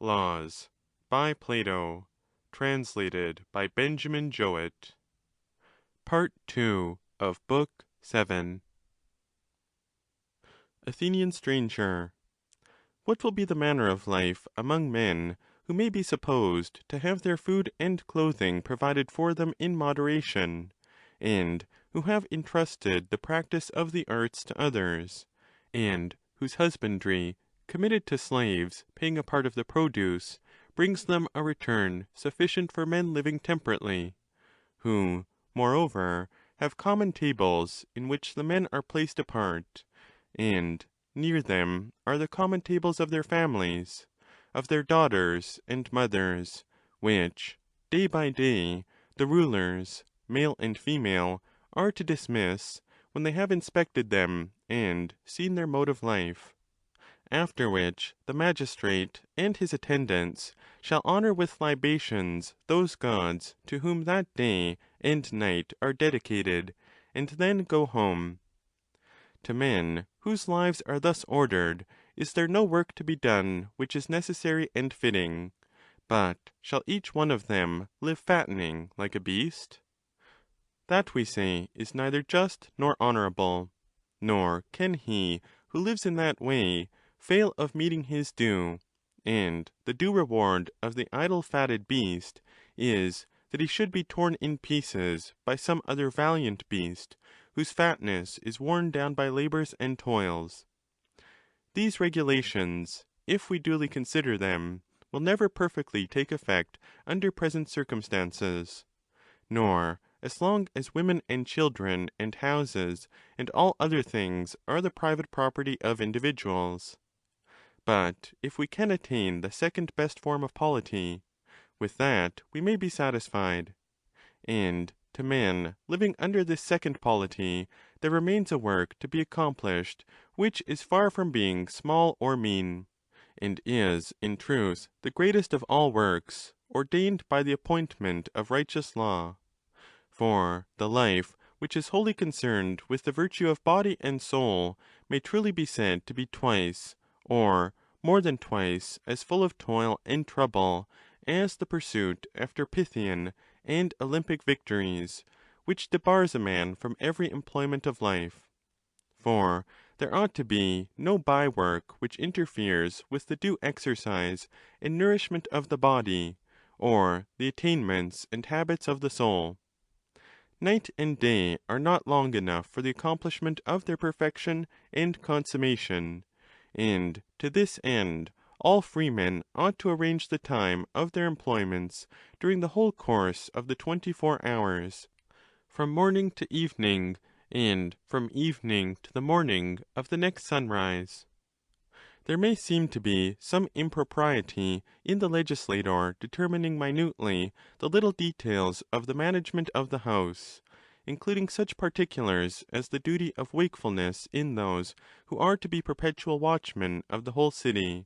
Laws, by Plato, translated by Benjamin Jowett. Part II of Book 7. Athenian stranger. What will be the manner of life among men who may be supposed to have their food and clothing provided for them in moderation, and who have entrusted the practice of the arts to others, and whose husbandry, committed to slaves paying a part of the produce, brings them a return sufficient for men living temperately; who, moreover, have common tables in which the men are placed apart, and near them are the common tables of their families, of their daughters and mothers, which, day by day, the rulers, male and female, are to dismiss, when they have inspected them and seen their mode of life. After which the magistrate and his attendants shall honour with libations those gods to whom that day and night are dedicated, and then go home. To men whose lives are thus ordered, is there no work to be done which is necessary and fitting, but shall each one of them live fattening like a beast? That, we say, is neither just nor honourable, nor can he who lives in that way fail of meeting his due, and the due reward of the idle fatted beast is that he should be torn in pieces by some other valiant beast, whose fatness is worn down by labours and toils. These regulations, if we duly consider them, will never perfectly take effect under present circumstances, nor as long as women and children and houses and all other things are the private property of individuals. But if we can attain the second best form of polity, with that we may be satisfied. And to men living under this second polity there remains a work to be accomplished which is far from being small or mean, and is in truth the greatest of all works, ordained by the appointment of righteous law. For the life which is wholly concerned with the virtue of body and soul may truly be said to be twice, or more than twice, as full of toil and trouble as the pursuit after Pythian and Olympic victories, which debars a man from every employment of life. For there ought to be no bye-work which interferes with the due exercise and nourishment of the body, or the attainments and habits of the soul. Night and day are not long enough for the accomplishment of their perfection and consummation, and to this end all freemen ought to arrange the time of their employments during the whole course of the 24 hours, from morning to evening, and from evening to the morning of the next sunrise. There may seem to be some impropriety in the legislator determining minutely the little details of the management of the house, including such particulars as the duty of wakefulness in those who are to be perpetual watchmen of the whole city.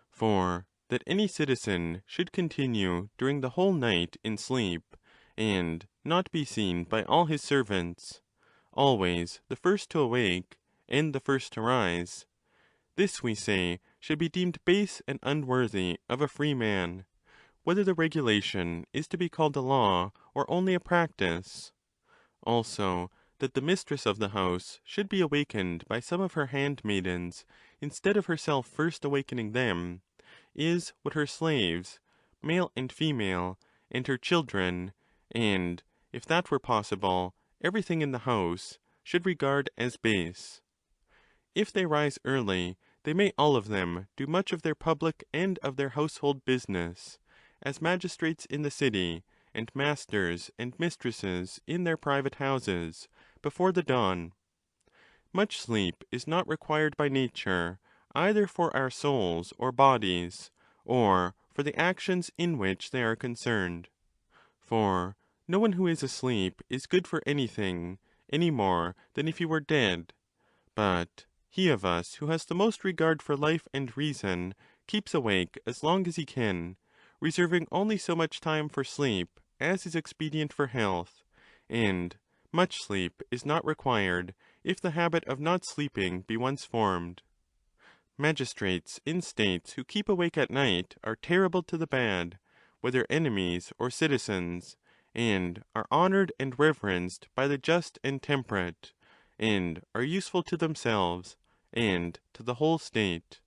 For that any citizen should continue during the whole night in sleep, and not be seen by all his servants, always the first to awake and the first to rise, this, we say, should be deemed base and unworthy of a free man, whether the regulation is to be called a law or only a practice. Also, that the mistress of the house should be awakened by some of her handmaidens, instead of herself first awakening them, is what her slaves, male and female, and her children, and, if that were possible, everything in the house, should regard as base. If they rise early, they may all of them do much of their public and of their household business, as magistrates in the city, and masters and mistresses in their private houses, before the dawn. Much sleep is not required by nature, either for our souls or bodies, or for the actions in which they are concerned. For no one who is asleep is good for anything, any more than if he were dead. But he of us who has the most regard for life and reason keeps awake as long as he can, reserving only so much time for sleep as is expedient for health, and much sleep is not required if the habit of not sleeping be once formed. Magistrates in states who keep awake at night are terrible to the bad, whether enemies or citizens, and are honoured and reverenced by the just and temperate, and are useful to themselves and to the whole state.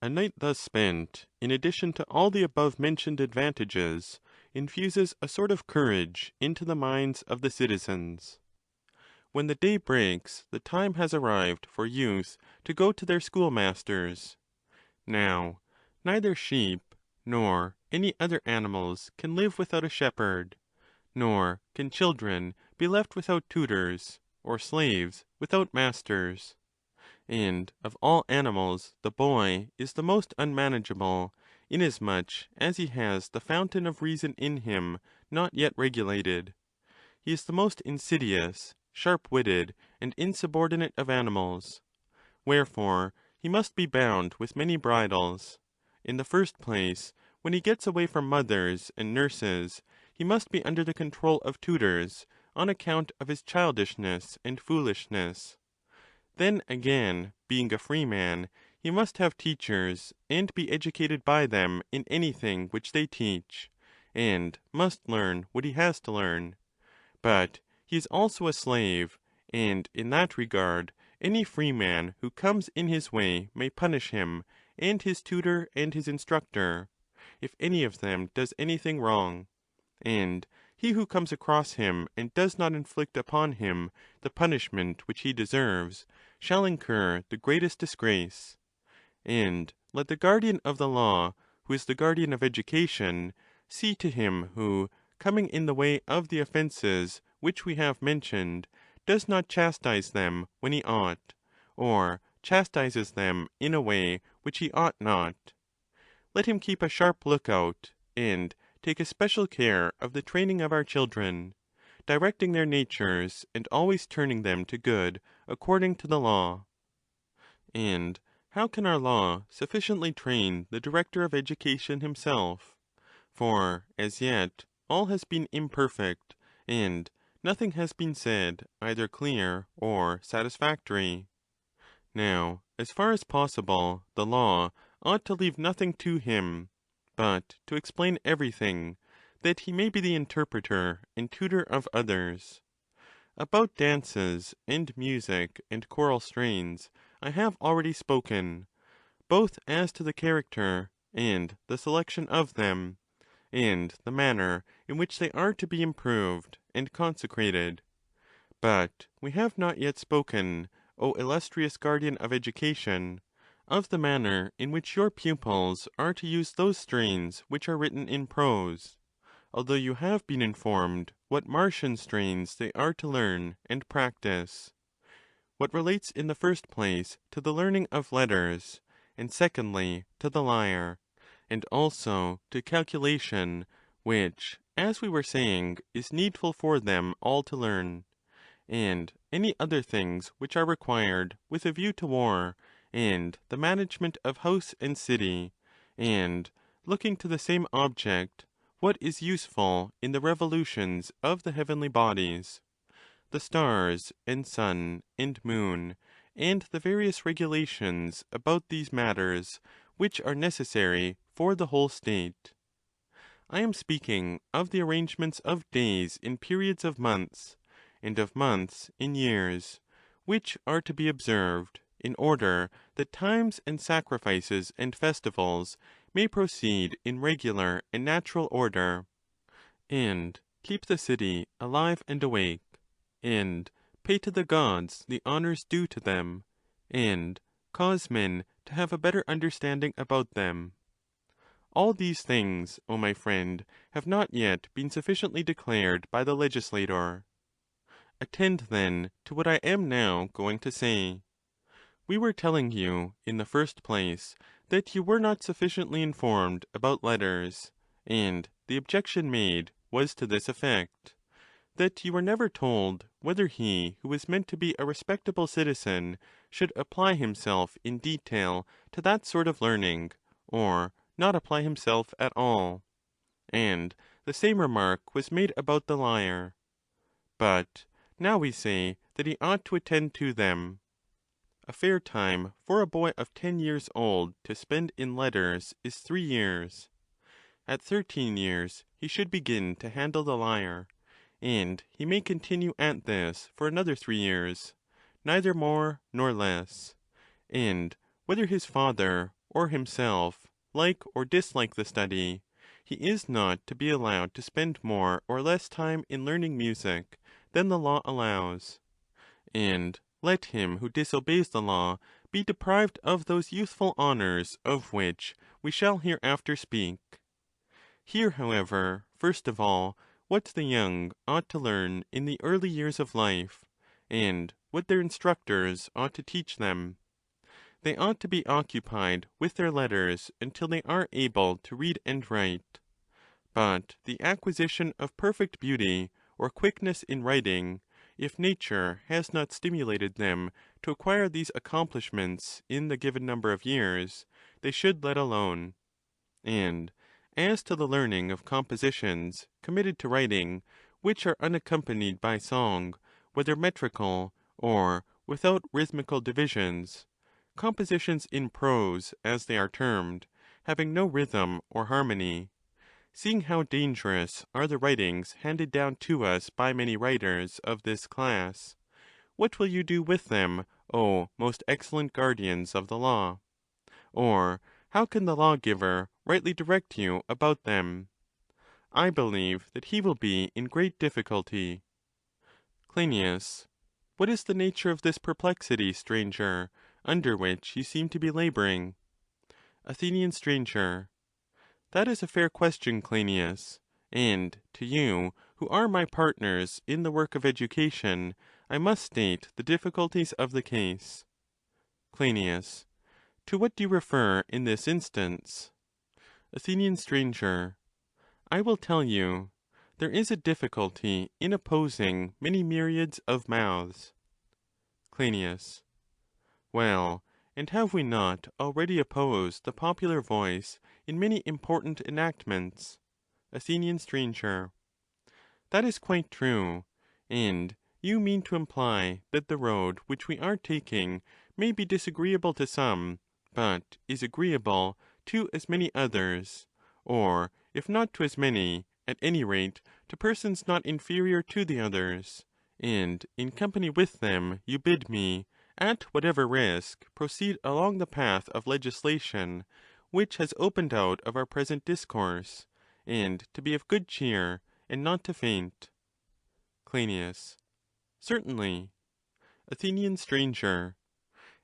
A night thus spent, in addition to all the above-mentioned advantages, infuses a sort of courage into the minds of the citizens. When the day breaks, the time has arrived for youth to go to their schoolmasters. Now, neither sheep nor any other animals can live without a shepherd, nor can children be left without tutors, or slaves without masters. And of all animals the boy is the most unmanageable, inasmuch as he has the fountain of reason in him not yet regulated. He is the most insidious, sharp-witted, and insubordinate of animals. Wherefore he must be bound with many bridles. In the first place, when he gets away from mothers and nurses, he must be under the control of tutors, on account of his childishness and foolishness. Then again, being a free man, he must have teachers, and be educated by them in anything which they teach, and must learn what he has to learn. But he is also a slave, and in that regard any free man who comes in his way may punish him, and his tutor and his instructor, if any of them does anything wrong. And he who comes across him and does not inflict upon him the punishment which he deserves, shall incur the greatest disgrace. And let the guardian of the law, who is the guardian of education, see to him who, coming in the way of the offences which we have mentioned, does not chastise them when he ought, or chastises them in a way which he ought not. Let him keep a sharp lookout, and take especial care of the training of our children, directing their natures and always turning them to good according to the law. And how can our law sufficiently train the director of education himself? For as yet all has been imperfect, and nothing has been said either clear or satisfactory. Now, as far as possible, the law ought to leave nothing to him, but to explain everything, that he may be the interpreter and tutor of others. About dances and music and choral strains I have already spoken, both as to the character and the selection of them, and the manner in which they are to be improved and consecrated. But we have not yet spoken, O illustrious guardian of education, of the manner in which your pupils are to use those strains which are written in prose, although you have been informed what Martian strains they are to learn and practice. What relates in the first place to the learning of letters, and secondly to the lyre, and also to calculation, which, as we were saying, is needful for them all to learn, and any other things which are required with a view to war, and the management of house and city, and, looking to the same object, what is useful in the revolutions of the heavenly bodies, the stars and sun and moon, and the various regulations about these matters which are necessary for the whole state. I am speaking of the arrangements of days in periods of months, and of months in years, which are to be observed, in order that times and sacrifices and festivals may proceed in regular and natural order, and keep the city alive and awake, and pay to the gods the honours due to them, and cause men to have a better understanding about them. All these things, O my friend, have not yet been sufficiently declared by the legislator. Attend, then, to what I am now going to say. We were telling you, in the first place, that you were not sufficiently informed about letters, and the objection made was to this effect, that you were never told whether he who was meant to be a respectable citizen should apply himself in detail to that sort of learning, or not apply himself at all. And the same remark was made about the lyre. But now we say that he ought to attend to them. A fair time for a boy of 10 years old to spend in letters is 3 years. At 13 years he should begin to handle the lyre, and he may continue at this for another 3 years, neither more nor less. And whether his father or himself like or dislike the study, he is not to be allowed to spend more or less time in learning music than the law allows. And let him who disobeys the law be deprived of those youthful honours of which we shall hereafter speak. Hear, however, first of all, what the young ought to learn in the early years of life, and what their instructors ought to teach them. They ought to be occupied with their letters until they are able to read and write. But the acquisition of perfect beauty or quickness in writing, if nature has not stimulated them to acquire these accomplishments in the given number of years, they should let alone. And as to the learning of compositions committed to writing, which are unaccompanied by song, whether metrical or without rhythmical divisions, compositions in prose, as they are termed, having no rhythm or harmony, seeing how dangerous are the writings handed down to us by many writers of this class, what will you do with them, O most excellent guardians of the law? Or how can the lawgiver rightly direct you about them? I believe that he will be in great difficulty. Cryneas, what is the nature of this perplexity, stranger, under which you seem to be labouring? Athenian stranger. That is a fair question, Cryneas, and to you, who are my partners in the work of education, I must state the difficulties of the case. Cryneas. To what do you refer in this instance? Athenian stranger. I will tell you. There is a difficulty in opposing many myriads of mouths. Cryneas. Well, and have we not already opposed the popular voice in many important enactments? Athenian stranger. That is quite true, and you mean to imply that the road which we are taking may be disagreeable to some, but is agreeable to as many others, or if not to as many, at any rate to persons not inferior to the others, and in company with them you bid me, at whatever risk, proceed along the path of legislation which has opened out of our present discourse, and to be of good cheer, and not to faint. Cryneas. Certainly. Athenian stranger.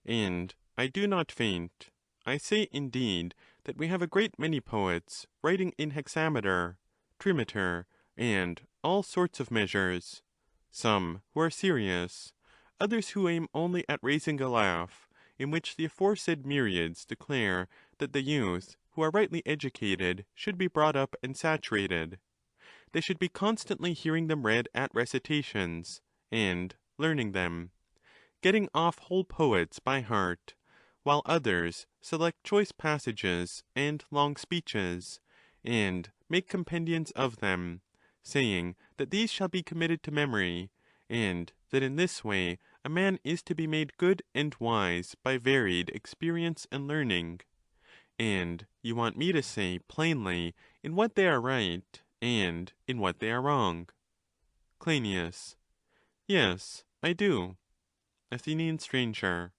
And I do not faint. I say, indeed, that we have a great many poets writing in hexameter, trimeter, and all sorts of measures, some who are serious, others who aim only at raising a laugh, in which the aforesaid myriads declare that the youth who are rightly educated should be brought up and saturated. They should be constantly hearing them read at recitations, and learning them, getting off whole poets by heart, while others select choice passages and long speeches, and make compendiums of them, saying that these shall be committed to memory, and that in this way a man is to be made good and wise by varied experience and learning. And you want me to say plainly in what they are right, and in what they are wrong. Cryneas. Yes, I do. Athenian stranger.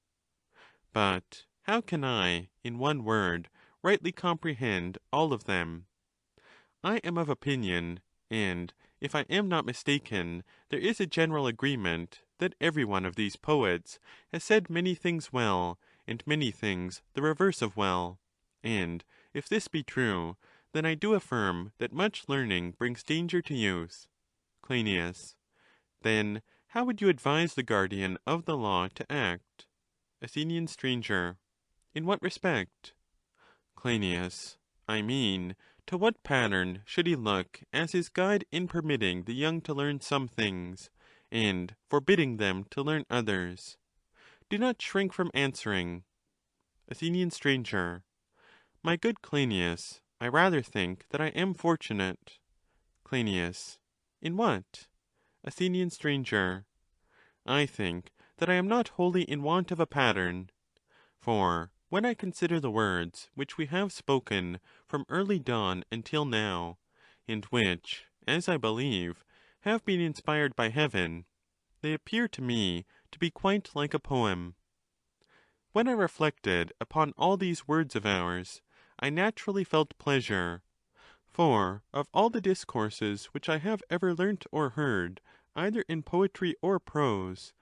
But how can I, in one word, rightly comprehend all of them? I am of opinion, and if I am not mistaken, there is a general agreement that every one of these poets has said many things well, and many things the reverse of well. And if this be true, then I do affirm that much learning brings danger to youth. Cryneas. Then how would you advise the guardian of the law to act? Athenian stranger. In what respect? Cryneas. I mean, to what pattern should he look as his guide in permitting the young to learn some things, and forbidding them to learn others? Do not shrink from answering. Athenian stranger. My good Cryneas, I rather think that I am fortunate. Cryneas. In what? Athenian stranger. I think that I am not wholly in want of a pattern. For when I consider the words which we have spoken from early dawn until now, and which, as I believe, have been inspired by heaven, they appear to me to be quite like a poem. When I reflected upon all these words of ours, I naturally felt pleasure. For of all the discourses which I have ever learnt or heard, either in poetry or prose,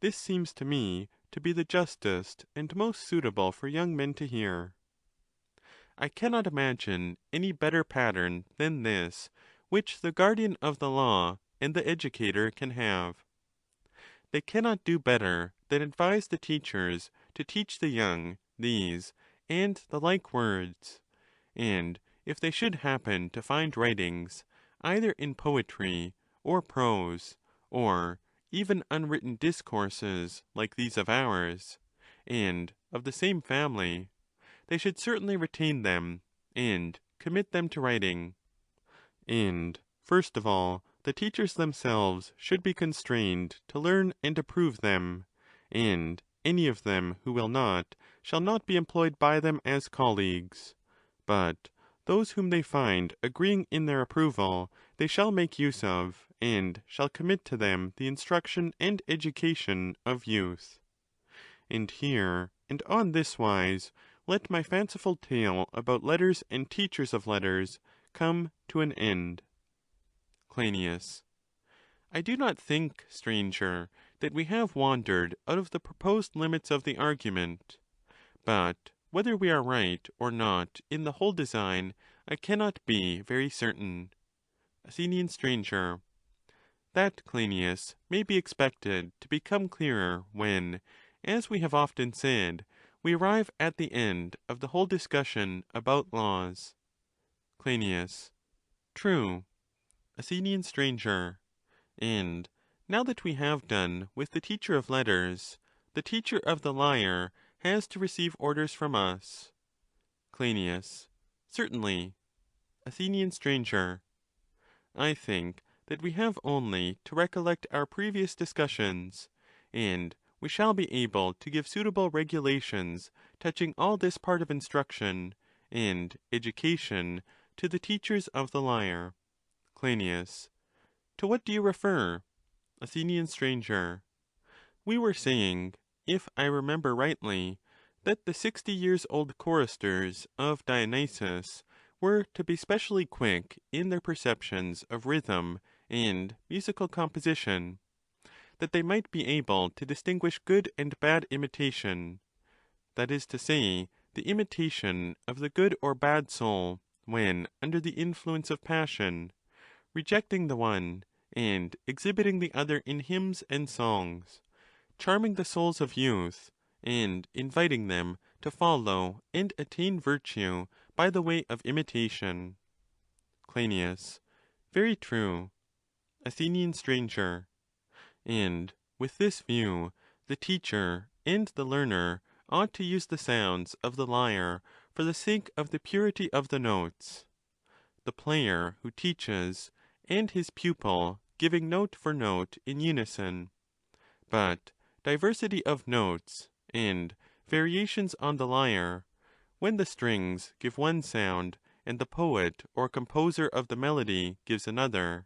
this seems to me to be the justest and most suitable for young men to hear. I cannot imagine any better pattern than this which the guardian of the law and the educator can have. They cannot do better than advise the teachers to teach the young these and the like words, and if they should happen to find writings, either in poetry or prose, or even unwritten discourses like these of ours, and of the same family, they should certainly retain them and commit them to writing. And, first of all, the teachers themselves should be constrained to learn and approve them, and any of them who will not shall not be employed by them as colleagues, but those whom they find agreeing in their approval they shall make use of, and shall commit to them the instruction and education of youth. And here, and on this wise, let my fanciful tale about letters and teachers of letters come to an end. Cryneas. I do not think, stranger, that we have wandered out of the proposed limits of the argument. But whether we are right or not in the whole design, I cannot be very certain. Athenian stranger. That, Cryneas, may be expected to become clearer when, as we have often said, we arrive at the end of the whole discussion about laws. Cryneas. True. Athenian stranger. And now that we have done with the teacher of letters, the teacher of the lyre has to receive orders from us. Cryneas. Certainly. Athenian stranger. I think that we have only to recollect our previous discussions, and we shall be able to give suitable regulations touching all this part of instruction and education to the teachers of the lyre. Cryneas. To what do you refer? Athenian stranger. We were saying, if I remember rightly, that the 60-years-old choristers of Dionysus were to be specially quick in their perceptions of rhythm and musical composition, that they might be able to distinguish good and bad imitation, that is to say, the imitation of the good or bad soul when under the influence of passion, rejecting the one and exhibiting the other in hymns and songs, charming the souls of youth, and inviting them to follow and attain virtue by the way of imitation. Cryneas. Very true. Athenian stranger. And with this view, the teacher and the learner ought to use the sounds of the lyre for the sake of the purity of the notes, the player who teaches and his pupil giving note for note in unison. But diversity of notes and variations on the lyre, when the strings give one sound and the poet or composer of the melody gives another,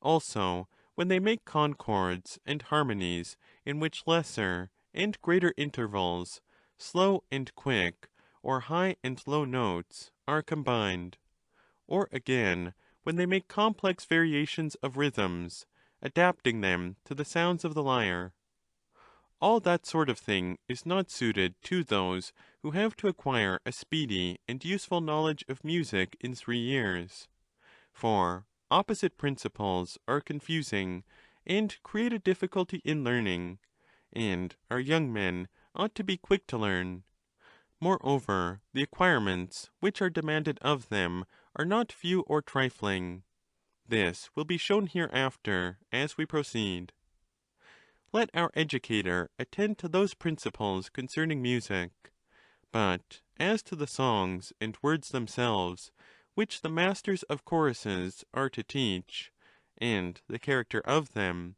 also when they make concords and harmonies in which lesser and greater intervals, slow and quick, or high and low notes are combined, or again when they make complex variations of rhythms, adapting them to the sounds of the lyre. All that sort of thing is not suited to those who have to acquire a speedy and useful knowledge of music in 3 years, for opposite principles are confusing and create a difficulty in learning, and our young men ought to be quick to learn. Moreover, the acquirements which are demanded of them are not few or trifling. This will be shown hereafter as we proceed. Let our educator attend to those principles concerning music. But as to the songs and words themselves, which the masters of choruses are to teach, and the character of them,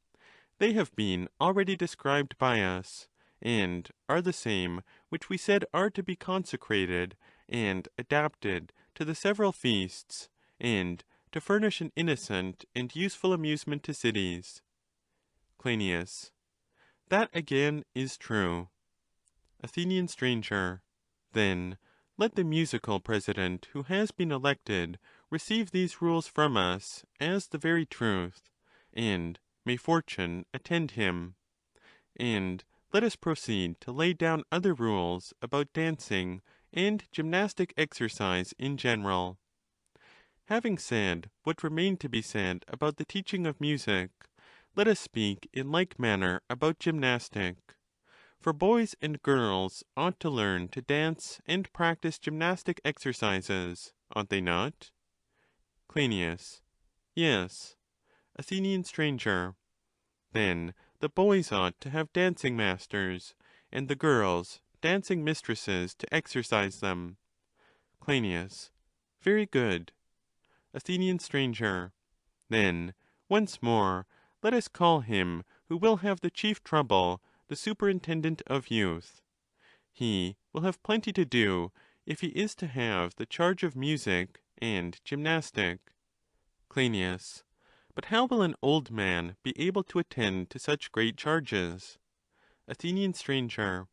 They have been already described by us, and are the same which we said are to be consecrated and adapted to the several feasts, and to furnish an innocent and useful amusement to cities. Cryneas. That again is true. Athenian stranger. Then let the musical president who has been elected receive these rules from us as the very truth, and may fortune attend him. And let us proceed to lay down other rules about dancing and gymnastic exercise in general. Having said what remained to be said about the teaching of music, let us speak in like manner about gymnastic. For boys and girls ought to learn to dance and practice gymnastic exercises, ought they not? Cryneas. Yes. Athenian stranger. Then the boys ought to have dancing masters, and the girls dancing mistresses to exercise them. Cryneas. Very good. Athenian stranger. Then, once more, let us call him who will have the chief trouble the superintendent of youth. He will have plenty to do if he is to have the charge of music and gymnastic. Cryneas. But how will an old man be able to attend to such great charges? Athenian stranger.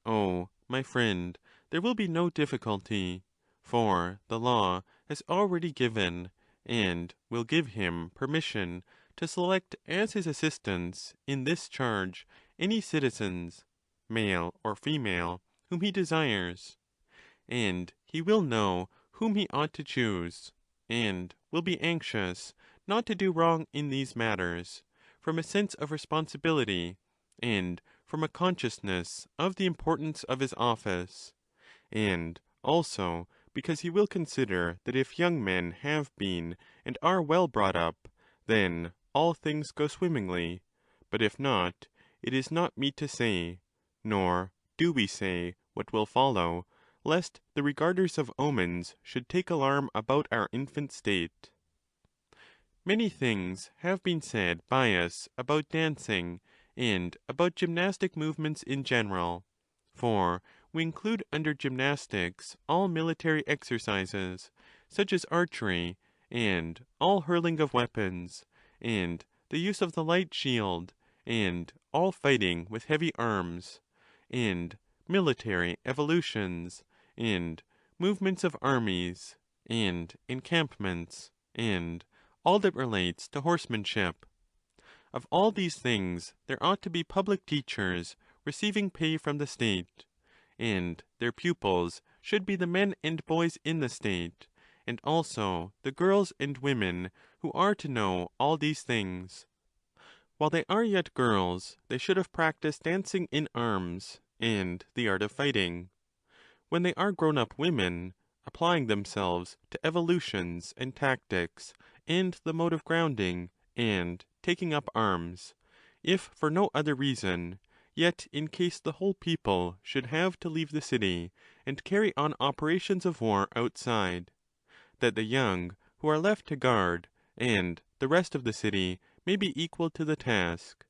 Oh, my friend, there will be no difficulty, for the law has already given, and will give him permission to select as his assistants in this charge any citizens, male or female, whom he desires. And he will know whom he ought to choose, and will be anxious not to do wrong in these matters, from a sense of responsibility, and from a consciousness of the importance of his office, and also because he will consider that if young men have been and are well brought up, then all things go swimmingly, but if not, it is not meet to say, nor do we say what will follow, lest the regarders of omens should take alarm about our infant state. Many things have been said by us about dancing and about gymnastic movements in general, for we include under gymnastics all military exercises, such as archery, and all hurling of weapons, and the use of the light shield, and all fighting with heavy arms, and military evolutions, and movements of armies, and encampments, and all that relates to horsemanship. Of all these things there ought to be public teachers receiving pay from the state, and their pupils should be the men and boys in the state, and also the girls and women who are to know all these things. While they are yet girls, they should have practised dancing in arms, and the art of fighting. When they are grown-up women, applying themselves to evolutions and tactics, and the mode of grounding, and taking up arms, if for no other reason, yet in case the whole people should have to leave the city, and carry on operations of war outside, that the young who are left to guard, and the rest of the city may be equal to the task.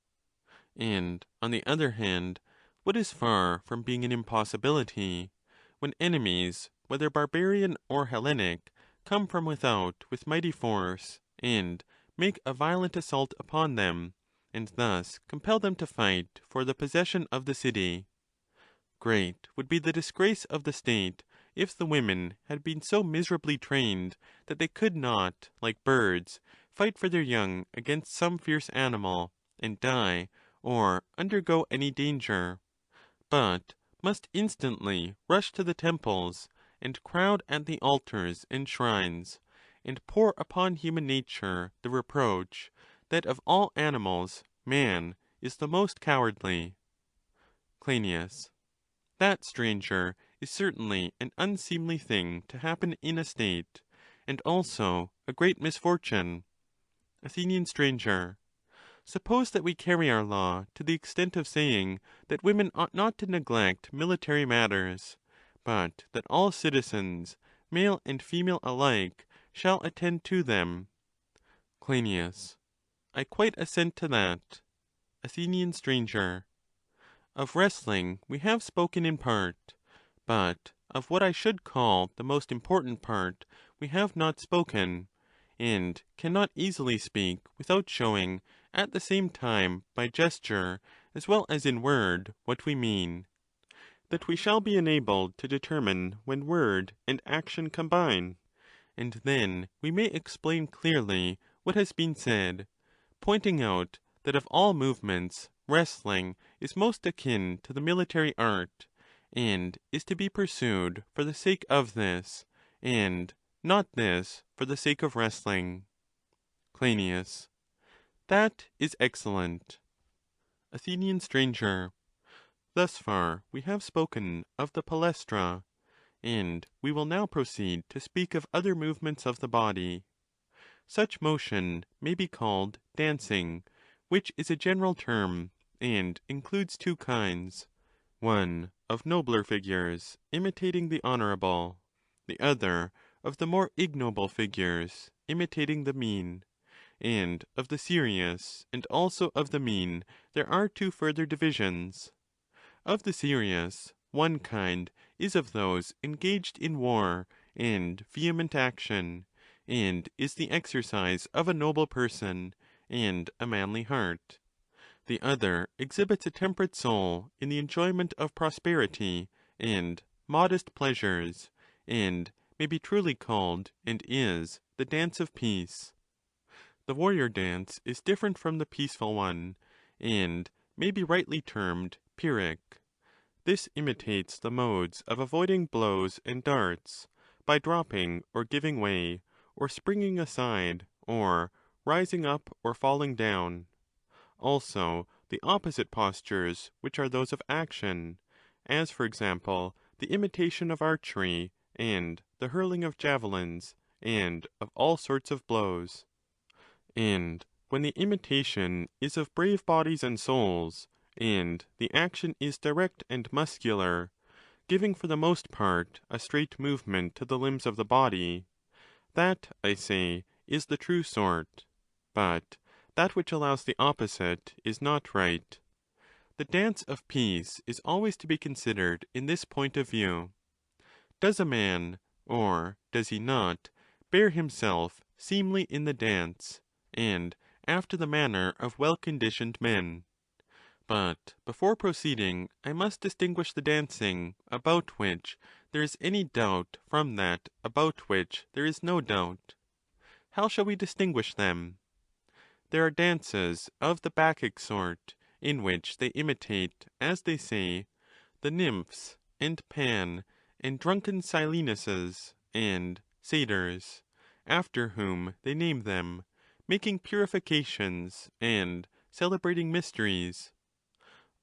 And, on the other hand, what is far from being an impossibility, when enemies, whether barbarian or Hellenic, come from without with mighty force, and make a violent assault upon them, and thus compel them to fight for the possession of the city. Great would be the disgrace of the state if the women had been so miserably trained that they could not, like birds, fight for their young against some fierce animal, and die, or undergo any danger, but must instantly rush to the temples, and crowd at the altars and shrines, and pour upon human nature the reproach that of all animals man is the most cowardly. Cryneas. That, stranger, is certainly an unseemly thing to happen in a state, and also a great misfortune. Athenian stranger. Suppose that we carry our law to the extent of saying that women ought not to neglect military matters, but that all citizens, male and female alike, shall attend to them. Cryneas. I quite assent to that. Athenian stranger. Of wrestling we have spoken in part, but of what I should call the most important part we have not spoken, and cannot easily speak without showing at the same time by gesture as well as in word what we mean, that we shall be enabled to determine when word and action combine, and then we may explain clearly what has been said, pointing out that of all movements wrestling is most akin to the military art, and is to be pursued for the sake of this, and not this for the sake of wrestling. Cryneas. That is excellent. Athenian stranger. Thus far we have spoken of the palestra, and we will now proceed to speak of other movements of the body. Such motion may be called dancing, which is a general term, and includes two kinds: one of nobler figures, imitating the honourable; the other of the more ignoble figures, imitating the mean. And of the serious, and also of the mean, there are two further divisions. Of the serious, one kind is of those engaged in war and vehement action, and is the exercise of a noble person and a manly heart. The other exhibits a temperate soul in the enjoyment of prosperity and modest pleasures, and may be truly called, and is, the dance of peace. The warrior dance is different from the peaceful one, and may be rightly termed Pyrrhic. This imitates the modes of avoiding blows and darts, by dropping or giving way, or springing aside, or rising up or falling down. Also the opposite postures, which are those of action, as for example the imitation of archery, and the hurling of javelins, and of all sorts of blows. And when the imitation is of brave bodies and souls, and the action is direct and muscular, giving for the most part a straight movement to the limbs of the body, that, I say, is the true sort; but that which allows the opposite is not right. The dance of peace is always to be considered in this point of view. Does a man, or does he not, bear himself seemly in the dance, and after the manner of well-conditioned men? But before proceeding, I must distinguish the dancing about which there is any doubt from that about which there is no doubt. How shall we distinguish them? There are dances of the Bacchic sort, in which they imitate, as they say, the nymphs, and Pan, and drunken Silenuses, and satyrs, after whom they name them, making purifications, and celebrating mysteries.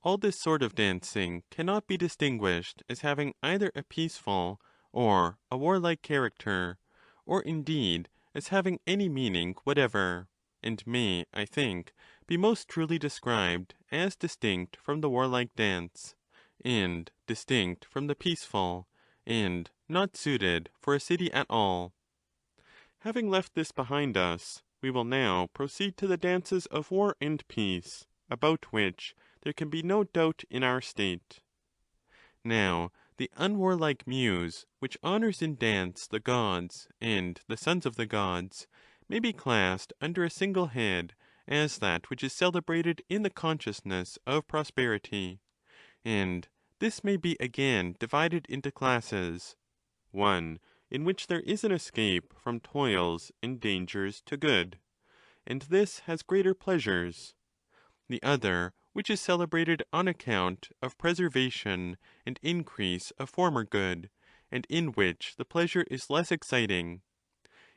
All this sort of dancing cannot be distinguished as having either a peaceful or a warlike character, or indeed as having any meaning whatever, and may, I think, be most truly described as distinct from the warlike dance, and distinct from the peaceful, and not suited for a city at all. Having left this behind us, we will now proceed to the dances of war and peace, about which there can be no doubt in our state. Now, the unwarlike muse, which honours in dance the gods and the sons of the gods, may be classed under a single head as that which is celebrated in the consciousness of prosperity, and this may be again divided into classes: one in which there is an escape from toils and dangers to good, and this has greater pleasures; the other which is celebrated on account of preservation and increase of former good, and in which the pleasure is less exciting.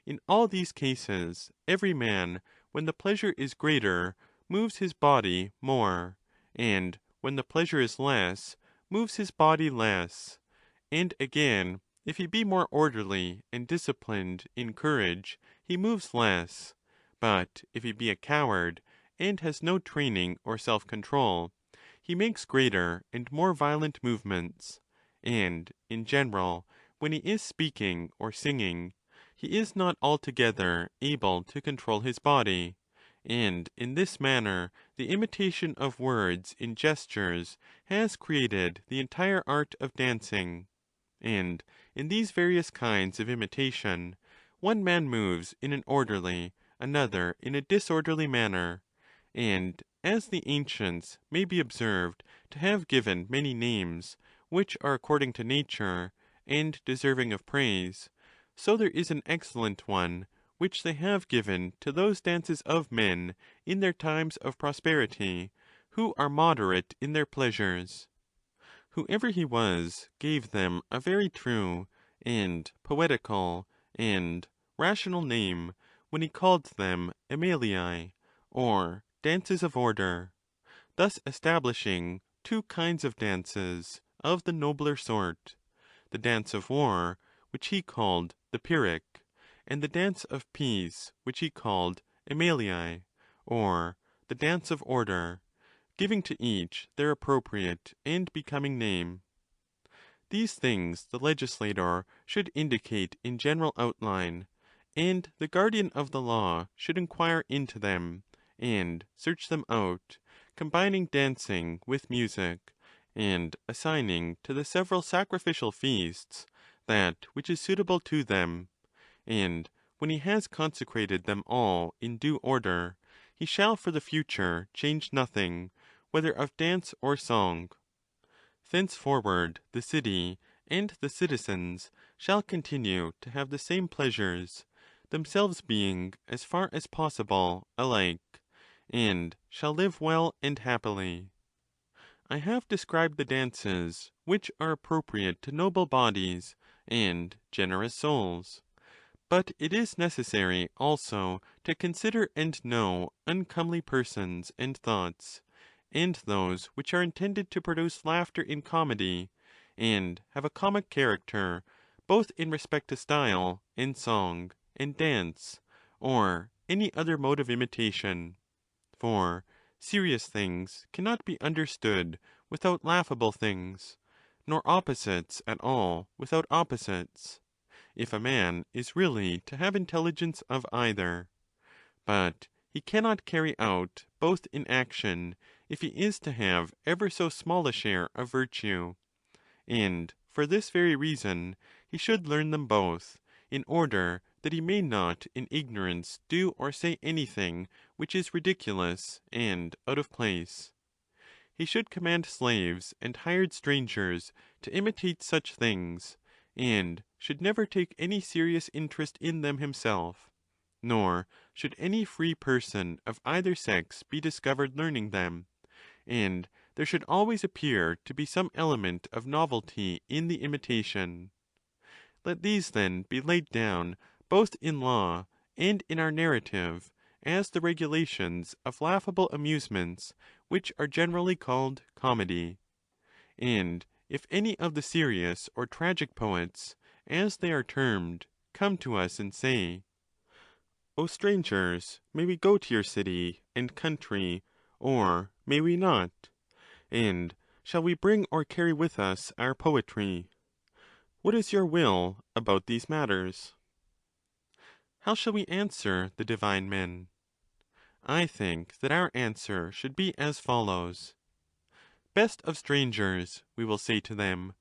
In all these cases, every man, when the pleasure is greater, moves his body more, and when the pleasure is less, moves his body less; and again, if he be more orderly and disciplined in courage, he moves less; but if he be a coward, and has no training or self-control, he makes greater and more violent movements; and, in general, when he is speaking or singing, he is not altogether able to control his body, and in this manner the imitation of words in gestures has created the entire art of dancing. And in these various kinds of imitation, one man moves in an orderly, another in a disorderly manner, and as the ancients may be observed to have given many names, which are according to nature, and deserving of praise, so there is an excellent one which they have given to those dances of men in their times of prosperity, who are moderate in their pleasures. Whoever he was gave them a very true, and poetical, and rational name, when he called them Emeliae, or dances of order, thus establishing two kinds of dances of the nobler sort, the dance of war, which he called the Pyrrhic, and the dance of peace, which he called Emeliae, or the dance of order, giving to each their appropriate and becoming name. These things the legislator should indicate in general outline, and the guardian of the law should inquire into them, and search them out, combining dancing with music, and assigning to the several sacrificial feasts that which is suitable to them. And when he has consecrated them all in due order, he shall for the future change nothing, whether of dance or song. Thenceforward the city and the citizens shall continue to have the same pleasures, themselves being, as far as possible, alike, and shall live well and happily. I have described the dances which are appropriate to noble bodies and generous souls. But it is necessary also to consider and know uncomely persons and thoughts, and those which are intended to produce laughter in comedy, and have a comic character, both in respect to style, and song, and dance, or any other mode of imitation. For serious things cannot be understood without laughable things, nor opposites at all without opposites, if a man is really to have intelligence of either. But he cannot carry out both in action, if he is to have ever so small a share of virtue. And for this very reason he should learn them both, in order that he may not in ignorance do or say anything which is ridiculous and out of place. He should command slaves and hired strangers to imitate such things, and should never take any serious interest in them himself, nor should any free person of either sex be discovered learning them, and there should always appear to be some element of novelty in the imitation. Let these then be laid down both in law and in our narrative as the regulations of laughable amusements, which are generally called comedy. And if any of the serious or tragic poets, as they are termed, come to us and say, O strangers, may we go to your city and country, or may we not? And shall we bring or carry with us our poetry? What is your will about these matters? How shall we answer the divine men? I think that our answer should be as follows. Best of strangers, we will say to them,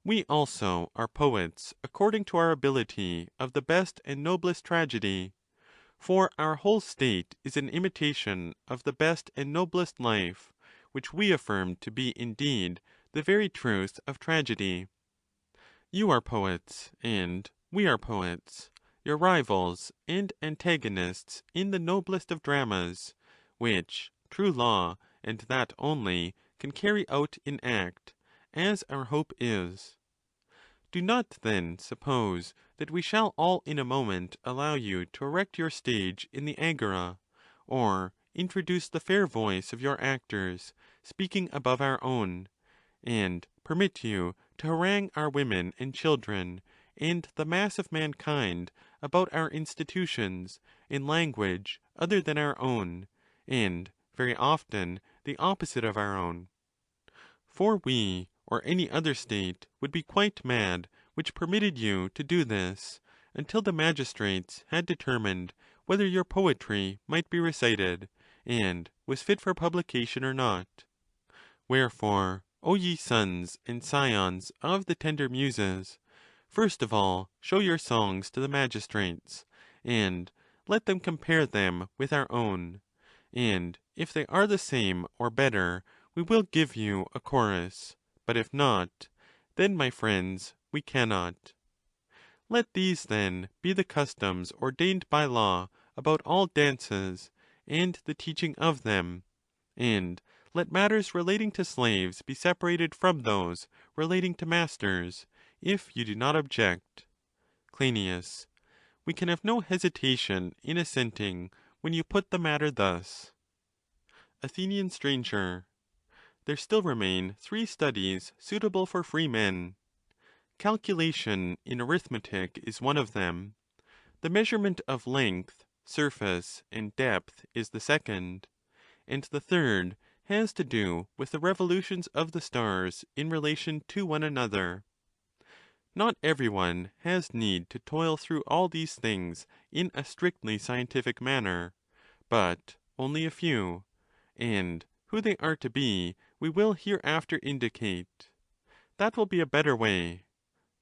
we also are poets according to our ability of the best and noblest tragedy, for our whole state is an imitation of the best and noblest life, which we affirm to be indeed the very truth of tragedy. You are poets, and we are poets, your rivals and antagonists in the noblest of dramas, which true law, and that only, can carry out in act, as our hope is. Do not then suppose that we shall all in a moment allow you to erect your stage in the agora, or introduce the fair voice of your actors, speaking above our own, and permit you to harangue our women and children, and the mass of mankind about our institutions, in language other than our own, and very often the opposite of our own. For we, or any other state, would be quite mad which permitted you to do this, until the magistrates had determined whether your poetry might be recited, and was fit for publication or not. Wherefore, O ye sons and scions of the tender Muses, first of all show your songs to the magistrates, and let them compare them with our own, and if they are the same or better, we will give you a chorus, but if not, then, my friends, we cannot. Let these, then, be the customs ordained by law about all dances, and the teaching of them, and let matters relating to slaves be separated from those relating to masters, if you do not object. Cryneas, we can have no hesitation in assenting when you put the matter thus. Athenian stranger. There still remain 3 studies suitable for free men. Calculation in arithmetic is one of them. The measurement of length, surface, and depth is the second, and the third has to do with the revolutions of the stars in relation to one another. Not everyone has need to toil through all these things in a strictly scientific manner, but only a few, and who they are to be we will hereafter indicate. That will be a better way.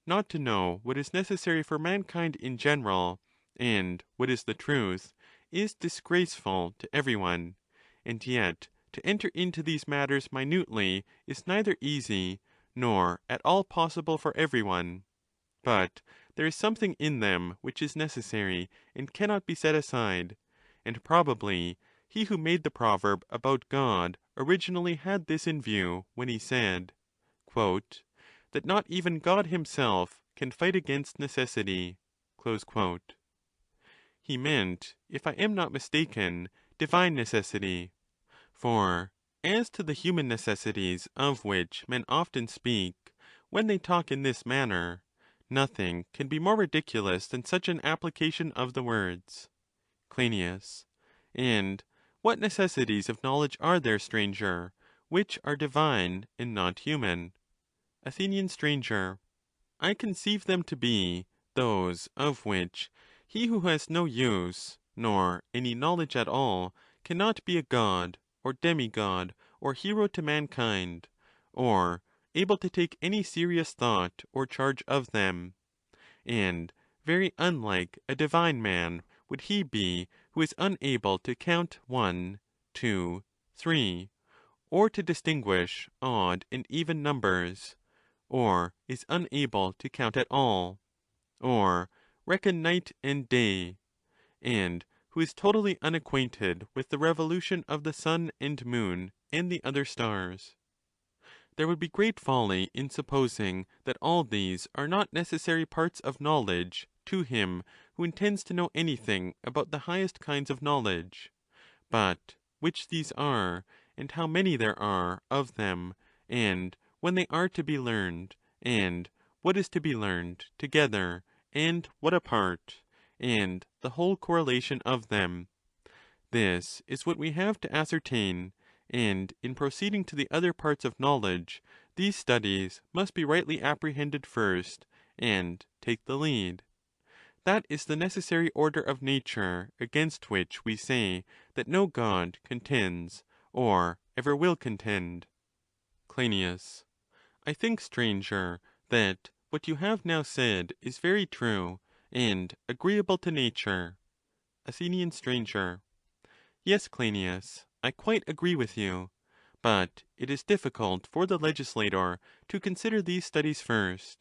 Not to know what is necessary for mankind in general, and what is the truth, is disgraceful to everyone, and yet to enter into these matters minutely is neither easy nor at all possible for everyone. But there is something in them which is necessary and cannot be set aside, and probably he who made the proverb about God originally had this in view when he said, quote, that not even God himself can fight against necessity. Close quote. He meant, if I am not mistaken, divine necessity. For as to the human necessities of which men often speak, when they talk in this manner, nothing can be more ridiculous than such an application of the words. Cryneas. And what necessities of knowledge are there, stranger, which are divine and not human? Athenian stranger. I conceive them to be those of which he who has no use, nor any knowledge at all, cannot be a god, or demigod, or hero to mankind, or able to take any serious thought or charge of them. And very unlike a divine man would he be who is unable to count 1, 2, 3, or to distinguish odd and even numbers, or is unable to count at all, or reckon night and day, and who is totally unacquainted with the revolution of the sun and moon and the other stars. There would be great folly in supposing that all these are not necessary parts of knowledge to him who intends to know anything about the highest kinds of knowledge, but which these are, and how many there are of them, and when they are to be learned, and what is to be learned together, and what apart, and the whole correlation of them. This is what we have to ascertain, and in proceeding to the other parts of knowledge, these studies must be rightly apprehended first, and take the lead. That is the necessary order of nature, against which we say that no god contends, or ever will contend. Cryneas. I think, stranger, that what you have now said is very true, and agreeable to nature. Athenian stranger. Yes, Cryneas, I quite agree with you, but it is difficult for the legislator to consider these studies first.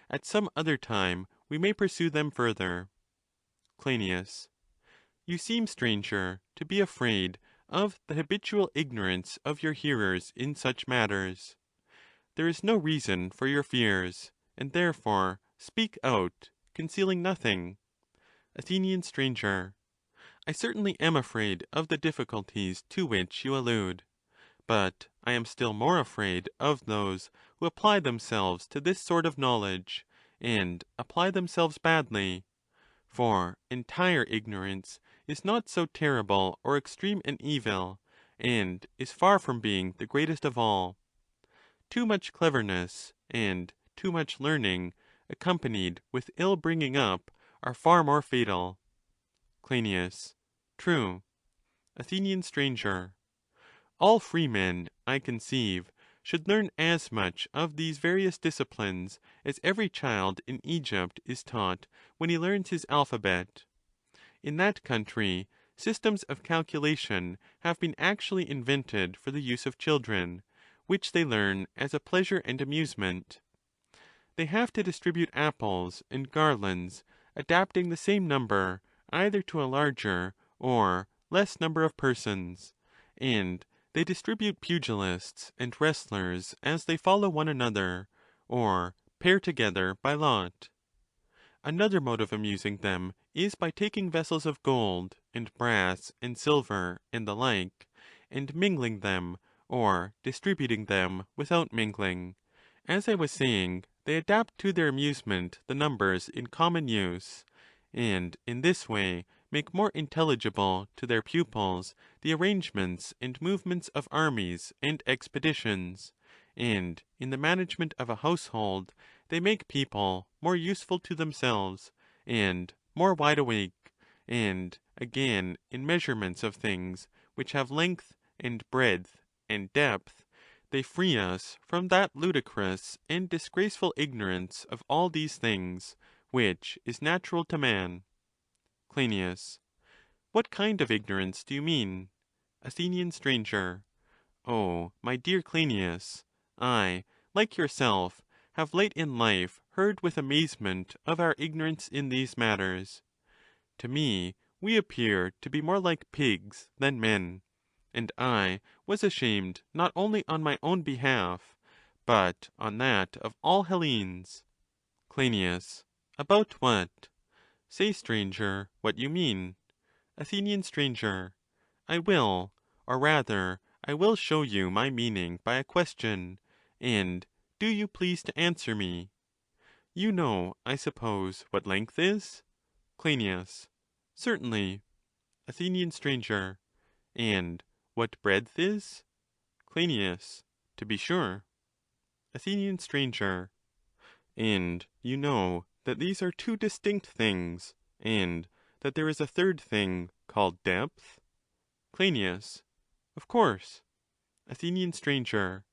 At some other time we may pursue them further. Cryneas. You seem, stranger, to be afraid of the habitual ignorance of your hearers in such matters. There is no reason for your fears, and therefore speak out, concealing nothing. Athenian stranger. I certainly am afraid of the difficulties to which you allude, but I am still more afraid of those who apply themselves to this sort of knowledge, and apply themselves badly. For entire ignorance is not so terrible or extreme an evil, and is far from being the greatest of all. Too much cleverness and too much learning, accompanied with ill bringing up, are far more fatal. Clynias. True. Athenian stranger. All freemen, I conceive, should learn as much of these various disciplines as every child in Egypt is taught when he learns his alphabet. In that country, systems of calculation have been actually invented for the use of children, which they learn as a pleasure and amusement. They have to distribute apples and garlands, adapting the same number either to a larger or less number of persons, and they distribute pugilists and wrestlers as they follow one another, or pair together by lot. Another mode of amusing them is by taking vessels of gold, and brass, and silver, and the like, and mingling them, or distributing them without mingling. As I was saying, they adapt to their amusement the numbers in common use, and in this way make more intelligible to their pupils the arrangements and movements of armies and expeditions, and in the management of a household they make people more useful to themselves, and more wide awake, and again in measurements of things which have length, and breadth, and depth, they free us from that ludicrous and disgraceful ignorance of all these things, which is natural to man. Clynias. What kind of ignorance do you mean? Athenian stranger. Oh, my dear Clynias, I, like yourself, have late in life heard with amazement of our ignorance in these matters. To me, we appear to be more like pigs than men, and I was ashamed not only on my own behalf, but on that of all Hellenes. Clynias. About what? Say, stranger, what you mean. Athenian stranger. I will, or rather, I will show you my meaning by a question, and do you please to answer me. You know, I suppose, what length is? Clynias. Certainly. Athenian stranger. And what breadth is? Clynias. To be sure. Athenian stranger. And you know that these are two distinct things, and that there is a third thing called depth? Clynias. Of course. Athenian stranger.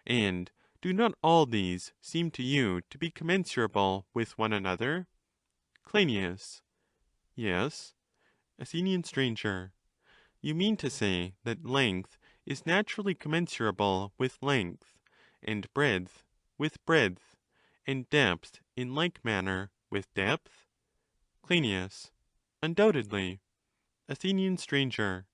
And do not all these seem to you to be commensurable with one another? Clynias. Yes. Athenian stranger. You mean to say that length is naturally commensurable with length, and breadth with breadth, and depth in like manner with depth? Clynias. Undoubtedly. Athenian stranger.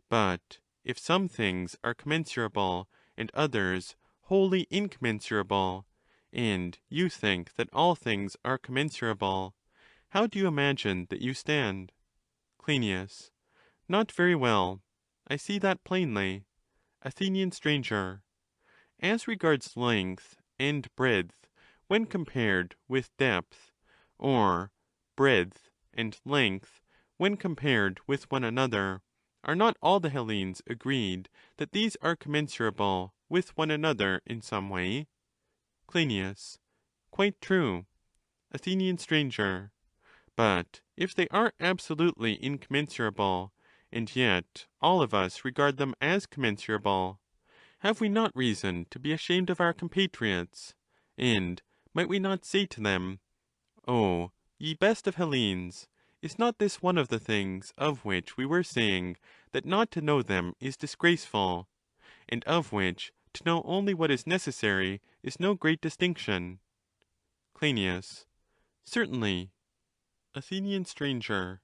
But if some things are commensurable, and others wholly incommensurable, and you think that all things are commensurable, how do you imagine that you stand? Clynias. Not very well. I see that plainly. Athenian stranger. As regards length and breadth, when compared with depth, or breadth and length when compared with one another, are not all the Hellenes agreed that these are commensurable with one another in some way? Clynias. Quite true. Athenian stranger. But if they are absolutely incommensurable, and yet all of us regard them as commensurable, have we not reason to be ashamed of our compatriots? And might we not say to them, O ye best of Hellenes, is not this one of the things of which we were saying that not to know them is disgraceful, and of which to know only what is necessary is no great distinction? Clynias. Certainly. Athenian stranger.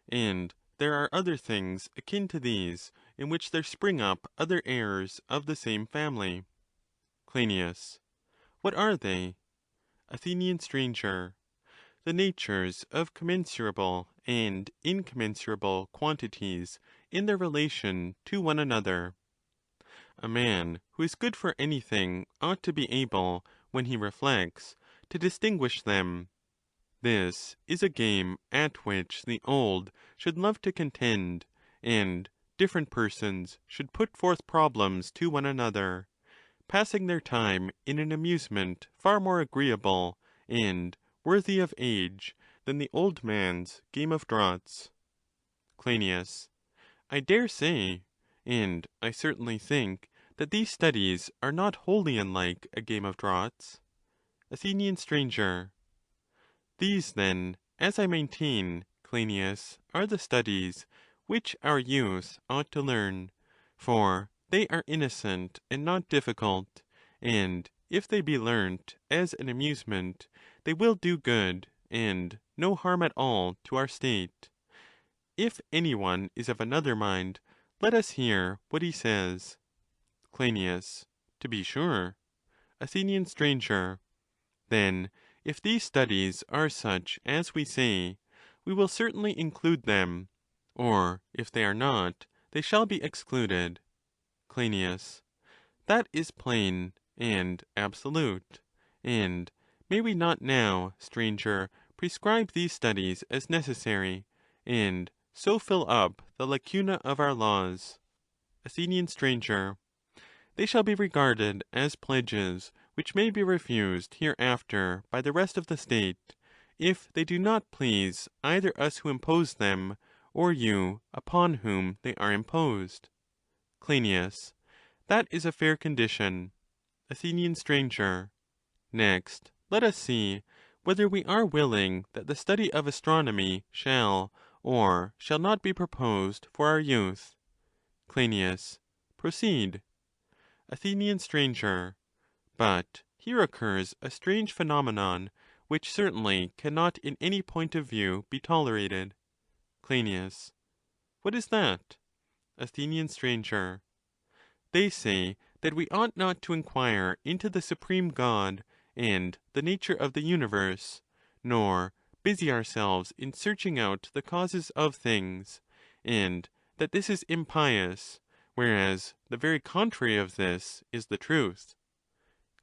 And there are other things akin to these, in which there spring up other errors of the same family. Clynias. What are they? Athenian stranger. The natures of commensurable and incommensurable quantities in their relation to one another. A man who is good for anything ought to be able, when he reflects, to distinguish them. This is a game at which the old should love to contend, and different persons should put forth problems to one another, passing their time in an amusement far more agreeable and worthy of age than the old man's game of draughts. Clynias. I dare say, and I certainly think, that these studies are not wholly unlike a game of draughts. Athenian stranger. These, then, as I maintain, Clynias, are the studies which our youth ought to learn, for they are innocent and not difficult, and if they be learnt as an amusement, they will do good and no harm at all to our state. If any one is of another mind, let us hear what he says. Clynias. To be sure. Athenian stranger. Then, if these studies are such as we say, we will certainly include them, or if they are not, they shall be excluded. Clynias. That is plain and absolute. And may we not now, stranger, prescribe these studies as necessary, and so fill up the lacuna of our laws? Athenian stranger. They shall be regarded as pledges, which may be refused hereafter by the rest of the state, if they do not please either us who impose them, or you upon whom they are imposed. Clynias. That is a fair condition. Athenian stranger. Next, let us see whether we are willing that the study of astronomy shall or shall not be proposed for our youth. Clynias. Proceed. Athenian stranger. But here occurs a strange phenomenon, which certainly cannot in any point of view be tolerated. Clynias. What is that? Athenian stranger. They say that we ought not to inquire into the supreme God and the nature of the universe, nor busy ourselves in searching out the causes of things, and that this is impious, whereas the very contrary of this is the truth.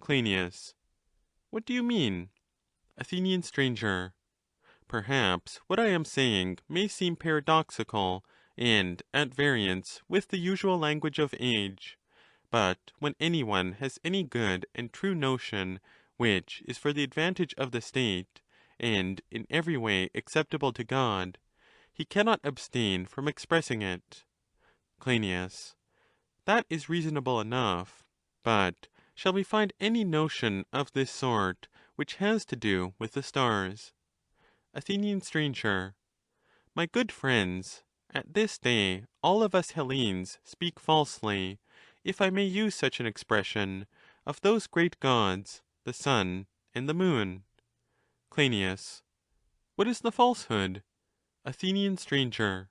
Clynias. What do you mean? Athenian stranger. Perhaps what I am saying may seem paradoxical and at variance with the usual language of age, but when any one has any good and true notion which is for the advantage of the state, and in every way acceptable to God, he cannot abstain from expressing it. Clynias. That is reasonable enough, but shall we find any notion of this sort which has to do with the stars? Athenian stranger. My good friends, at this day all of us Hellenes speak falsely, if I may use such an expression, of those great gods, the sun and the moon. Clynias. What is the falsehood? Athenian stranger.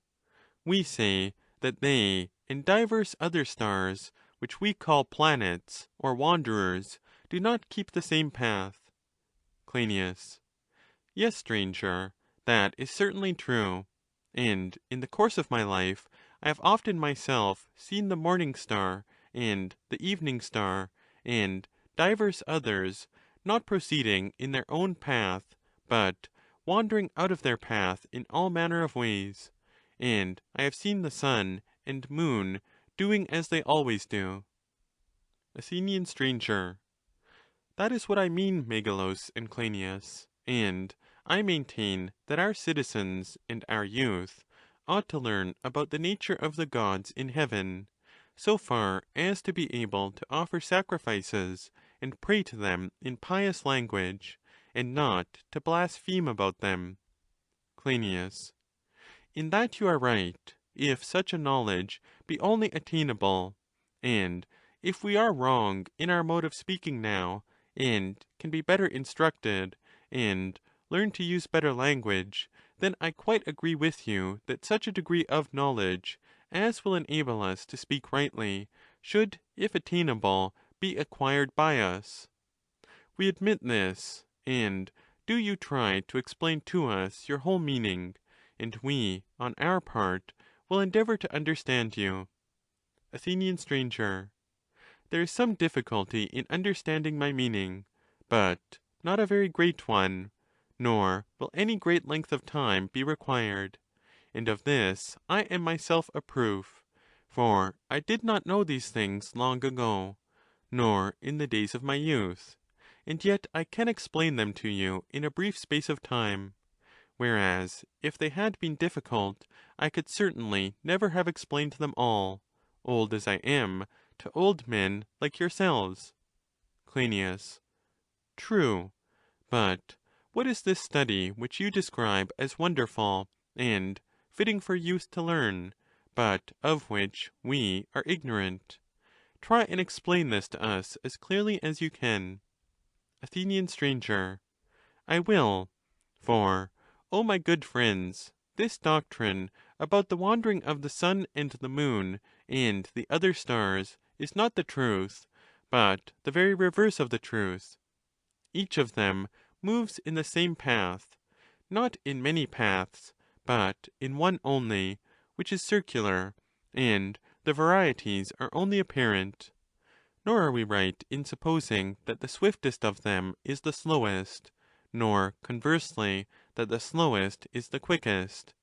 We say that they and divers other stars, which we call planets or wanderers, do not keep the same path. Clynias. Yes, stranger, that is certainly true, and in the course of my life I have often myself seen the morning star and the evening star, and divers others, not proceeding in their own path, but wandering out of their path in all manner of ways, and I have seen the sun and moon doing as they always do. Athenian stranger. That is what I mean, Megilus and Clynias, and I maintain that our citizens and our youth ought to learn about the nature of the gods in heaven, so far as to be able to offer sacrifices and pray to them in pious language, and not to blaspheme about them. Clynias. In that you are right, if such a knowledge be only attainable, and if we are wrong in our mode of speaking now, and can be better instructed, and learn to use better language, then I quite agree with you that such a degree of knowledge as will enable us to speak rightly should, if attainable, be acquired by us. We admit this, and do you try to explain to us your whole meaning, and we, on our part, will endeavour to understand you. Athenian stranger. There is some difficulty in understanding my meaning, but not a very great one, nor will any great length of time be required. And of this I am myself a proof, for I did not know these things long ago, nor in the days of my youth, and yet I can explain them to you in a brief space of time, whereas, if they had been difficult, I could certainly never have explained them all, old as I am, to old men like yourselves. Cryneas. True. But what is this study which you describe as wonderful, and fitting for youth to learn, but of which we are ignorant? Try and explain this to us as clearly as you can. Athenian stranger. I will. For, O my good friends, this doctrine about the wandering of the sun and the moon and the other stars is not the truth, but the very reverse of the truth. Each of them moves in the same path, not in many paths, but in one only, which is circular, and the varieties are only apparent. Nor are we right in supposing that the swiftest of them is the slowest, nor, conversely, that the slowest is the quickest.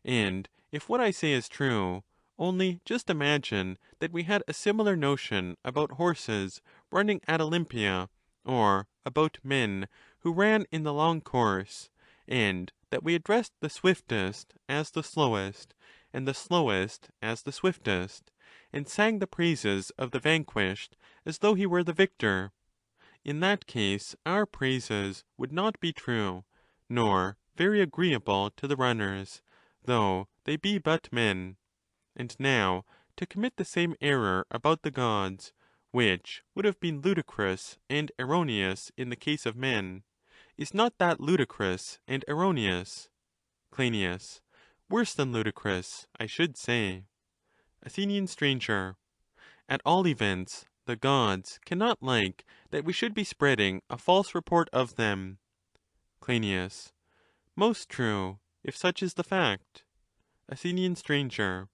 And if what I say is true, only just imagine that we had a similar notion about horses running at Olympia, or about men who ran in the long course, and that we addressed the swiftest as the slowest, and the slowest as the swiftest, and sang the praises of the vanquished as though he were the victor. In that case our praises would not be true, nor very agreeable to the runners, though they be but men. And now to commit the same error about the gods, which would have been ludicrous and erroneous in the case of men, is not that ludicrous and erroneous? Cleinias. Worse than ludicrous, I should say. Athenian stranger. At all events, the gods cannot like that we should be spreading a false report of them. Cleinias. Most true, if such is the fact. Athenian stranger.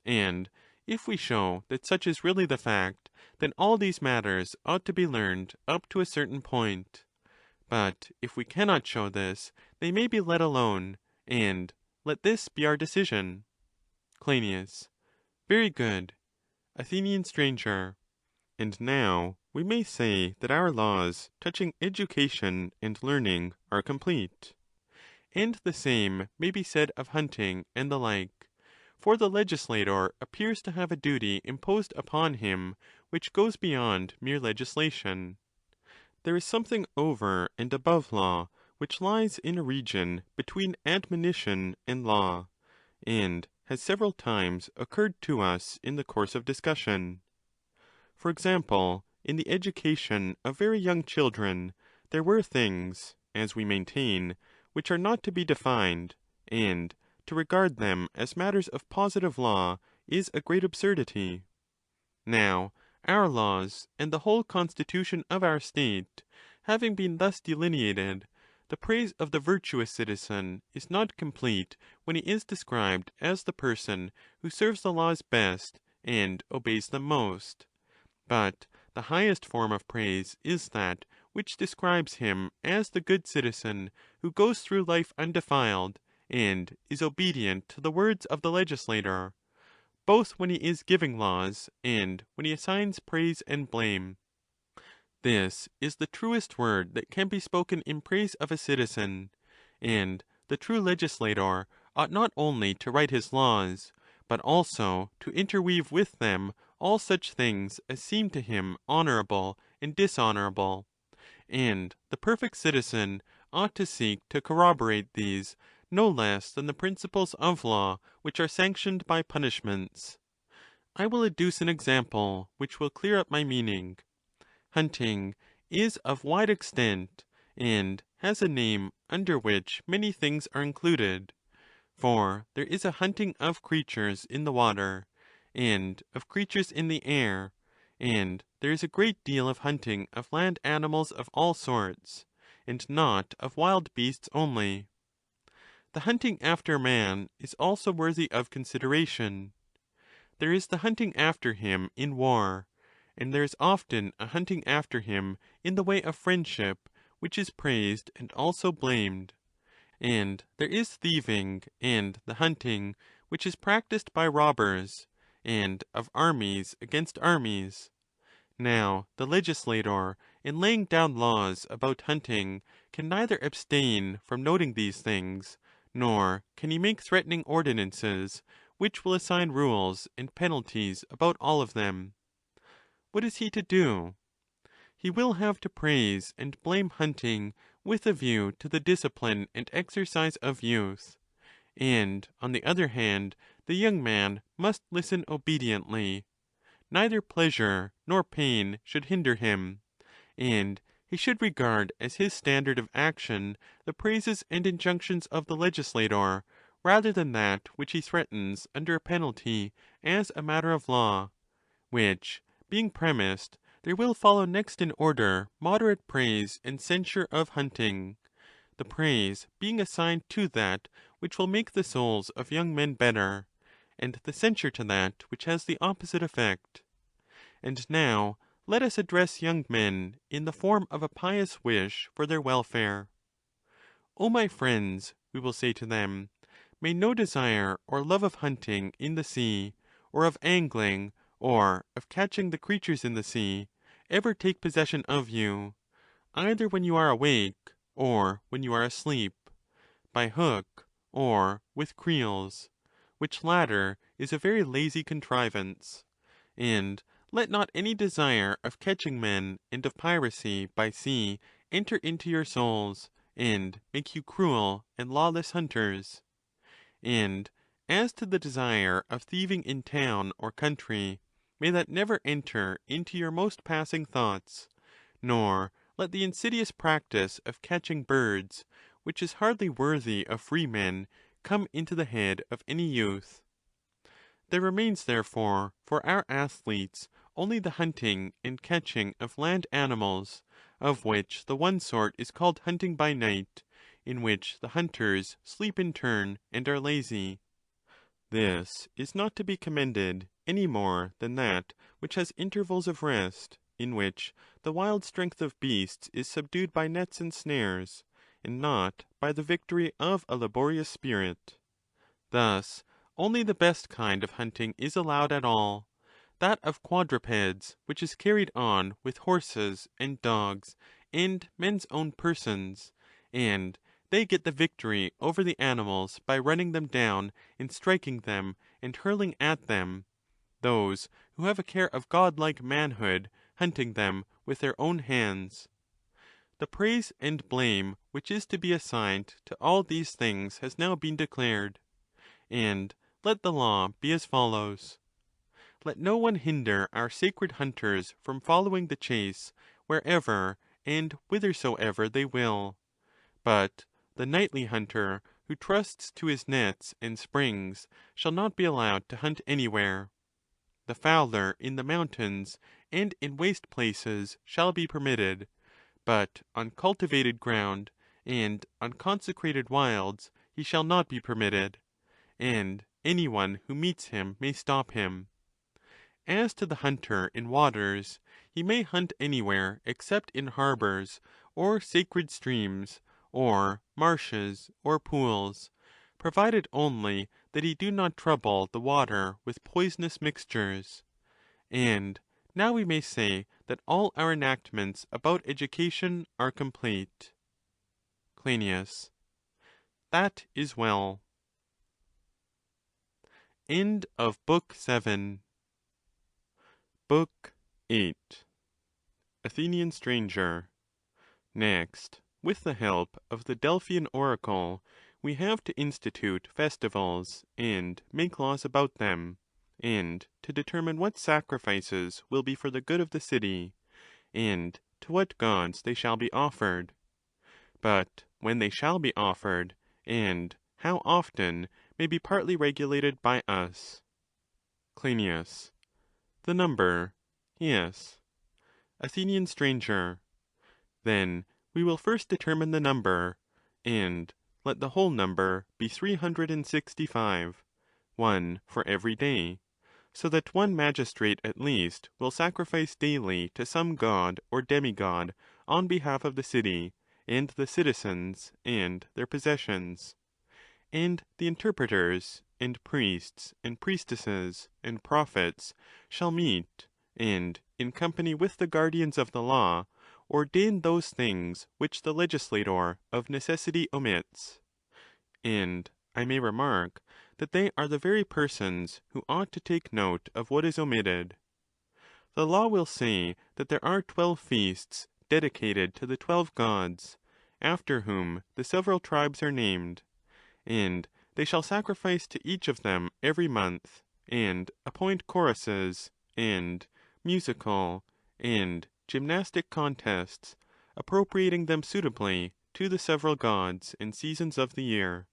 And if we show that such is really the fact, then all these matters ought to be learned up to a certain point. But if we cannot show this, they may be let alone, and let this be our decision. Cleinias. Very good. Athenian stranger. And now we may say that our laws touching education and learning are complete. And the same may be said of hunting and the like. For the legislator appears to have a duty imposed upon him which goes beyond mere legislation. There is something over and above law which lies in a region between admonition and law, and has several times occurred to us in the course of discussion. For example, in the education of very young children, there were things, as we maintain, which are not to be defined, and to regard them as matters of positive law is a great absurdity. Now, our laws, and the whole constitution of our state, having been thus delineated, the praise of the virtuous citizen is not complete when he is described as the person who serves the laws best and obeys them most. But the highest form of praise is that which describes him as the good citizen who goes through life undefiled, and is obedient to the words of the legislator, both when he is giving laws and when he assigns praise and blame. This is the truest word that can be spoken in praise of a citizen, and the true legislator ought not only to write his laws, but also to interweave with them all such things as seem to him honourable and dishonourable, and the perfect citizen ought to seek to corroborate these no less than the principles of law which are sanctioned by punishments. I will adduce an example which will clear up my meaning. Hunting is of wide extent, and has a name under which many things are included. For there is a hunting of creatures in the water, and of creatures in the air, and there is a great deal of hunting of land animals of all sorts, and not of wild beasts only. The hunting after man is also worthy of consideration. There is the hunting after him in war, and there is often a hunting after him in the way of friendship, which is praised and also blamed. And there is thieving and the hunting which is practised by robbers, and of armies against armies. Now the legislator, in laying down laws about hunting, can neither abstain from noting these things, nor can he make threatening ordinances, which will assign rules and penalties about all of them. What is he to do? He will have to praise and blame hunting with a view to the discipline and exercise of youth; and, on the other hand, the young man must listen obediently. Neither pleasure nor pain should hinder him, and he should regard as his standard of action the praises and injunctions of the legislator, rather than that which he threatens under a penalty as a matter of law; which, being premised, there will follow next in order moderate praise and censure of hunting, the praise being assigned to that which will make the souls of young men better, and the censure to that which has the opposite effect. And now let us address young men in the form of a pious wish for their welfare. O my friends, we will say to them, may no desire or love of hunting in the sea, or of angling, or of catching the creatures in the sea, ever take possession of you, either when you are awake, or when you are asleep, by hook, or with creels, which latter is a very lazy contrivance. And let not any desire of catching men and of piracy by sea enter into your souls, and make you cruel and lawless hunters. And as to the desire of thieving in town or country, may that never enter into your most passing thoughts, nor let the insidious practice of catching birds, which is hardly worthy of freemen, come into the head of any youth. There remains, therefore, for our athletes only the hunting and catching of land animals, of which the one sort is called hunting by night, in which the hunters sleep in turn and are lazy. This is not to be commended any more than that which has intervals of rest, in which the wild strength of beasts is subdued by nets and snares, and not by the victory of a laborious spirit. Thus only the best kind of hunting is allowed at all, that of quadrupeds, which is carried on with horses and dogs and men's own persons, and they get the victory over the animals by running them down and striking them and hurling at them, those who have a care of godlike manhood hunting them with their own hands. The praise and blame which is to be assigned to all these things has now been declared. And let the law be as follows. Let no one hinder our sacred hunters from following the chase wherever and whithersoever they will, but the nightly hunter, who trusts to his nets and springs, shall not be allowed to hunt anywhere. The fowler in the mountains and in waste places shall be permitted, but on cultivated ground and on consecrated wilds he shall not be permitted, and any one who meets him may stop him. As to the hunter in waters, he may hunt anywhere except in harbours, or sacred streams, or marshes, or pools, provided only that he do not trouble the water with poisonous mixtures. And now we may say that all our enactments about education are complete. Cryneas. That is well. End of Book 7. Book 8. Athenian Stranger. Next, with the help of the Delphian oracle, we have to institute festivals and make laws about them, and to determine what sacrifices will be for the good of the city, and to what gods they shall be offered. But when they shall be offered, and how often, may be partly regulated by us. Cryneas. The number, yes. Athenian Stranger. Then we will first determine the number, and let the whole number be 365, one for every day, so that one magistrate at least will sacrifice daily to some god or demigod on behalf of the city, and the citizens, and their possessions. And the interpreters, and priests, and priestesses, and prophets shall meet, and, in company with the guardians of the law, ordain those things which the legislator of necessity omits. And I may remark that they are the very persons who ought to take note of what is omitted. The law will say that there are 12 feasts dedicated to the 12 gods, after whom the several tribes are named, and they shall sacrifice to each of them every month, and appoint choruses, and musical, and gymnastic contests, appropriating them suitably to the several gods and seasons of the year.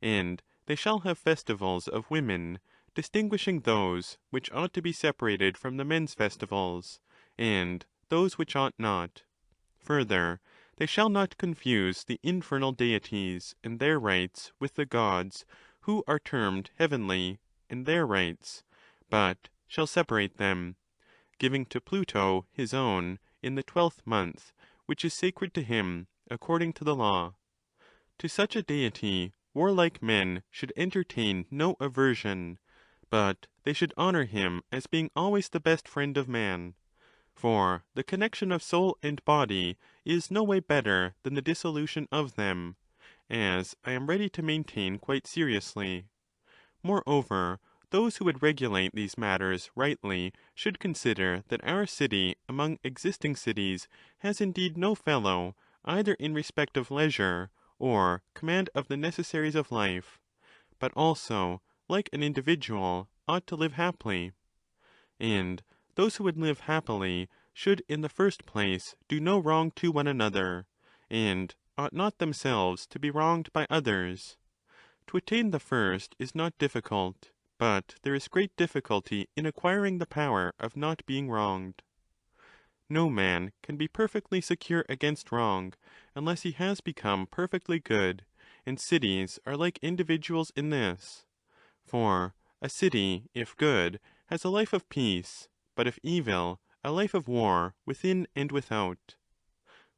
And they shall have festivals of women, distinguishing those which ought to be separated from the men's festivals, and those which ought not. Further, they shall not confuse the infernal deities and their rites with the gods who are termed heavenly and their rites, but shall separate them, giving to Pluto his own in the 12th month, which is sacred to him according to the law. To such a deity warlike men should entertain no aversion, but they should honour him as being always the best friend of man. For the connexion of soul and body is no way better than the dissolution of them, as I am ready to maintain quite seriously. Moreover, those who would regulate these matters rightly should consider that our city among existing cities has indeed no fellow, either in respect of leisure or command of the necessaries of life, but also, like an individual, ought to live happily. And those who would live happily should in the first place do no wrong to one another, and ought not themselves to be wronged by others. To attain the first is not difficult, but there is great difficulty in acquiring the power of not being wronged. No man can be perfectly secure against wrong unless he has become perfectly good, and cities are like individuals in this. For a city, if good, has a life of peace, but if evil, a life of war within and without.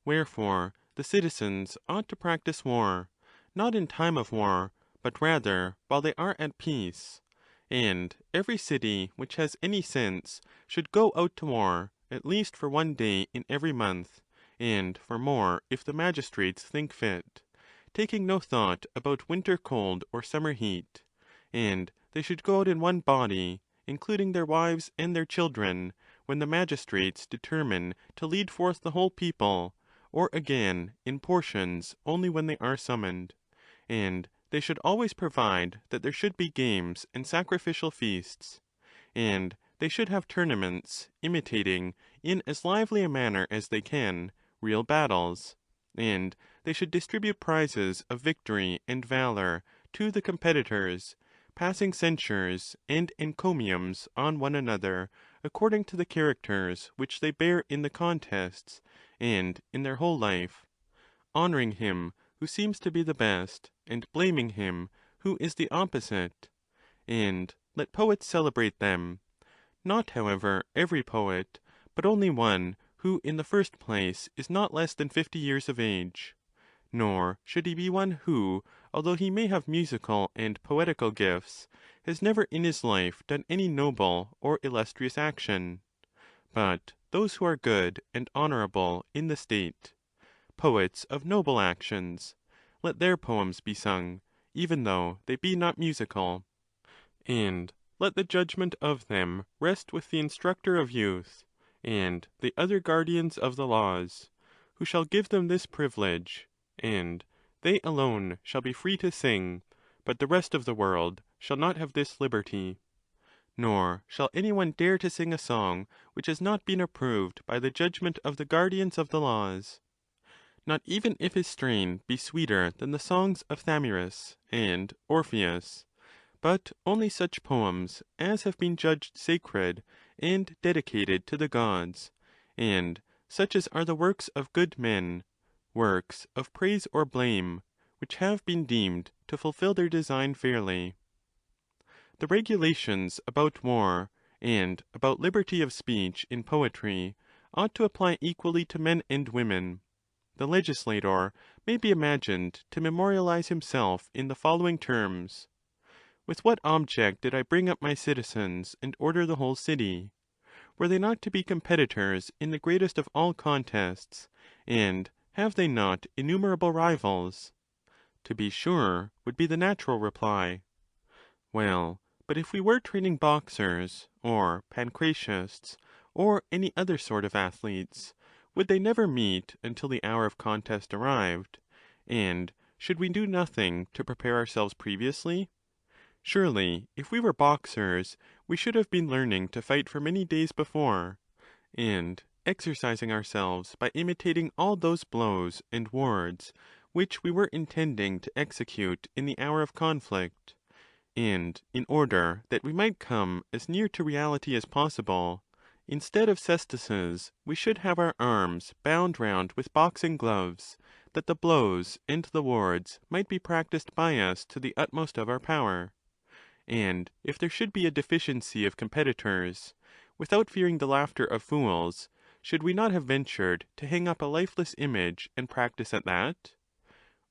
Wherefore the citizens ought to practice war, not in time of war, but rather while they are at peace. And every city which has any sense should go out to war, at least for 1 day in every month, and for more if the magistrates think fit, taking no thought about winter cold or summer heat. And they should go out in one body, including their wives and their children, when the magistrates determine to lead forth the whole people, or again in portions only when they are summoned. And they should always provide that there should be games and sacrificial feasts. And they should have tournaments, imitating, in as lively a manner as they can, real battles. And they should distribute prizes of victory and valour to the competitors, passing censures and encomiums on one another according to the characters which they bear in the contests and in their whole life, honouring him who seems to be the best, and blaming him who is the opposite. And let poets celebrate them, not however every poet, but only one who in the first place is not less than 50 years of age. Nor should he be one who, although he may have musical and poetical gifts, has never in his life done any noble or illustrious action. But those who are good and honourable in the state, poets of noble actions, let their poems be sung, even though they be not musical. And let the judgment of them rest with the instructor of youth, and the other guardians of the laws, who shall give them this privilege, and they alone shall be free to sing, but the rest of the world shall not have this liberty. Nor shall any one dare to sing a song which has not been approved by the judgment of the guardians of the laws, not even if his strain be sweeter than the songs of Thamyris and Orpheus, but only such poems as have been judged sacred and dedicated to the gods, and such as are the works of good men, works of praise or blame, which have been deemed to fulfil their design fairly. The regulations about war, and about liberty of speech in poetry, ought to apply equally to men and women. The legislator may be imagined to memorialize himself in the following terms: with what object did I bring up my citizens and order the whole city? Were they not to be competitors in the greatest of all contests, and have they not innumerable rivals? To be sure, would be the natural reply. Well, but if we were training boxers, or pancratiasts, or any other sort of athletes, would they never meet until the hour of contest arrived? And should we do nothing to prepare ourselves previously? Surely, if we were boxers, we should have been learning to fight for many days before, and exercising ourselves by imitating all those blows and wards which we were intending to execute in the hour of conflict. And in order that we might come as near to reality as possible, instead of cestices, we should have our arms bound round with boxing gloves, that the blows and the wards might be practised by us to the utmost of our power. And if there should be a deficiency of competitors, without fearing the laughter of fools, should we not have ventured to hang up a lifeless image and practice at that?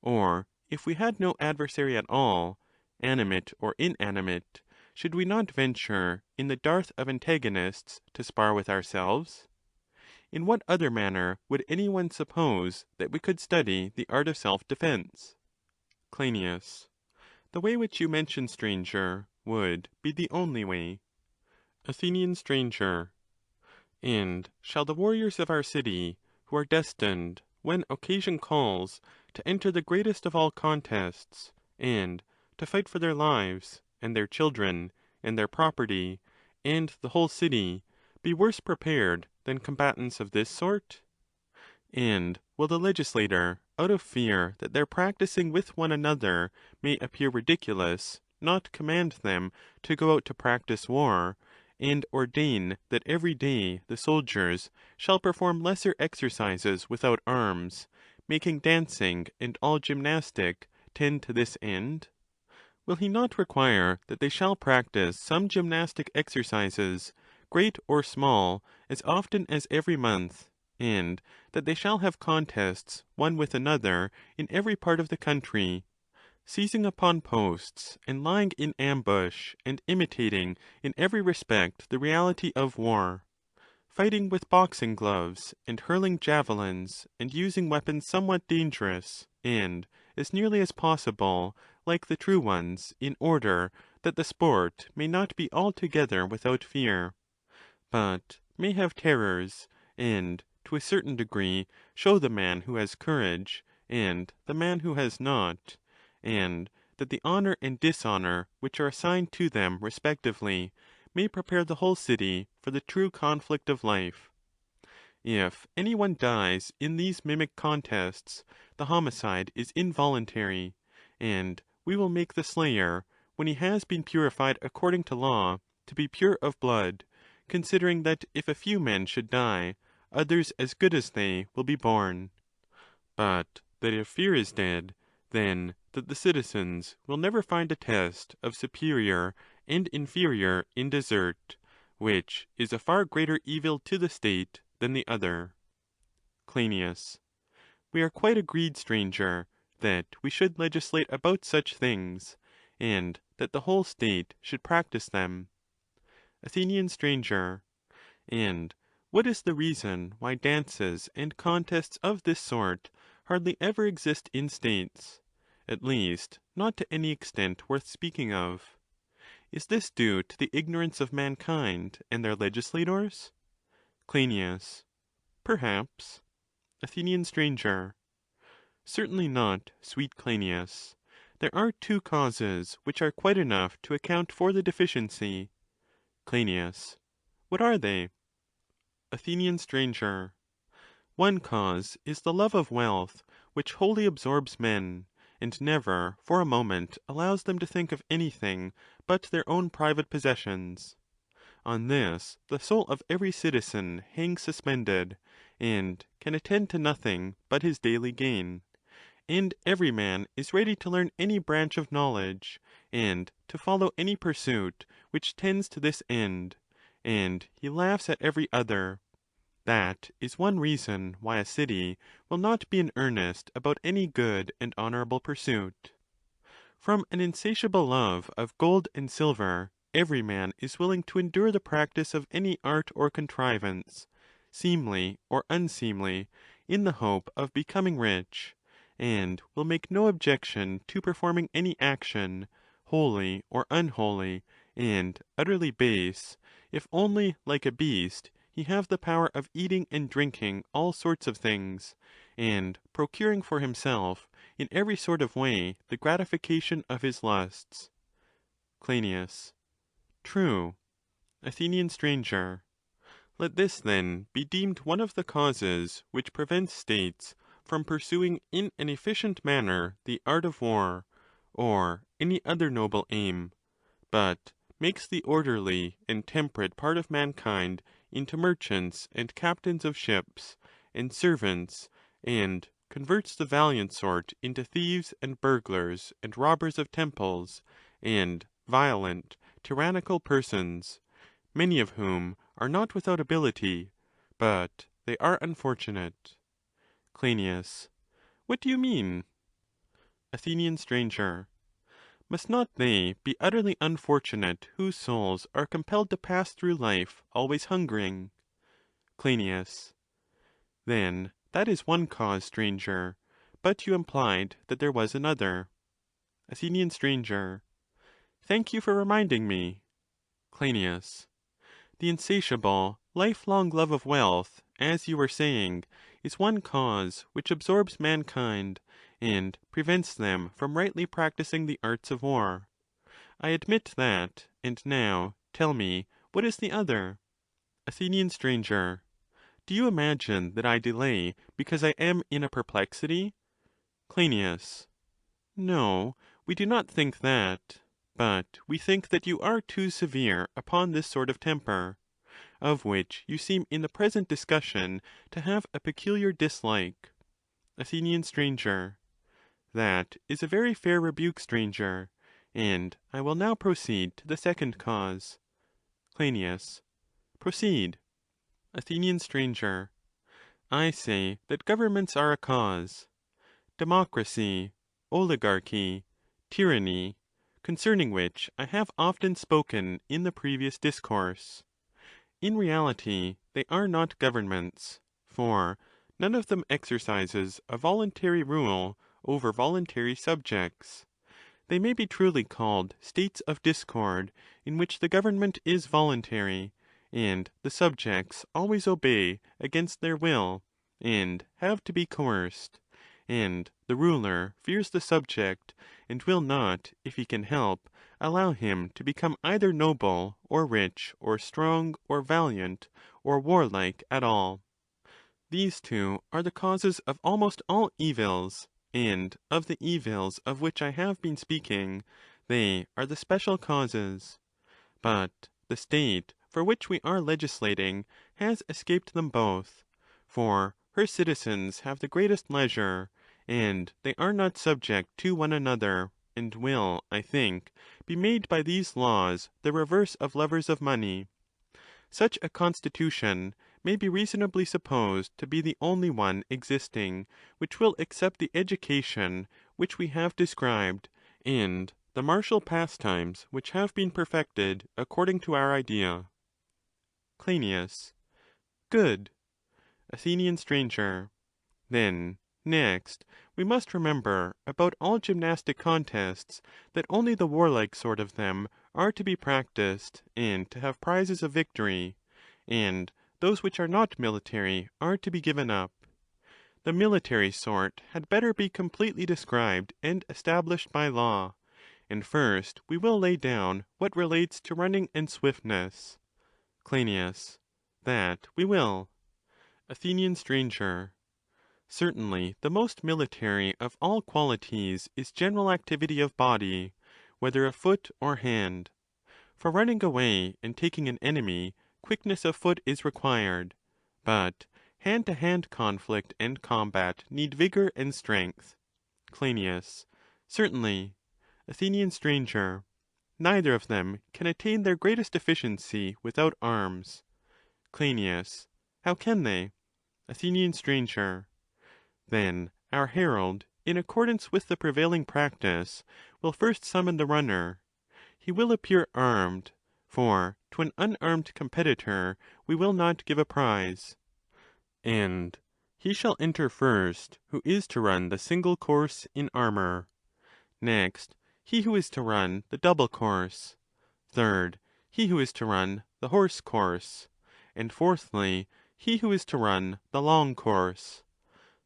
Or if we had no adversary at all, animate or inanimate, should we not venture, in the dearth of antagonists, to spar with ourselves? In what other manner would any one suppose that we could study the art of self-defence? Cryneas. The way which you mention, stranger, would be the only way. Athenian stranger. And shall the warriors of our city, who are destined, when occasion calls, to enter the greatest of all contests, and to fight for their lives, and their children, and their property, and the whole city, be worse prepared than combatants of this sort? And will the legislator, out of fear that their practising with one another may appear ridiculous, not command them to go out to practice war, and ordain that every day the soldiers shall perform lesser exercises without arms, making dancing and all gymnastic tend to this end? Will he not require that they shall practice some gymnastic exercises, great or small, as often as every month, and that they shall have contests one with another in every part of the country, seizing upon posts, and lying in ambush, and imitating in every respect the reality of war, fighting with boxing gloves, and hurling javelins, and using weapons somewhat dangerous, and, as nearly as possible, like the true ones, in order that the sport may not be altogether without fear, but may have terrors, and, to a certain degree, show the man who has courage, and the man who has not, and that the honour and dishonour which are assigned to them respectively may prepare the whole city for the true conflict of life. If any one dies in these mimic contests, the homicide is involuntary, and we will make the slayer, when he has been purified according to law, to be pure of blood, considering that if a few men should die, others as good as they will be born. But that if fear is dead, then that the citizens will never find a test of superior and inferior in desert, which is a far greater evil to the state than the other. Crynias. We are quite agreed, stranger, that we should legislate about such things, and that the whole state should practice them. Athenian stranger. And what is the reason why dances and contests of this sort hardly ever exist in states, at least not to any extent worth speaking of? Is this due to the ignorance of mankind and their legislators? Crynias. Perhaps. Athenian stranger. Certainly not, sweet Crynias. There are two causes which are quite enough to account for the deficiency. Crynias. What are they? Athenian stranger. One cause is the love of wealth, which wholly absorbs men, and never for a moment allows them to think of anything but their own private possessions. On this the soul of every citizen hangs suspended, and can attend to nothing but his daily gain. And every man is ready to learn any branch of knowledge, and to follow any pursuit which tends to this end, and he laughs at every other. That is one reason why a city will not be in earnest about any good and honourable pursuit. From an insatiable love of gold and silver, every man is willing to endure the practice of any art or contrivance, seemly or unseemly, in the hope of becoming rich, and will make no objection to performing any action, holy or unholy, and utterly base, if only, like a beast, he have the power of eating and drinking all sorts of things, and procuring for himself in every sort of way the gratification of his lusts. Cryneas. True. Athenian stranger. Let this, then, be deemed one of the causes which prevents states from pursuing in an efficient manner the art of war, or any other noble aim, but makes the orderly and temperate part of mankind into merchants and captains of ships, and servants, and converts the valiant sort into thieves and burglars and robbers of temples, and violent, tyrannical persons, many of whom are not without ability, but they are unfortunate. Cryneas. What do you mean? Athenian stranger. Must not they be utterly unfortunate whose souls are compelled to pass through life always hungering? Cryneas. Then that is one cause, stranger, but you implied that there was another. Athenian stranger. Thank you for reminding me. Cryneas. The insatiable, lifelong love of wealth, as you were saying, is one cause which absorbs mankind, and prevents them from rightly practicing the arts of war. I admit that, and now tell me, what is the other? Athenian stranger. Do you imagine that I delay because I am in a perplexity? Cryneas. No, we do not think that, but we think that you are too severe upon this sort of temper, of which you seem in the present discussion to have a peculiar dislike. Athenian stranger. That is a very fair rebuke, stranger, and I will now proceed to the second cause. Cryneas. Proceed. Athenian stranger. I say that governments are a cause. Democracy, oligarchy, tyranny, concerning which I have often spoken in the previous discourse. In reality, they are not governments, for none of them exercises a voluntary rule over voluntary subjects. They may be truly called states of discord, in which the government is voluntary, and the subjects always obey against their will, and have to be coerced, and the ruler fears the subject, and will not, if he can help, allow him to become either noble, or rich, or strong, or valiant, or warlike at all. These two are the causes of almost all evils, and of the evils of which I have been speaking, they are the special causes. But the state for which we are legislating has escaped them both, for her citizens have the greatest leisure, and they are not subject to one another, and will, I think, be made by these laws the reverse of lovers of money. Such a constitution may be reasonably supposed to be the only one existing which will accept the education which we have described, and the martial pastimes which have been perfected according to our idea. Cryneas. Good. Athenian stranger. Then, next, we must remember about all gymnastic contests that only the warlike sort of them are to be practised and to have prizes of victory, and those which are not military are to be given up. The military sort had better be completely described and established by law, and first we will lay down what relates to running and swiftness. Cryneas. That we will. Athenian stranger. Certainly the most military of all qualities is general activity of body, whether of foot or hand. For running away and taking an enemy, quickness of foot is required, but hand-to-hand conflict and combat need vigour and strength. Cryneas. Certainly. Athenian stranger. Neither of them can attain their greatest efficiency without arms. Cryneas. How can they? Athenian stranger. Then our herald, in accordance with the prevailing practice, will first summon the runner. He will appear armed, for to an unarmed competitor we will not give a prize. And he shall enter first who is to run the single course in armour. Next, he who is to run the double course. Third, he who is to run the horse course. And fourthly, he who is to run the long course.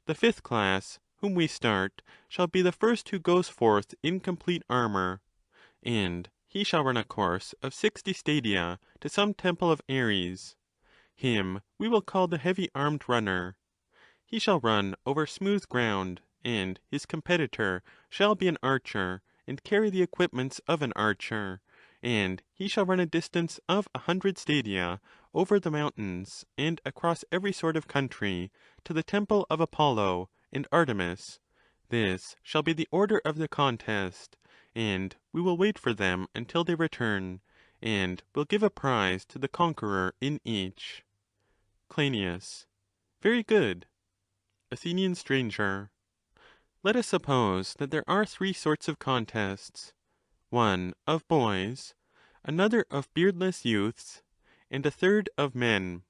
The fifth class, whom we start, shall be the first who goes forth in complete armour. And he shall run a course of 60 stadia to some temple of Ares. Him we will call the heavy-armed runner. He shall run over smooth ground, and his competitor shall be an archer, and carry the equipments of an archer, and he shall run a distance of 100 stadia over the mountains, and across every sort of country, to the temple of Apollo and Artemis. This shall be the order of the contest, and we will wait for them until they return, and will give a prize to the conqueror in each. Cryneas. Very good. Athenian stranger. Let us suppose that there are 3 sorts of contests: one of boys, another of beardless youths, and a third of men.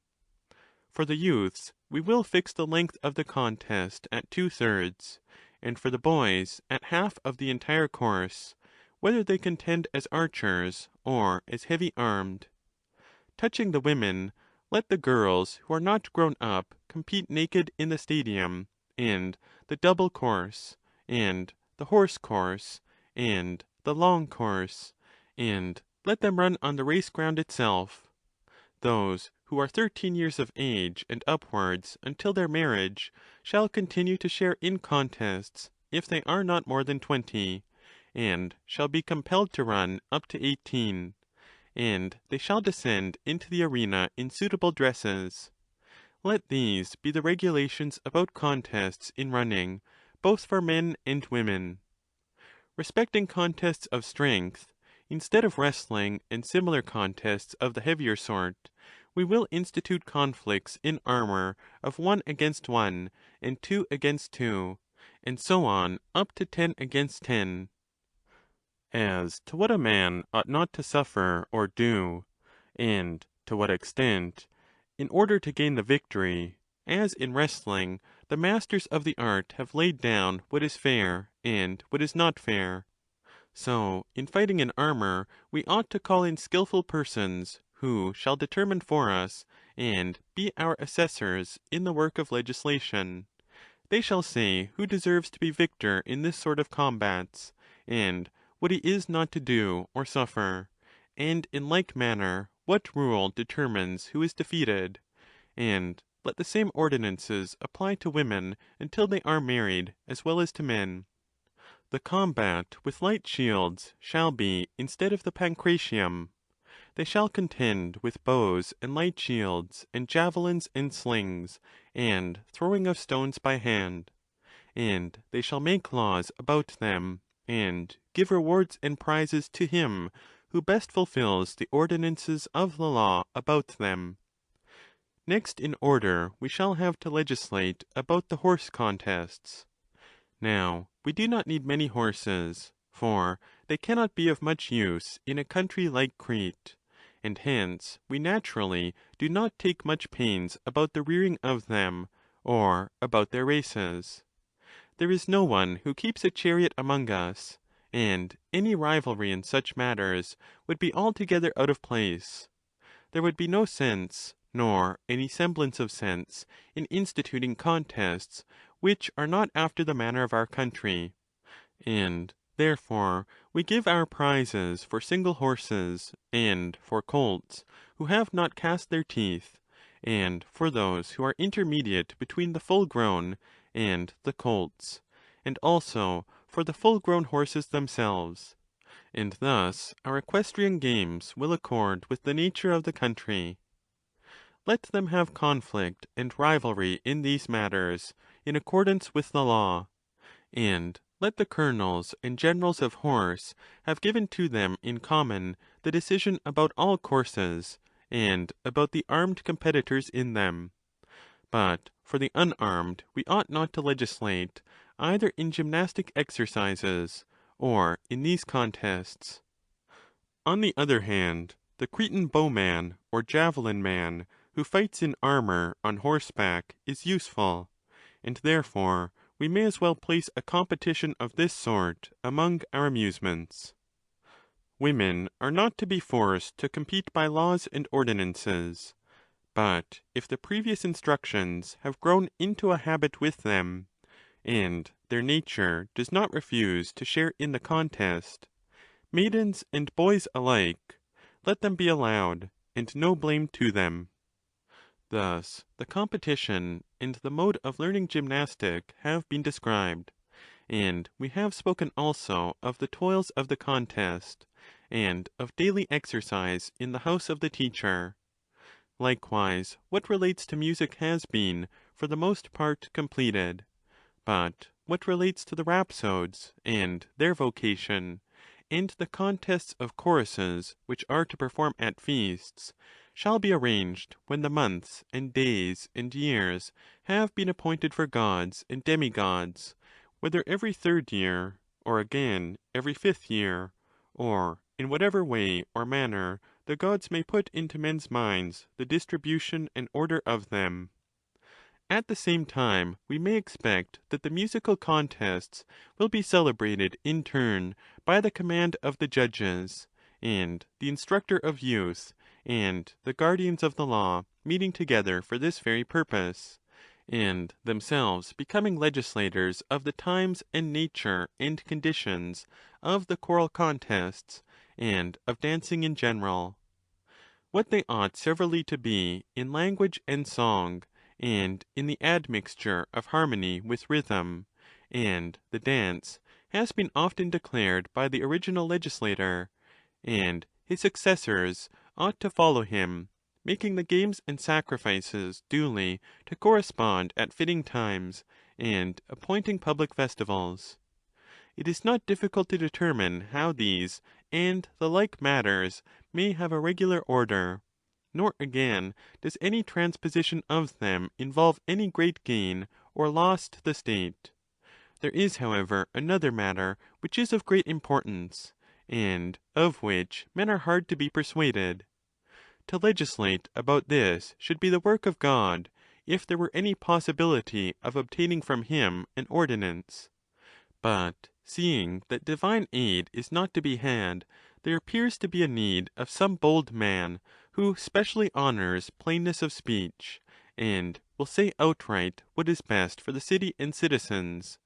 For the youths we will fix the length of the contest at 2/3, and for the boys at half of the entire course, whether they contend as archers or as heavy-armed. Touching the women, let the girls who are not grown up compete naked in the stadium, and the double course, and the horse course, and the long course, and let them run on the race ground itself. Those who are 13 years of age and upwards until their marriage shall continue to share in contests if they are not more than 20, and shall be compelled to run up to 18, and they shall descend into the arena in suitable dresses. Let these be the regulations about contests in running, both for men and women. Respecting contests of strength, instead of wrestling and similar contests of the heavier sort, we will institute conflicts in armour of 1 against 1, and 2 against 2, and so on up to 10 against 10. As to what a man ought not to suffer or do, and to what extent, in order to gain the victory, as in wrestling, the masters of the art have laid down what is fair and what is not fair, so in fighting in armour we ought to call in skilful persons, who shall determine for us, and be our assessors in the work of legislation. They shall say who deserves to be victor in this sort of combats, and what he is not to do or suffer, and in like manner what rule determines who is defeated, and let the same ordinances apply to women until they are married, as well as to men. The combat with light shields shall be instead of the pancratium. They shall contend with bows and light shields, and javelins and slings, and throwing of stones by hand. And they shall make laws about them, and give rewards and prizes to him who best fulfils the ordinances of the law about them. Next in order we shall have to legislate about the horse contests. Now, we do not need many horses, for they cannot be of much use in a country like Crete, and hence we naturally do not take much pains about the rearing of them, or about their races. There is no one who keeps a chariot among us, and any rivalry in such matters would be altogether out of place. There would be no sense, nor any semblance of sense, in instituting contests which are not after the manner of our country, and therefore we give our prizes for single horses, and for colts, who have not cast their teeth, and for those who are intermediate between the full-grown and the colts, and also for the full-grown horses themselves. And thus our equestrian games will accord with the nature of the country. Let them have conflict and rivalry in these matters, in accordance with the law, and let the colonels and generals of horse have given to them in common the decision about all courses, and about the armed competitors in them. But for the unarmed we ought not to legislate, either in gymnastic exercises, or in these contests. On the other hand, the Cretan bowman or javelin man, who fights in armour on horseback, is useful, and therefore we may as well place a competition of this sort among our amusements. Women are not to be forced to compete by laws and ordinances, but if the previous instructions have grown into a habit with them, and their nature does not refuse to share in the contest, maidens and boys alike, let them be allowed, and no blame to them. Thus the competition and the mode of learning gymnastic have been described, and we have spoken also of the toils of the contest, and of daily exercise in the house of the teacher. Likewise, what relates to music has been, for the most part, completed. But what relates to the rhapsodes and their vocation, and the contests of choruses which are to perform at feasts, shall be arranged when the months and days and years have been appointed for gods and demigods, whether every 3rd year, or again every 5th year, or in whatever way or manner the gods may put into men's minds the distribution and order of them. At the same time we may expect that the musical contests will be celebrated in turn by the command of the judges, and the instructor of youth, and the guardians of the law meeting together for this very purpose, and themselves becoming legislators of the times and nature and conditions of the choral contests, and of dancing in general. What they ought severally to be in language and song, and in the admixture of harmony with rhythm, and the dance, has been often declared by the original legislator, and his successors ought to follow him, making the games and sacrifices duly to correspond at fitting times, and appointing public festivals. It is not difficult to determine how these and the like matters may have a regular order, nor again does any transposition of them involve any great gain or loss to the state. There is, however, another matter which is of great importance, and of which men are hard to be persuaded. To legislate about this should be the work of God, if there were any possibility of obtaining from him an ordinance. But seeing that divine aid is not to be had, there appears to be a need of some bold man who specially honours plainness of speech, and will say outright what is best for the city and citizens,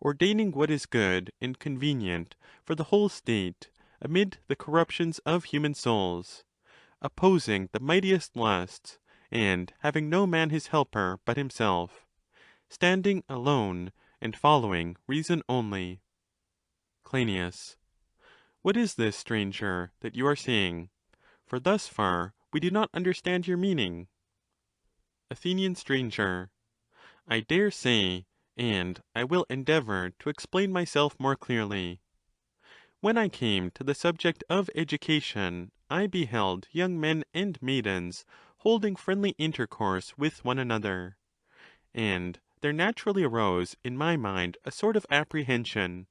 ordaining what is good and convenient for the whole state amid the corruptions of human souls, opposing the mightiest lusts, and having no man his helper but himself, standing alone, and following reason only. Cryneas. What is this, stranger, that you are saying? For thus far we do not understand your meaning. Athenian stranger. I dare say, and I will endeavour to explain myself more clearly. When I came to the subject of education, I beheld young men and maidens holding friendly intercourse with one another, and there naturally arose in my mind a sort of apprehension.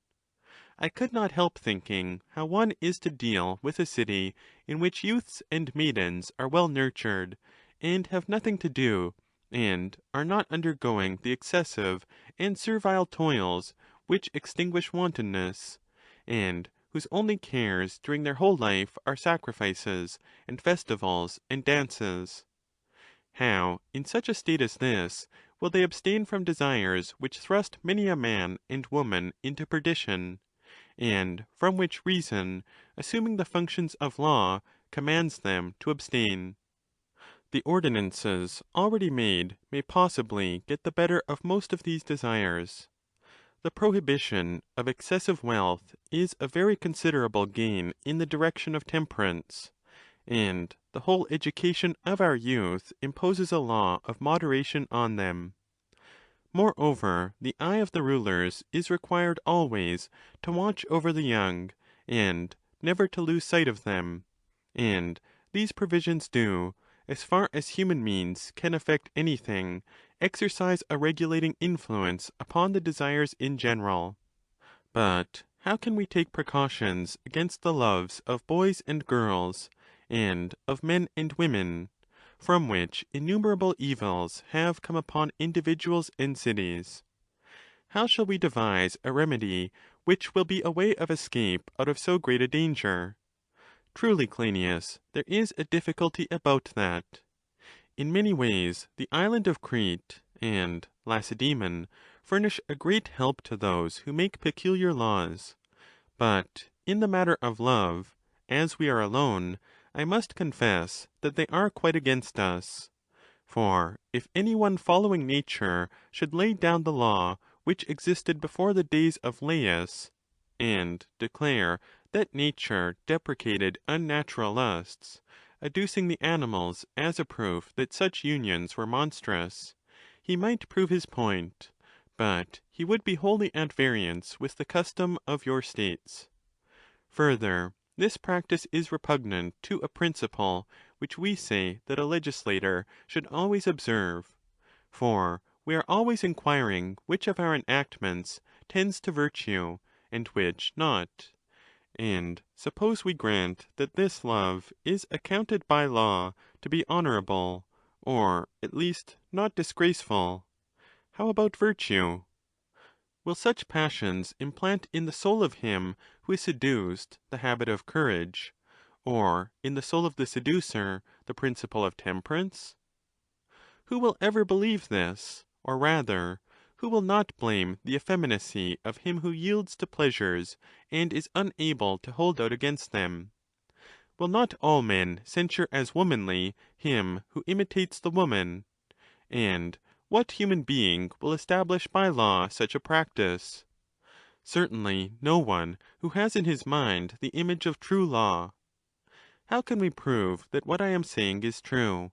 I could not help thinking how one is to deal with a city in which youths and maidens are well nurtured, and have nothing to do, and are not undergoing the excessive and servile toils which extinguish wantonness, and whose only cares during their whole life are sacrifices, and festivals, and dances. How, in such a state as this, will they abstain from desires which thrust many a man and woman into perdition, and from which reason, assuming the functions of law, commands them to abstain? The ordinances already made may possibly get the better of most of these desires. The prohibition of excessive wealth is a very considerable gain in the direction of temperance, and the whole education of our youth imposes a law of moderation on them. Moreover, the eye of the rulers is required always to watch over the young, and never to lose sight of them, and these provisions do, as far as human means can effect anything, exercise a regulating influence upon the desires in general. But how can we take precautions against the loves of boys and girls, and of men and women, from which innumerable evils have come upon individuals and cities. How shall we devise a remedy which will be a way of escape out of so great a danger? Truly, Clynias, there is a difficulty about that. In many ways the island of Crete and Lacedaemon furnish a great help to those who make peculiar laws. But in the matter of love, as we are alone, I must confess that they are quite against us. For if any one following nature should lay down the law which existed before the days of Laius, and declare that nature deprecated unnatural lusts, adducing the animals as a proof that such unions were monstrous, he might prove his point, but he would be wholly at variance with the custom of your states. Further, this practice is repugnant to a principle which we say that a legislator should always observe. For we are always inquiring which of our enactments tends to virtue, and which not. And suppose we grant that this love is accounted by law to be honourable, or at least not disgraceful, how about virtue? Will such passions implant in the soul of him who is seduced the habit of courage, or in the soul of the seducer the principle of temperance? Who will ever believe this? Or rather, who will not blame the effeminacy of him who yields to pleasures and is unable to hold out against them? Will not all men censure as womanly him who imitates the woman? And what human being will establish by law such a practice? Certainly no one who has in his mind the image of true law. How can we prove that what I am saying is true?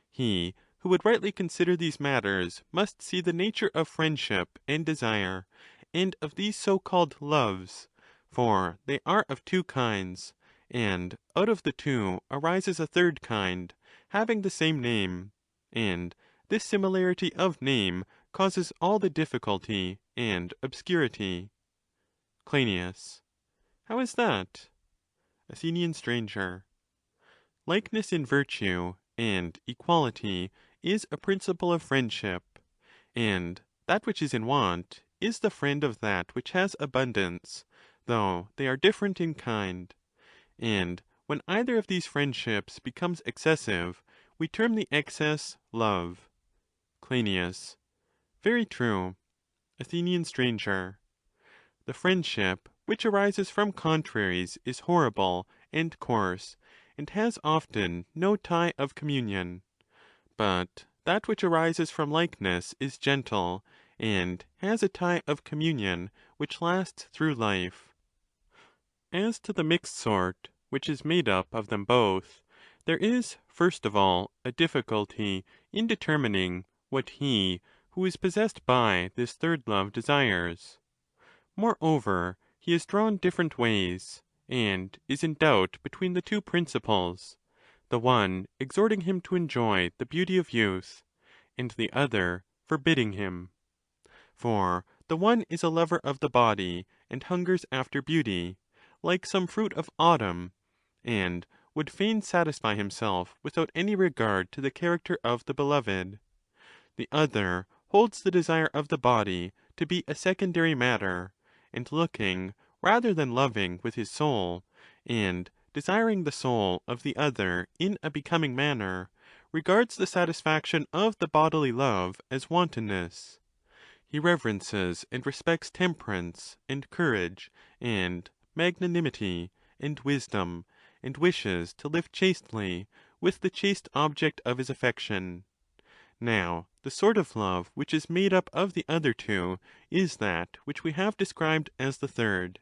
He who would rightly consider these matters must see the nature of friendship and desire, and of these so-called loves, for they are of two kinds, and out of the two arises a third kind, having the same name, and this similarity of name causes all the difficulty and obscurity. Clynias. How is that? Athenian stranger. Likeness in virtue and equality is a principle of friendship, and that which is in want is the friend of that which has abundance, though they are different in kind. And when either of these friendships becomes excessive, we term the excess love. Clynias. Very true. Athenian stranger. The friendship which arises from contraries is horrible and coarse, and has often no tie of communion. But that which arises from likeness is gentle, and has a tie of communion which lasts through life. As to the mixed sort, which is made up of them both, there is, first of all, a difficulty in determining what he who is possessed by this third love desires. Moreover, he is drawn different ways, and is in doubt between the two principles, the one exhorting him to enjoy the beauty of youth, and the other forbidding him. For the one is a lover of the body, and hungers after beauty, like some fruit of autumn, and would fain satisfy himself without any regard to the character of the beloved. The other holds the desire of the body to be a secondary matter, and looking rather than loving with his soul, and desiring the soul of the other in a becoming manner, regards the satisfaction of the bodily love as wantonness. He reverences and respects temperance, and courage, and magnanimity, and wisdom, and wishes to live chastely with the chaste object of his affection. Now, the sort of love which is made up of the other two is that which we have described as the third.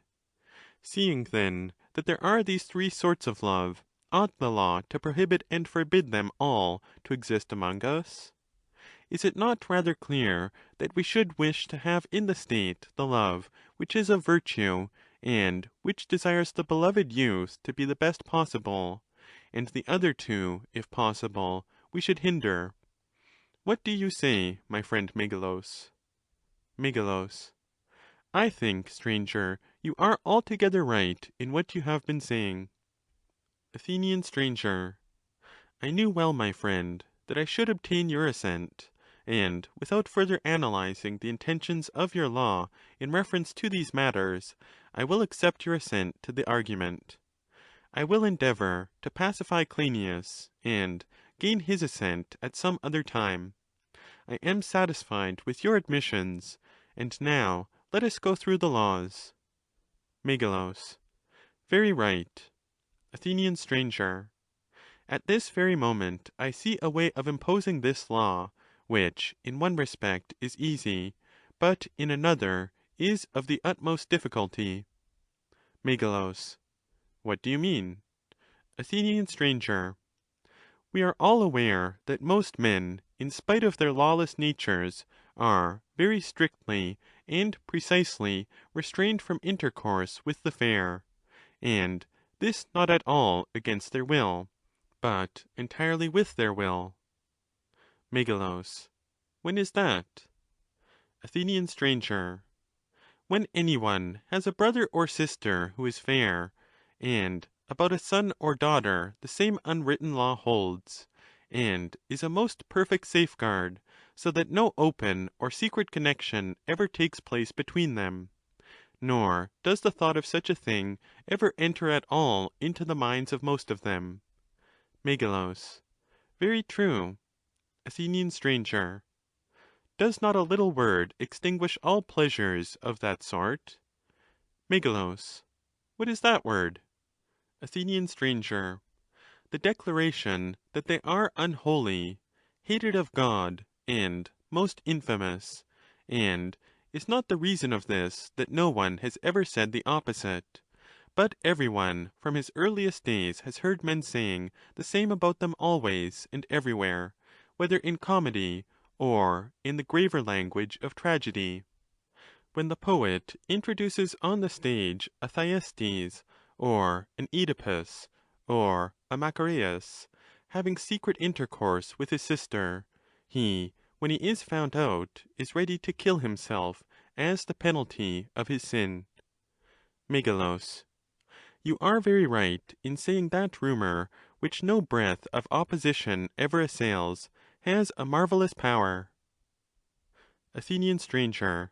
Seeing, then, that there are these three sorts of love, ought the law to prohibit and forbid them all to exist among us? Is it not rather clear that we should wish to have in the state the love which is of virtue, and which desires the beloved youth to be the best possible, and the other two, if possible, we should hinder? What do you say, my friend Megilus? Megilus. I think, stranger, you are altogether right in what you have been saying. Athenian stranger. I knew well, my friend, that I should obtain your assent, and without further analyzing the intentions of your law in reference to these matters, I will accept your assent to the argument. I will endeavour to pacify Cryneas, and gain his assent at some other time. I am satisfied with your admissions, and now let us go through the laws. Megilus. Very right. Athenian stranger. At this very moment I see a way of imposing this law, which in one respect is easy, but in another is of the utmost difficulty. Megilus. What do you mean? Athenian stranger. We are all aware that most men, in spite of their lawless natures, are very strictly and precisely restrained from intercourse with the fair, and this not at all against their will, but entirely with their will. Megilus. When is that? Athenian stranger. When any one has a brother or sister who is fair, and about a son or daughter the same unwritten law holds, and is a most perfect safeguard, so that no open or secret connection ever takes place between them. Nor does the thought of such a thing ever enter at all into the minds of most of them. Megilus. Very true. Athenian stranger. Does not a little word extinguish all pleasures of that sort? Megilus. What is that word? Athenian stranger. The declaration that they are unholy, hated of God, and most infamous, and is not the reason of this that no one has ever said the opposite, but every one from his earliest days has heard men saying the same about them always and everywhere, whether in comedy or in the graver language of tragedy. When the poet introduces on the stage a Thyestes, or an Oedipus, or a Macareus, having secret intercourse with his sister, he, when he is found out, is ready to kill himself as the penalty of his sin. Megilus. You are very right in saying that rumour, which no breath of opposition ever assails, has a marvellous power. Athenian stranger.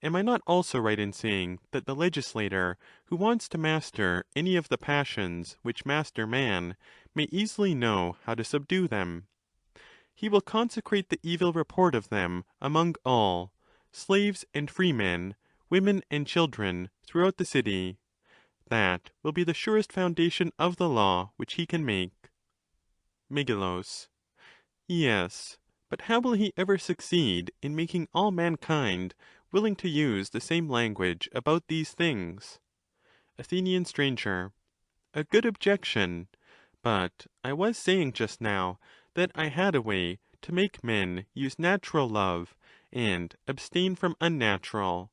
Am I not also right in saying that the legislator, who wants to master any of the passions which master man, may easily know how to subdue them? He will consecrate the evil report of them among all, slaves and freemen, women and children, throughout the city. That will be the surest foundation of the law which he can make. Megilus. Yes, but how will he ever succeed in making all mankind willing to use the same language about these things? Athenian stranger. A good objection. But I was saying just now that I had a way to make men use natural love and abstain from unnatural,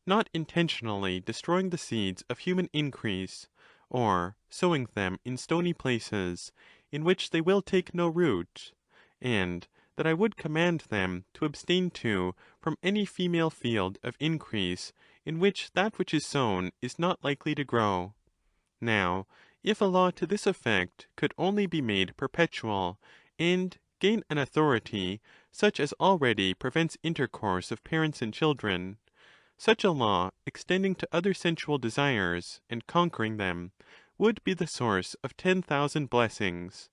not intentionally destroying the seeds of human increase, or sowing them in stony places, in which they will take no root, and that I would command them to abstain too from any female field of increase in which that which is sown is not likely to grow. Now, if a law to this effect could only be made perpetual, and gain an authority such as already prevents intercourse of parents and children, such a law extending to other sensual desires, and conquering them, would be the source of 10,000 blessings.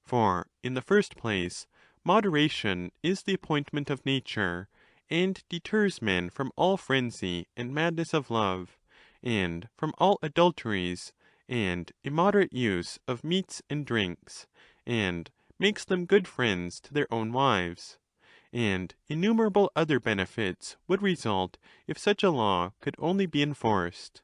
For, in the first place, moderation is the appointment of nature, and deters men from all frenzy and madness of love, and from all adulteries, and immoderate use of meats and drinks, and makes them good friends to their own wives. And innumerable other benefits would result if such a law could only be enforced.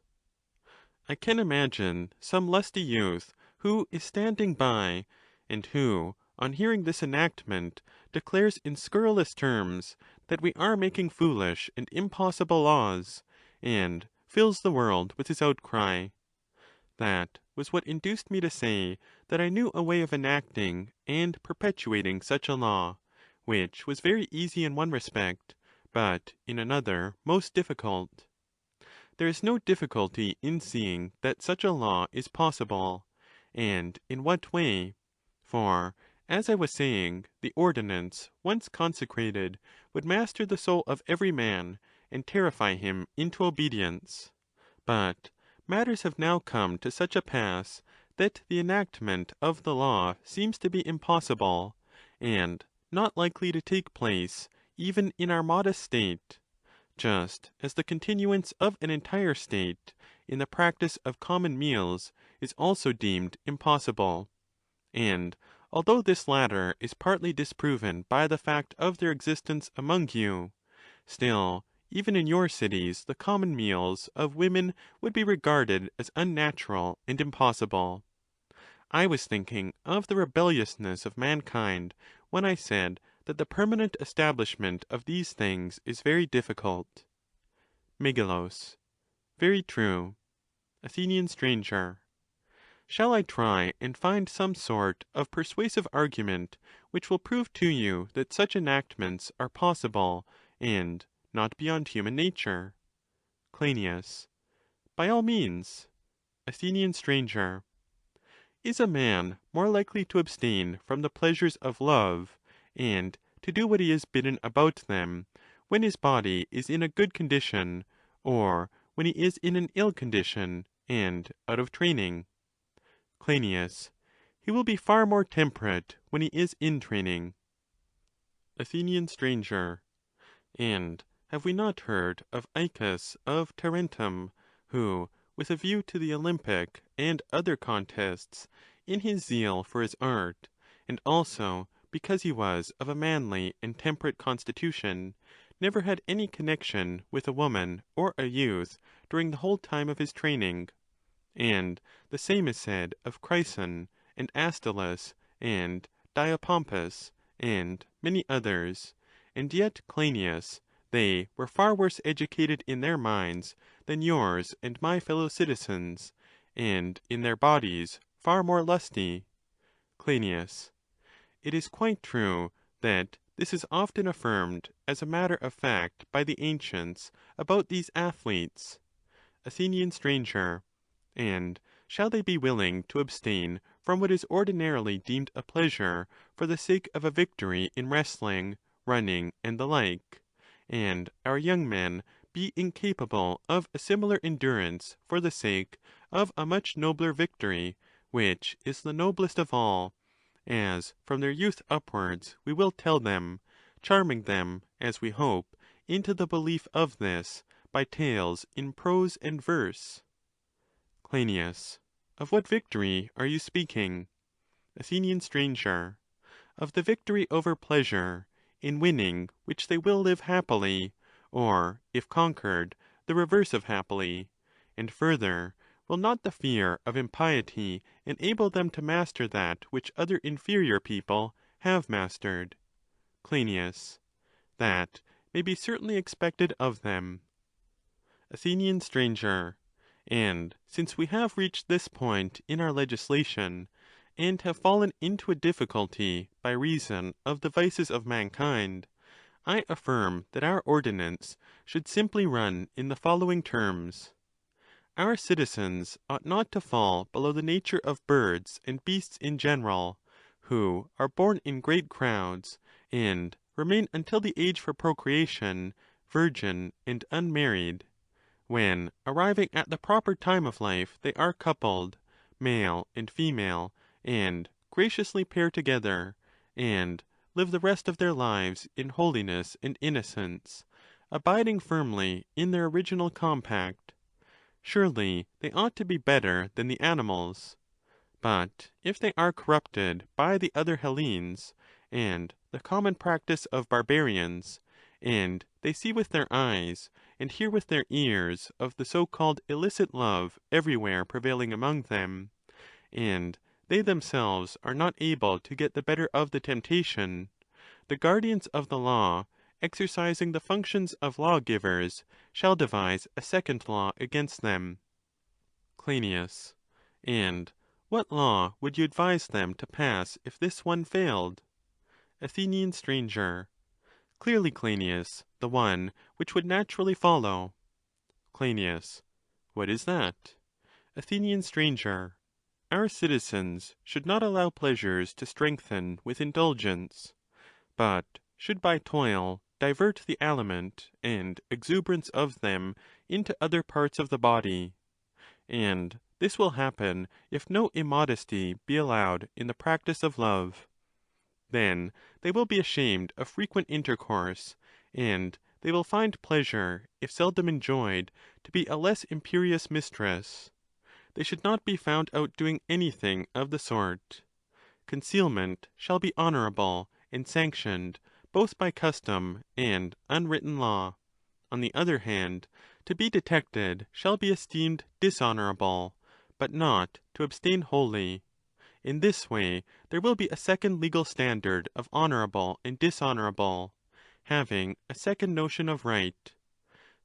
I can imagine some lusty youth who is standing by, and who, on hearing this enactment, declares in scurrilous terms that we are making foolish and impossible laws, and fills the world with his outcry. That was what induced me to say that I knew a way of enacting and perpetuating such a law, which was very easy in one respect, but in another most difficult. There is no difficulty in seeing that such a law is possible, and in what way. For, as I was saying, the ordinance, once consecrated, would master the soul of every man, and terrify him into obedience. But matters have now come to such a pass that the enactment of the law seems to be impossible, and not likely to take place even in our modest state, just as the continuance of an entire state in the practice of common meals is also deemed impossible. And although this latter is partly disproven by the fact of their existence among you, still, even in your cities, the common meals of women would be regarded as unnatural and impossible. I was thinking of the rebelliousness of mankind when I said that the permanent establishment of these things is very difficult. Megilus. Very true. Athenian stranger. Shall I try and find some sort of persuasive argument which will prove to you that such enactments are possible and not beyond human nature? Cryneas. By all means. Athenian stranger. Is a man more likely to abstain from the pleasures of love, and to do what he is bidden about them, when his body is in a good condition, or when he is in an ill condition and out of training? Crynias. He will be far more temperate when he is in training. Athenian stranger. And have we not heard of Icus of Tarentum, who, with a view to the Olympic and other contests, in his zeal for his art, and also because he was of a manly and temperate constitution, never had any connection with a woman or a youth during the whole time of his training? And the same is said of Cretan, and Astylos, and Diopompus, and many others. And yet, Clynias, they were far worse educated in their minds than yours and my fellow citizens, and in their bodies far more lusty. Clynias. It is quite true that this is often affirmed as a matter of fact by the ancients about these athletes. Athenian stranger. And shall they be willing to abstain from what is ordinarily deemed a pleasure for the sake of a victory in wrestling, running, and the like, and our young men be incapable of a similar endurance for the sake of a much nobler victory, which is the noblest of all, as from their youth upwards we will tell them, charming them, as we hope, into the belief of this by tales in prose and verse? Clynias. Of what victory are you speaking? Athenian stranger. Of the victory over pleasure, in winning which they will live happily, or, if conquered, the reverse of happily. And further, will not the fear of impiety enable them to master that which other inferior people have mastered? Clynias. That may be certainly expected of them. Athenian stranger. And since we have reached this point in our legislation, and have fallen into a difficulty by reason of the vices of mankind, I affirm that our ordinance should simply run in the following terms. Our citizens ought not to fall below the nature of birds and beasts in general, who are born in great crowds, and remain until the age for procreation virgin and unmarried. When, arriving at the proper time of life, they are coupled, male and female, and graciously pair together, and live the rest of their lives in holiness and innocence, abiding firmly in their original compact. Surely they ought to be better than the animals. But if they are corrupted by the other Hellenes, and the common practice of barbarians, and they see with their eyes, and hear with their ears of the so-called illicit love everywhere prevailing among them, and they themselves are not able to get the better of the temptation, the guardians of the law, exercising the functions of lawgivers, shall devise a second law against them. Clynias. And what law would you advise them to pass if this one failed? Athenian stranger. Clearly, Clynias, the one which would naturally follow. Clynias. What is that? Athenian stranger. our citizens should not allow pleasures to strengthen with indulgence, but should by toil divert the aliment and exuberance of them into other parts of the body. And this will happen if no immodesty be allowed in the practice of love. Then they will be ashamed of frequent intercourse, and they will find pleasure, if seldom enjoyed, to be a less imperious mistress. They should not be found out doing anything of the sort. Concealment shall be honourable and sanctioned both by custom and unwritten law. On the other hand, to be detected shall be esteemed dishonourable, but not to abstain wholly. In this way there will be a second legal standard of honourable and dishonourable, having a second notion of right.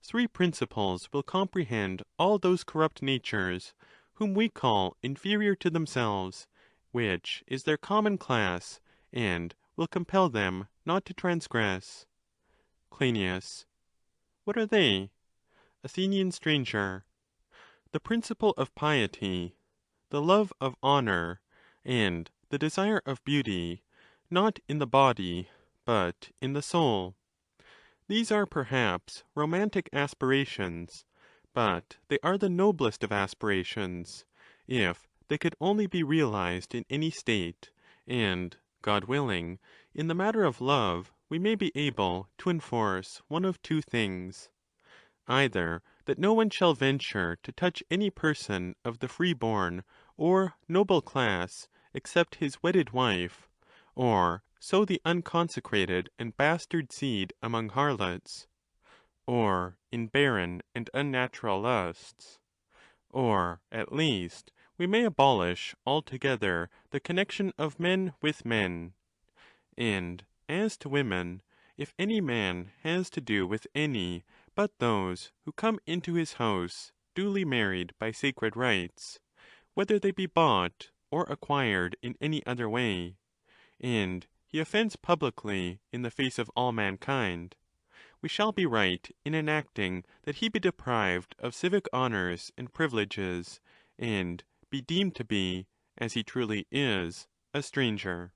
Three principles will comprehend all those corrupt natures, whom we call inferior to themselves, which is their common class, and will compel them not to transgress. Cryneas. What are they? Athenian stranger. The principle of piety, the love of honour, and the desire of beauty, not in the body, but in the soul. These are perhaps romantic aspirations, but they are the noblest of aspirations, if they could only be realized in any state, and, God willing, in the matter of love we may be able to enforce one of two things: either that no one shall venture to touch any person of the free-born or noble class except his wedded wife, or sow the unconsecrated and bastard seed among harlots, or in barren and unnatural lusts; or, at least, we may abolish altogether the connection of men with men. And as to women, if any man has to do with any but those who come into his house duly married by sacred rites, whether they be bought or acquired in any other way, and he offends publicly in the face of all mankind, we shall be right in enacting that he be deprived of civic honours and privileges, and be deemed to be, as he truly is, a stranger.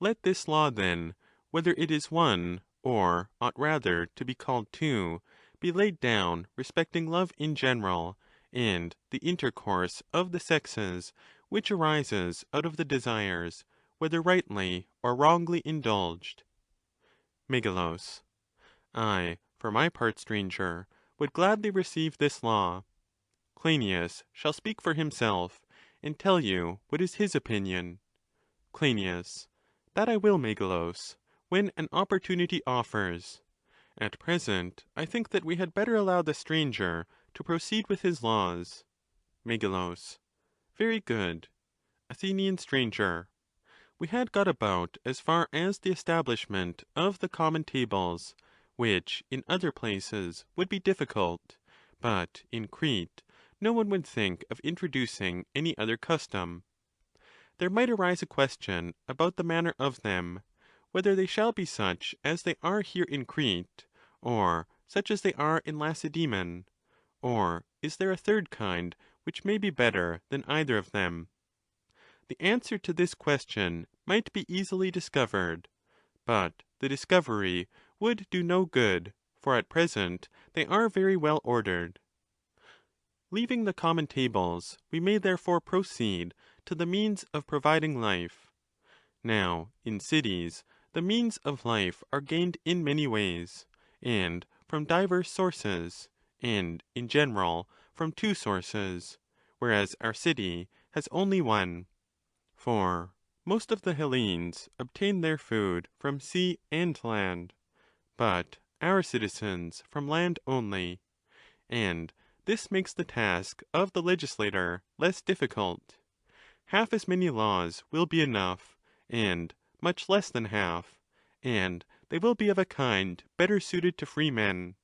Let this law, then, whether it is one, or ought rather to be called two, be laid down respecting love in general, and the intercourse of the sexes, which arises out of the desires, whether rightly or wrongly indulged. Megilus. I, for my part, stranger, would gladly receive this law. Crynias shall speak for himself, and tell you what is his opinion. Crynias. That I will, Megilus, when an opportunity offers. At present, I think that we had better allow the stranger to proceed with his laws. Megilus. Very good. Athenian stranger. We had got about as far as the establishment of the common tables, which in other places would be difficult, but in Crete no one would think of introducing any other custom. There might arise a question about the manner of them, whether they shall be such as they are here in Crete, or such as they are in Lacedaemon, or is there a third kind which may be better than either of them? The answer to this question might be easily discovered, but the discovery would do no good, for at present they are very well ordered. Leaving the common tables, we may therefore proceed to the means of providing life. Now, in cities, the means of life are gained in many ways, and from diverse sources, and, in general, from two sources, whereas our city has only one. For most of the Hellenes obtain their food from sea and land, but our citizens from land only, and this makes the task of the legislator less difficult. Half as many laws will be enough, and much less than half, and they will be of a kind better suited to free men.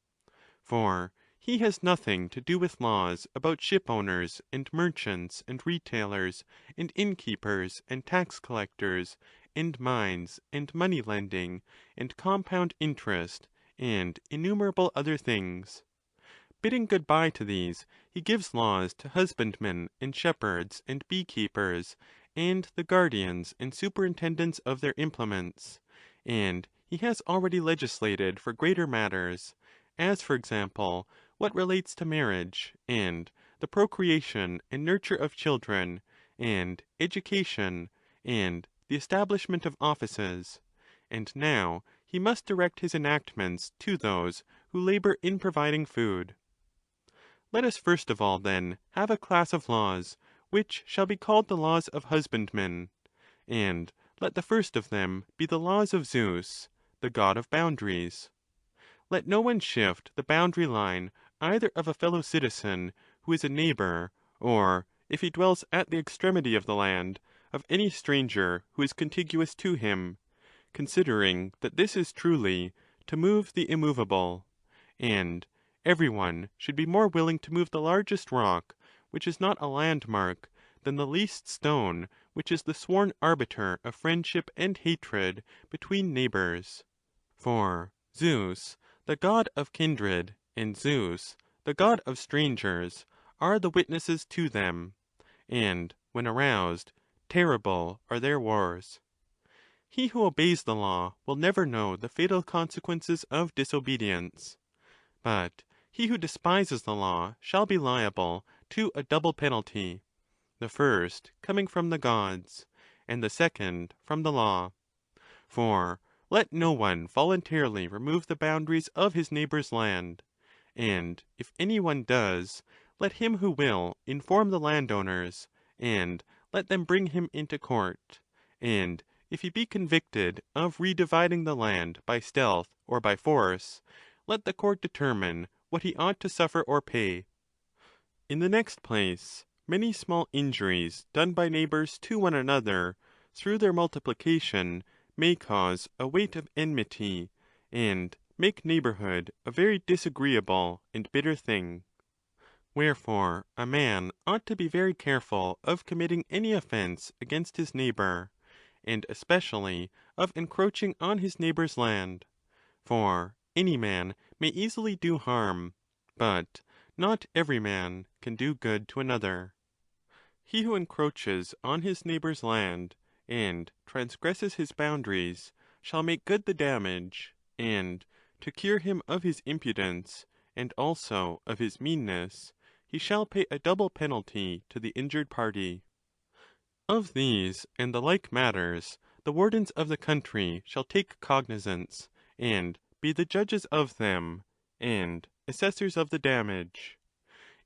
For he has nothing to do with laws about ship owners, and merchants, and retailers, and innkeepers, and tax collectors, and mines, and money lending, and compound interest, and innumerable other things. bidding good-bye to these, he gives laws to husbandmen and shepherds and bee-keepers, and the guardians and superintendents of their implements; and he has already legislated for greater matters, as, for example, what relates to marriage, and the procreation and nurture of children, and education, and the establishment of offices; and now he must direct his enactments to those who labour in providing food. Let us first of all, then, have a class of laws, which shall be called the laws of husbandmen; and let the first of them be the laws of Zeus, the god of boundaries. Let no one shift the boundary line either of a fellow citizen who is a neighbour, or, if he dwells at the extremity of the land, of any stranger who is contiguous to him, considering that this is truly to move the immovable; and every one should be more willing to move the largest rock, which is not a landmark, than the least stone, which is the sworn arbiter of friendship and hatred between neighbours. For Zeus, the god of kindred, and Zeus, the god of strangers, are the witnesses to them; and, when aroused, terrible are their wars. He who obeys the law will never know the fatal consequences of disobedience; but he who despises the law shall be liable to a double penalty, the first coming from the gods, and the second from the law. For let no one voluntarily remove the boundaries of his neighbour's land; and if any one does, let him who will inform the landowners, and let them bring him into court; and if he be convicted of redividing the land by stealth or by force, let the court determine what he ought to suffer or pay. In the next place, many small injuries done by neighbours to one another, through their multiplication, may cause a weight of enmity, and make neighbourhood a very disagreeable and bitter thing. Wherefore a man ought to be very careful of committing any offence against his neighbour, and especially of encroaching on his neighbour's land; for any man may easily do harm, but not every man can do good to another. He who encroaches on his neighbour's land, and transgresses his boundaries, shall make good the damage, and, to cure him of his impudence, and also of his meanness, he shall pay a double penalty to the injured party. Of these and the like matters the wardens of the country shall take cognizance, and be the judges of them, and assessors of the damage.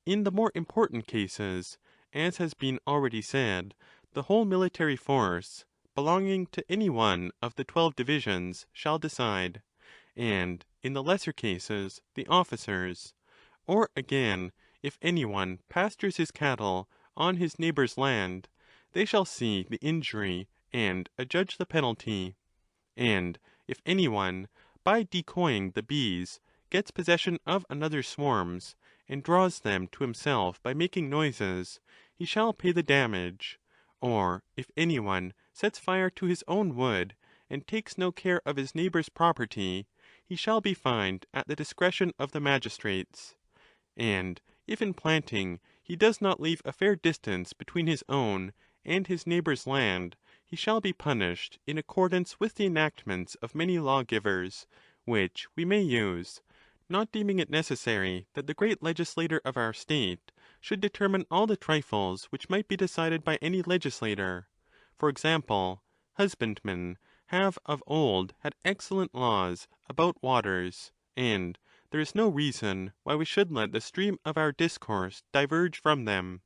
In the more important cases, as has been already said, the whole military force, belonging to any one of the 12 divisions, shall decide; and in the lesser cases, the officers. Or again, if any one pastures his cattle on his neighbour's land, they shall see the injury and adjudge the penalty; and if any one, by decoying the bees, gets possession of another's swarms, and draws them to himself by making noises, he shall pay the damage; or if any one sets fire to his own wood, and takes no care of his neighbour's property, he shall be fined at the discretion of the magistrates; and if in planting he does not leave a fair distance between his own and his neighbour's land, he shall be punished in accordance with the enactments of many lawgivers, which we may use, not deeming it necessary that the great legislator of our state should determine all the trifles which might be decided by any legislator. For example, husbandmen have of old had excellent laws about waters, and there is no reason why we should let the stream of our discourse diverge from them.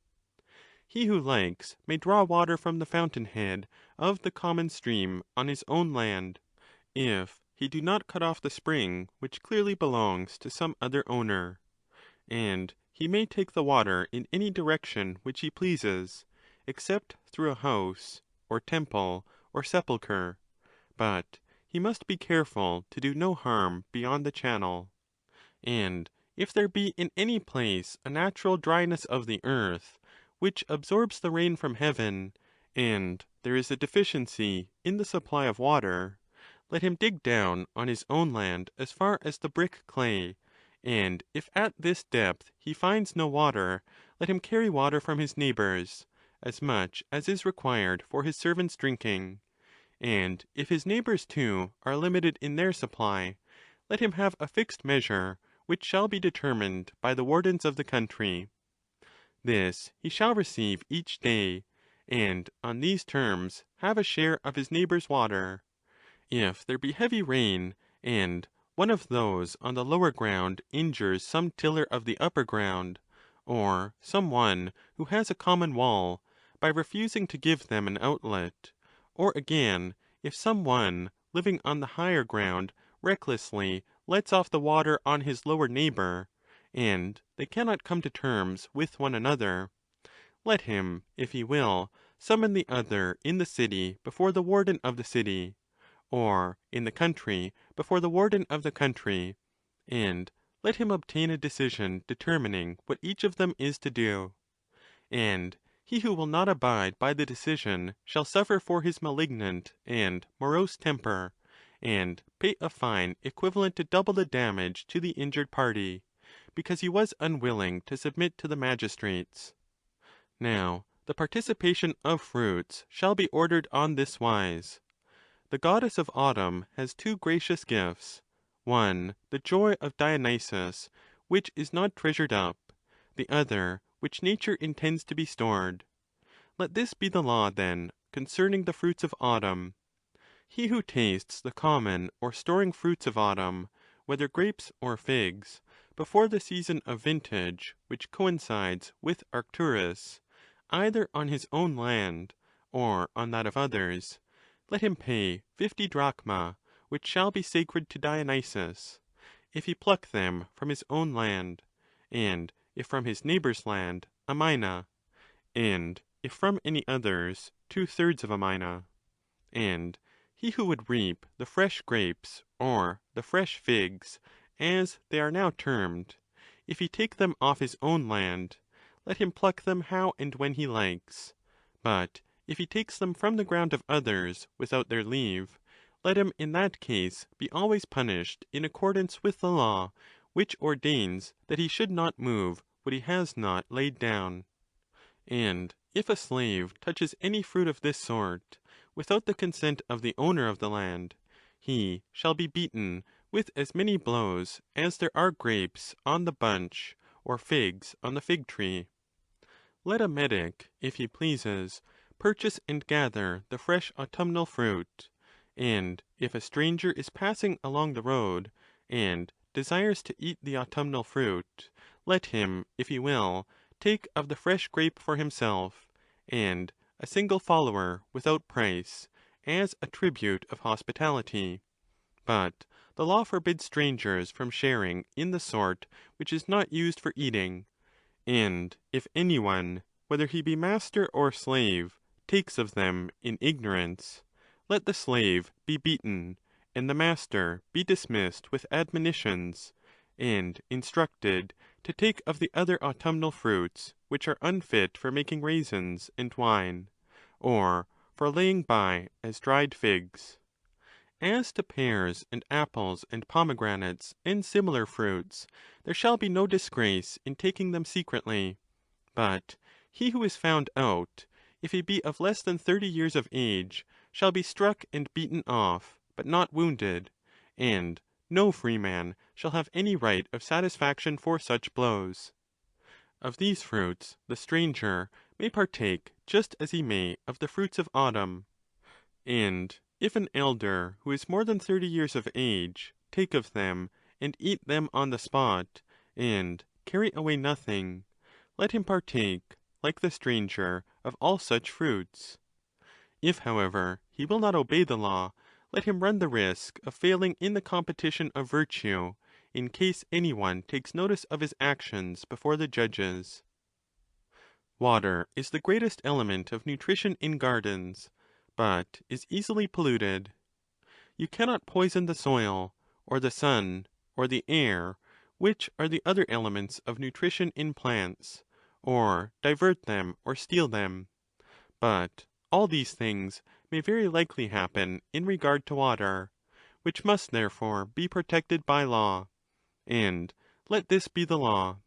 He who likes may draw water from the fountainhead of the common stream on his own land, if he do not cut off the spring which clearly belongs to some other owner; and he may take the water in any direction which he pleases, except through a house, or temple, or sepulchre; but he must be careful to do no harm beyond the channel. And if there be in any place a natural dryness of the earth, which absorbs the rain from heaven, and there is a deficiency in the supply of water, let him dig down on his own land as far as the brick clay, and if at this depth he finds no water, let him carry water from his neighbours, as much as is required for his servants' drinking. And if his neighbours too are limited in their supply, let him have a fixed measure, which shall be determined by the wardens of the country. This he shall receive each day, and on these terms have a share of his neighbour's water. If there be heavy rain, and one of those on the lower ground injures some tiller of the upper ground, or some one who has a common wall, by refusing to give them an outlet, or again, if some one living on the higher ground recklessly lets off the water on his lower neighbour, and they cannot come to terms with one another, let him, if he will, summon the other in the city before the warden of the city, or in the country before the warden of the country, and let him obtain a decision determining what each of them is to do. And he who will not abide by the decision shall suffer for his malignant and morose temper, and pay a fine equivalent to double the damage to the injured party, because he was unwilling to submit to the magistrates. Now, the participation of fruits shall be ordered on this wise. The goddess of autumn has two gracious gifts: one, the joy of Dionysus, which is not treasured up; the other, which nature intends to be stored. Let this be the law, then, concerning the fruits of autumn. He who tastes the common or storing fruits of autumn, whether grapes or figs, before the season of vintage, which coincides with Arcturus, either on his own land or on that of others, let him pay 50 drachma, which shall be sacred to Dionysus, if he pluck them from his own land, and if from his neighbour's land, a mina, and if from any others, 2/3 of a mina. And he who would reap the fresh grapes, or the fresh figs, as they are now termed, if he take them off his own land, let him pluck them how and when he likes; but if he takes them from the ground of others without their leave, let him in that case be always punished in accordance with the law, which ordains that he should not move what he has not laid down. And if a slave touches any fruit of this sort, without the consent of the owner of the land, he shall be beaten with as many blows as there are grapes on the bunch, or figs on the fig tree. Let a metic, if he pleases, purchase and gather the fresh autumnal fruit; and if a stranger is passing along the road, and desires to eat the autumnal fruit, let him, if he will, take of the fresh grape for himself, and a single follower without price, as a tribute of hospitality. But the law forbids strangers from sharing in the sort which is not used for eating. And if any one, whether he be master or slave, takes of them in ignorance, let the slave be beaten, and the master be dismissed with admonitions, and instructed to take of the other autumnal fruits, which are unfit for making raisins and wine, or for laying by as dried figs. As to pears and apples and pomegranates and similar fruits, there shall be no disgrace in taking them secretly; but he who is found out, if he be of less than 30 years of age, shall be struck and beaten off, but not wounded, and no freeman shall have any right of satisfaction for such blows. Of these fruits the stranger may partake just as he may of the fruits of autumn. And if an elder who is more than 30 years of age take of them, and eat them on the spot, and carry away nothing, let him partake, like the stranger, of all such fruits. If, however, he will not obey the law, let him run the risk of failing in the competition of virtue, in case any one takes notice of his actions before the judges. Water is the greatest element of nutrition in gardens, but is easily polluted. You cannot poison the soil, or the sun, or the air, which are the other elements of nutrition in plants, or divert them or steal them. But all these things may very likely happen in regard to water, which must therefore be protected by law. And let this be the law.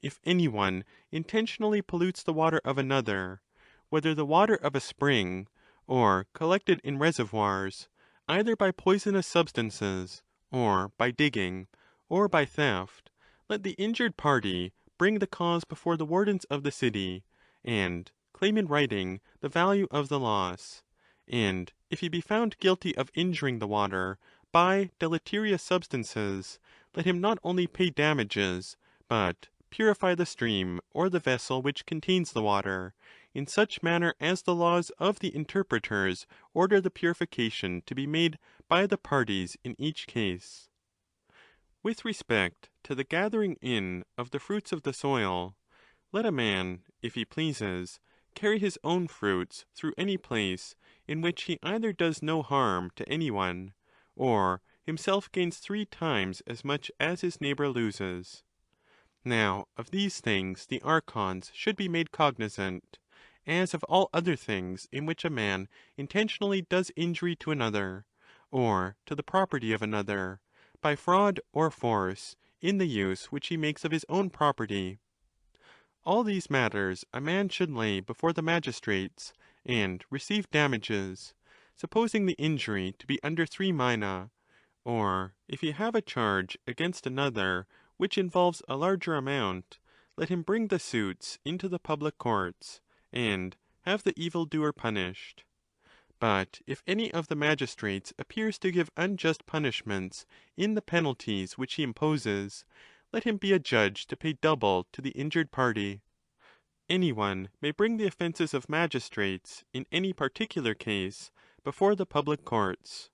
If any one intentionally pollutes the water of another, whether the water of a spring, or collected in reservoirs, either by poisonous substances, or by digging, or by theft, let the injured party bring the cause before the wardens of the city, and claim in writing the value of the loss. And if he be found guilty of injuring the water by deleterious substances, let him not only pay damages, but purify the stream or the vessel which contains the water, in such manner as the laws of the interpreters order the purification to be made by the parties in each case. With respect to the gathering in of the fruits of the soil, let a man, if he pleases, carry his own fruits through any place in which he either does no harm to any one, or himself gains 3 times as much as his neighbour loses. Now of these things the archons should be made cognizant, as of all other things in which a man intentionally does injury to another, or to the property of another, by fraud or force, in the use which he makes of his own property. All these matters a man should lay before the magistrates, and receive damages, supposing the injury to be under 3 mina, or if he have a charge against another which involves a larger amount, let him bring the suits into the public courts, and have the evildoer punished. But if any of the magistrates appears to give unjust punishments in the penalties which he imposes, let him be adjudged to pay double to the injured party. Any one may bring the offences of magistrates in any particular case before the public courts.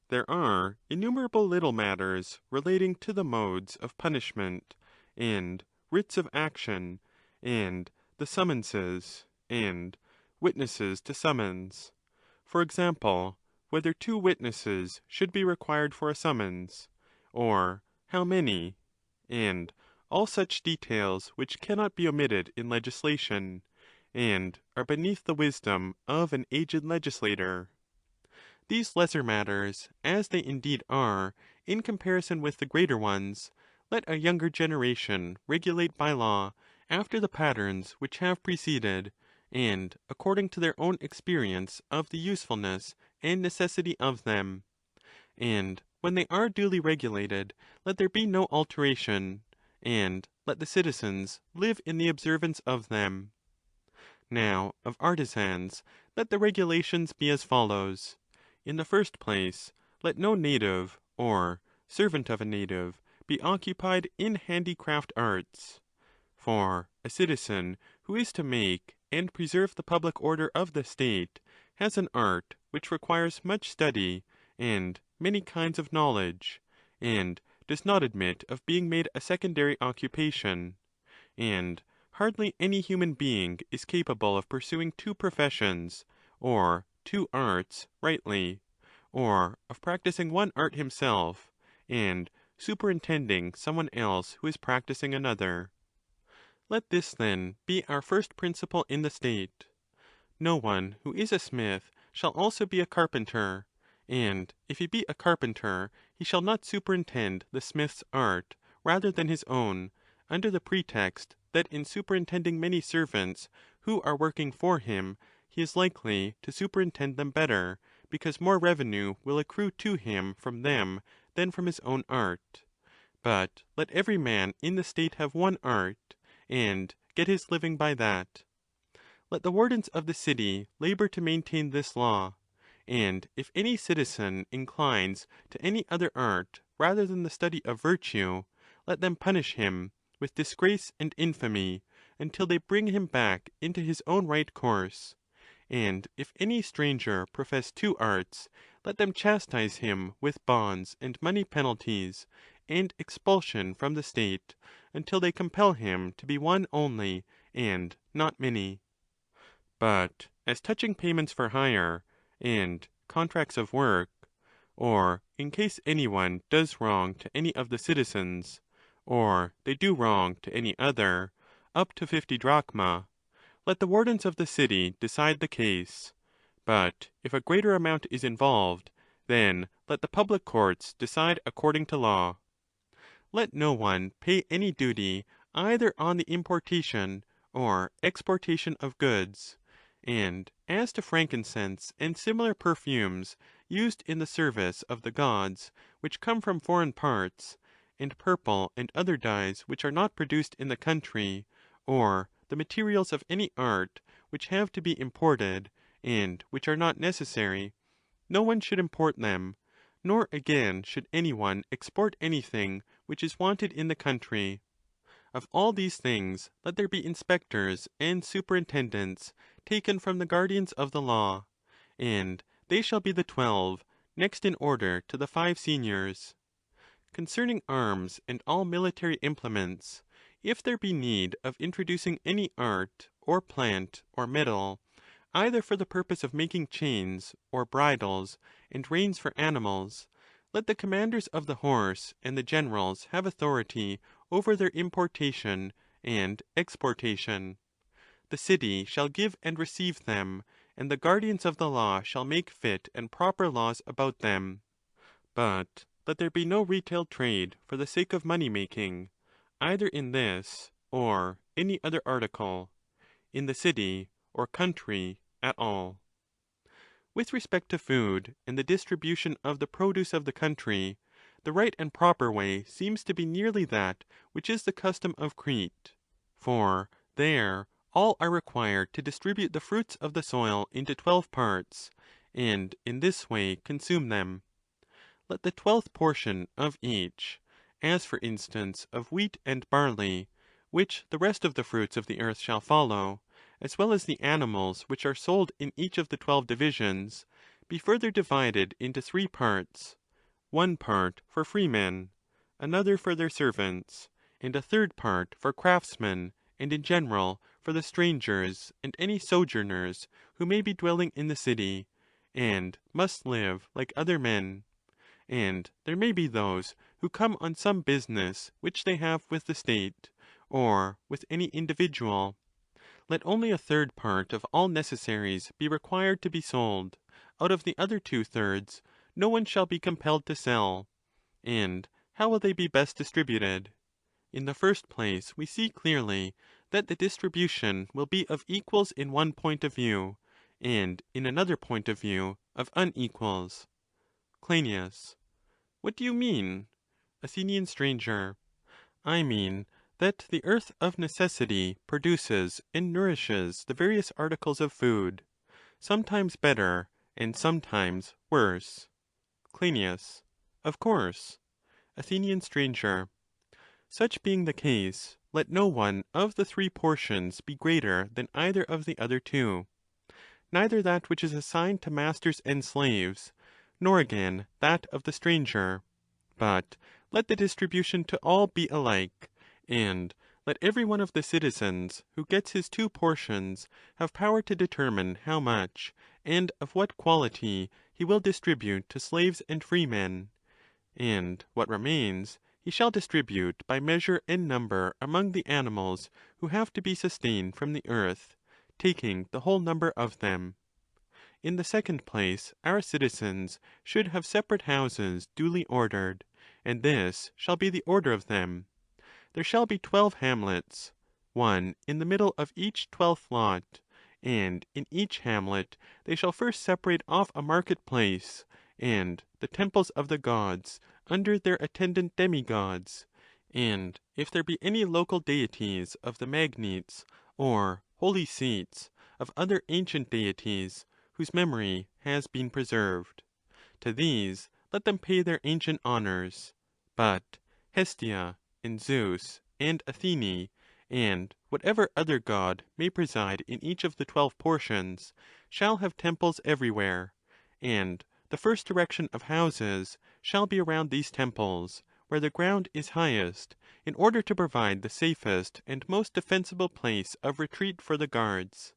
There are innumerable little matters relating to the modes of punishment, and writs of action, and the summonses, and witnesses to summons. For example, whether 2 witnesses should be required for a summons, or how many, and all such details which cannot be omitted in legislation, and are beneath the wisdom of an aged legislator. These lesser matters, as they indeed are, in comparison with the greater ones, let a younger generation regulate by law, after the patterns which have preceded, and according to their own experience of the usefulness and necessity of them. And when they are duly regulated, let there be no alteration, and let the citizens live in the observance of them. Now, of artisans, let the regulations be as follows. In the first place, let no native, or servant of a native, be occupied in handicraft arts. For a citizen who is to make and preserve the public order of the state has an art which requires much study and many kinds of knowledge, and does not admit of being made a secondary occupation, and hardly any human being is capable of pursuing 2 professions, or 2 arts rightly, or of practising one art himself, and superintending someone else who is practising another. Let this, then, be our first principle in the state. No one who is a smith shall also be a carpenter, and if he be a carpenter, he shall not superintend the smith's art rather than his own, under the pretext that in superintending many servants who are working for him, he is likely to superintend them better, because more revenue will accrue to him from them than from his own art. But let every man in the state have one art, and get his living by that. Let the wardens of the city labour to maintain this law, and if any citizen inclines to any other art rather than the study of virtue, let them punish him with disgrace and infamy, until they bring him back into his own right course. And if any stranger profess 2 arts, let them chastise him with bonds and money penalties, and expulsion from the state, until they compel him to be one only, and not many. But as touching payments for hire, and contracts of work, or in case any one does wrong to any of the citizens, or they do wrong to any other, up to 50 drachma, let the wardens of the city decide the case. But if a greater amount is involved, then let the public courts decide according to law. let no one pay any duty either on the importation or exportation of goods. And as to frankincense and similar perfumes used in the service of the gods, which come from foreign parts, and purple and other dyes which are not produced in the country, or the materials of any art which have to be imported, and which are not necessary, no one should import them, nor again should any one export anything which is wanted in the country. Of all these things let there be inspectors and superintendents taken from the guardians of the law, and they shall be the 12, next in order to the 5 seniors. Concerning arms and all military implements, if there be need of introducing any art, or plant, or metal, either for the purpose of making chains, or bridles, and reins for animals, let the commanders of the horse and the generals have authority over their importation and exportation. The city shall give and receive them, and the guardians of the law shall make fit and proper laws about them. But let there be no retail trade for the sake of money-making, either in this or any other article, in the city or country at all. With respect to food and the distribution of the produce of the country, the right and proper way seems to be nearly that which is the custom of Crete. For there all are required to distribute the fruits of the soil into 12 parts, and in this way consume them. Let the 12th portion of each, as for instance of wheat and barley, which the rest of the fruits of the earth shall follow, as well as the animals which are sold in each of the 12 divisions, be further divided into 3 parts, 1 part for freemen, another for their servants, and a 3rd part for craftsmen, and in general for the strangers and any sojourners who may be dwelling in the city, and must live like other men. And there may be those who come on some business which they have with the state, or with any individual. Let only a 3rd part of all necessaries be required to be sold; out of the other 2/3 no one shall be compelled to sell. And how will they be best distributed? In the first place, we see clearly that the distribution will be of equals in one point of view, and in another point of view of unequals. Cryneas. What do you mean? Athenian stranger. I mean that the earth of necessity produces and nourishes the various articles of food, sometimes better and sometimes worse. Crynias. Of course. Athenian stranger. Such being the case, let no one of the 3 portions be greater than either of the other 2, neither that which is assigned to masters and slaves, nor again that of the stranger, but let the distribution to all be alike, and let every one of the citizens who gets his 2 portions have power to determine how much, and of what quality, he will distribute to slaves and freemen, and what remains he shall distribute by measure and number among the animals who have to be sustained from the earth, taking the whole number of them. In the second place, our citizens should have separate houses duly ordered, and this shall be the order of them. There shall be 12 hamlets, 1 in the middle of each 12th lot, and in each hamlet they shall first separate off a market place, and the temples of the gods under their attendant demigods, and if there be any local deities of the magnates, or holy seats of other ancient deities, whose memory has been preserved, to these let them pay their ancient honours. But Hestia, and Zeus, and Athene, and whatever other god may preside in each of the 12 portions, shall have temples everywhere, and the first erection of houses shall be around these temples, where the ground is highest, in order to provide the safest and most defensible place of retreat for the guards.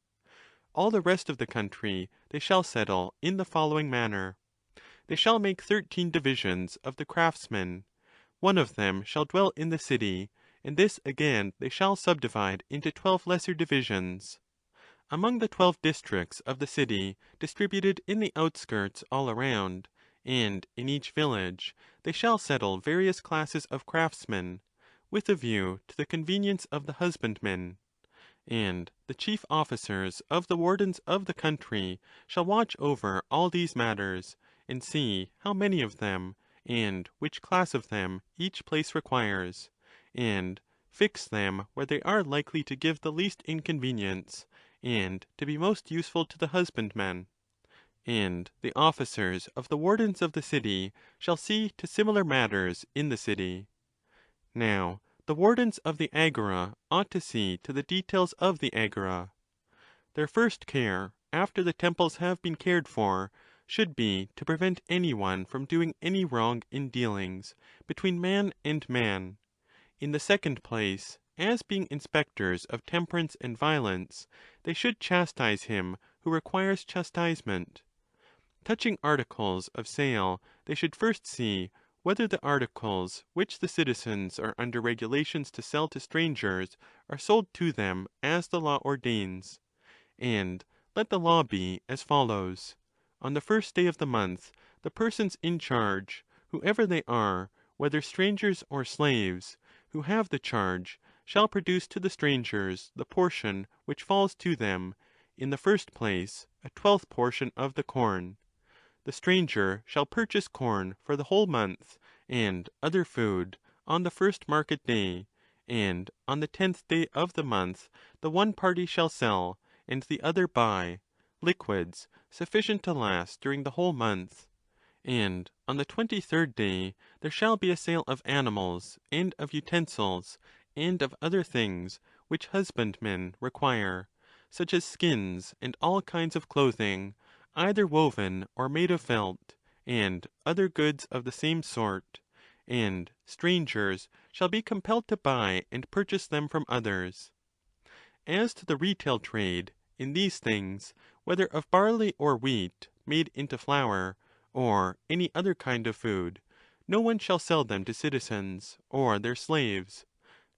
All the rest of the country they shall settle in the following manner. They shall make 13 divisions of the craftsmen. 1 of them shall dwell in the city, and this again they shall subdivide into 12 lesser divisions. Among the 12 districts of the city distributed in the outskirts all around, and in each village they shall settle various classes of craftsmen, with a view to the convenience of the husbandmen. And the chief officers of the wardens of the country shall watch over all these matters, and see how many of them, and which class of them, each place requires, and fix them where they are likely to give the least inconvenience, and to be most useful to the husbandman. And the officers of the wardens of the city shall see to similar matters in the city. Now, the wardens of the agora ought to see to the details of the agora. Their first care, after the temples have been cared for, should be to prevent any one from doing any wrong in dealings between man and man. In the second place, as being inspectors of temperance and violence, they should chastise him who requires chastisement. Touching articles of sale, they should first see whether the articles which the citizens are under regulations to sell to strangers are sold to them as the law ordains. And let the law be as follows: on the first day of the month, the persons in charge, whoever they are, whether strangers or slaves, who have the charge, shall produce to the strangers the portion which falls to them, in the first place, a 12th portion of the corn. The stranger shall purchase corn for the whole month, and other food, on the first market day, and on the 10th day of the month the one party shall sell, and the other buy, liquids sufficient to last during the whole month. And on the 23rd day there shall be a sale of animals, and of utensils, and of other things which husbandmen require, such as skins and all kinds of clothing, either woven or made of felt, and other goods of the same sort, and strangers shall be compelled to buy and purchase them from others. As to the retail trade, in these things, whether of barley or wheat made into flour, or any other kind of food, no one shall sell them to citizens or their slaves,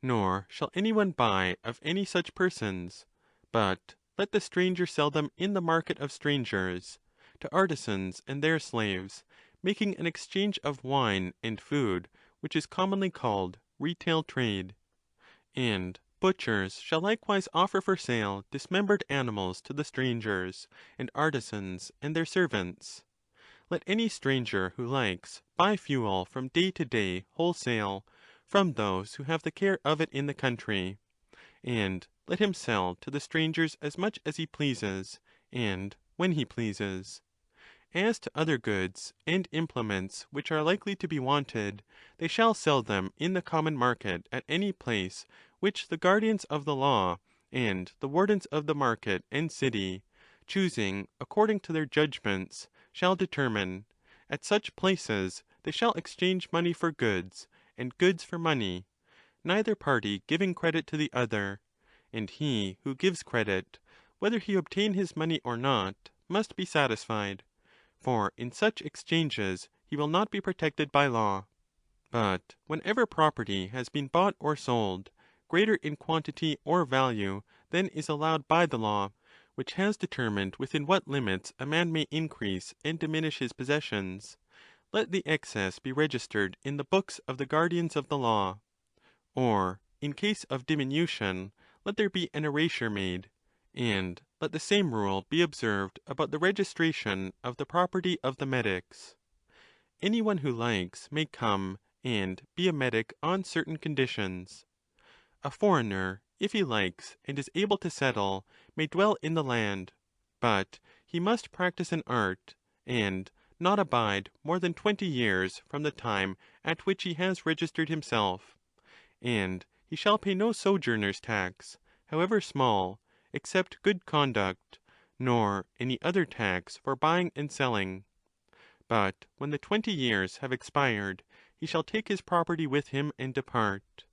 nor shall any one buy of any such persons, but let the stranger sell them in the market of strangers, to artisans and their slaves, making an exchange of wine and food, which is commonly called retail trade. And butchers shall likewise offer for sale dismembered animals to the strangers, and artisans and their servants. Let any stranger who likes buy fuel from day to day wholesale, from those who have the care of it in the country, and let him sell to the strangers as much as he pleases, and when he pleases. As to other goods and implements which are likely to be wanted, they shall sell them in the common market at any place which the guardians of the law and the wardens of the market and city, choosing according to their judgments, shall determine. At such places they shall exchange money for goods, and goods for money, neither party giving credit to the other. And he who gives credit, whether he obtain his money or not, must be satisfied, for in such exchanges he will not be protected by law. But whenever property has been bought or sold, greater in quantity or value than is allowed by the law, which has determined within what limits a man may increase and diminish his possessions, let the excess be registered in the books of the guardians of the law. Or, in case of diminution, let there be an erasure made, and let the same rule be observed about the registration of the property of the metics. Any one who likes may come and be a metic on certain conditions. A foreigner, if he likes and is able to settle, may dwell in the land, but he must practice an art, and not abide more than 20 years from the time at which he has registered himself. And he shall pay no sojourner's tax, however small, except good conduct, nor any other tax for buying and selling. But when the 20 years have expired, he shall take his property with him and depart.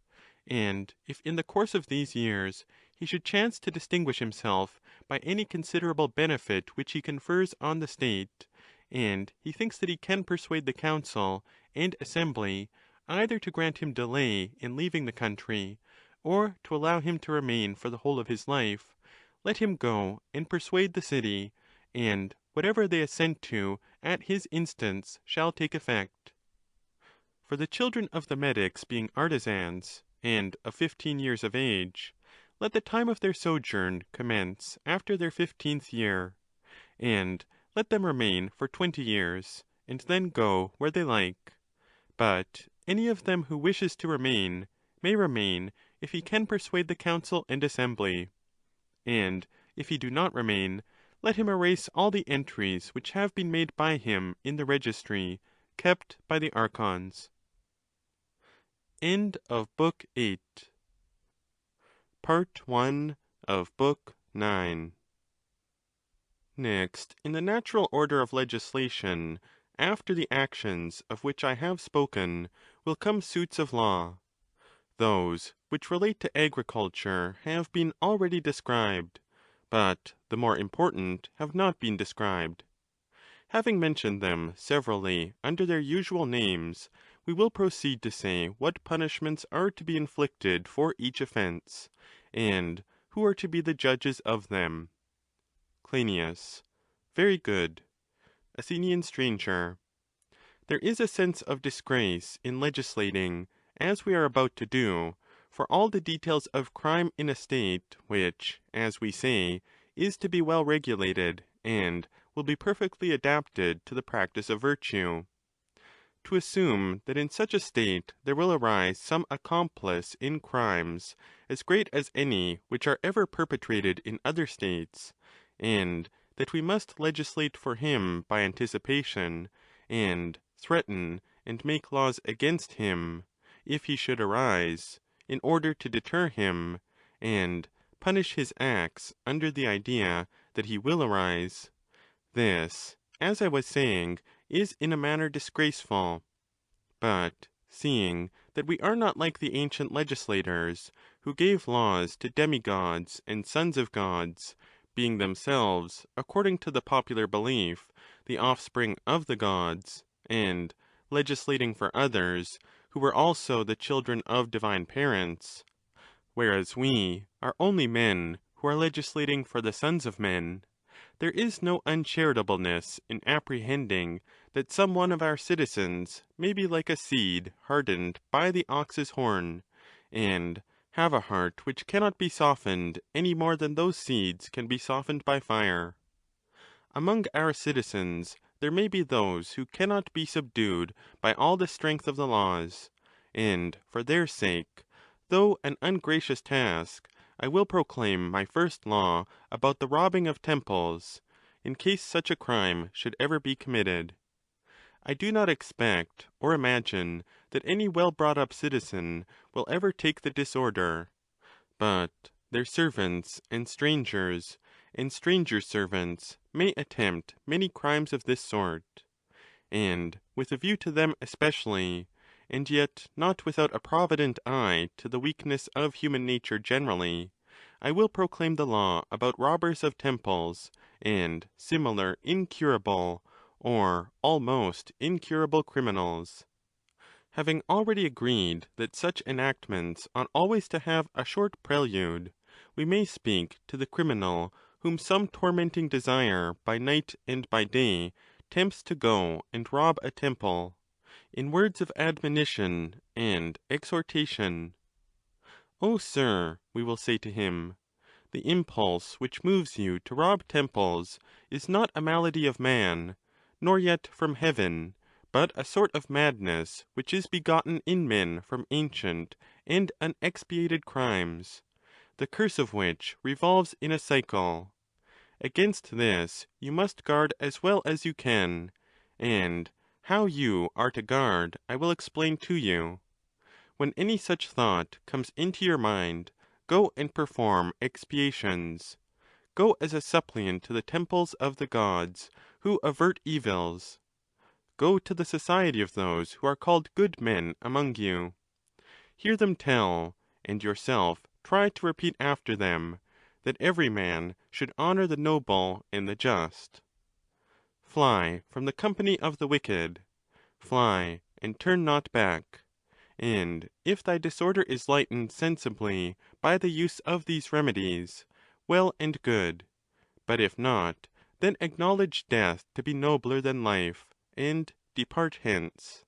And if in the course of these years he should chance to distinguish himself by any considerable benefit which he confers on the state, and he thinks that he can persuade the council and assembly either to grant him delay in leaving the country, or to allow him to remain for the whole of his life, let him go and persuade the city, and whatever they assent to at his instance shall take effect. For the children of the metics being artisans, and of 15 years of age, let the time of their sojourn commence after their 15th year, and let them remain for 20 years, and then go where they like. But any of them who wishes to remain, may remain if he can persuade the council and assembly. And if he do not remain, let him erase all the entries which have been made by him in the registry kept by the archons. End of Book 8. Part 1 of Book 9. Next, in the natural order of legislation, after the actions of which I have spoken, will come suits of law. Those which relate to agriculture have been already described, but the more important have not been described. Having mentioned them severally under their usual names, we will proceed to say what punishments are to be inflicted for each offence, and who are to be the judges of them. Cryneas. Very good. Athenian stranger. There is a sense of disgrace in legislating, as we are about to do, for all the details of crime in a state which, as we say, is to be well regulated, and will be perfectly adapted to the practice of virtue. To assume that in such a state there will arise some accomplice in crimes as great as any which are ever perpetrated in other states, and that we must legislate for him by anticipation, and threaten and make laws against him, if he should arise, in order to deter him, and punish his acts under the idea that he will arise, this, as I was saying, is in a manner disgraceful. But seeing that we are not like the ancient legislators, who gave laws to demigods and sons of gods, being themselves, according to the popular belief, the offspring of the gods, and legislating for others, who were also the children of divine parents, whereas we are only men who are legislating for the sons of men, there is no uncharitableness in apprehending that some one of our citizens may be like a seed hardened by the ox's horn, and have a heart which cannot be softened any more than those seeds can be softened by fire. Among our citizens there may be those who cannot be subdued by all the strength of the laws, and for their sake, though an ungracious task, I will proclaim my first law about the robbing of temples, in case such a crime should ever be committed. I do not expect or imagine that any well-brought-up citizen will ever take the disorder, but their servants and strangers servants may attempt many crimes of this sort, and with a view to them especially, and yet not without a provident eye to the weakness of human nature generally, I will proclaim the law about robbers of temples and similar incurable or almost incurable criminals. Having already agreed that such enactments ought always to have a short prelude, we may speak to the criminal whom some tormenting desire by night and by day tempts to go and rob a temple, in words of admonition and exhortation. O sir, we will say to him, the impulse which moves you to rob temples is not a malady of man, nor yet from heaven, but a sort of madness which is begotten in men from ancient and unexpiated crimes, the curse of which revolves in a cycle. Against this you must guard as well as you can, and how you are to guard I will explain to you. When any such thought comes into your mind, go and perform expiations. Go as a suppliant to the temples of the gods, who avert evils. Go to the society of those who are called good men among you. Hear them tell, and yourself try to repeat after them, that every man should honour the noble and the just. Fly from the company of the wicked. Fly, and turn not back. And if thy disorder is lightened sensibly by the use of these remedies, well and good. But if not, then acknowledge death to be nobler than life, and depart hence.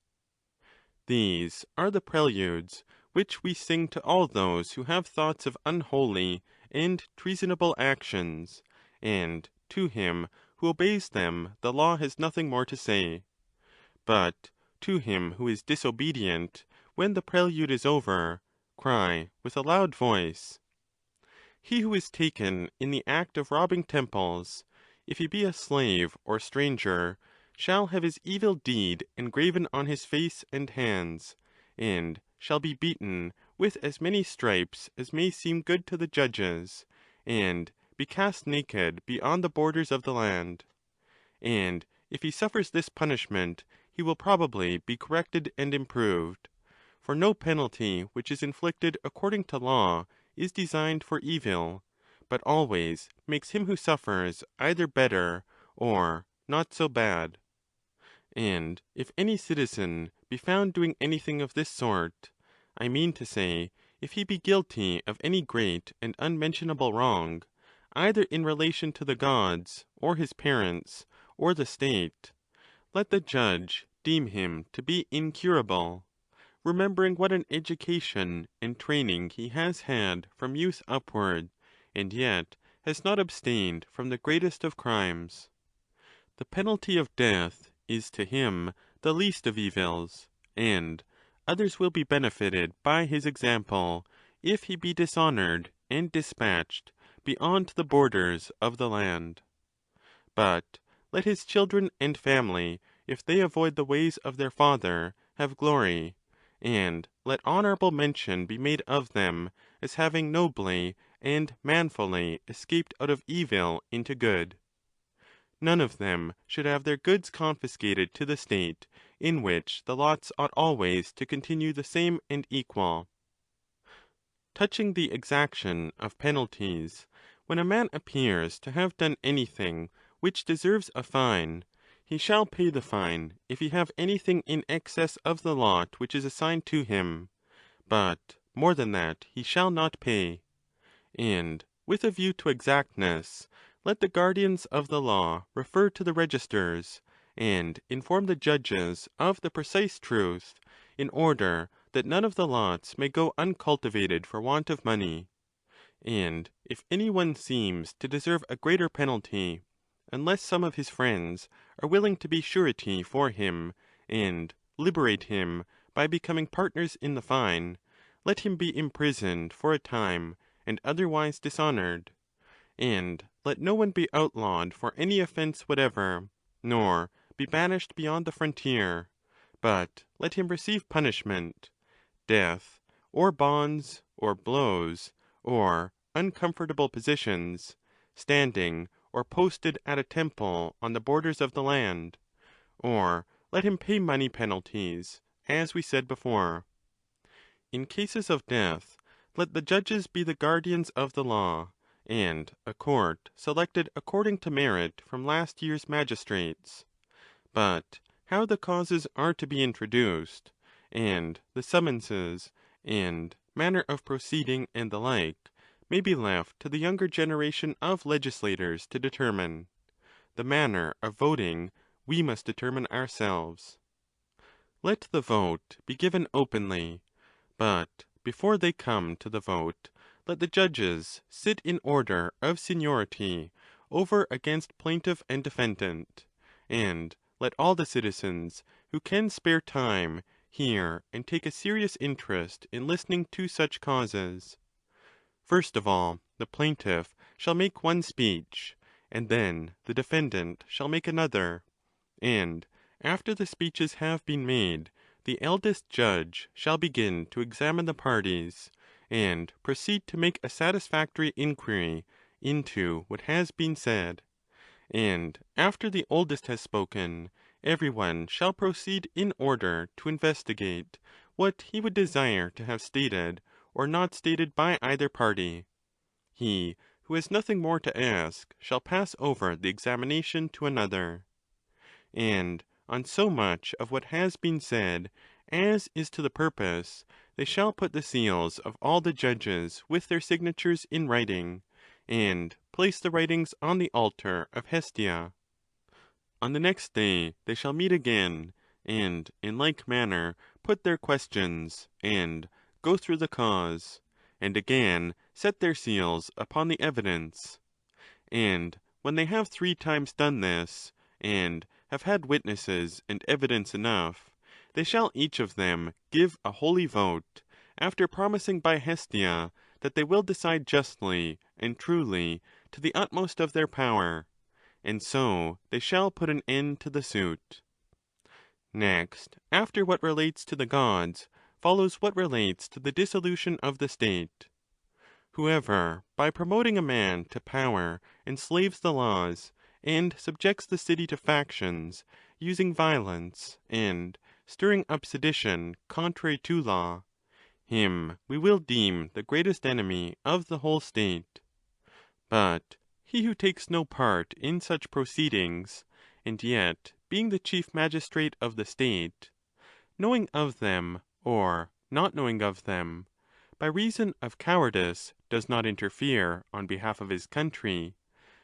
These are the preludes which we sing to all those who have thoughts of unholy and treasonable actions, and to him who obeys them the law has nothing more to say. But to him who is disobedient, when the prelude is over, cry with a loud voice. He who is taken in the act of robbing temples, if he be a slave or stranger, shall have his evil deed engraven on his face and hands, and shall be beaten with as many stripes as may seem good to the judges, and be cast naked beyond the borders of the land. And if he suffers this punishment, he will probably be corrected and improved. For no penalty which is inflicted according to law is designed for evil, but always makes him who suffers either better or not so bad. And if any citizen be found doing anything of this sort, I mean to say, if he be guilty of any great and unmentionable wrong, either in relation to the gods, or his parents, or the state, let the judge deem him to be incurable, remembering what an education and training he has had from youth upward, and yet has not abstained from the greatest of crimes. The penalty of death is to him the least of evils, and others will be benefited by his example, if he be dishonoured and dispatched beyond the borders of the land. But let his children and family, if they avoid the ways of their father, have glory, and let honourable mention be made of them as having nobly and manfully escaped out of evil into good. None of them should have their goods confiscated to the state, in which the lots ought always to continue the same and equal. Touching the exaction of penalties, when a man appears to have done anything which deserves a fine, he shall pay the fine if he have anything in excess of the lot which is assigned to him, but more than that he shall not pay. And with a view to exactness, let the guardians of the law refer to the registers, and inform the judges of the precise truth, in order that none of the lots may go uncultivated for want of money. And if any one seems to deserve a greater penalty, unless some of his friends are willing to be surety for him, and liberate him by becoming partners in the fine, let him be imprisoned for a time, and otherwise dishonoured. And let no one be outlawed for any offence whatever, nor be banished beyond the frontier, but let him receive punishment, death, or bonds, or blows, or uncomfortable positions, standing or posted at a temple on the borders of the land, or let him pay money penalties, as we said before. In cases of death, let the judges be the guardians of the law, and a court selected according to merit from last year's magistrates. But how the causes are to be introduced, and the summonses, and manner of proceeding, and the like, may be left to the younger generation of legislators to determine. The manner of voting we must determine ourselves. Let the vote be given openly, but before they come to the vote, let the judges sit in order of seniority over against plaintiff and defendant, and let all the citizens who can spare time hear and take a serious interest in listening to such causes. First of all, the plaintiff shall make one speech, and then the defendant shall make another, and after the speeches have been made, the eldest judge shall begin to examine the parties, and proceed to make a satisfactory inquiry into what has been said. And after the oldest has spoken, every one shall proceed in order to investigate what he would desire to have stated or not stated by either party. He who has nothing more to ask shall pass over the examination to another. And on so much of what has been said as is to the purpose, they shall put the seals of all the judges with their signatures in writing, and place the writings on the altar of Hestia. On the next day they shall meet again, and in like manner put their questions, and go through the cause, and again set their seals upon the evidence. And when they have 3 times done this, and have had witnesses and evidence enough, they shall each of them give a holy vote, after promising by Hestia that they will decide justly and truly to the utmost of their power, and so they shall put an end to the suit. Next, after what relates to the gods, follows what relates to the dissolution of the state. Whoever, by promoting a man to power, enslaves the laws, and subjects the city to factions, using violence, and stirring up sedition contrary to law, him we will deem the greatest enemy of the whole state. But he who takes no part in such proceedings, and yet being the chief magistrate of the state, knowing of them or not knowing of them, by reason of cowardice does not interfere on behalf of his country,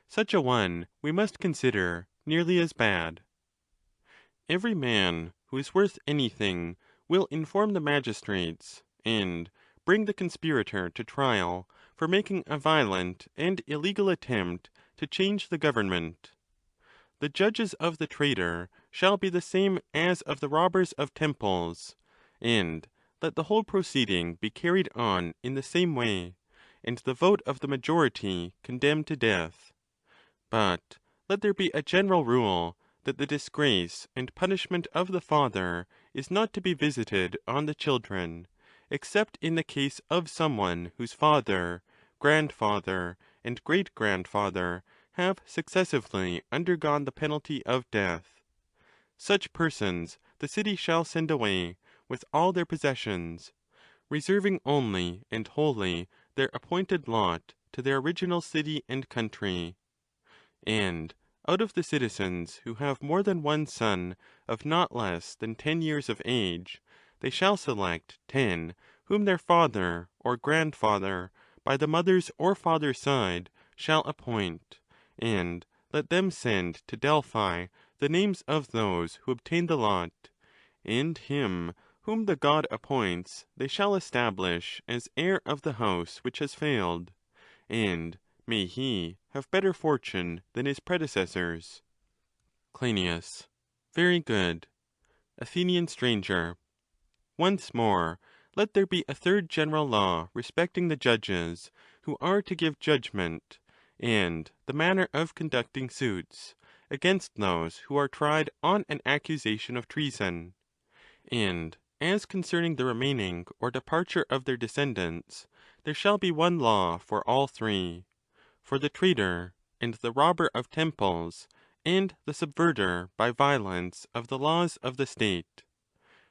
such a one we must consider nearly as bad. Every man who is worth anything will inform the magistrates, and bring the conspirator to trial for making a violent and illegal attempt to change the government. The judges of the traitor shall be the same as of the robbers of temples, and let the whole proceeding be carried on in the same way, and the vote of the majority condemned to death. But let there be a general rule that the disgrace and punishment of the father is not to be visited on the children, except in the case of someone whose father, grandfather, and great-grandfather have successively undergone the penalty of death. Such persons the city shall send away with all their possessions, reserving only and wholly their appointed lot to their original city and country. And out of the citizens who have more than one son of not less than 10 years of age, they shall select 10 whom their father or grandfather, by the mother's or father's side, shall appoint, and let them send to Delphi the names of those who obtain the lot, and him whom the god appoints they shall establish as heir of the house which has failed, and may he have better fortune than his predecessors. Cryneas. Very good. Athenian stranger. Once more, let there be a third general law respecting the judges, who are to give judgment, and the manner of conducting suits, against those who are tried on an accusation of treason. And as concerning the remaining or departure of their descendants, there shall be one law for all 3, for the traitor, and the robber of temples, and the subverter by violence of the laws of the state.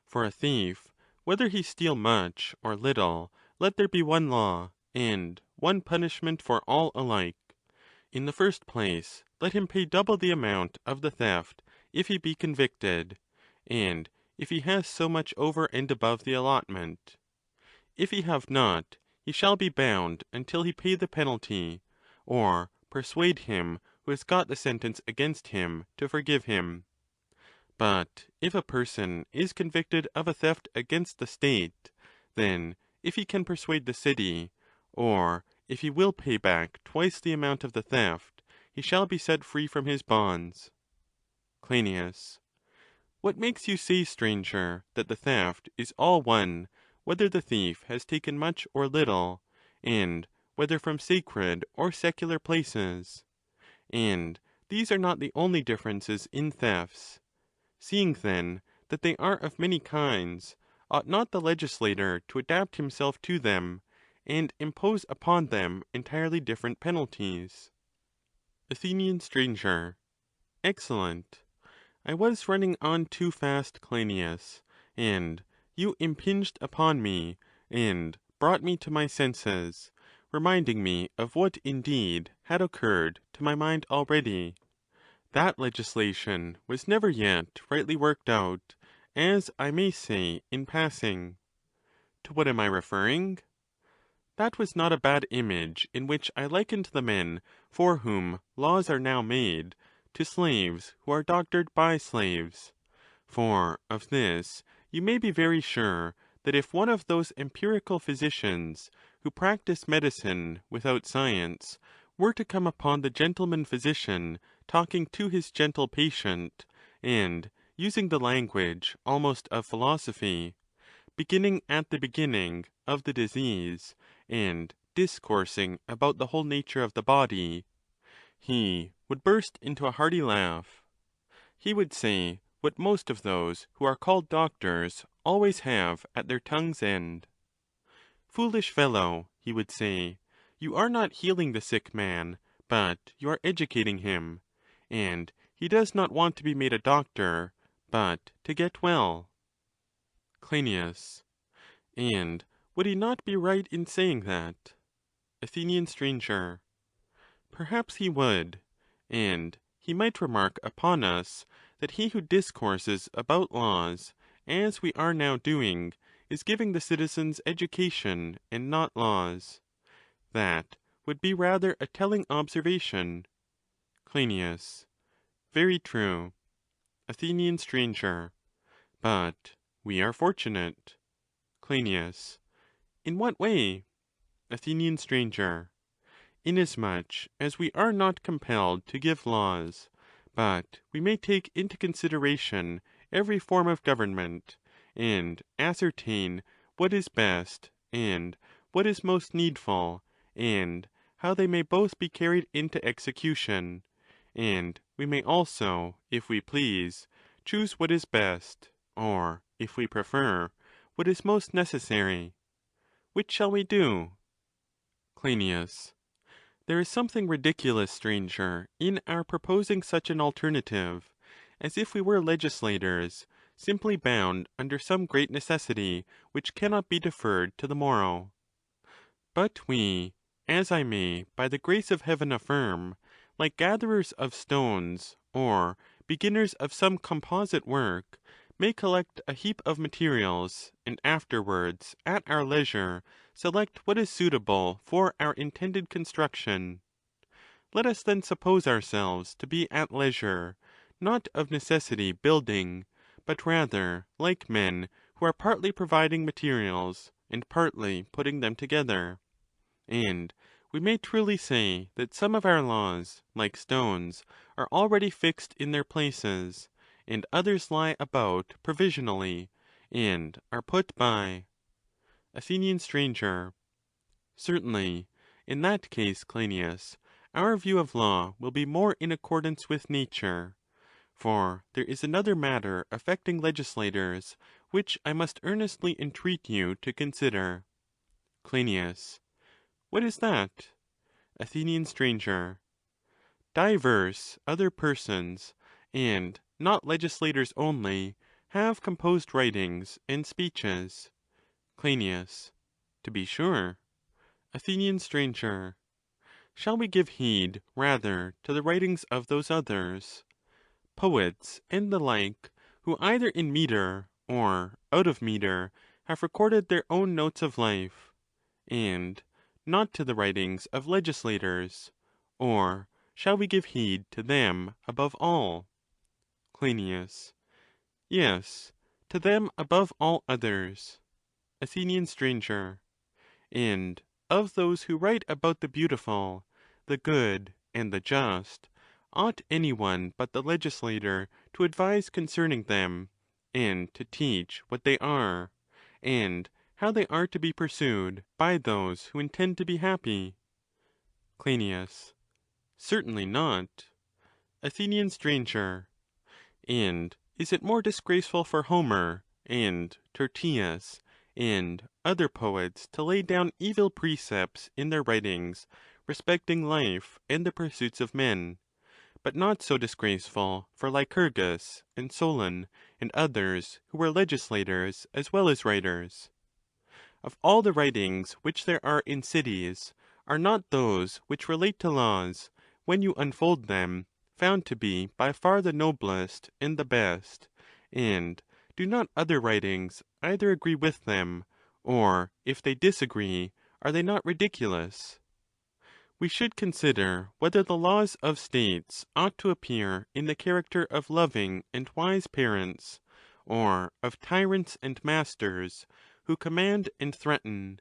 For a thief, whether he steal much or little, let there be one law, and one punishment for all alike. In the first place, let him pay double the amount of the theft if he be convicted, and if he has so much over and above the allotment. If he have not, he shall be bound until he pay the penalty, or persuade him who has got the sentence against him to forgive him. But if a person is convicted of a theft against the state, then if he can persuade the city, or if he will pay back twice the amount of the theft, he shall be set free from his bonds. Crynias. What makes you say, stranger, that the theft is all one, whether the thief has taken much or little, and whether from sacred or secular places? And these are not the only differences in thefts. Seeing, then, that they are of many kinds, ought not the legislator to adapt himself to them, and impose upon them entirely different penalties? Athenian stranger. Excellent. I was running on too fast, Clynias, and you impinged upon me, and brought me to my senses, reminding me of what indeed had occurred to my mind already. That legislation was never yet rightly worked out, as I may say in passing. To what am I referring? that was not a bad image in which I likened the men for whom laws are now made to slaves who are doctored by slaves. For of this you may be very sure, that if one of those empirical physicians who practice medicine without science were to come upon the gentleman physician talking to his gentle patient, and using the language almost of philosophy, beginning at the beginning of the disease, and discoursing about the whole nature of the body, he would burst into a hearty laugh. He would say what most of those who are called doctors always have at their tongue's end. "Foolish fellow," he would say, "you are not healing the sick man, but you are educating him, and he does not want to be made a doctor, but to get well." Cryneas. And would he not be right in saying that? Athenian stranger. Perhaps he would, and he might remark upon us that he who discourses about laws, as we are now doing, is giving the citizens education and not laws. That would be rather a telling observation. Cryneas. Very true. Athenian stranger. But we are fortunate. Cryneas. In what way? Athenian stranger. Inasmuch as we are not compelled to give laws, but we may take into consideration every form of government, and ascertain what is best, and what is most needful, and how they may both be carried into execution; and we may also, if we please, choose what is best, or, if we prefer, what is most necessary. Which shall we do? Cryneas. There is something ridiculous, stranger, in our proposing such an alternative, as if we were legislators, simply bound under some great necessity which cannot be deferred to the morrow. But we, as I may by the grace of heaven affirm, like gatherers of stones, or beginners of some composite work, may collect a heap of materials, and afterwards, at our leisure, select what is suitable for our intended construction. Let us then suppose ourselves to be at leisure, not of necessity building, but rather like men who are partly providing materials, and partly putting them together. And we may truly say that some of our laws, like stones, are already fixed in their places, and others lie about provisionally, and are put by. Athenian stranger. Certainly. In that case, Cryneas, our view of law will be more in accordance with nature. For there is another matter affecting legislators, which I must earnestly entreat you to consider. Cryneas. What is that? Athenian stranger. Divers other persons, and not legislators only, have composed writings and speeches. Cryneas. To be sure. Athenian stranger. Shall we give heed rather to the writings of those others? Poets and the like, who either in metre or out of metre have recorded their own notes of life, and not to the writings of legislators, or shall we give heed to them above all? Cryneas. Yes, to them above all others. Athenian stranger. And of those who write about the beautiful, the good, and the just, ought any one but the legislator to advise concerning them, and to teach what they are, and how they are to be pursued by those who intend to be happy? Cryneas. Certainly not. Athenian stranger. And is it more disgraceful for Homer, and Tertius, and other poets to lay down evil precepts in their writings respecting life and the pursuits of men, but not so disgraceful for Lycurgus and Solon and others who were legislators as well as writers? Of all the writings which there are in cities, are not those which relate to laws, when you unfold them, found to be by far the noblest and the best? And do not other writings either agree with them, or, if they disagree, Are they not ridiculous? We should consider whether the laws of states ought to appear in the character of loving and wise parents, or of tyrants and masters, who command and threaten,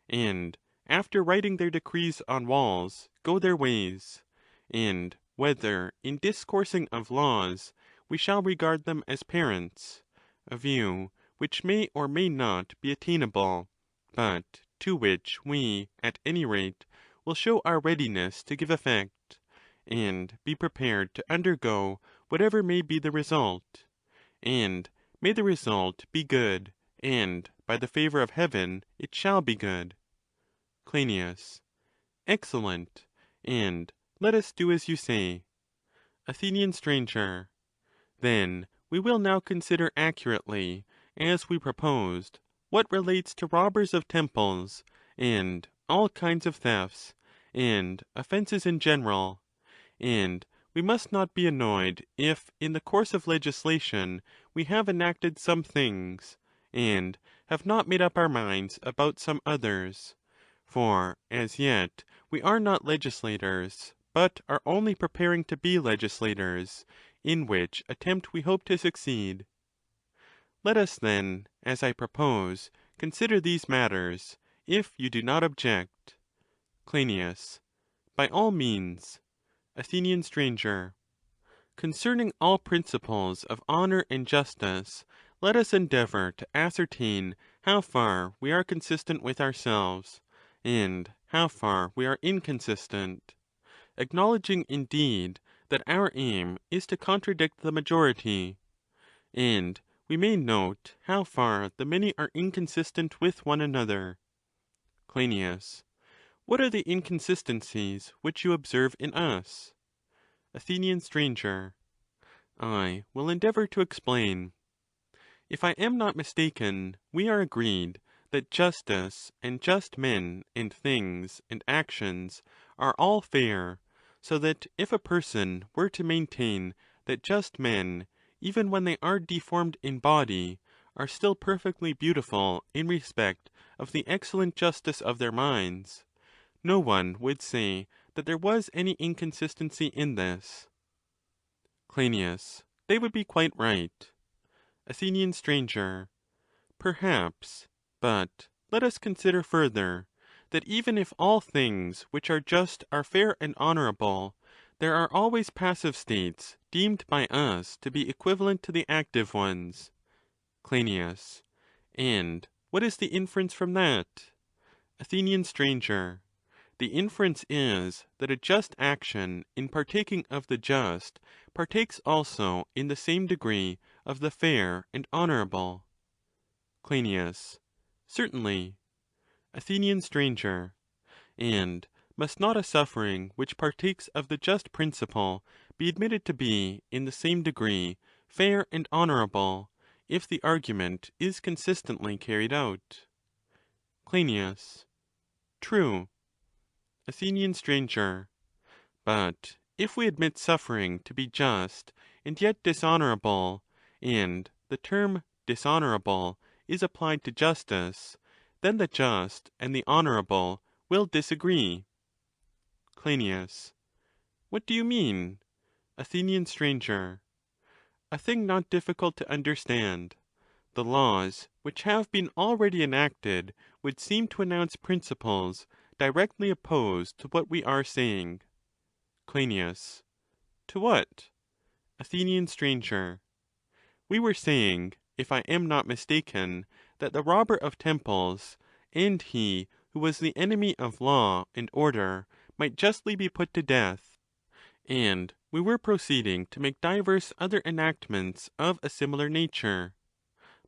and, after writing their decrees on walls, go their ways; and whether, in discoursing of laws, we shall regard them as parents, a view which may or may not be attainable, but to which we, at any rate, will show our readiness to give effect, and be prepared to undergo whatever may be the result. And may the result be good, and, by the favour of heaven, it shall be good. Cryneas. Excellent, and let us do as you say. Athenian stranger. Then we will now consider accurately, as we proposed, what relates to robbers of temples, and all kinds of thefts, and offences in general. And we must not be annoyed if, in the course of legislation, we have enacted some things, and have not made up our minds about some others. For as yet we are not legislators, but are only preparing to be legislators, in which attempt we hope to succeed. Let us then, as I propose, consider these matters, if you do not object. Cryneas. By all means. Athenian stranger. Concerning all principles of honour and justice, let us endeavour to ascertain how far we are consistent with ourselves, and how far we are inconsistent; acknowledging, indeed, that our aim is to contradict the majority. And we may note how far the many are inconsistent with one another. Cryneas. What are the inconsistencies which you observe in us? Athenian stranger. I will endeavour to explain. If I am not mistaken, we are agreed that justice and just men and things and actions are all fair, so that if a person were to maintain that just men, even when they are deformed in body, are still perfectly beautiful in respect of the excellent justice of their minds, no one would say that there was any inconsistency in this. Cryneas. They would be quite right. Athenian stranger. Perhaps; but let us consider further, that even if all things which are just are fair and honourable, there are always passive states deemed by us to be equivalent to the active ones. Cryneas. And what is the inference from that? Athenian stranger. The inference is that a just action, in partaking of the just, partakes also in the same degree of the fair and honourable. Cryneas. Certainly. Athenian stranger. And must not a suffering which partakes of the just principle be admitted to be, in the same degree, fair and honourable, if the argument is consistently carried out? Cryneas. True. Athenian stranger. But if we admit suffering to be just, and yet dishonourable, and the term dishonourable is applied to justice, then the just and the honourable will disagree. Cryneas. What do you mean? Athenian stranger. A thing not difficult to understand. The laws which have been already enacted would seem to announce principles directly opposed to what we are saying. Cryneas. To what? Athenian stranger. We were saying, if I am not mistaken, that the robber of temples, and he who was the enemy of law and order, might justly be put to death; and we were proceeding to make divers other enactments of a similar nature.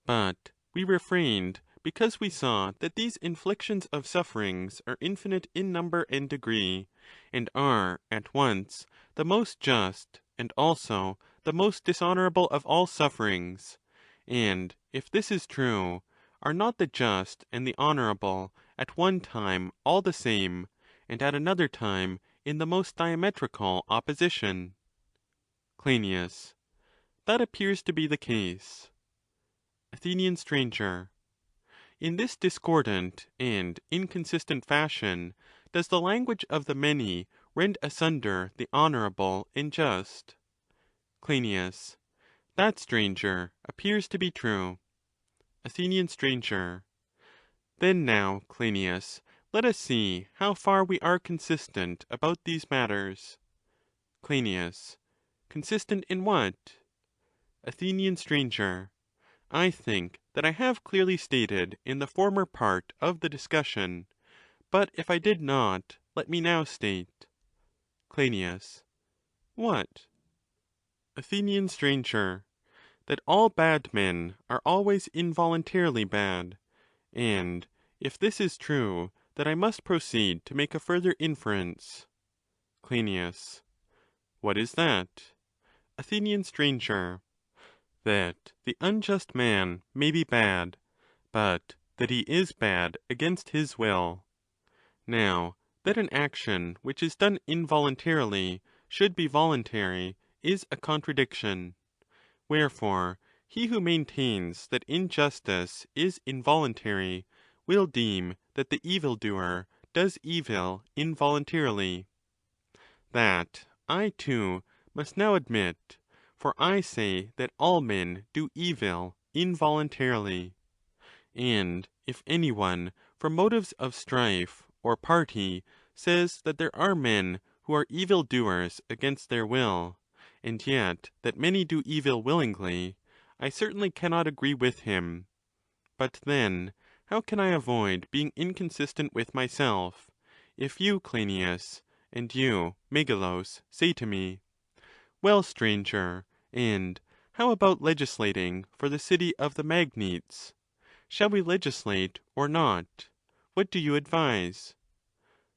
But we refrained, because we saw that these inflictions of sufferings are infinite in number and degree, and are at once the most just and also the most dishonourable of all sufferings; and if this is true, are not the just and the honourable at one time all the same, and at another time in the most diametrical opposition? Cryneas. That appears to be the case. Athenian stranger. In this discordant and inconsistent fashion does the language of the many rend asunder the honourable and just. Cryneas. That, stranger, appears to be true. Athenian stranger. Then now, Cryneas, let us see how far we are consistent about these matters. Cryneas. Consistent in what? Athenian stranger. I think that I have clearly stated in the former part of the discussion, but if I did not, let me now state. Cryneas. What? Athenian stranger. That all bad men are always involuntarily bad, and if this is true, that I must proceed to make a further inference. Cryneas. What is that? Athenian stranger. That the unjust man may be bad, but that he is bad against his will. Now, that an action which is done involuntarily should be voluntary is a contradiction. Wherefore, he who maintains that injustice is involuntary will deem that the evildoer does evil involuntarily. That I too must now admit, for I say that all men do evil involuntarily. And if any one, from motives of strife or party, says that there are men who are evildoers against their will, and yet that many do evil willingly, I certainly cannot agree with him. But then, how can I avoid being inconsistent with myself, if you, Cryneas, and you, Megilus, say to me, well, stranger, and how about legislating for the city of the Magnetes? Shall we legislate or not? What do you advise?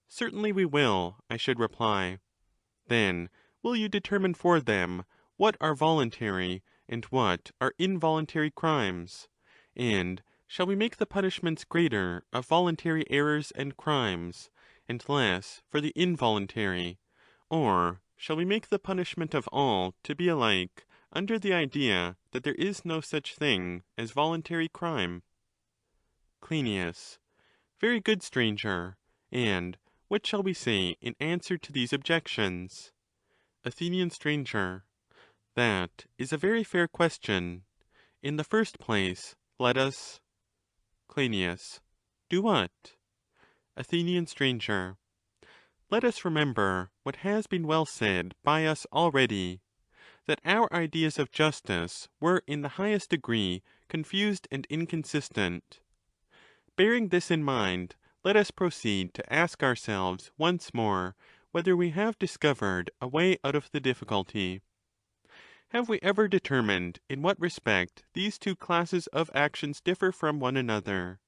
Certainly we will, I should reply. Then will you determine for them what are voluntary and what are involuntary crimes? And shall we make the punishments greater of voluntary errors and crimes, and less for the involuntary? Or shall we make the punishment of all to be alike, under the idea that there is no such thing as voluntary crime? Cryneas. Very good, stranger. And what shall we say in answer to these objections? Athenian stranger. That is a very fair question. In the first place, let us— Cryneas. Do what? Athenian stranger. Let us remember what has been well said by us already, that our ideas of justice were in the highest degree confused and inconsistent. Bearing this in mind, let us proceed to ask ourselves once more whether we have discovered a way out of the difficulty. Have we ever determined in what respect these two classes of actions differ from one another?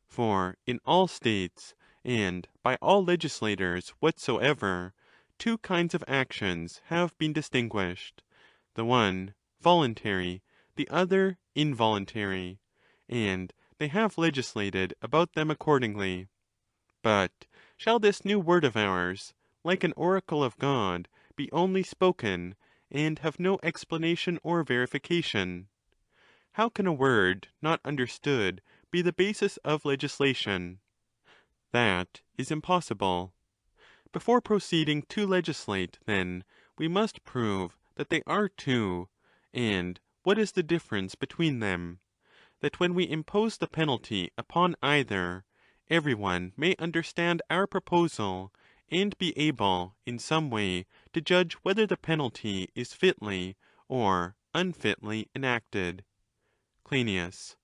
For in all states, and by all legislators whatsoever, two kinds of actions have been distinguished, the one voluntary, the other involuntary, and they have legislated about them accordingly. But shall this new word of ours, like an oracle of God, be only spoken, and have no explanation or verification? How can a word not understood be the basis of legislation? That is impossible. Before proceeding to legislate, then, we must prove that they are two, and what is the difference between them, that when we impose the penalty upon either, every one may understand our proposal, and be able in some way to judge whether the penalty is fitly or unfitly enacted. Cryneas.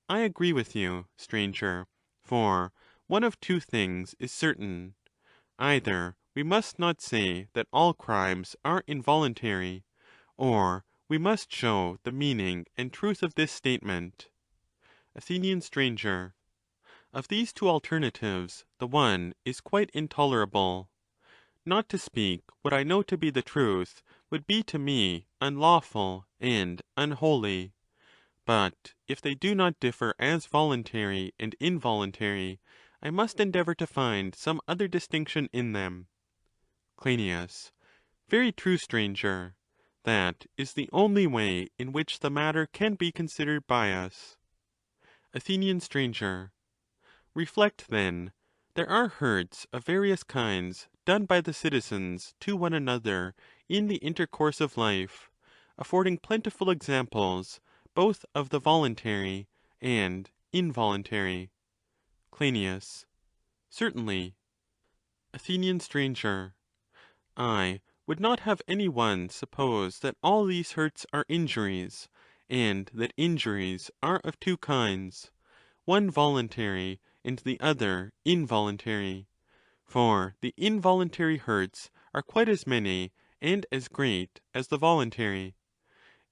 I agree with you, stranger, for one of two things is certain. Either we must not say that all crimes are involuntary, or we must show the meaning and truth of this statement. Athenian stranger. Of these two alternatives, the one is quite intolerable. Not to speak what I know to be the truth would be to me unlawful and unholy. But if they do not differ as voluntary and involuntary, I must endeavour to find some other distinction in them. Cryneas. Very true, stranger. That is the only way in which the matter can be considered by us. Athenian stranger. Reflect, then. There are hurts of various kinds done by the citizens to one another in the intercourse of life, affording plentiful examples both of the voluntary and involuntary. Cryneas. Certainly. Athenian stranger. I would not have any one suppose that all these hurts are injuries, and that injuries are of two kinds, one voluntary and the other involuntary. For the involuntary hurts are quite as many and as great as the voluntary.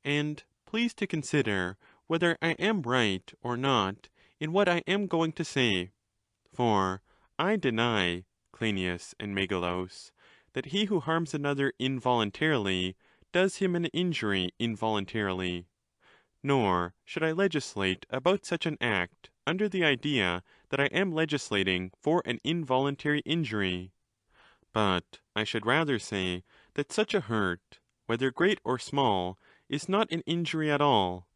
And please to consider whether I am right or not in what I am going to say. For I deny, Clynias and Megilus, that he who harms another involuntarily does him an injury involuntarily. Nor should I legislate about such an act under the idea that I am legislating for an involuntary injury. But I should rather say that such a hurt, whether great or small, is not an injury at all.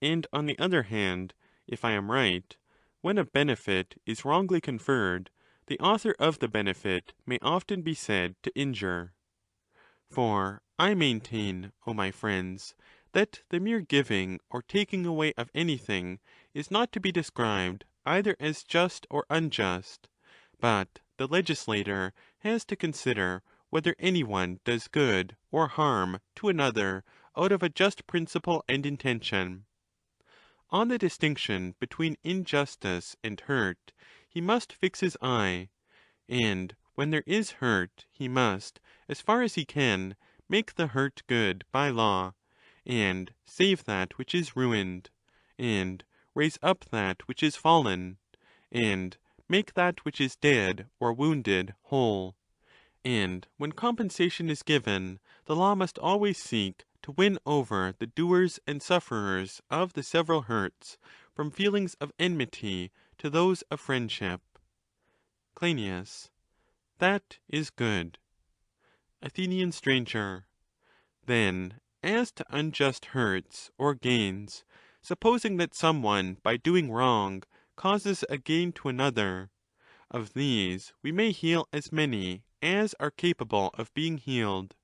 And on the other hand, if I am right, when a benefit is wrongly conferred, the author of the benefit may often be said to injure. For I maintain, O my friends, that the mere giving or taking away of anything is not to be described either as just or unjust, but the legislator has to consider whether any one does good or harm to another out of a just principle and intention. On the distinction between injustice and hurt he must fix his eye, and when there is hurt he must, as far as he can, make the hurt good by law, and save that which is ruined, and raise up that which is fallen, and make that which is dead or wounded whole. And when compensation is given, the law must always seek to win over the doers and sufferers of the several hurts from feelings of enmity to those of friendship. Clynias. That is good. Athenian stranger. Then, as to unjust hurts or gains, supposing that some one by doing wrong causes a gain to another, of these we may heal as many as are capable of being healed,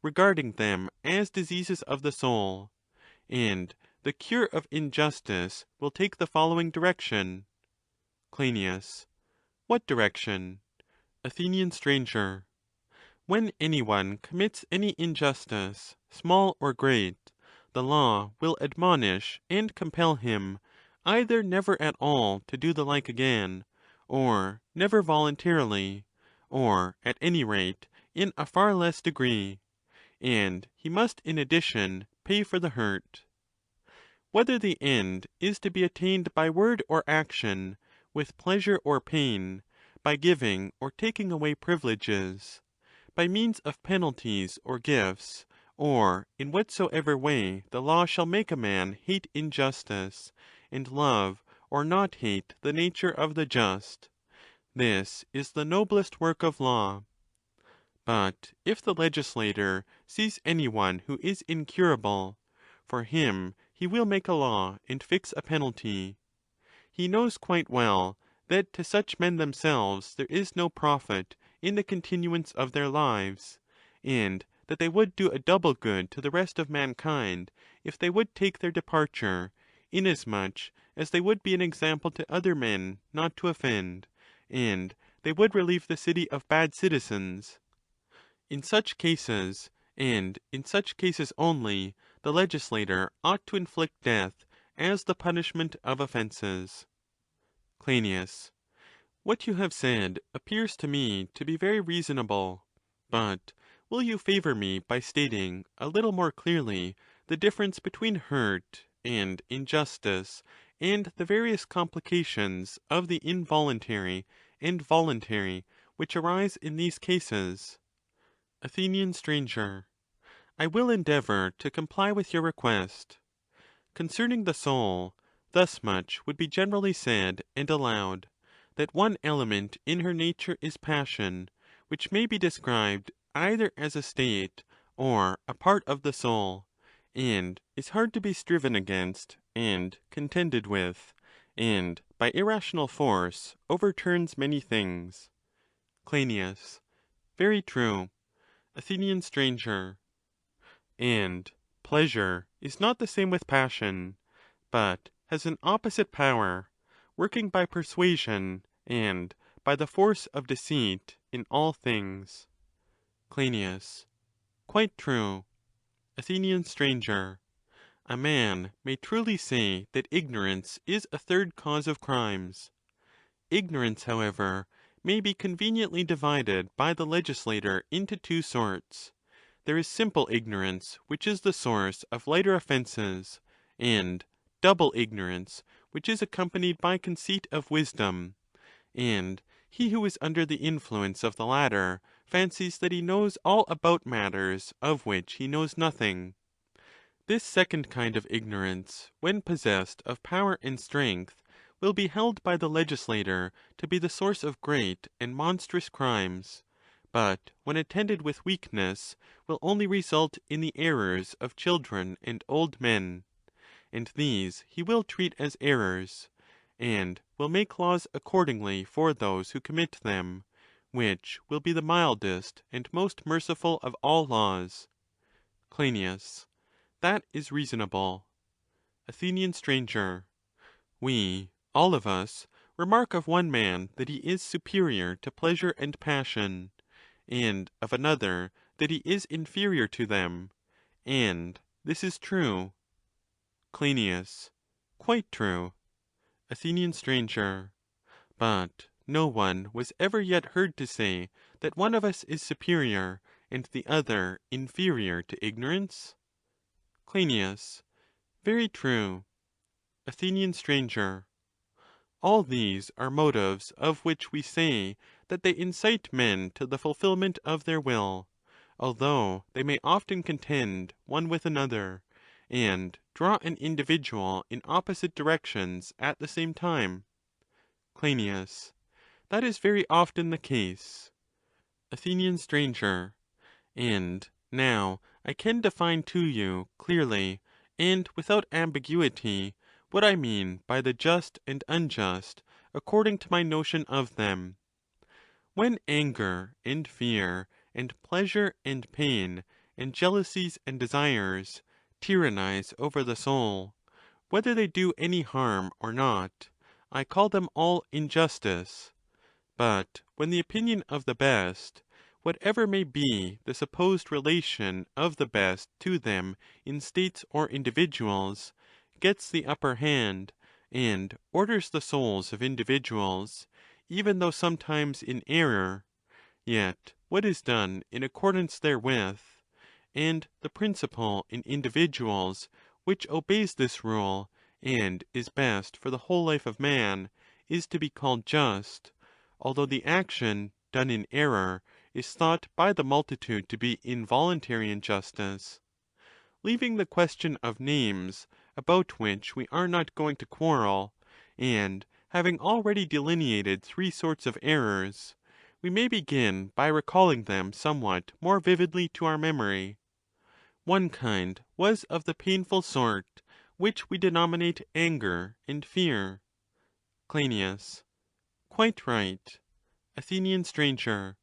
regarding them as diseases of the soul, and the cure of injustice will take the following direction. Clynias. What direction? Athenian stranger. When any one commits any injustice, small or great, the law will admonish and compel him either never at all to do the like again, or never voluntarily, or at any rate in a far less degree, and he must in addition pay for the hurt. Whether the end is to be attained by word or action, with pleasure or pain, by giving or taking away privileges, by means of penalties or gifts, or in whatsoever way the law shall make a man hate injustice, and love or not hate the nature of the just, this is the noblest work of law. But if the legislator sees any one who is incurable, for him he will make a law and fix a penalty. He knows quite well that to such men themselves there is no profit in the continuance of their lives, and that they would do a double good to the rest of mankind if they would take their departure, inasmuch as they would be an example to other men not to offend, and they would relieve the city of bad citizens. In such cases, and in such cases only, the legislator ought to inflict death as the punishment of offences. Clynias. What you have said appears to me to be very reasonable, but will you favour me by stating a little more clearly the difference between hurt and injustice, and the various complications of the involuntary and voluntary which arise in these cases? Athenian stranger. I will endeavour to comply with your request. Concerning the soul, thus much would be generally said and allowed, that one element in her nature is passion, which may be described either as a state or a part of the soul, and is hard to be striven against and contended with, and by irrational force overturns many things. Cryneas. Very true. Athenian stranger. And pleasure is not the same with passion, but has an opposite power, working by persuasion and by the force of deceit in all things. Crynias. Quite true. Athenian stranger. A man may truly say that ignorance is a third cause of crimes. Ignorance, however, may be conveniently divided by the legislator into two sorts. There is simple ignorance, which is the source of lighter offences, and double ignorance, which is accompanied by conceit of wisdom. And he who is under the influence of the latter fancies that he knows all about matters of which he knows nothing. This second kind of ignorance, when possessed of power and strength, will be held by the legislator to be the source of great and monstrous crimes, but when attended with weakness, will only result in the errors of children and old men. And these he will treat as errors, and will make laws accordingly for those who commit them, which will be the mildest and most merciful of all laws. Crynias. That is reasonable. Athenian stranger. We, all of us, remark of one man that he is superior to pleasure and passion, and of another that he is inferior to them, and this is true. Crynias. Quite true. Athenian stranger. But no one was ever yet heard to say that one of us is superior and the other inferior to ignorance? Crynias. Very true. Athenian stranger. All these are motives of which we say that they incite men to the fulfilment of their will, although they may often contend one with another, and draw an individual in opposite directions at the same time. Crynias. That is very often the case. Athenian stranger. And now I can define to you clearly, and without ambiguity, what I mean by the just and unjust, according to my notion of them. When anger and fear, and pleasure and pain, and jealousies and desires tyrannize over the soul, whether they do any harm or not, I call them all injustice. But when the opinion of the best, whatever may be the supposed relation of the best to them in states or individuals, gets the upper hand, and orders the souls of individuals, even though sometimes in error, yet what is done in accordance therewith, and the principle in individuals which obeys this rule, and is best for the whole life of man, is to be called just, although the action done in error is thought by the multitude to be involuntary injustice. Leaving the question of names, about which we are not going to quarrel, and having already delineated three sorts of errors, we may begin by recalling them somewhat more vividly to our memory. One kind was of the painful sort, which we denominate anger and fear. Crynias. Quite right. Athenian stranger.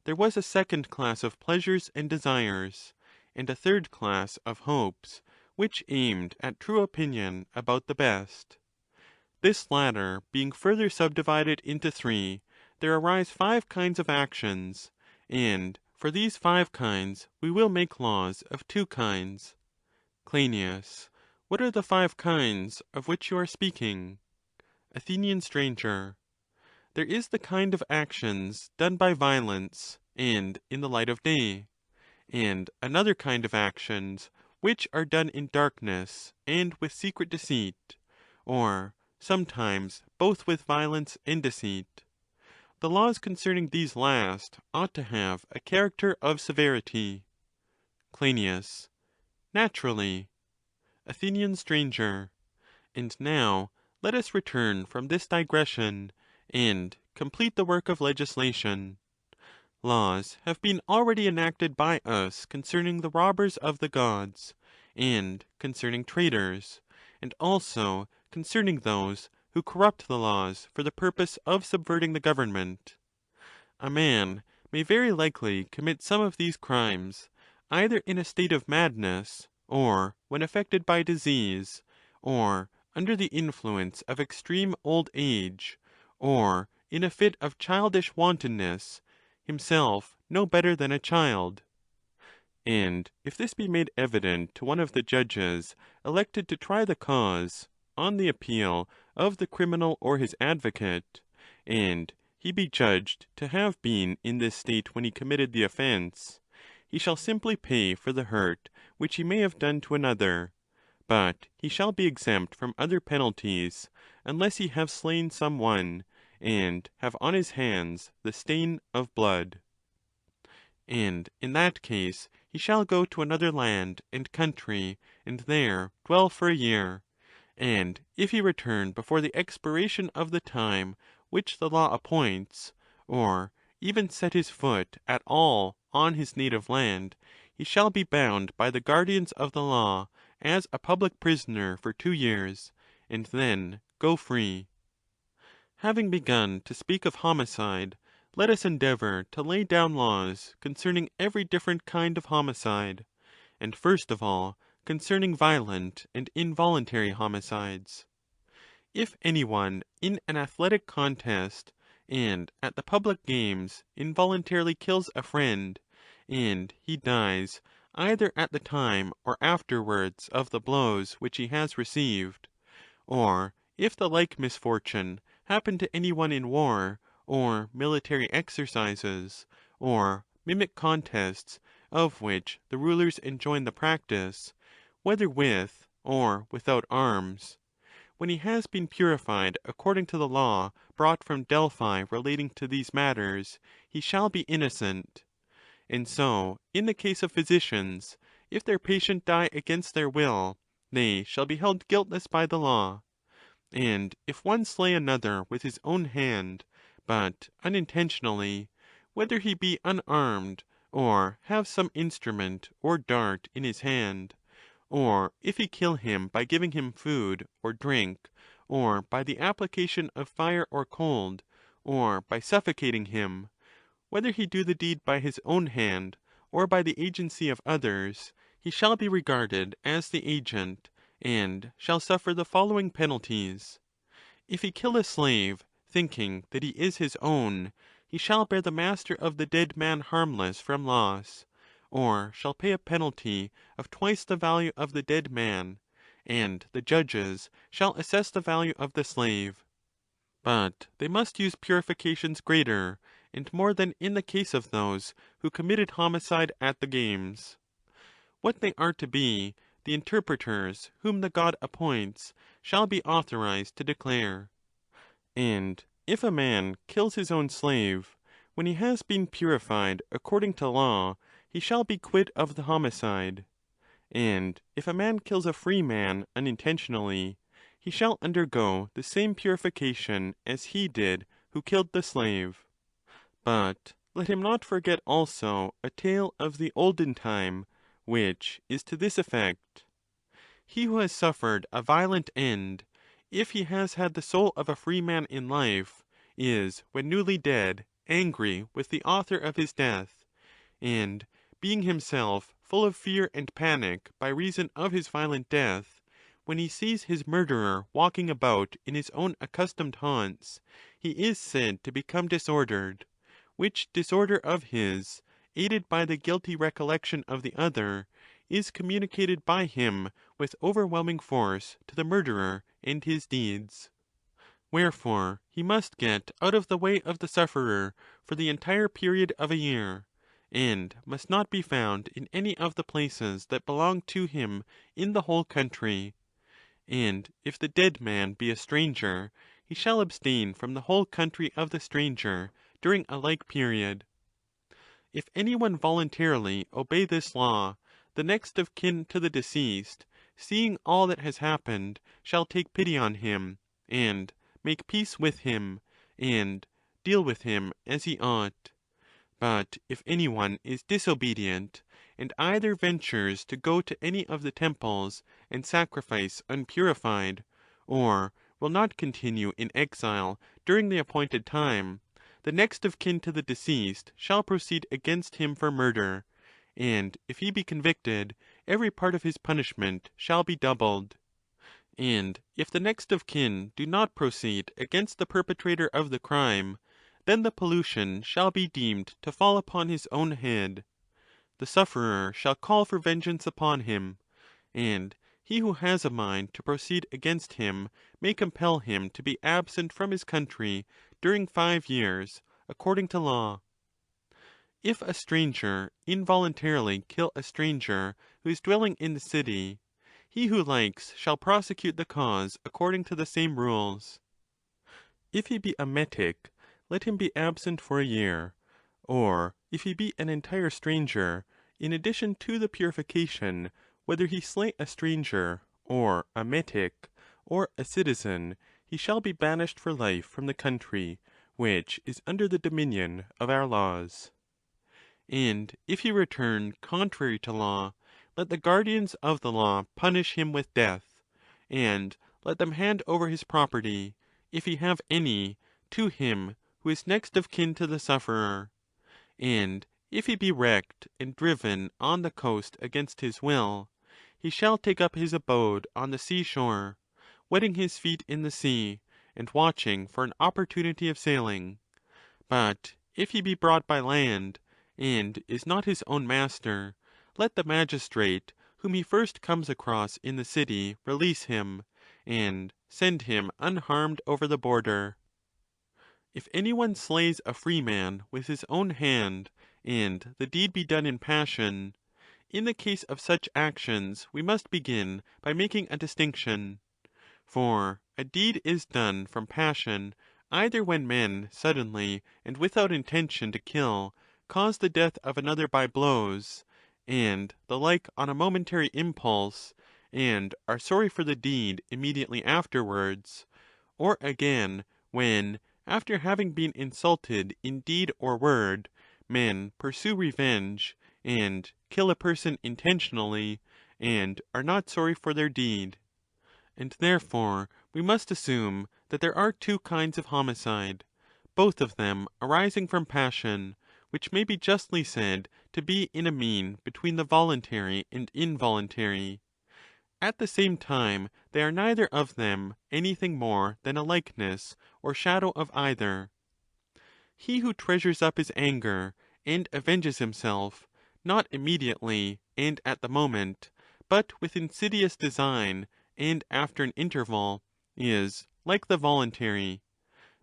There was a second class of pleasures and desires, and a third class of hopes, which aimed at true opinion about the best. This latter being further subdivided into three, there arise 5 kinds of actions, and for these 5 kinds we will make laws of 2 kinds. Crynias. What are the 5 kinds of which you are speaking? Athenian stranger. There is the kind of actions done by violence, and in the light of day, and another kind of actions which are done in darkness and with secret deceit, or sometimes both with violence and deceit. The laws concerning these last ought to have a character of severity. Crynias. Naturally. Athenian stranger. And now let us return from this digression, and complete the work of legislation. Laws have been already enacted by us concerning the robbers of the gods, and concerning traitors, and also concerning those who corrupt the laws for the purpose of subverting the government. A man may very likely commit some of these crimes, either in a state of madness, or when affected by disease, or under the influence of extreme old age, or in a fit of childish wantonness, himself no better than a child. And if this be made evident to one of the judges elected to try the cause, on the appeal of the criminal or his advocate, and he be judged to have been in this state when he committed the offence, he shall simply pay for the hurt which he may have done to another, but he shall be exempt from other penalties, unless he have slain some one, and have on his hands the stain of blood. And in that case he shall go to another land and country, and there dwell for a year. And if he return before the expiration of the time which the law appoints, or even set his foot at all on his native land, he shall be bound by the guardians of the law as a public prisoner for 2 years, and then go free. Having begun to speak of homicide, let us endeavour to lay down laws concerning every different kind of homicide, and first of all concerning violent and involuntary homicides. If any one in an athletic contest and at the public games involuntarily kills a friend, and he dies either at the time or afterwards of the blows which he has received, or if the like misfortune happen to any one in war, or military exercises, or mimic contests of which the rulers enjoin the practice, whether with or without arms, when he has been purified according to the law brought from Delphi relating to these matters, he shall be innocent. And so, in the case of physicians, if their patient die against their will, they shall be held guiltless by the law. And if one slay another with his own hand, but unintentionally, whether he be unarmed, or have some instrument or dart in his hand, or if he kill him by giving him food or drink, or by the application of fire or cold, or by suffocating him, whether he do the deed by his own hand, or by the agency of others, he shall be regarded as the agent, and shall suffer the following penalties. If he kill a slave, thinking that he is his own, he shall bear the master of the dead man harmless from loss, or shall pay a penalty of twice the value of the dead man, and the judges shall assess the value of the slave. But they must use purifications greater, and more than in the case of those who committed homicide at the games. What they are to be, the interpreters whom the god appoints shall be authorized to declare. And if a man kills his own slave, when he has been purified according to law, he shall be quit of the homicide. And if a man kills a free man unintentionally, he shall undergo the same purification as he did who killed the slave. But let him not forget also a tale of the olden time, which is to this effect. He who has suffered a violent end, if he has had the soul of a free man in life, is, when newly dead, angry with the author of his death, and, being himself full of fear and panic by reason of his violent death, when he sees his murderer walking about in his own accustomed haunts, he is said to become disordered, which disorder of his, aided by the guilty recollection of the other, is communicated by him with overwhelming force to the murderer and his deeds. Wherefore he must get out of the way of the sufferer for the entire period of a year, and must not be found in any of the places that belong to him in the whole country. And if the dead man be a stranger, he shall abstain from the whole country of the stranger during a like period. If any one voluntarily obey this law, the next of kin to the deceased, seeing all that has happened, shall take pity on him, and make peace with him, and deal with him as he ought. But if any one is disobedient, and either ventures to go to any of the temples and sacrifice unpurified, or will not continue in exile during the appointed time, the next of kin to the deceased shall proceed against him for murder, and if he be convicted, every part of his punishment shall be doubled. And if the next of kin do not proceed against the perpetrator of the crime, then the pollution shall be deemed to fall upon his own head. The sufferer shall call for vengeance upon him, and he who has a mind to proceed against him may compel him to be absent from his country during 5 years, according to law. If a stranger involuntarily kill a stranger who is dwelling in the city, he who likes shall prosecute the cause according to the same rules. If he be a metic, let him be absent for a year; or if he be an entire stranger, in addition to the purification, whether he slay a stranger, or a metic, or a citizen, he shall be banished for life from the country, which is under the dominion of our laws. And if he return contrary to law, let the guardians of the law punish him with death, and let them hand over his property, if he have any, to him who is next of kin to the sufferer. And if he be wrecked and driven on the coast against his will, he shall take up his abode on the sea-shore, wetting his feet in the sea, and watching for an opportunity of sailing. But if he be brought by land, and is not his own master, let the magistrate, whom he first comes across in the city, release him, and send him unharmed over the border. If any one slays a freeman with his own hand, and the deed be done in passion, in the case of such actions we must begin by making a distinction. For a deed is done from passion either when men suddenly, and without intention to kill, cause the death of another by blows, and the like on a momentary impulse, and are sorry for the deed immediately afterwards; or again, when, after having been insulted in deed or word, men pursue revenge, and kill a person intentionally, and are not sorry for their deed. And therefore we must assume that there are 2 kinds of homicide, both of them arising from passion, which may be justly said to be in a mean between the voluntary and involuntary. At the same time, they are neither of them anything more than a likeness or shadow of either. He who treasures up his anger, and avenges himself, not immediately and at the moment, but with insidious design, and after an interval, is like the voluntary.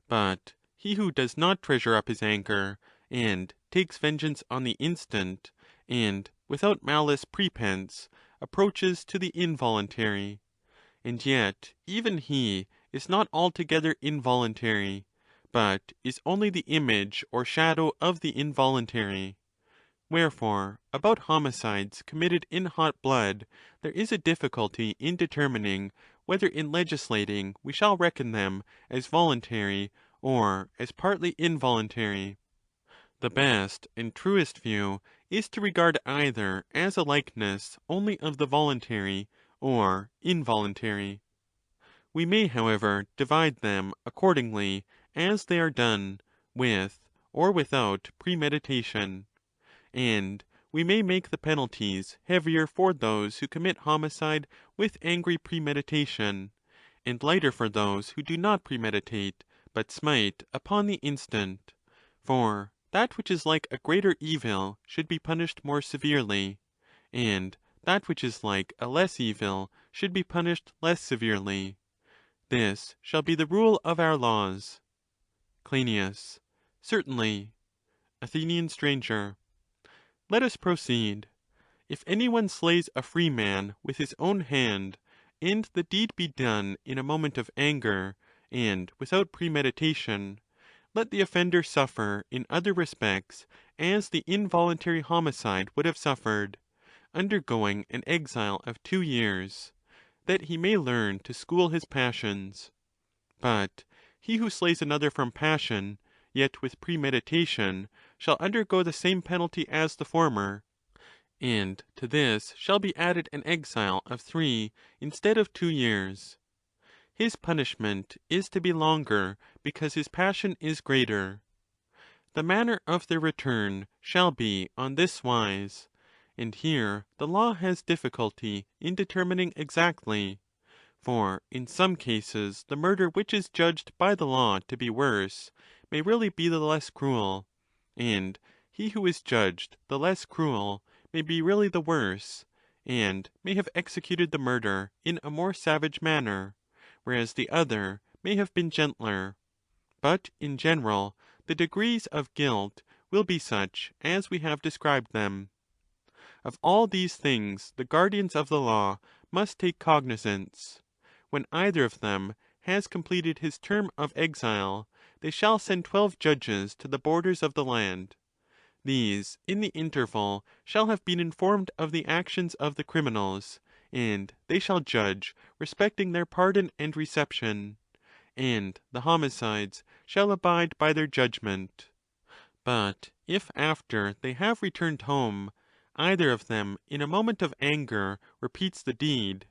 But he who does not treasure up his anger, and takes vengeance on the instant, and without malice prepense, approaches to the involuntary. And yet even he is not altogether involuntary, but is only the image or shadow of the involuntary. Wherefore, about homicides committed in hot blood, there is a difficulty in determining whether in legislating we shall reckon them as voluntary or as partly involuntary. The best and truest view is to regard either as a likeness only of the voluntary or involuntary. We may, however, divide them accordingly as they are done, with or without premeditation. And we may make the penalties heavier for those who commit homicide with angry premeditation, and lighter for those who do not premeditate, but smite upon the instant. For that which is like a greater evil should be punished more severely, and that which is like a less evil should be punished less severely. This shall be the rule of our laws. Cryneas. Certainly. Athenian stranger. Let us proceed. If any one slays a freeman with his own hand, and the deed be done in a moment of anger, and without premeditation, let the offender suffer in other respects as the involuntary homicide would have suffered, undergoing an exile of 2 years, that he may learn to school his passions. But he who slays another from passion, yet with premeditation, shall undergo the same penalty as the former, and to this shall be added an exile of 3 instead of 2 years. his punishment is to be longer because his passion is greater. The manner of their return shall be on this wise, and here the law has difficulty in determining exactly. For in some cases the murder which is judged by the law to be worse may really be the less cruel, and he who is judged the less cruel may be really the worse, and may have executed the murder in a more savage manner, whereas the other may have been gentler. But in general, the degrees of guilt will be such as we have described them. Of all these things the guardians of the law must take cognizance. When either of them has completed his term of exile, they shall send 12 judges to the borders of the land. These, in the interval, shall have been informed of the actions of the criminals, and they shall judge respecting their pardon and reception, and the homicides shall abide by their judgment. But if after they have returned home, either of them in a moment of anger repeats the deed,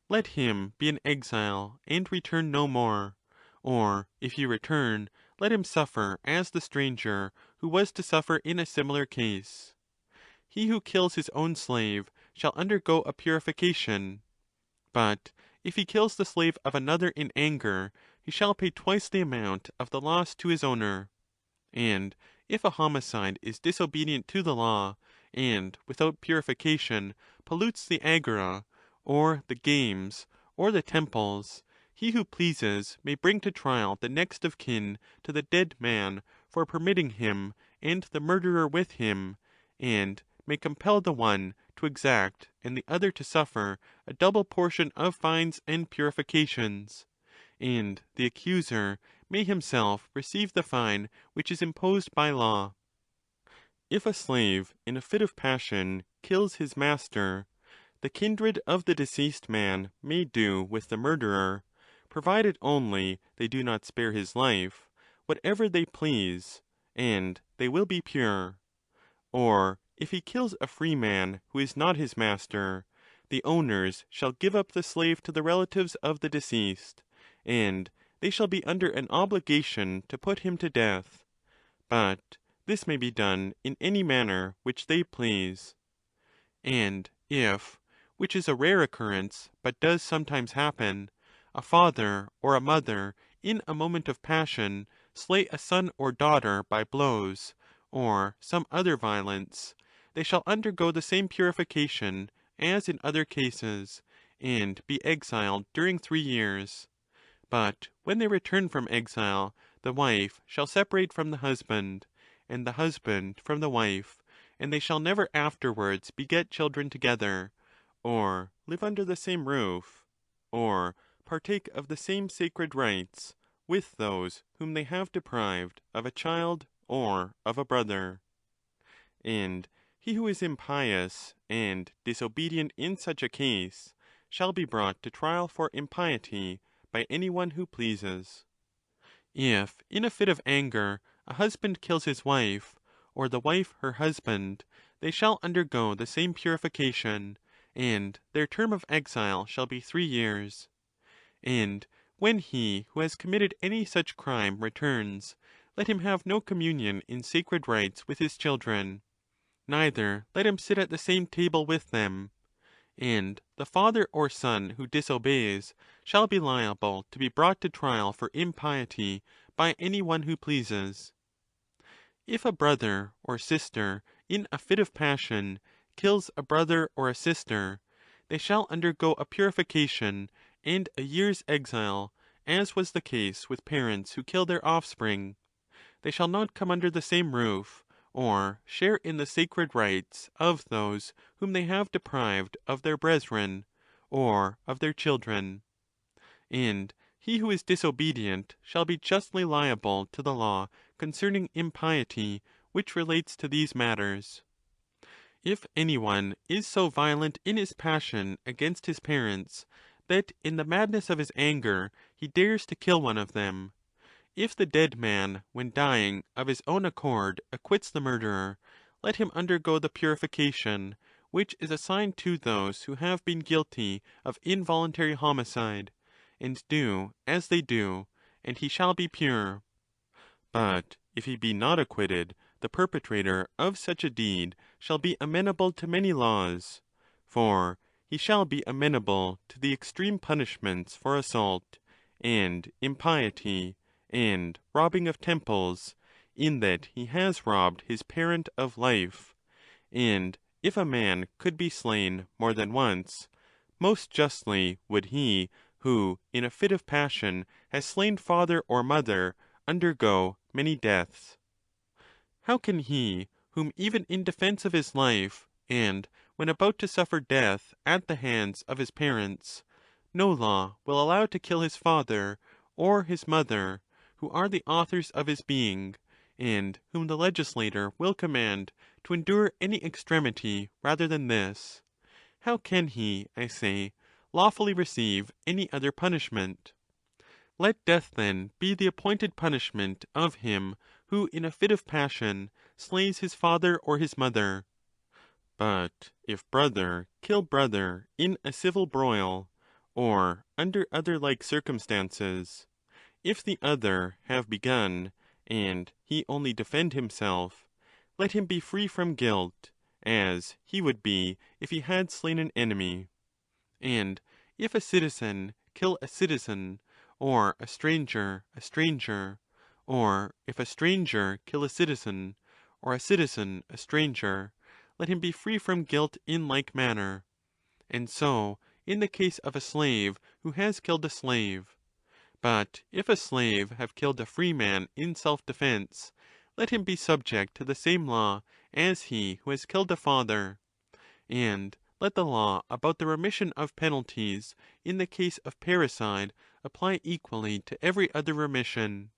let him be an exile, and return no more; or if he return, let him suffer as the stranger who was to suffer in a similar case. He who kills his own slave shall undergo a purification. But if he kills the slave of another in anger, he shall pay twice the amount of the loss to his owner. And if a homicide is disobedient to the law, and without purification pollutes the agora, or the games, or the temples, he who pleases may bring to trial the next of kin to the dead man for permitting him, and the murderer with him, and may compel the one to exact and the other to suffer a double portion of fines and purifications, and the accuser may himself receive the fine which is imposed by law. If a slave in a fit of passion kills his master, the kindred of the deceased man may do with the murderer, provided only they do not spare his life, whatever they please, and they will be pure. Or if he kills a free man who is not his master, the owners shall give up the slave to the relatives of the deceased, and they shall be under an obligation to put him to death. But this may be done in any manner which they please. And if, which is a rare occurrence, but does sometimes happen, a father or a mother, in a moment of passion, slay a son or daughter by blows, or some other violence, they shall undergo the same purification as in other cases, and be exiled during 3 years. But when they return from exile, the wife shall separate from the husband, and the husband from the wife, and they shall never afterwards beget children together, or live under the same roof, or partake of the same sacred rites with those whom they have deprived of a child or of a brother. And he who is impious and disobedient in such a case shall be brought to trial for impiety by any one who pleases. If in a fit of anger a husband kills his wife, or the wife her husband, they shall undergo the same purification, and their term of exile shall be 3 years. And when he who has committed any such crime returns, let him have no communion in sacred rites with his children, neither let him sit at the same table with them. And the father or son who disobeys shall be liable to be brought to trial for impiety by any one who pleases. If a brother or sister, in a fit of passion, kills a brother or a sister, they shall undergo a purification and a year's exile, as was the case with parents who kill their offspring. They shall not come under the same roof, or share in the sacred rites of those whom they have deprived of their brethren, or of their children. And he who is disobedient shall be justly liable to the law concerning impiety, which relates to these matters. If any one is so violent in his passion against his parents, that in the madness of his anger he dares to kill one of them, if the dead man, when dying, of his own accord acquits the murderer, let him undergo the purification, which is assigned to those who have been guilty of involuntary homicide, and do as they do, and he shall be pure. But if he be not acquitted, the perpetrator of such a deed shall be amenable to many laws. For he shall be amenable to the extreme punishments for assault, and impiety, and robbing of temples, in that he has robbed his parent of life. And if a man could be slain more than once, most justly would he who, in a fit of passion, has slain father or mother, undergo many deaths. How can he, whom even in defence of his life, and when about to suffer death at the hands of his parents, no law will allow to kill his father or his mother, who are the authors of his being, and whom the legislator will command to endure any extremity rather than this, how can he, I say, lawfully receive any other punishment? Let death, then, be the appointed punishment of him who, in a fit of passion, slays his father or his mother. But if brother kill brother in a civil broil, or under other like circumstances, if the other have begun, and he only defend himself, let him be free from guilt, as he would be if he had slain an enemy. And if a citizen kill a citizen, or a stranger, or if a stranger kill a citizen, or a citizen a stranger, let him be free from guilt in like manner. And so in the case of a slave who has killed a slave. But if a slave have killed a free man in self-defence, let him be subject to the same law as he who has killed a father. And let the law about the remission of penalties in the case of parricide apply equally to every other remission.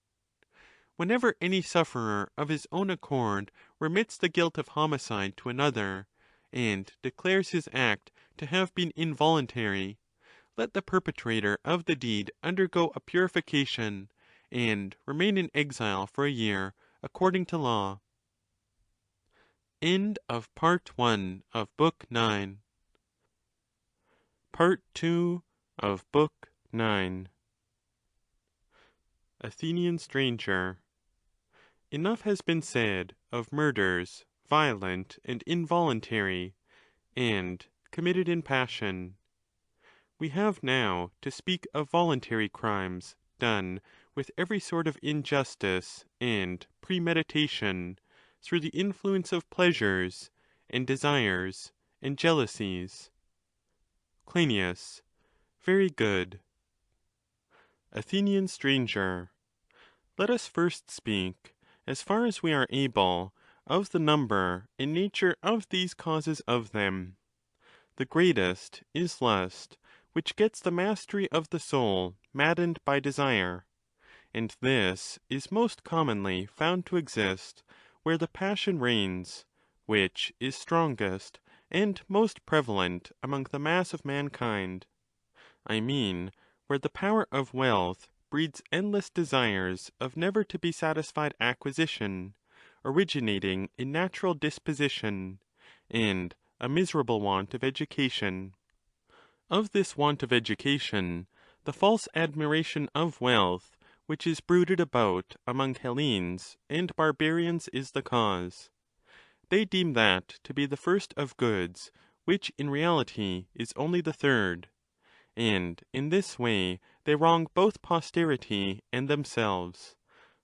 Whenever any sufferer of his own accord remits the guilt of homicide to another, and declares his act to have been involuntary, let the perpetrator of the deed undergo a purification, and remain in exile for a year, according to law. End of Part I of Book 9. Part II of Book 9. Athenian stranger. Enough has been said of murders, violent and involuntary, and committed in passion. We have now to speak of voluntary crimes done with every sort of injustice and premeditation, through the influence of pleasures, and desires, and jealousies. Cryneas. Very good. Athenian stranger. Let us first speak, as far as we are able, of the number and nature of these causes of them. The greatest is lust, which gets the mastery of the soul maddened by desire. And this is most commonly found to exist where the passion reigns, which is strongest and most prevalent among the mass of mankind. I mean, where the power of wealth breeds endless desires of never to be satisfied acquisition, originating in natural disposition, and a miserable want of education. Of this want of education, the false admiration of wealth, which is brooded about among Hellenes and barbarians, is the cause. They deem that to be the first of goods, which in reality is only the third. And in this way they wrong both posterity and themselves.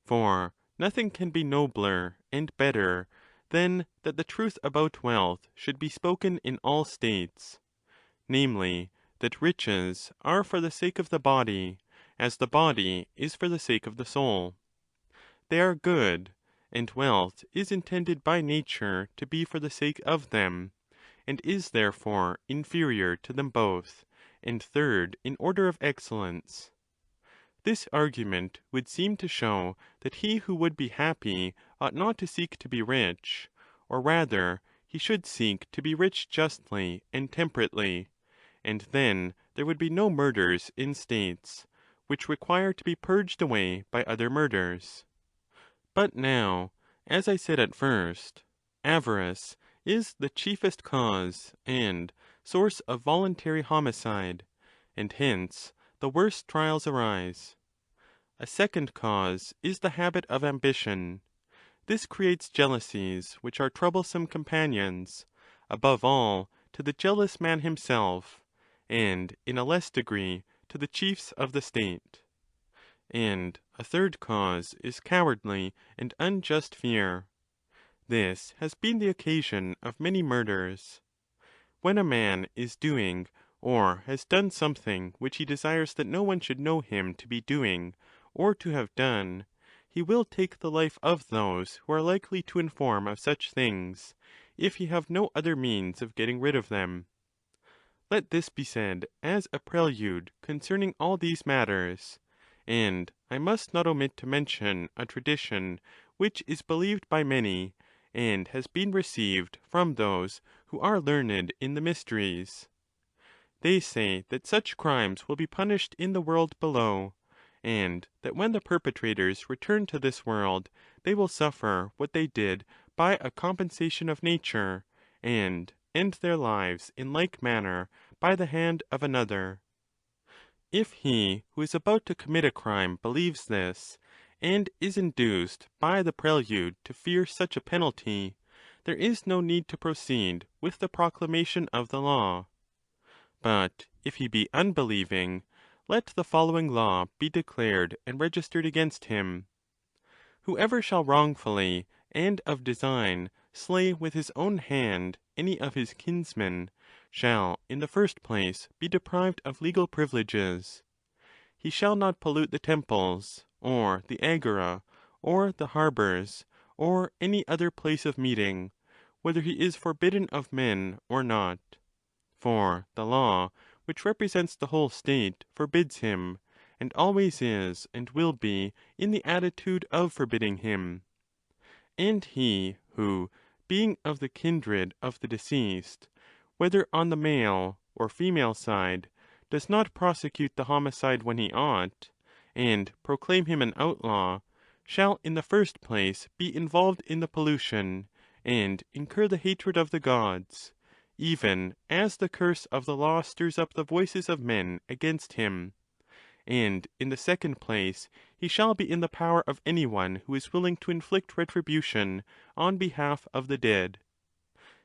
For nothing can be nobler and better than that the truth about wealth should be spoken in all states, namely, that riches are for the sake of the body, as the body is for the sake of the soul. They are good, and wealth is intended by nature to be for the sake of them, and is therefore inferior to them both, and third in order of excellence. This argument would seem to show that he who would be happy ought not to seek to be rich, or rather he should seek to be rich justly and temperately, and then there would be no murders in states, which require to be purged away by other murders. But now, as I said at first, avarice is the chiefest cause and source of voluntary homicide, and hence the the worst trials arise. A second cause is the habit of ambition. This creates jealousies which are troublesome companions, above all to the jealous man himself, and in a less degree to the chiefs of the state. And a third cause is cowardly and unjust fear. This has been the occasion of many murders. When a man is doing or has done something which he desires that no one should know him to be doing or to have done, he will take the life of those who are likely to inform of such things, if he have no other means of getting rid of them. Let this be said as a prelude concerning all these matters, and I must not omit to mention a tradition which is believed by many, and has been received from those who are learned in the mysteries. They say that such crimes will be punished in the world below, and that when the perpetrators return to this world, they will suffer what they did by a compensation of nature, and end their lives in like manner by the hand of another. If he who is about to commit a crime believes this, and is induced by the prelude to fear such a penalty, there is no need to proceed with the proclamation of the law. But if he be unbelieving, let the following law be declared and registered against him. Whoever shall wrongfully and of design slay with his own hand any of his kinsmen shall in the first place be deprived of legal privileges. He shall not pollute the temples, or the agora, or the harbours, or any other place of meeting, whether he is forbidden of men or not. For the law, which represents the whole state, forbids him, and always is and will be in the attitude of forbidding him. And he who, being of the kindred of the deceased, whether on the male or female side, does not prosecute the homicide when he ought, and proclaim him an outlaw, shall in the first place be involved in the pollution, and incur the hatred of the gods, even as the curse of the law stirs up the voices of men against him. And in the second place, he shall be in the power of any one who is willing to inflict retribution on behalf of the dead.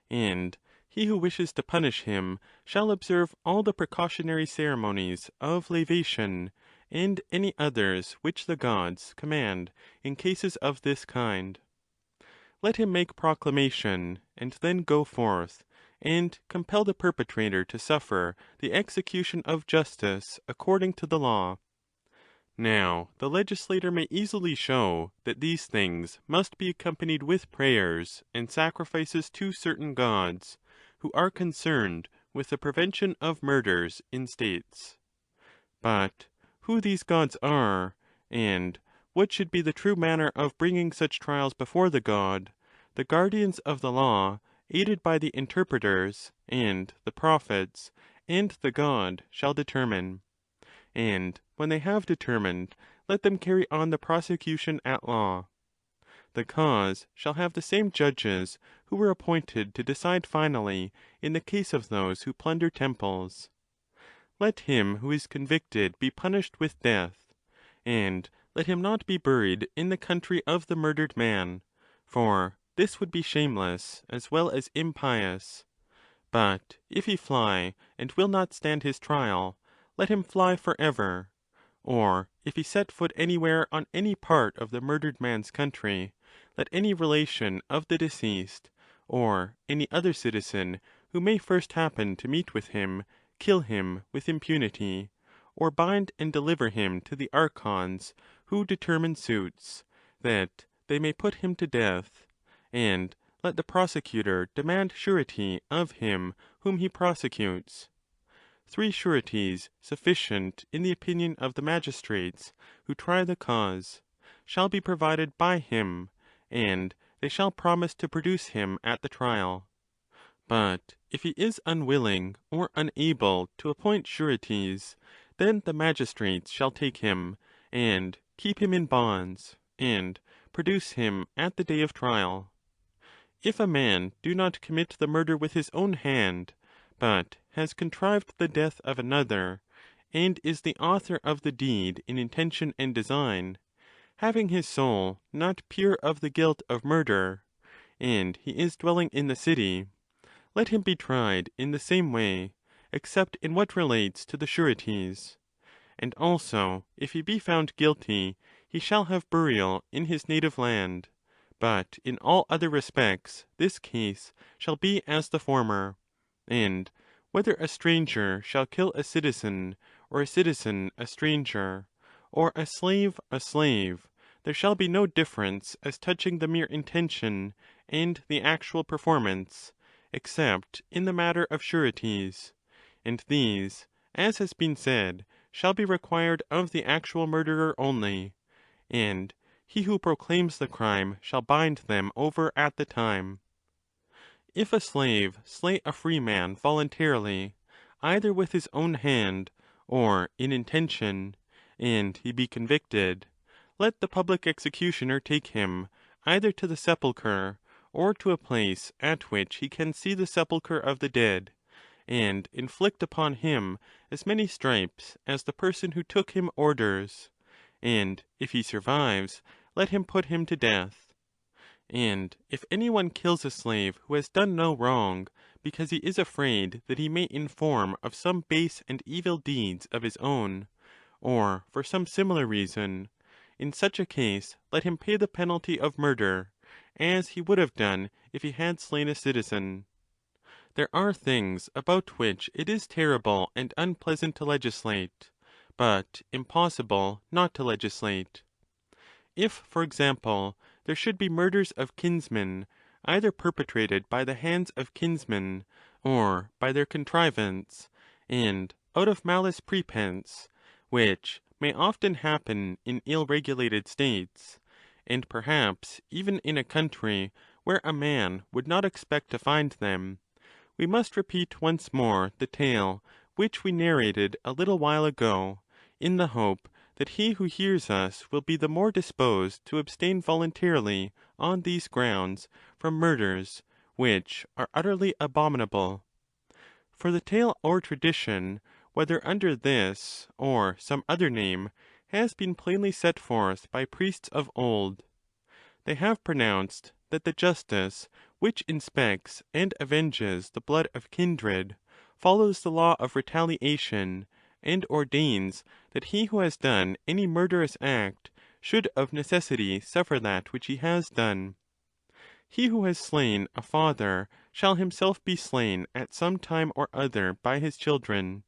And he who wishes to punish him shall observe all the precautionary ceremonies of lavation, and any others which the gods command in cases of this kind. Let him make proclamation, and then go forth, and compel the perpetrator to suffer the execution of justice according to the law. Now the legislator may easily show that these things must be accompanied with prayers and sacrifices to certain gods, who are concerned with the prevention of murders in states. But who these gods are, and what should be the true manner of bringing such trials before the god, the guardians of the law, aided by the interpreters, and the prophets, and the god, shall determine. And when they have determined, let them carry on the prosecution at law. The cause shall have the same judges who were appointed to decide finally in the case of those who plunder temples. Let him who is convicted be punished with death, and let him not be buried in the country of the murdered man, for this would be shameless as well as impious. But if he fly and will not stand his trial, let him fly for ever. Or if he set foot anywhere on any part of the murdered man's country, let any relation of the deceased, or any other citizen who may first happen to meet with him, kill him with impunity, or bind and deliver him to the archons who determine suits, that they may put him to death. And let the prosecutor demand surety of him whom he prosecutes. 3 sureties, sufficient in the opinion of the magistrates who try the cause, shall be provided by him, and they shall promise to produce him at the trial. But if he is unwilling or unable to appoint sureties, then the magistrates shall take him, and keep him in bonds, and produce him at the day of trial. If a man do not commit the murder with his own hand, but has contrived the death of another, and is the author of the deed in intention and design, having his soul not pure of the guilt of murder, and he is dwelling in the city, let him be tried in the same way, except in what relates to the sureties. And also, if he be found guilty, he shall have burial in his native land, but in all other respects this case shall be as the former. And whether a stranger shall kill a citizen, or a citizen a stranger, or a slave, there shall be no difference as touching the mere intention and the actual performance, except in the matter of sureties. And these, as has been said, shall be required of the actual murderer only, and he who proclaims the crime shall bind them over at the time. If a slave slay a free man voluntarily, either with his own hand or in intention, and he be convicted, let the public executioner take him either to the sepulchre, or to a place at which he can see the sepulchre of the dead, and inflict upon him as many stripes as the person who took him orders, and if he survives, let him put him to death. And if any one kills a slave who has done no wrong, because he is afraid that he may inform of some base and evil deeds of his own, or for some similar reason, in such a case let him pay the penalty of murder, as he would have done if he had slain a citizen. There are things about which it is terrible and unpleasant to legislate, but impossible not to legislate. If, for example, there should be murders of kinsmen, either perpetrated by the hands of kinsmen, or by their contrivance, and out of malice prepense, which may often happen in ill-regulated states, and perhaps even in a country where a man would not expect to find them, we must repeat once more the tale which we narrated a little while ago, in the hope that he who hears us will be the more disposed to abstain voluntarily on these grounds from murders which are utterly abominable. For the tale or tradition, whether under this or some other name, has been plainly set forth by priests of old. They have pronounced that the justice which inspects and avenges the blood of kindred follows the law of retaliation, and ordains that he who has done any murderous act should of necessity suffer that which he has done. He who has slain a father shall himself be slain at some time or other by his children,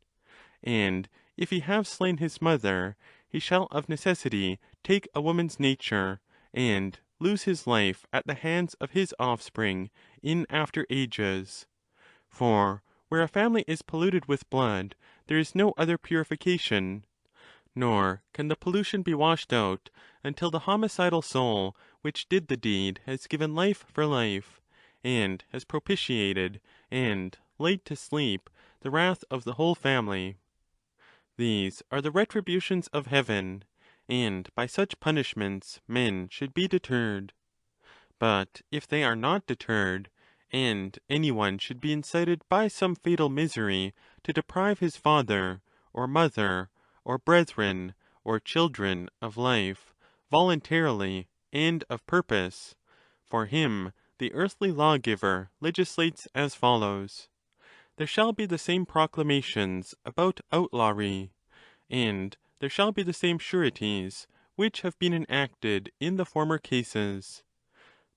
and if he have slain his mother, he shall of necessity take a woman's nature, and lose his life at the hands of his offspring in after ages. For where a family is polluted with blood, there is no other purification, nor can the pollution be washed out until the homicidal soul which did the deed has given life for life, and has propitiated and laid to sleep the wrath of the whole family. These are the retributions of heaven, and by such punishments men should be deterred. But if they are not deterred, and any one should be incited by some fatal misery to deprive his father, or mother, or brethren, or children of life, voluntarily and of purpose, for him the earthly lawgiver legislates as follows. There shall be the same proclamations about outlawry, and there shall be the same sureties which have been enacted in the former cases.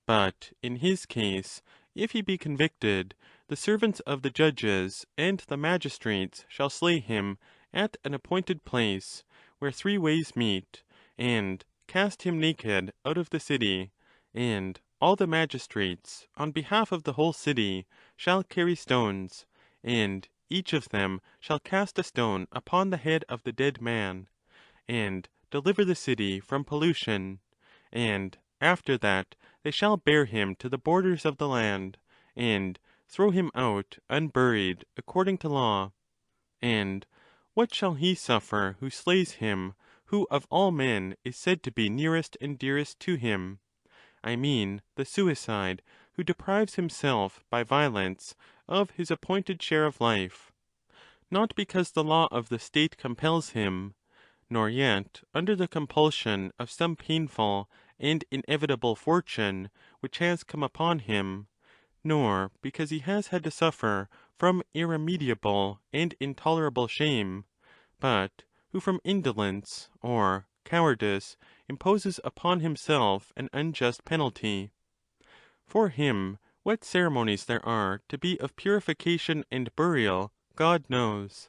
But in his case, if he be convicted, the servants of the judges and the magistrates shall slay him at an appointed place, where 3 ways meet, and cast him naked out of the city, and all the magistrates, on behalf of the whole city, shall carry stones, and each of them shall cast a stone upon the head of the dead man, and deliver the city from pollution, and after that they shall bear him to the borders of the land, and throw him out unburied according to law. And what shall he suffer who slays him, who of all men is said to be nearest and dearest to him? I mean the suicide, who deprives himself by violence of his appointed share of life. not because the law of the state compels him, nor yet under the compulsion of some painful and inevitable fortune which has come upon him, nor because he has had to suffer from irremediable and intolerable shame, but who from indolence or cowardice imposes upon himself an unjust penalty. For him, what ceremonies there are to be of purification and burial, God knows,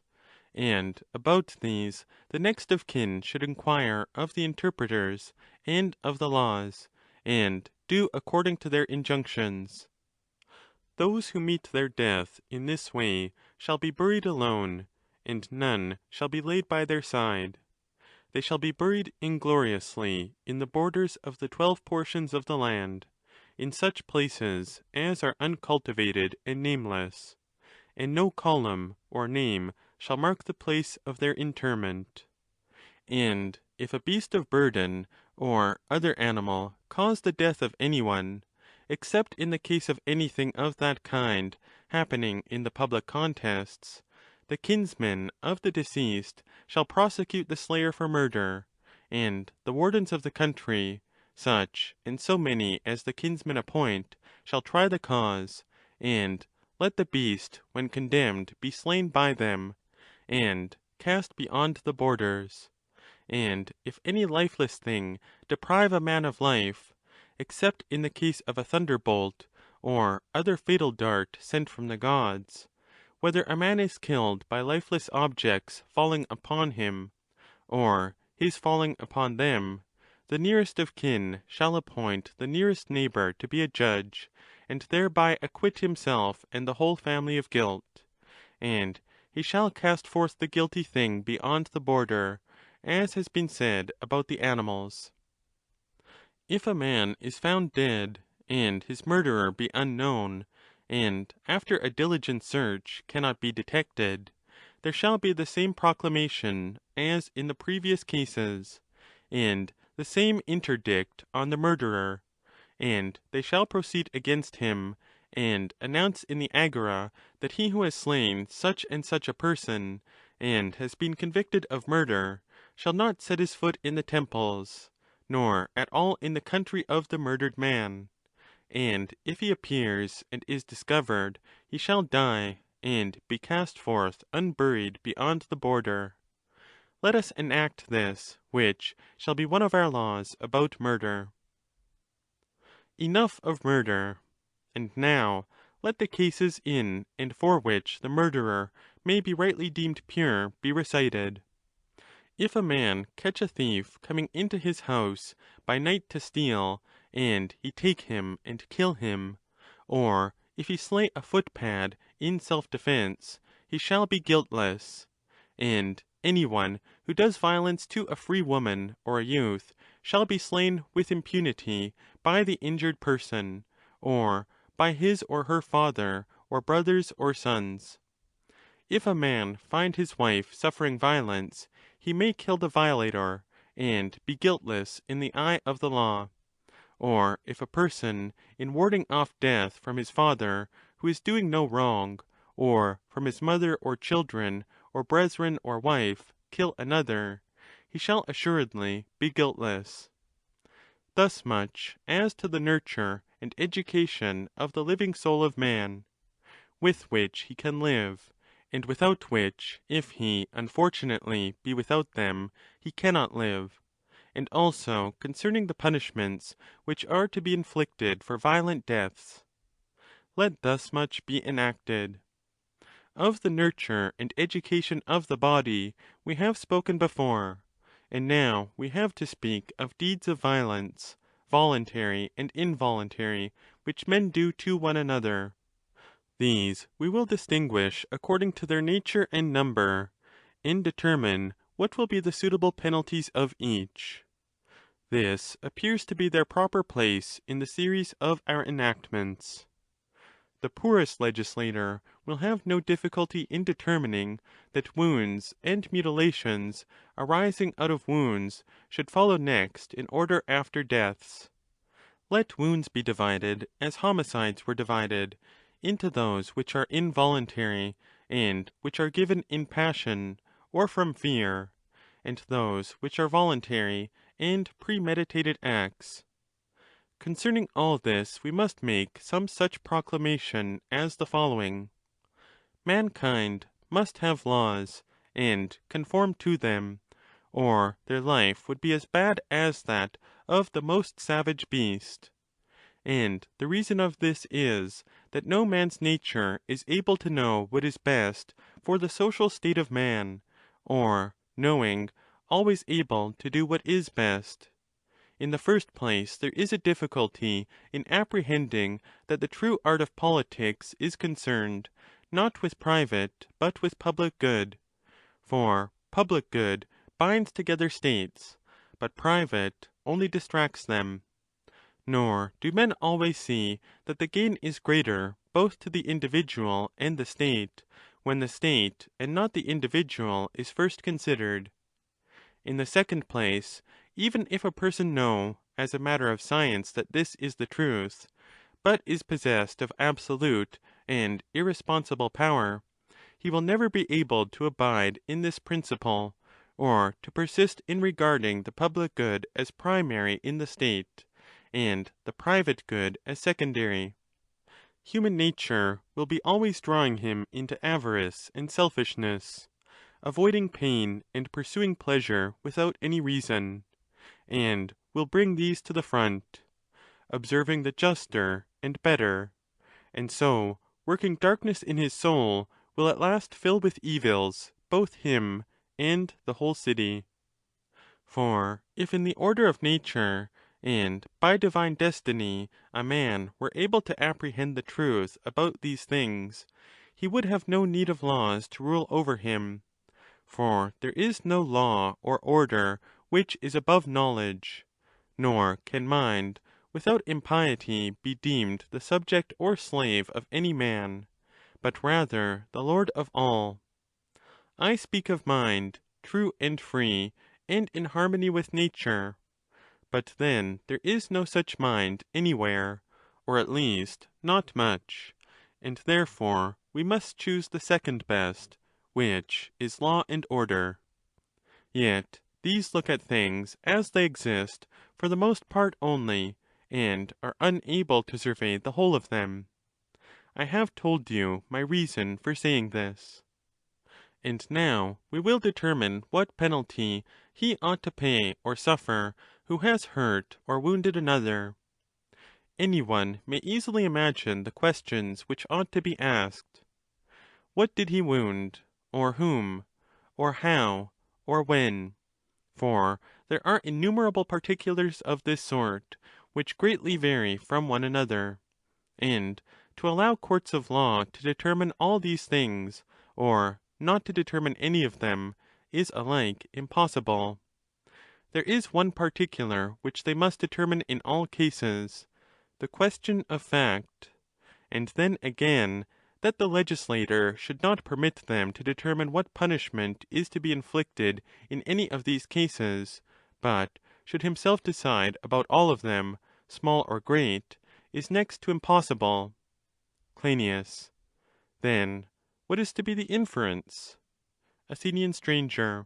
and about these the next of kin should inquire of the interpreters and of the laws, and do according to their injunctions. Those who meet their death in this way shall be buried alone, and none shall be laid by their side. They shall be buried ingloriously in the borders of the 12 portions of the land, in such places as are uncultivated and nameless, and no column or name shall mark the place of their interment. And if a beast of burden or other animal cause the death of anyone, except in the case of anything of that kind happening in the public contests, the kinsmen of the deceased shall prosecute the slayer for murder, and the wardens of the country, such and so many as the kinsmen appoint, shall try the cause, and let the beast, when condemned, be slain by them, and cast beyond the borders. And if any lifeless thing deprive a man of life, except in the case of a thunderbolt or other fatal dart sent from the gods, whether a man is killed by lifeless objects falling upon him, or his falling upon them, the nearest of kin shall appoint the nearest neighbour to be a judge, and thereby acquit himself and the whole family of guilt, and he shall cast forth the guilty thing beyond the border, as has been said about the animals. If a man is found dead, and his murderer be unknown, and after a diligent search cannot be detected, there shall be the same proclamation as in the previous cases, and the same interdict on the murderer, and they shall proceed against him, and announce in the agora that he who has slain such and such a person, and has been convicted of murder, shall not set his foot in the temples, nor at all in the country of the murdered man. And if he appears and is discovered, he shall die, and be cast forth unburied beyond the border. Let us enact this, which shall be one of our laws about murder. Enough of murder. And now let the cases in and for which the murderer may be rightly deemed pure be recited. If a man catch a thief coming into his house by night to steal, and he take him and kill him, or if he slay a footpad in self-defence, he shall be guiltless, and any one who does violence to a free woman or a youth shall be slain with impunity by the injured person, or by his or her father, or brothers or sons. If a man find his wife suffering violence, he may kill the violator, and be guiltless in the eye of the law. Or if a person, in warding off death from his father, who is doing no wrong, or from his mother or children, or brethren or wife, kill another, he shall assuredly be guiltless. Thus much as to the nurture and education of the living soul of man, with which he can live, and without which, if he unfortunately be without them, he cannot live, and also concerning the punishments which are to be inflicted for violent deaths. Let thus much be enacted. Of the nurture and education of the body we have spoken before, and now we have to speak of deeds of violence, voluntary and involuntary, which men do to one another. These we will distinguish according to their nature and number, and determine what will be the suitable penalties of each. This appears to be their proper place in the series of our enactments. The poorest legislator will have no difficulty in determining that wounds and mutilations arising out of wounds should follow next in order after deaths. Let wounds be divided as homicides were divided, into those which are involuntary, and which are given in passion or from fear, and those which are voluntary and premeditated acts. Concerning all this we must make some such proclamation as the following. Mankind must have laws, and conform to them, or their life would be as bad as that of the most savage beast. And the reason of this is, that no man's nature is able to know what is best for the social state of man, or, knowing, always able to do what is best. In the first place, there is a difficulty in apprehending that the true art of politics is concerned, not with private, but with public good. For public good binds together states, but private only distracts them. Nor do men always see that the gain is greater both to the individual and the state, when the state and not the individual is first considered. In the second place, even if a person know, as a matter of science, that this is the truth, but is possessed of absolute and irresponsible power, he will never be able to abide in this principle, or to persist in regarding the public good as primary in the state, and the private good as secondary. Human nature will be always drawing him into avarice and selfishness, avoiding pain and pursuing pleasure without any reason, and will bring these to the front, observing the juster and better, and so, working darkness in his soul, will at last fill with evils both him and the whole city. For if in the order of nature, and by divine destiny, a man were able to apprehend the truth about these things, he would have no need of laws to rule over him. For there is no law or order which is above knowledge, nor can mind, without impiety, be deemed the subject or slave of any man, but rather the lord of all. I speak of mind, true and free, and in harmony with nature. But then there is no such mind anywhere, or at least not much, and therefore we must choose the second best, which is law and order. Yet these look at things as they exist for the most part only, and are unable to survey the whole of them. I have told you my reason for saying this. And now we will determine what penalty he ought to pay or suffer who has hurt or wounded another. Any one may easily imagine the questions which ought to be asked. What did he wound? Or whom? Or how? Or when? For there are innumerable particulars of this sort, which greatly vary from one another. And to allow courts of law to determine all these things, or not to determine any of them, is alike impossible. There is one particular which they must determine in all cases, the question of fact, and then again that the legislator should not permit them to determine what punishment is to be inflicted in any of these cases, but should himself decide about all of them, small or great, is next to impossible. Cryneas. Then what is to be the inference? Athenian stranger.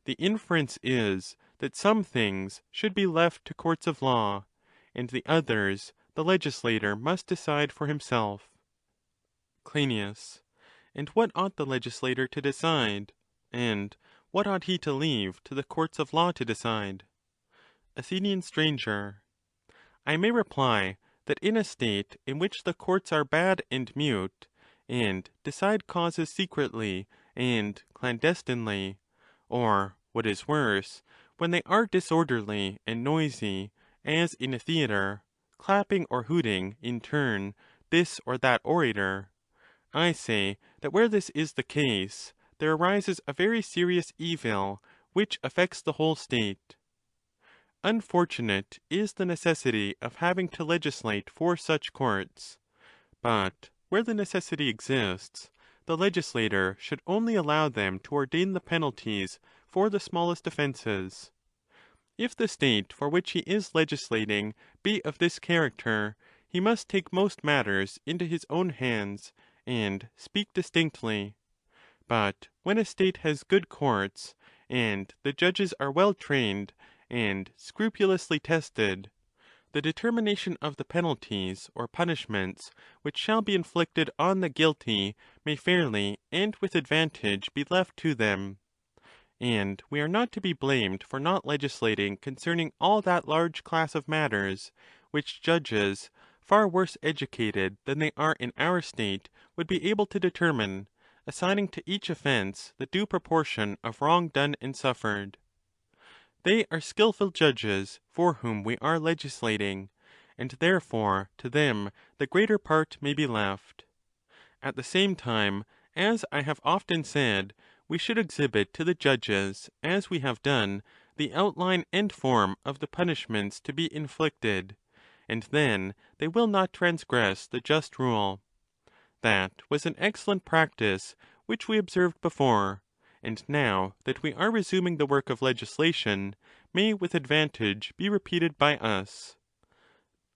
The inference is that some things should be left to courts of law, and the others the legislator must decide for himself. Cryneas. And what ought the legislator to decide? And what ought he to leave to the courts of law to decide? Athenian stranger. I may reply that in a state in which the courts are bad and mute, and decide causes secretly and clandestinely, or, what is worse, when they are disorderly and noisy, as in a theatre, clapping or hooting in turn this or that orator, I say that where this is the case, there arises a very serious evil which affects the whole state. Unfortunate is the necessity of having to legislate for such courts, but where the necessity exists, the legislator should only allow them to ordain the penalties for the smallest offences. If the state for which he is legislating be of this character, he must take most matters into his own hands, and speak distinctly. But when a state has good courts, and the judges are well trained and scrupulously tested, the determination of the penalties or punishments which shall be inflicted on the guilty may fairly and with advantage be left to them. And we are not to be blamed for not legislating concerning all that large class of matters which judges, far worse educated than they are in our state, would be able to determine, assigning to each offence the due proportion of wrong done and suffered. They are skilful judges for whom we are legislating, and therefore to them the greater part may be left. At the same time, as I have often said, we should exhibit to the judges, as we have done, the outline and form of the punishments to be inflicted, and then they will not transgress the just rule. That was an excellent practice which we observed before, and now that we are resuming the work of legislation, may with advantage be repeated by us.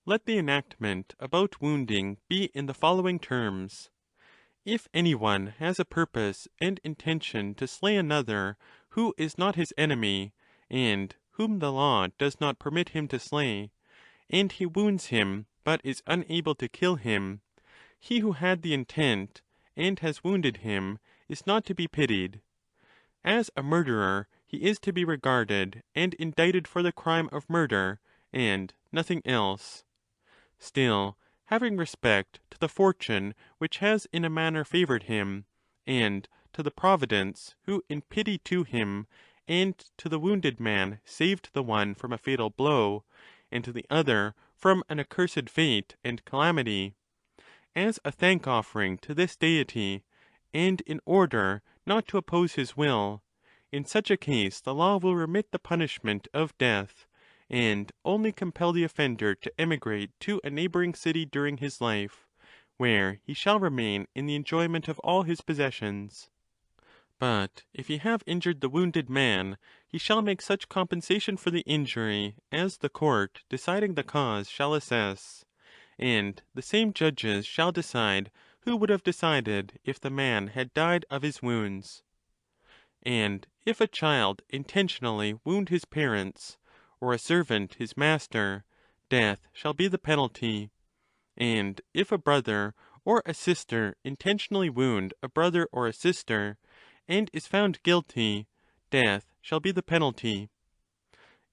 Let the enactment about wounding be in the following terms. If any one has a purpose and intention to slay another who is not his enemy, and whom the law does not permit him to slay, and he wounds him but is unable to kill him, he who had the intent and has wounded him is not to be pitied. As a murderer he is to be regarded and indicted for the crime of murder, and nothing else. Still, having respect to the fortune which has in a manner favoured him, and to the Providence who in pity to him and to the wounded man saved the one from a fatal blow, and to the other from an accursed fate and calamity, as a thank-offering to this deity, and in order not to oppose his will, in such a case the law will remit the punishment of death, and only compel the offender to emigrate to a neighbouring city during his life, where he shall remain in the enjoyment of all his possessions. But if he have injured the wounded man, he shall make such compensation for the injury as the court deciding the cause shall assess, and the same judges shall decide who would have decided if the man had died of his wounds. And if a child intentionally wound his parents, or a servant his master, death shall be the penalty. And if a brother or a sister intentionally wound a brother or a sister, and is found guilty, death shall be the penalty.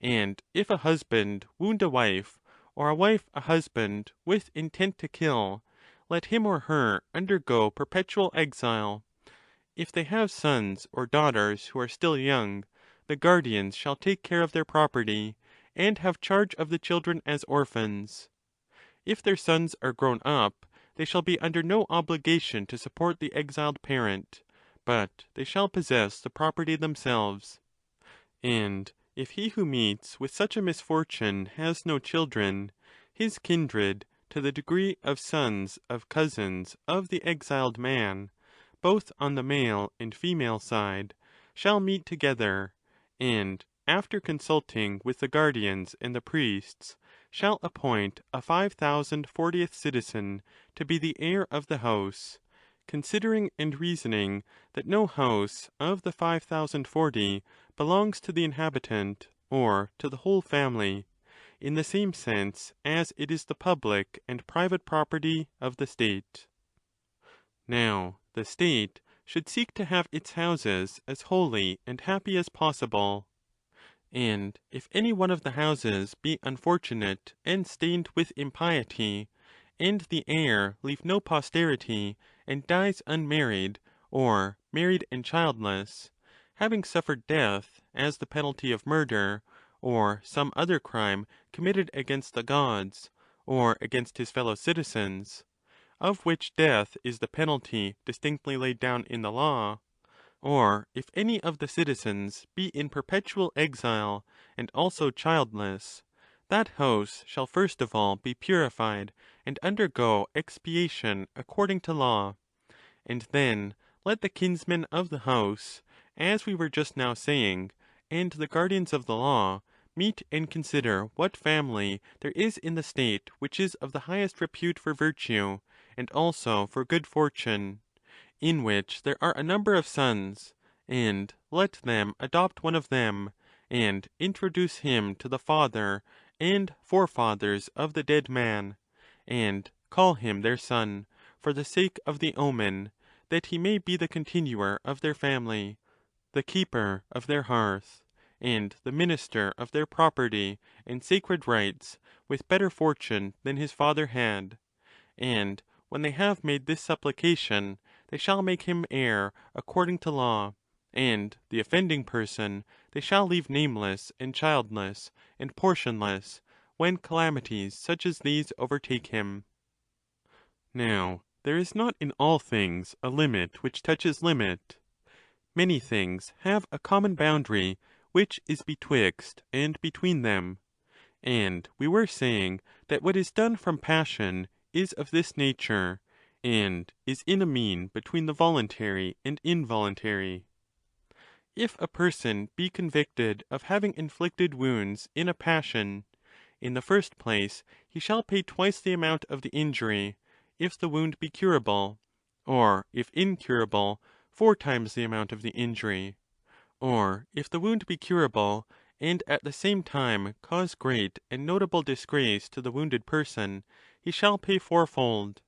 And if a husband wound a wife, or a wife a husband, with intent to kill, let him or her undergo perpetual exile. If they have sons or daughters who are still young, the guardians shall take care of their property, and have charge of the children as orphans. If their sons are grown up, they shall be under no obligation to support the exiled parent, but they shall possess the property themselves. And if he who meets with such a misfortune has no children, his kindred, to the degree of sons of cousins of the exiled man, both on the male and female side, shall meet together, and, after consulting with the guardians and the priests, shall appoint a 5040th citizen to be the heir of the house, considering and reasoning that no house of the 5040 belongs to the inhabitant or to the whole family, in the same sense as it is the public and private property of the state. Now, the state should seek to have its houses as holy and happy as possible. And if any one of the houses be unfortunate and stained with impiety, and the heir leave no posterity, and dies unmarried, or married and childless, having suffered death as the penalty of murder, or some other crime committed against the gods, or against his fellow citizens, of which death is the penalty distinctly laid down in the law, or if any of the citizens be in perpetual exile, and also childless, that house shall first of all be purified, and undergo expiation according to law, and then let the kinsmen of the house, as we were just now saying, and the guardians of the law, meet and consider what family there is in the state which is of the highest repute for virtue, and also for good fortune, in which there are a number of sons, and let them adopt one of them, and introduce him to the father and forefathers of the dead man, and call him their son, for the sake of the omen, that he may be the continuer of their family, the keeper of their hearth, and the minister of their property and sacred rights, with better fortune than his father had. And when they have made this supplication, they shall make him heir according to law, and the offending person they shall leave nameless and childless and portionless, when calamities such as these overtake him. Now, there is not in all things a limit which touches limit. Many things have a common boundary which is betwixt and between them. And we were saying that what is done from passion is of this nature, and is in a mean between the voluntary and involuntary. If a person be convicted of having inflicted wounds in a passion, in the first place he shall pay twice the amount of the injury, if the wound be curable, or if incurable, 4 times the amount of the injury; or if the wound be curable, and at the same time cause great and notable disgrace to the wounded person, he shall pay 4-fold.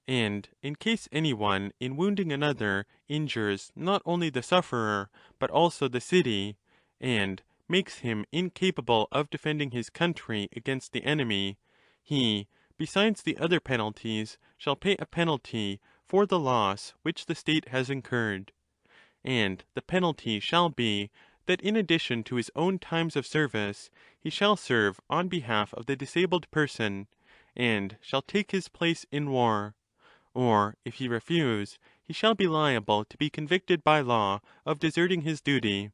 And in case any one in wounding another injures not only the sufferer, but also the city, and makes him incapable of defending his country against the enemy, he, besides the other penalties, shall pay a penalty for the loss which the state has incurred. And the penalty shall be, that in addition to his own times of service, he shall serve on behalf of the disabled person, and shall take his place in war; or if he refuse, he shall be liable to be convicted by law of deserting his duty.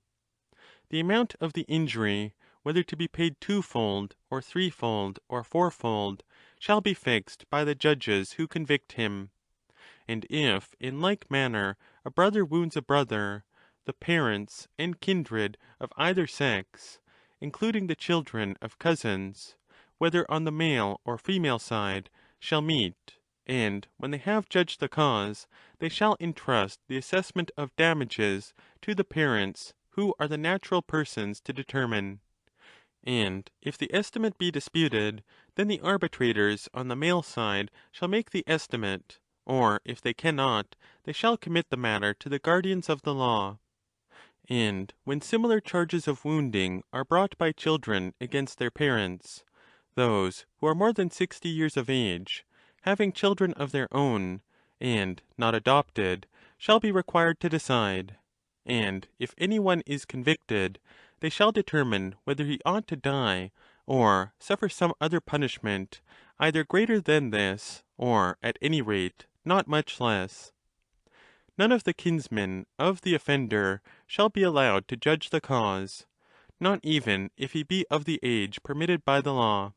The amount of the injury, whether to be paid 2-fold, or 3-fold, or 4-fold, shall be fixed by the judges who convict him. And if, in like manner, a brother wounds a brother, the parents and kindred of either sex, including the children of cousins, whether on the male or female side, shall meet, and when they have judged the cause, they shall entrust the assessment of damages to the parents, who are the natural persons to determine. And if the estimate be disputed, then the arbitrators on the male side shall make the estimate, or if they cannot, they shall commit the matter to the guardians of the law. And when similar charges of wounding are brought by children against their parents, those who are more than 60 years of age, having children of their own, and not adopted, shall be required to decide. And if any one is convicted, they shall determine whether he ought to die, or suffer some other punishment, either greater than this, or at any rate not much less. None of the kinsmen of the offender shall be allowed to judge the cause, not even if he be of the age permitted by the law.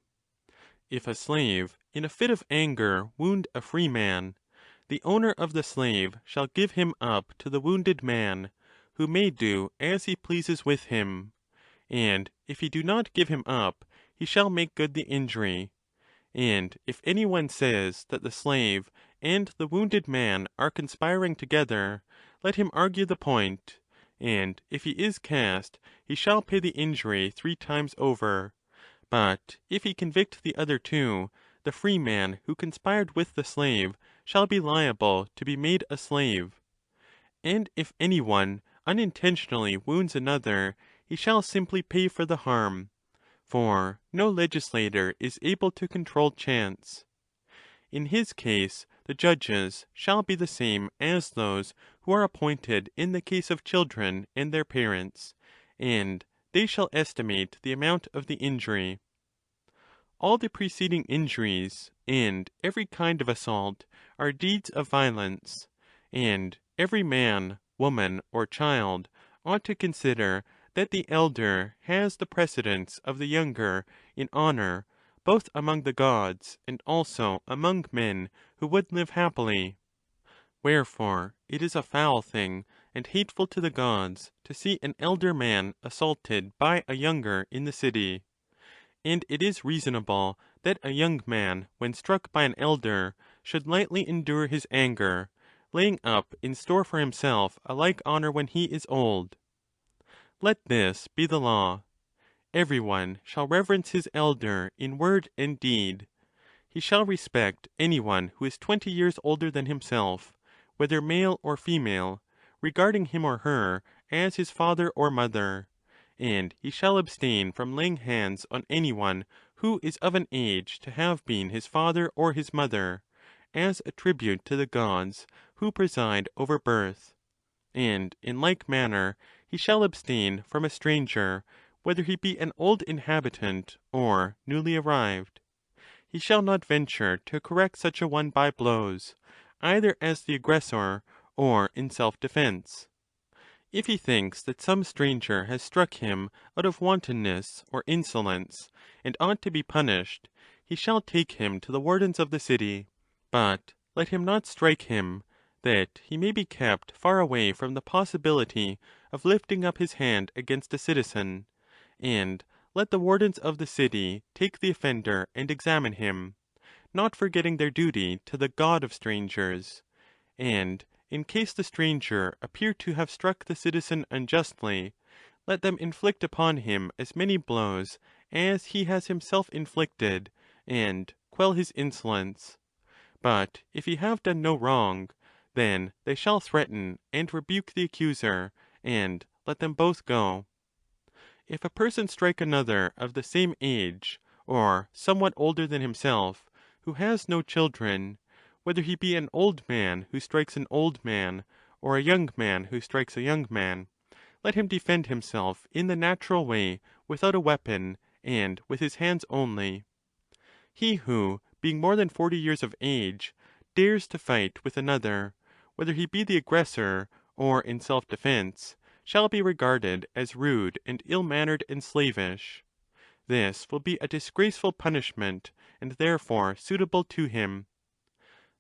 If a slave in a fit of anger wound a free man, the owner of the slave shall give him up to the wounded man, who may do as he pleases with him, and if he do not give him up, he shall make good the injury. And if any one says that the slave and the wounded man are conspiring together, let him argue the point, and if he is cast, he shall pay the injury 3 times over. But if he convict the other 2, the free man who conspired with the slave shall be liable to be made a slave. And if any one unintentionally wounds another, he shall simply pay for the harm, for no legislator is able to control chance. In his case, the judges shall be the same as those who are appointed in the case of children and their parents, and they shall estimate the amount of the injury. All the preceding injuries, and every kind of assault, are deeds of violence, and every man, woman, or child ought to consider that the elder has the precedence of the younger in honour, both among the gods and also among men who would live happily. Wherefore it is a foul thing and hateful to the gods to see an elder man assaulted by a younger in the city. And it is reasonable that a young man, when struck by an elder, should lightly endure his anger, laying up in store for himself a like honour when he is old. Let this be the law. Every one shall reverence his elder in word and deed. He shall respect any one who is 20 years older than himself, whether male or female, regarding him or her as his father or mother, and he shall abstain from laying hands on any one who is of an age to have been his father or his mother, as a tribute to the gods who preside over birth. And in like manner he shall abstain from a stranger, whether he be an old inhabitant or newly arrived. He shall not venture to correct such a one by blows, either as the aggressor or in self-defence. If he thinks that some stranger has struck him out of wantonness or insolence, and ought to be punished, he shall take him to the wardens of the city, but let him not strike him, that he may be kept far away from the possibility of lifting up his hand against a citizen, and let the wardens of the city take the offender and examine him, not forgetting their duty to the God of strangers, and, in case the stranger appear to have struck the citizen unjustly, let them inflict upon him as many blows as he has himself inflicted, and quell his insolence. But if he have done no wrong, then they shall threaten and rebuke the accuser, and let them both go. If a person strike another of the same age, or somewhat older than himself, who has no children, whether he be an old man who strikes an old man, or a young man who strikes a young man, let him defend himself in the natural way without a weapon, and with his hands only. He who, being more than 40 years of age, dares to fight with another, whether he be the aggressor or in self-defence, shall be regarded as rude and ill-mannered and slavish. This will be a disgraceful punishment, and therefore suitable to him.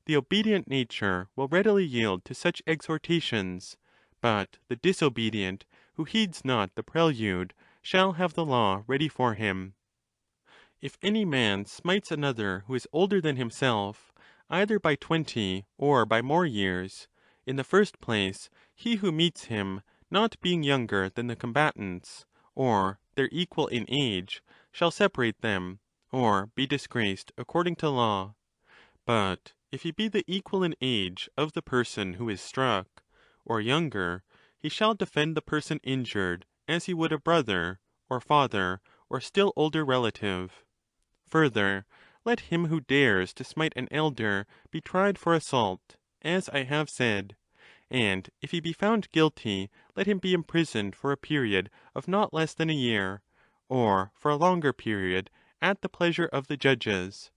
The obedient nature will readily yield to such exhortations, but the disobedient, who heeds not the prelude, shall have the law ready for him. If any man smites another who is older than himself, either by 20 or by more years, in the first place, he who meets him, not being younger than the combatants, or their equal in age, shall separate them, or be disgraced according to law. But if he be the equal in age of the person who is struck, or younger, he shall defend the person injured as he would a brother, or father, or still older relative. Further, let him who dares to smite an elder be tried for assault, as I have said, and if he be found guilty, let him be imprisoned for a period of not less than a year, or for a longer period at the pleasure of the judges.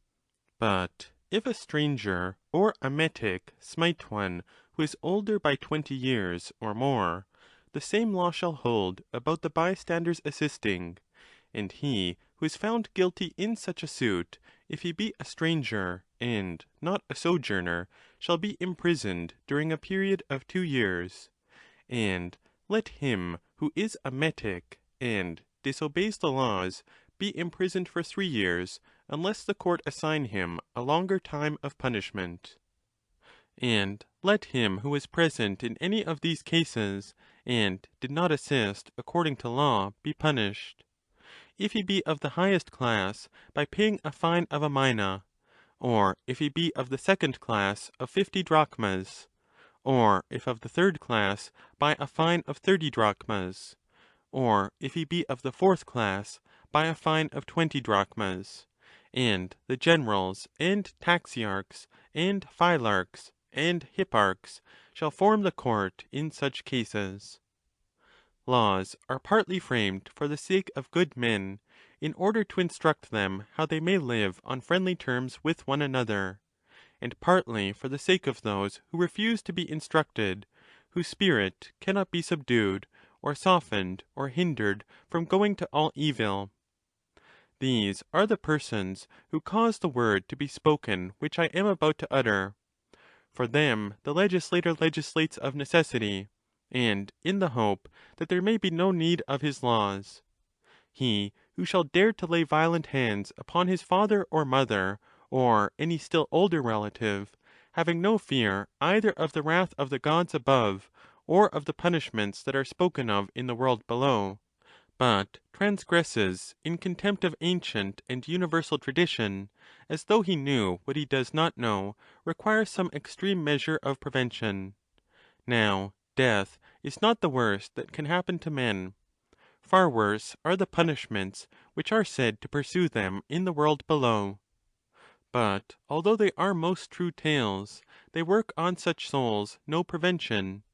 But if a stranger or a metic smite one who is older by 20 years or more, the same law shall hold about the bystanders assisting, and he who is found guilty in such a suit, if he be a stranger and not a sojourner, shall be imprisoned during a period of 2 years. And let him who is a metic and disobeys the laws be imprisoned for 3 years, unless the court assign him a longer time of punishment. And let him who was present in any of these cases, and did not assist according to law, be punished. If he be of the highest class, by paying a fine of a mina, or if he be of the second class, of 50 drachmas, or if of the third class, by a fine of 30 drachmas, or if he be of the fourth class, by a fine of 20 drachmas, and the generals, and taxiarchs, and phylarchs, and hipparchs shall form the court in such cases. Laws are partly framed for the sake of good men, in order to instruct them how they may live on friendly terms with one another, and partly for the sake of those who refuse to be instructed, whose spirit cannot be subdued, or softened, or hindered from going to all evil. These are the persons who cause the word to be spoken which I am about to utter. For them the legislator legislates of necessity, and in the hope that there may be no need of his laws. He who shall dare to lay violent hands upon his father or mother, or any still older relative, having no fear either of the wrath of the gods above, or of the punishments that are spoken of in the world below, but transgresses in contempt of ancient and universal tradition, as though he knew what he does not know, requires some extreme measure of prevention. Now, death is not the worst that can happen to men. Far worse are the punishments which are said to pursue them in the world below. But although they are most true tales, they work on such souls no prevention.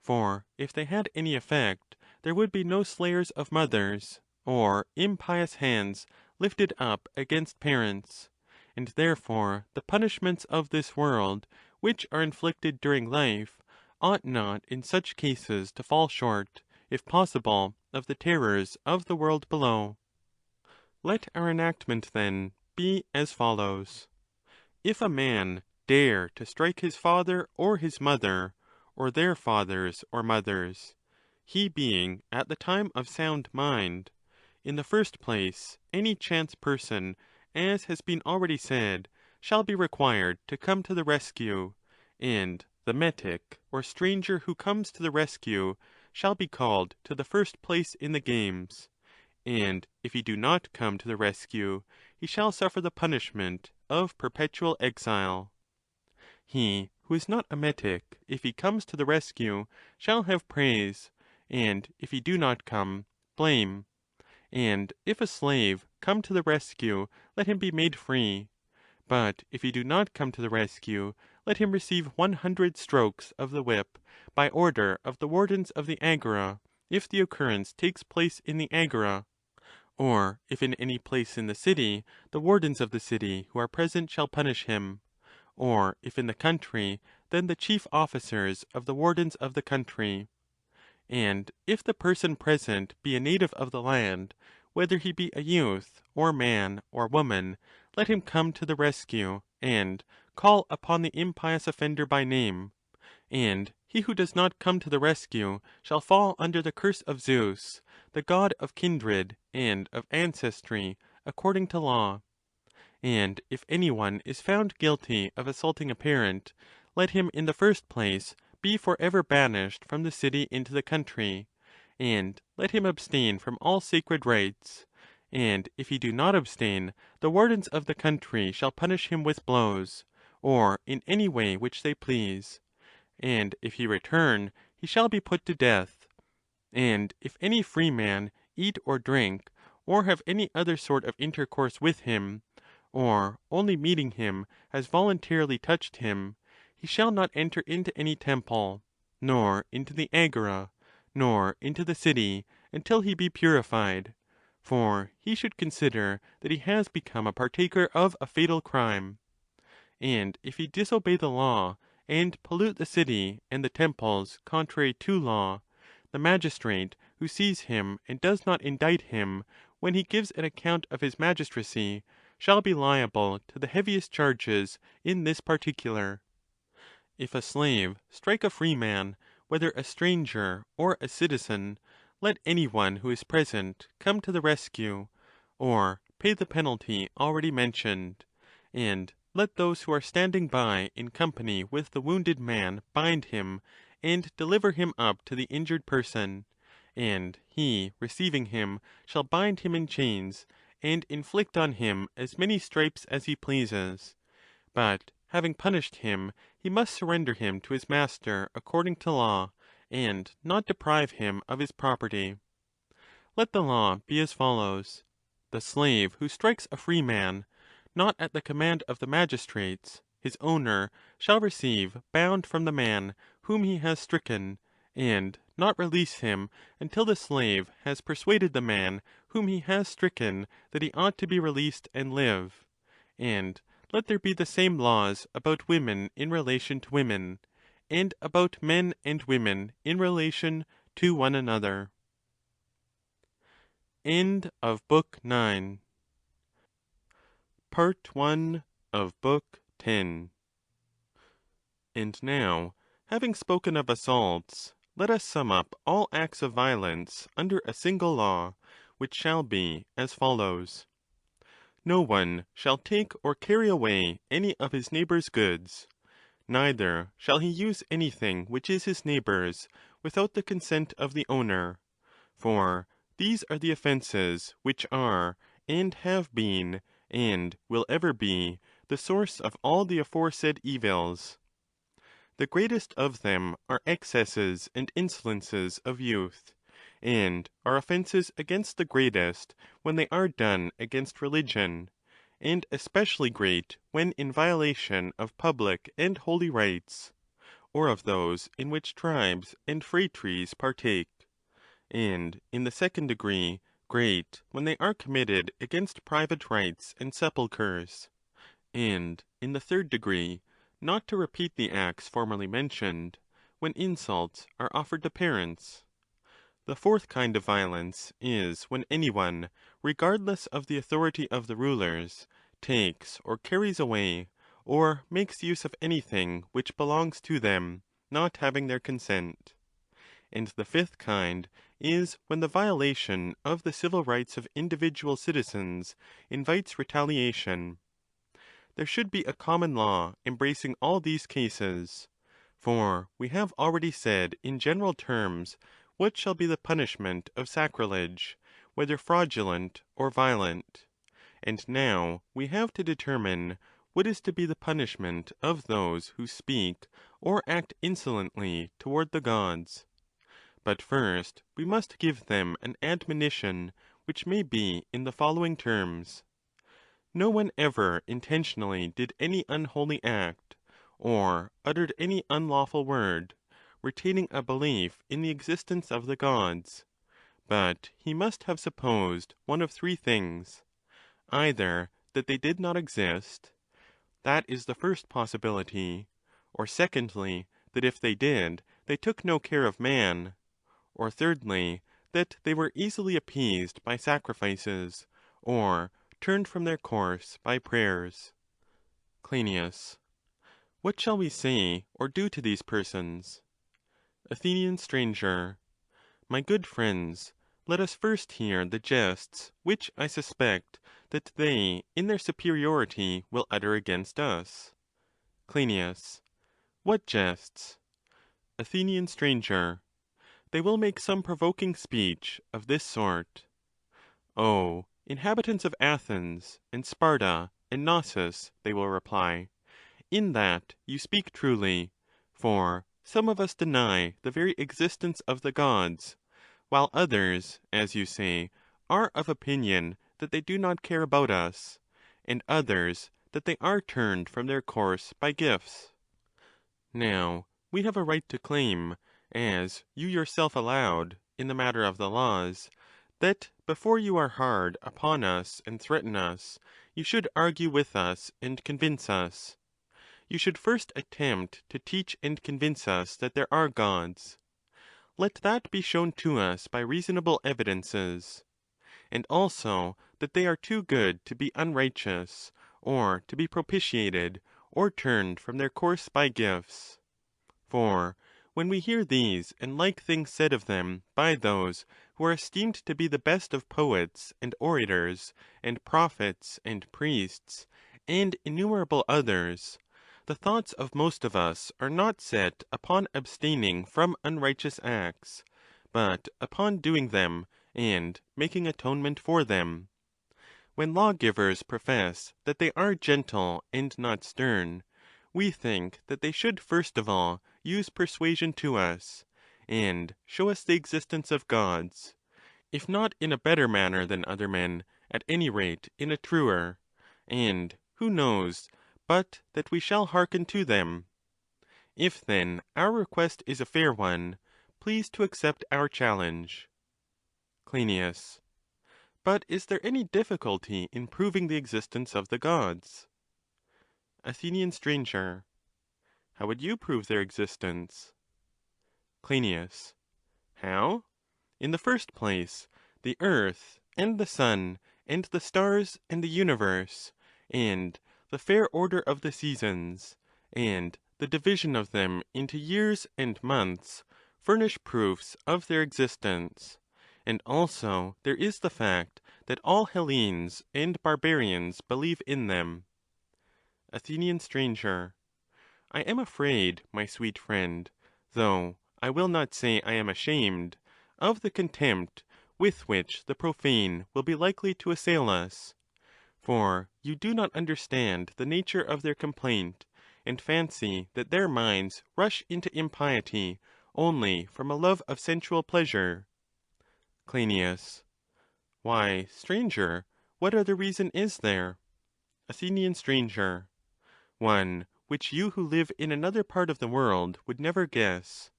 For if they had any effect, there would be no slayers of mothers, or impious hands lifted up against parents; and therefore the punishments of this world, which are inflicted during life, ought not in such cases to fall short, if possible, of the terrors of the world below. Let our enactment, then, be as follows. If a man dare to strike his father or his mother, or their fathers or mothers, he being at the time of sound mind, in the first place, any chance person, as has been already said, shall be required to come to the rescue, and the metic or stranger who comes to the rescue shall be called to the first place in the games, and if he do not come to the rescue, he shall suffer the punishment of perpetual exile. He who is not a metic, if he comes to the rescue, shall have praise, and if he do not come, blame. And if a slave come to the rescue, let him be made free. But if he do not come to the rescue, let him receive 100 strokes of the whip, by order of the wardens of the agora, if the occurrence takes place in the agora; or if in any place in the city, the wardens of the city who are present shall punish him; or if in the country, then the chief officers of the wardens of the country. And if the person present be a native of the land, whether he be a youth, or man, or woman, let him come to the rescue, and call upon the impious offender by name; and he who does not come to the rescue shall fall under the curse of Zeus, the god of kindred and of ancestry, according to law. And if any one is found guilty of assaulting a parent, let him in the first place be for ever banished from the city into the country, and let him abstain from all sacred rites; and if he do not abstain, the wardens of the country shall punish him with blows, or in any way which they please; and if he return, he shall be put to death. And if any freeman eat or drink, or have any other sort of intercourse with him, or only meeting him has voluntarily touched him, he shall not enter into any temple, nor into the agora, nor into the city, until he be purified; for he should consider that he has become a partaker of a fatal crime. And if he disobey the law, and pollute the city and the temples contrary to law, the magistrate who sees him and does not indict him, when he gives an account of his magistracy, shall be liable to the heaviest charges in this particular. If a slave strike a freeman, whether a stranger or a citizen, let any one who is present come to the rescue, or pay the penalty already mentioned, and let those who are standing by in company with the wounded man bind him, and deliver him up to the injured person, and he, receiving him, shall bind him in chains, and inflict on him as many stripes as he pleases; but having punished him, he must surrender him to his master according to law, and not deprive him of his property. Let the law be as follows: the slave who strikes a freeman, not at the command of the magistrates, his owner shall receive bound from the man whom he has stricken, and not release him until the slave has persuaded the man whom he has stricken that he ought to be released and live. And let there be the same laws about women in relation to women, and about men and women in relation to one another. End of Book 9. Part I of Book 10. And now, having spoken of assaults, let us sum up all acts of violence under a single law, which shall be as follows. No one shall take or carry away any of his neighbour's goods. Neither shall he use anything which is his neighbour's without the consent of the owner, for these are the offences which are, and have been, and will ever be, the source of all the aforesaid evils. The greatest of them are excesses and insolences of youth, and are offences against the greatest when they are done against religion, and especially great when in violation of public and holy rights, or of those in which tribes and phratries partake; and in the second degree great when they are committed against private rights and sepulchres; and in the third degree, not to repeat the acts formerly mentioned, when insults are offered to parents. The fourth kind of violence is when any one, regardless of the authority of the rulers, takes or carries away, or makes use of anything which belongs to them, not having their consent. And the fifth kind is when the violation of the civil rights of individual citizens invites retaliation. There should be a common law embracing all these cases, for we have already said in general terms what shall be the punishment of sacrilege, whether fraudulent or violent, and now we have to determine what is to be the punishment of those who speak or act insolently toward the gods. But first we must give them an admonition which may be in the following terms. No one ever intentionally did any unholy act, or uttered any unlawful word, retaining a belief in the existence of the gods, but he must have supposed one of three things: either that they did not exist, that is the first possibility; or secondly, that if they did, they took no care of man; or thirdly, that they were easily appeased by sacrifices, or turned from their course by prayers. Cryneas. What shall we say or do to these persons? Athenian stranger. My good friends, let us first hear the jests which I suspect that they in their superiority will utter against us. Cryneas. What jests? Athenian stranger. They will make some provoking speech of this sort. O inhabitants of Athens, and Sparta, and Knossos, they will reply, in that you speak truly, for some of us deny the very existence of the gods, while others, as you say, are of opinion that they do not care about us, and others that they are turned from their course by gifts. Now we have a right to claim, as you yourself allowed, in the matter of the laws, that before you are hard upon us and threaten us, you should argue with us and convince us. You should first attempt to teach and convince us that there are gods. Let that be shown to us by reasonable evidences, and also that they are too good to be unrighteous, or to be propitiated, or turned from their course by gifts. For when we hear these and like things said of them by those who are esteemed to be the best of poets and orators, and prophets and priests, and innumerable others, the thoughts of most of us are not set upon abstaining from unrighteous acts, but upon doing them and making atonement for them. When lawgivers profess that they are gentle and not stern, we think that they should first of all use persuasion to us, and show us the existence of gods, if not in a better manner than other men, at any rate in a truer, and who knows but that we shall hearken to them? If then our request is a fair one, please to accept our challenge. Cryneas. But is there any difficulty in proving the existence of the gods? Athenian stranger. How would you prove their existence? Cryneas. How? In the first place, the earth, and the sun, and the stars, and the universe, and the fair order of the seasons, and the division of them into years and months, furnish proofs of their existence. And also there is the fact that all Hellenes and barbarians believe in them. Athenian stranger. I am afraid, my sweet friend, though I will not say I am ashamed, of the contempt with which the profane will be likely to assail us. For you do not understand the nature of their complaint, and fancy that their minds rush into impiety only from a love of sensual pleasure. Cryneas. Why, stranger, what other reason is there? Athenian stranger. One which you who live in another part of the world would never guess.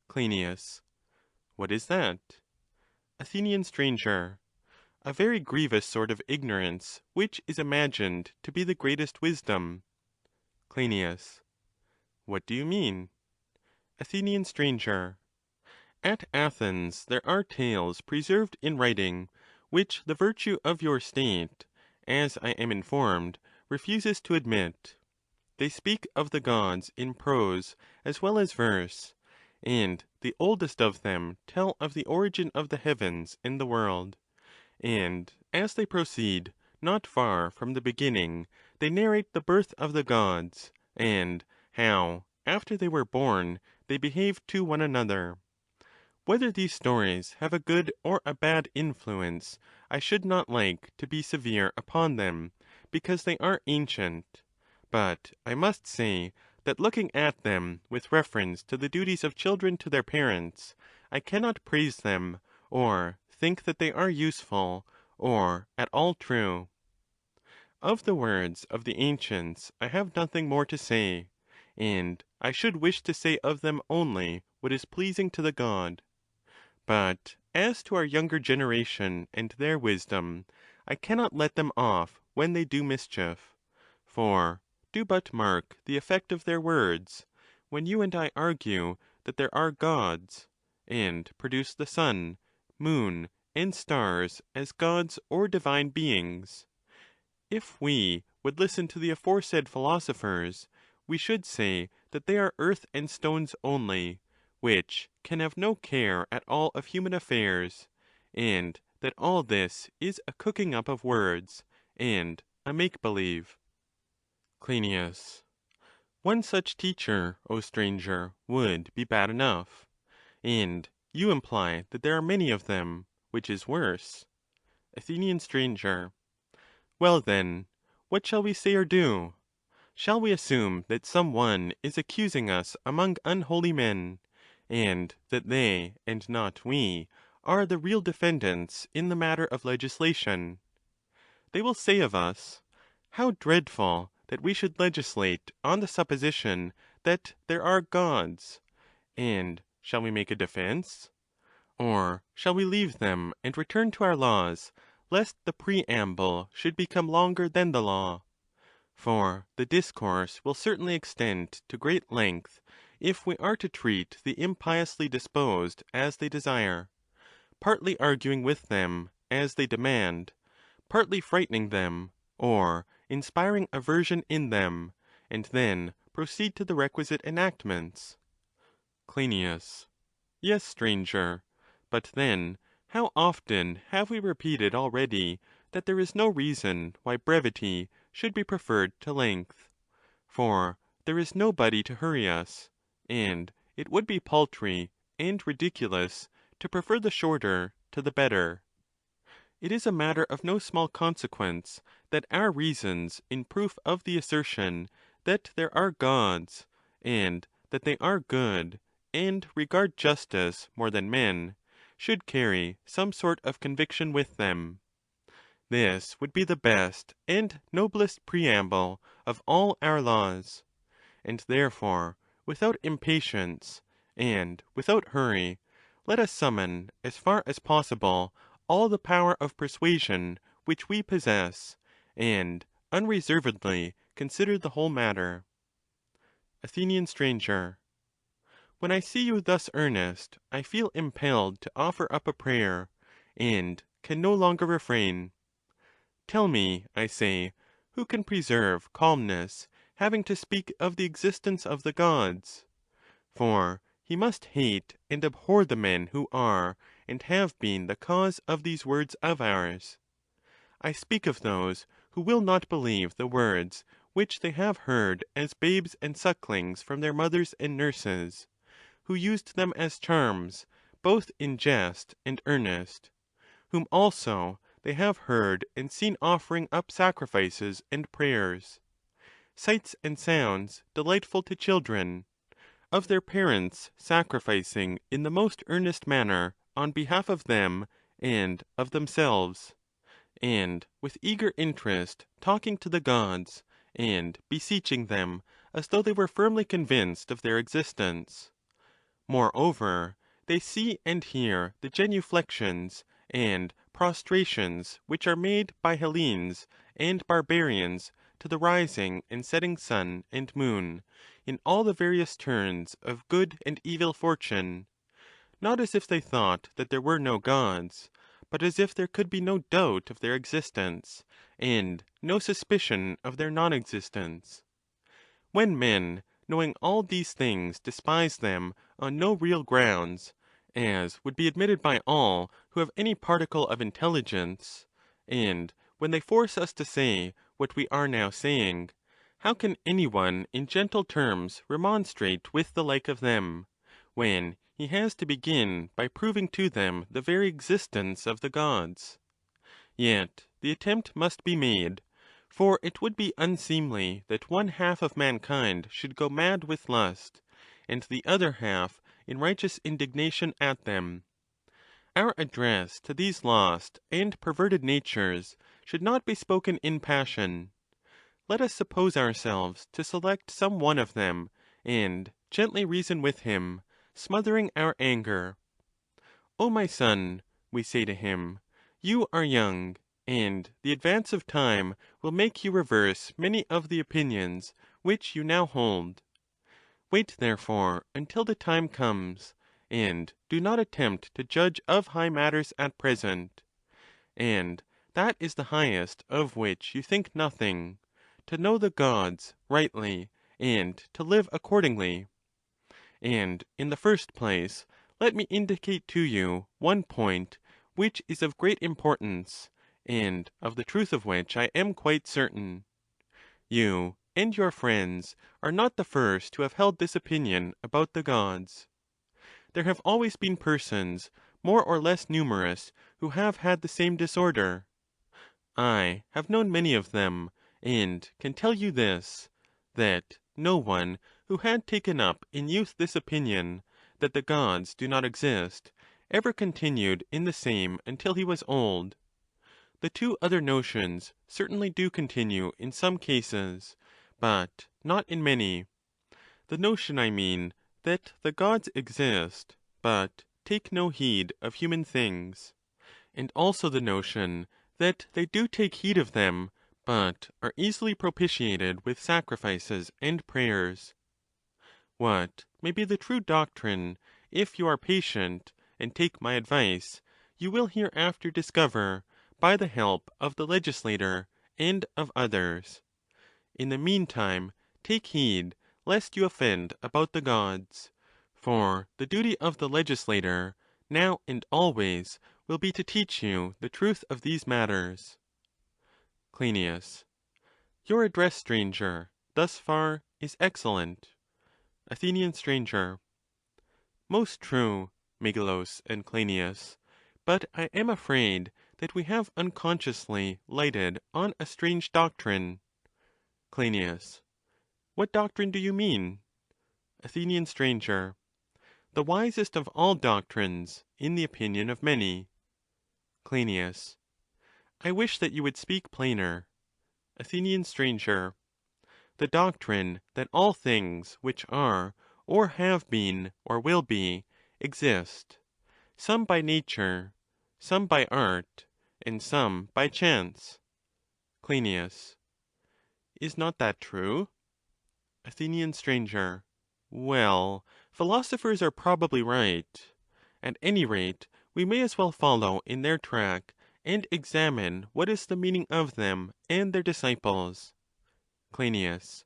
Cryneas. What is that? Athenian stranger. A very grievous sort of ignorance, which is imagined to be the greatest wisdom. Cryneas. What do you mean? Athenian stranger. At Athens there are tales preserved in writing, which the virtue of your state, as I am informed, refuses to admit. They speak of the gods in prose as well as verse, and the oldest of them tell of the origin of the heavens and the world. And as they proceed not far from the beginning, they narrate the birth of the gods, and how, after they were born, they behaved to one another. Whether these stories have a good or a bad influence, I should not like to be severe upon them, because they are ancient. But I must say that looking at them with reference to the duties of children to their parents, I cannot praise them, or think that they are useful, or at all true. Of the words of the ancients I have nothing more to say, and I should wish to say of them only what is pleasing to the god. But as to our younger generation and their wisdom, I cannot let them off when they do mischief. For do but mark the effect of their words, when you and I argue that there are gods, and produce the sun, moon, and stars as gods or divine beings. If we would listen to the aforesaid philosophers, we should say that they are earth and stones only, which can have no care at all of human affairs, and that all this is a cooking up of words, and a make-believe. Cryneas. One such teacher, O stranger, would be bad enough. And you imply that there are many of them, which is worse. Athenian stranger. Well then, what shall we say or do? Shall we assume that some one is accusing us among unholy men, and that they, and not we, are the real defendants in the matter of legislation? They will say of us, how dreadful that we should legislate on the supposition that there are gods! And shall we make a defence? Or shall we leave them and return to our laws, lest the preamble should become longer than the law? For the discourse will certainly extend to great length, if we are to treat the impiously disposed as they desire, partly arguing with them as they demand, partly frightening them, or inspiring aversion in them, and then proceed to the requisite enactments. Cryneas. Yes, stranger. But then, how often have we repeated already that there is no reason why brevity should be preferred to length? For there is nobody to hurry us, and it would be paltry and ridiculous to prefer the shorter to the better. It is a matter of no small consequence that our reasons in proof of the assertion that there are gods, and that they are good, and regard justice more than men, should carry some sort of conviction with them. This would be the best and noblest preamble of all our laws. And therefore, without impatience, and without hurry, let us summon, as far as possible, all the power of persuasion which we possess, and unreservedly consider the whole matter. Athenian stranger. When I see you thus earnest, I feel impelled to offer up a prayer, and can no longer refrain. Tell me, I say, who can preserve calmness, having to speak of the existence of the gods? For he must hate and abhor the men who are and have been the cause of these words of ours. I speak of those who will not believe the words which they have heard as babes and sucklings from their mothers and nurses, who used them as charms, both in jest and earnest; whom also they have heard and seen offering up sacrifices and prayers, sights and sounds delightful to children, of their parents sacrificing in the most earnest manner on behalf of them and of themselves, and with eager interest talking to the gods, and beseeching them as though they were firmly convinced of their existence. Moreover, they see and hear the genuflections and prostrations which are made by Hellenes and barbarians to the rising and setting sun and moon, in all the various turns of good and evil fortune, not as if they thought that there were no gods, but as if there could be no doubt of their existence, and no suspicion of their non-existence. When men, knowing all these things, despise them on no real grounds, as would be admitted by all who have any particle of intelligence, and when they force us to say what we are now saying, how can any one in gentle terms remonstrate with the like of them, when he has to begin by proving to them the very existence of the gods? Yet the attempt must be made, for it would be unseemly that one half of mankind should go mad with lust, and the other half in righteous indignation at them. Our address to these lost and perverted natures should not be spoken in passion. Let us suppose ourselves to select some one of them, and gently reason with him, smothering our anger. O my son, we say to him, you are young, and the advance of time will make you reverse many of the opinions which you now hold. Wait, therefore, until the time comes, and do not attempt to judge of high matters at present. And that is the highest of which you think nothing, to know the gods rightly, and to live accordingly. And in the first place, let me indicate to you one point which is of great importance, and of the truth of which I am quite certain. You and your friends are not the first to have held this opinion about the gods. There have always been persons more or less numerous who have had the same disorder. I have known many of them, and can tell you this, that no one who had taken up in youth this opinion, that the gods do not exist, ever continued in the same until he was old. The two other notions certainly do continue in some cases, but not in many. The notion, I mean, that the gods exist, but take no heed of human things, and also the notion that they do take heed of them, but are easily propitiated with sacrifices and prayers. What may be the true doctrine, if you are patient and take my advice, you will hereafter discover by the help of the legislator and of others. In the meantime, take heed lest you offend about the gods, for the duty of the legislator, now and always, will be to teach you the truth of these matters. Cryneas. Your address, stranger, thus far is excellent. Athenian stranger. Most true, Megilus and Cryneas, but I am afraid that we have unconsciously lighted on a strange doctrine. Cryneas. What doctrine do you mean? Athenian stranger. The wisest of all doctrines, in the opinion of many. Cryneas. I wish that you would speak plainer. Athenian stranger. The doctrine that all things which are, or have been, or will be, exist, some by nature, some by art, and some by chance. Cryneas. Is not that true? Athenian stranger. Well, philosophers are probably right. At any rate, we may as well follow in their track, and examine what is the meaning of them and their disciples. Cryneas.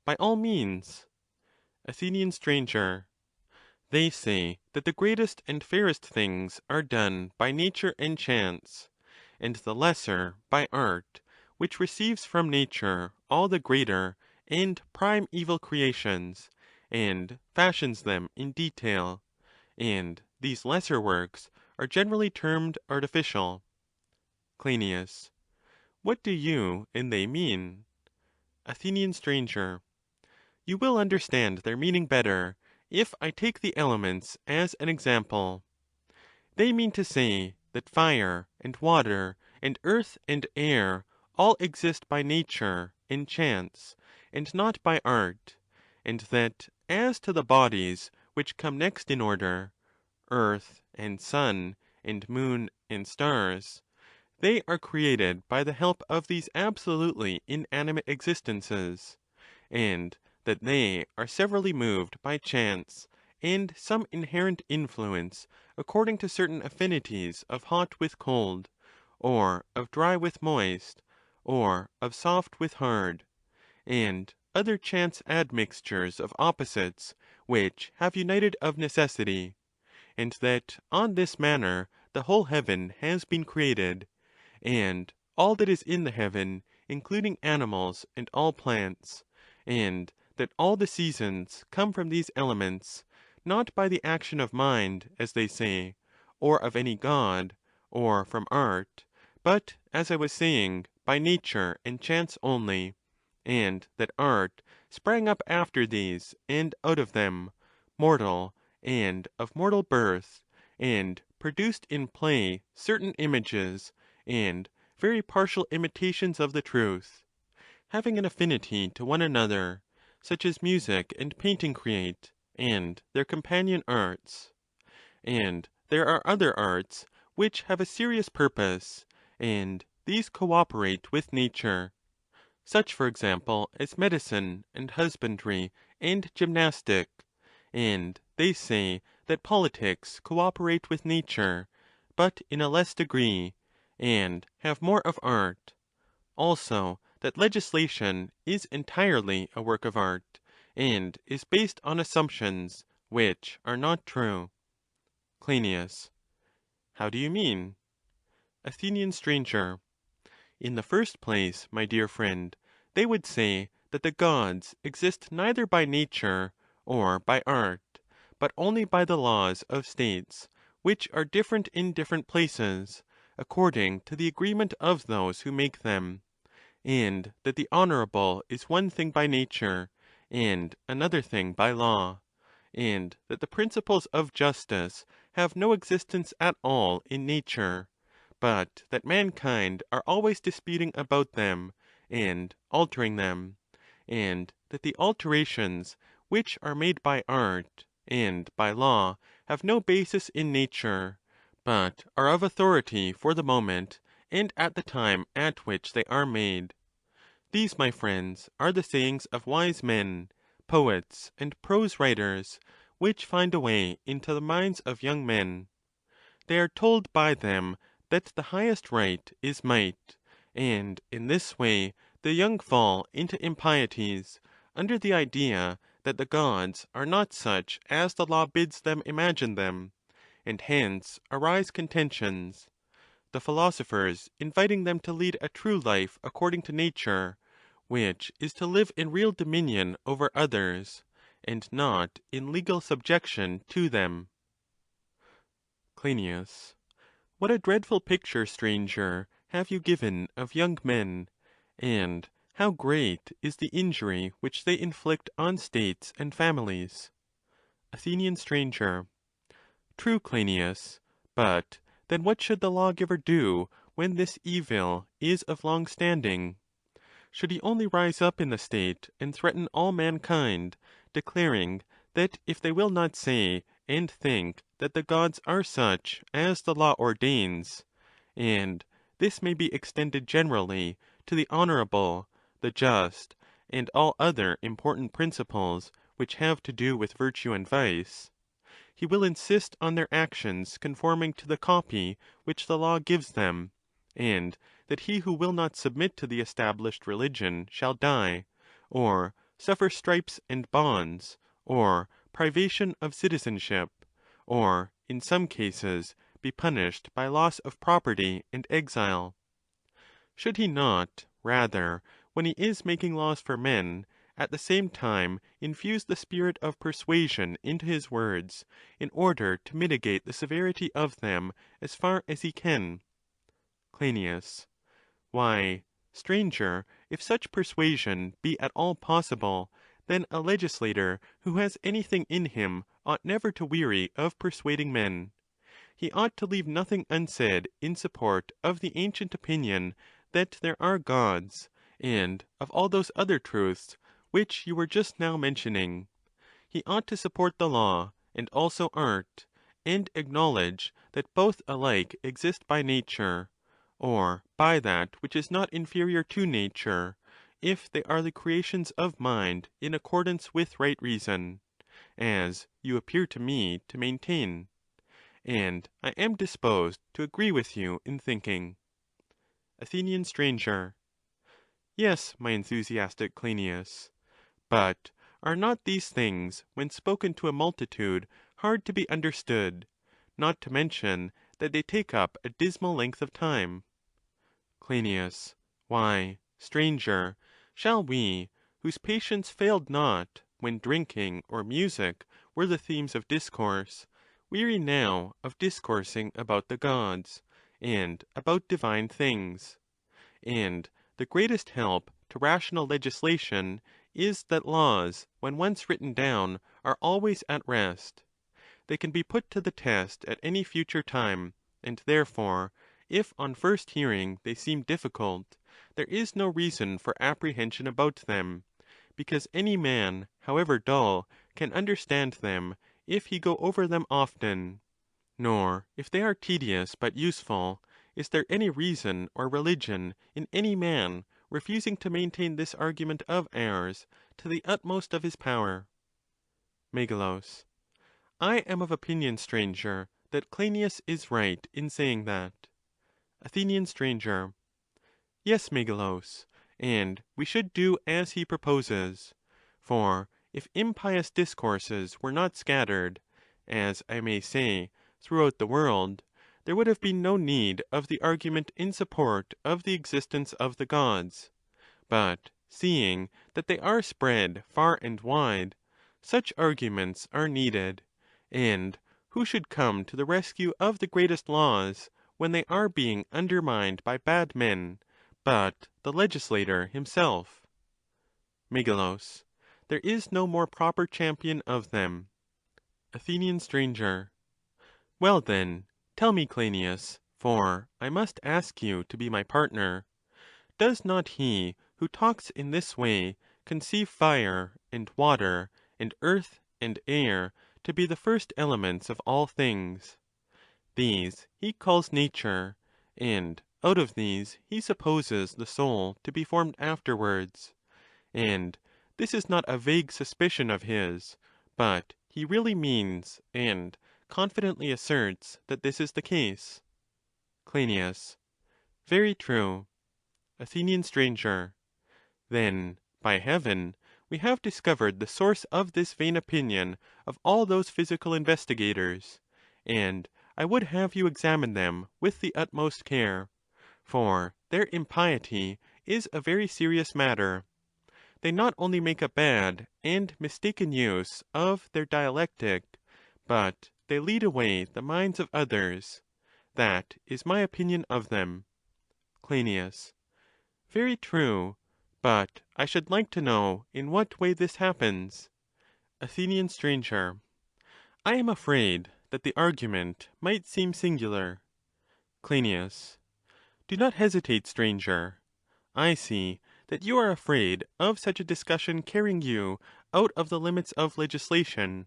By all means. Athenian stranger. They say that the greatest and fairest things are done by nature and chance, and the lesser by art, which receives from nature all the greater and primeval creations, and fashions them in detail, and these lesser works are generally termed artificial. Cryneas. What do you and they mean? Athenian stranger. You will understand their meaning better if I take the elements as an example. They mean to say that fire and water and earth and air all exist by nature and chance, and not by art, and that as to the bodies which come next in order, earth and sun and moon and stars, they are created by the help of these absolutely inanimate existences, and that they are severally moved by chance and some inherent influence according to certain affinities of hot with cold, or of dry with moist, or of soft with hard, and other chance admixtures of opposites which have united of necessity, and that on this manner the whole heaven has been created, and all that is in the heaven, including animals and all plants, and that all the seasons come from these elements, not by the action of mind, as they say, or of any god, or from art, but, as I was saying, by nature and chance only, and that art sprang up after these and out of them, mortal and of mortal birth, and produced in play certain images and very partial imitations of the truth, having an affinity to one another, such as music and painting create, and their companion arts. And there are other arts which have a serious purpose, and these cooperate with nature, such, for example, as medicine and husbandry and gymnastic, and they say that politics cooperate with nature, but in a less degree, and have more of art; also that legislation is entirely a work of art, and is based on assumptions which are not true. Clynias. How do you mean? Athenian stranger. In the first place, my dear friend, they would say that the gods exist neither by nature or by art, but only by the laws of states, which are different in different places, according to the agreement of those who make them; and that the honourable is one thing by nature, and another thing by law; and that the principles of justice have no existence at all in nature, but that mankind are always disputing about them, and altering them; and that the alterations which are made by art and by law have no basis in nature, but are of authority for the moment and at the time at which they are made. These, my friends, are the sayings of wise men, poets, and prose writers, which find a way into the minds of young men. They are told by them that the highest right is might, and in this way the young fall into impieties, under the idea that the gods are not such as the law bids them imagine them, and hence arise contentions; the philosophers inviting them to lead a true life according to nature, which is to live in real dominion over others, and not in legal subjection to them. Clynias. What a dreadful picture, stranger, have you given of young men, and how great is the injury which they inflict on states and families! Athenian stranger. True, Clynias; but then what should the lawgiver do when this evil is of long standing? Should he only rise up in the state and threaten all mankind, declaring that if they will not say and think that the gods are such as the law ordains, and this may be extended generally to the honourable, the just, and all other important principles which have to do with virtue and vice, he will insist on their actions conforming to the copy which the law gives them, and that he who will not submit to the established religion shall die, or suffer stripes and bonds, or privation of citizenship, or, in some cases, be punished by loss of property and exile? Should he not, rather, when he is making laws for men, at the same time infuse the spirit of persuasion into his words, in order to mitigate the severity of them as far as he can? Cryneas. Why, stranger, if such persuasion be at all possible, then a legislator who has anything in him ought never to weary of persuading men. He ought to leave nothing unsaid in support of the ancient opinion that there are gods, and of all those other truths which you were just now mentioning. He ought to support the law, and also art, and acknowledge that both alike exist by nature, or by that which is not inferior to nature, if they are the creations of mind in accordance with right reason, as you appear to me to maintain. And I am disposed to agree with you in thinking. Athenian stranger. Yes, my enthusiastic Clynias. But are not these things, when spoken to a multitude, hard to be understood, not to mention that they take up a dismal length of time? Clynias. Why, stranger, shall we, whose patience failed not when drinking or music were the themes of discourse, weary now of discoursing about the gods, and about divine things? And the greatest help to rational legislation is that laws, when once written down, are always at rest. They can be put to the test at any future time, and therefore, if on first hearing they seem difficult, there is no reason for apprehension about them, because any man, however dull, can understand them if he go over them often. Nor, if they are tedious but useful, is there any reason or religion in any man refusing to maintain this argument of ours to the utmost of his power. Megilus. I am of opinion, stranger, that Clynias is right in saying that. Athenian stranger. Yes, Megilus, and we should do as he proposes. For if impious discourses were not scattered, as I may say, throughout the world, there would have been no need of the argument in support of the existence of the gods. But seeing that they are spread far and wide, such arguments are needed. And who should come to the rescue of the greatest laws, when they are being undermined by bad men, but the legislator himself? Megilus. There is no more proper champion of them. Athenian stranger. Well then, tell me, Clynias, for I must ask you to be my partner, does not he who talks in this way conceive fire, and water, and earth, and air to be the first elements of all things? These he calls nature, and out of these he supposes the soul to be formed afterwards. And this is not a vague suspicion of his, but he really means and confidently asserts that this is the case. Clynias. Very true. Athenian stranger. Then, by heaven, we have discovered the source of this vain opinion of all those physical investigators, and I would have you examine them with the utmost care, for their impiety is a very serious matter. They not only make a bad and mistaken use of their dialectic, but they lead away the minds of others. That is my opinion of them. Clynias. Very true, but I should like to know in what way this happens. Athenian stranger. I am afraid that the argument might seem singular. Clynias. Do not hesitate, stranger. I see that you are afraid of such a discussion carrying you out of the limits of legislation.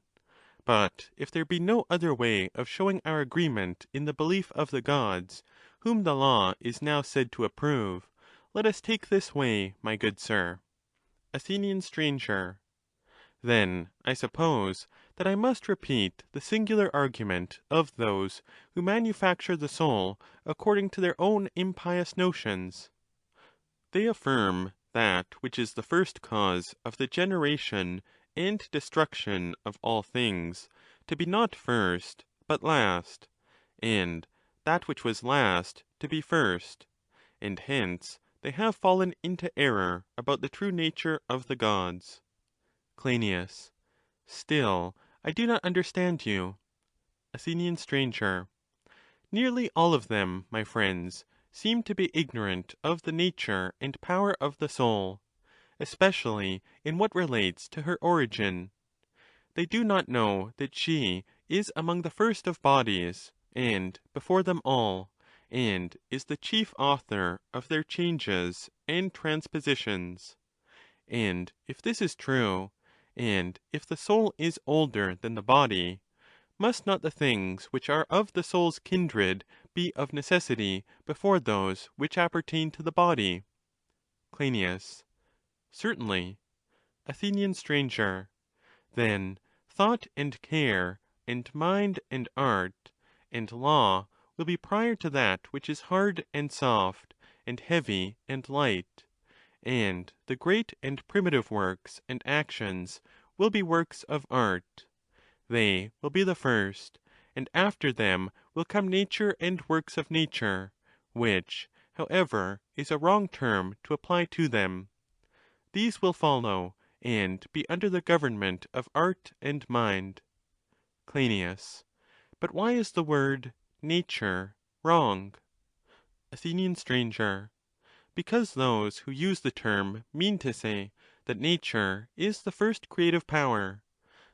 But if there be no other way of showing our agreement in the belief of the gods, whom the law is now said to approve, let us take this way, my good sir. Athenian stranger. Then I suppose that I must repeat the singular argument of those who manufacture the soul according to their own impious notions. They affirm that which is the first cause of the generation and destruction of all things to be not first, but last, and that which was last to be first, and hence they have fallen into error about the true nature of the gods. Cryneas. Still, I do not understand you. Athenian stranger. Nearly all of them, my friends, seem to be ignorant of the nature and power of the soul, especially in what relates to her origin. They do not know that she is among the first of bodies, and before them all, and is the chief author of their changes and transpositions. And if this is true, and if the soul is older than the body, must not the things which are of the soul's kindred be of necessity before those which appertain to the body? Cryneas. Certainly. Athenian stranger. Then thought and care, and mind and art, and law will be prior to that which is hard and soft, and heavy and light, and the great and primitive works and actions will be works of art. They will be the first, and after them will come nature and works of nature, which, however, is a wrong term to apply to them. These will follow, and be under the government of art and mind. Cryneas. But why is the word nature wrong? Athenian stranger. Because those who use the term mean to say that nature is the first creative power.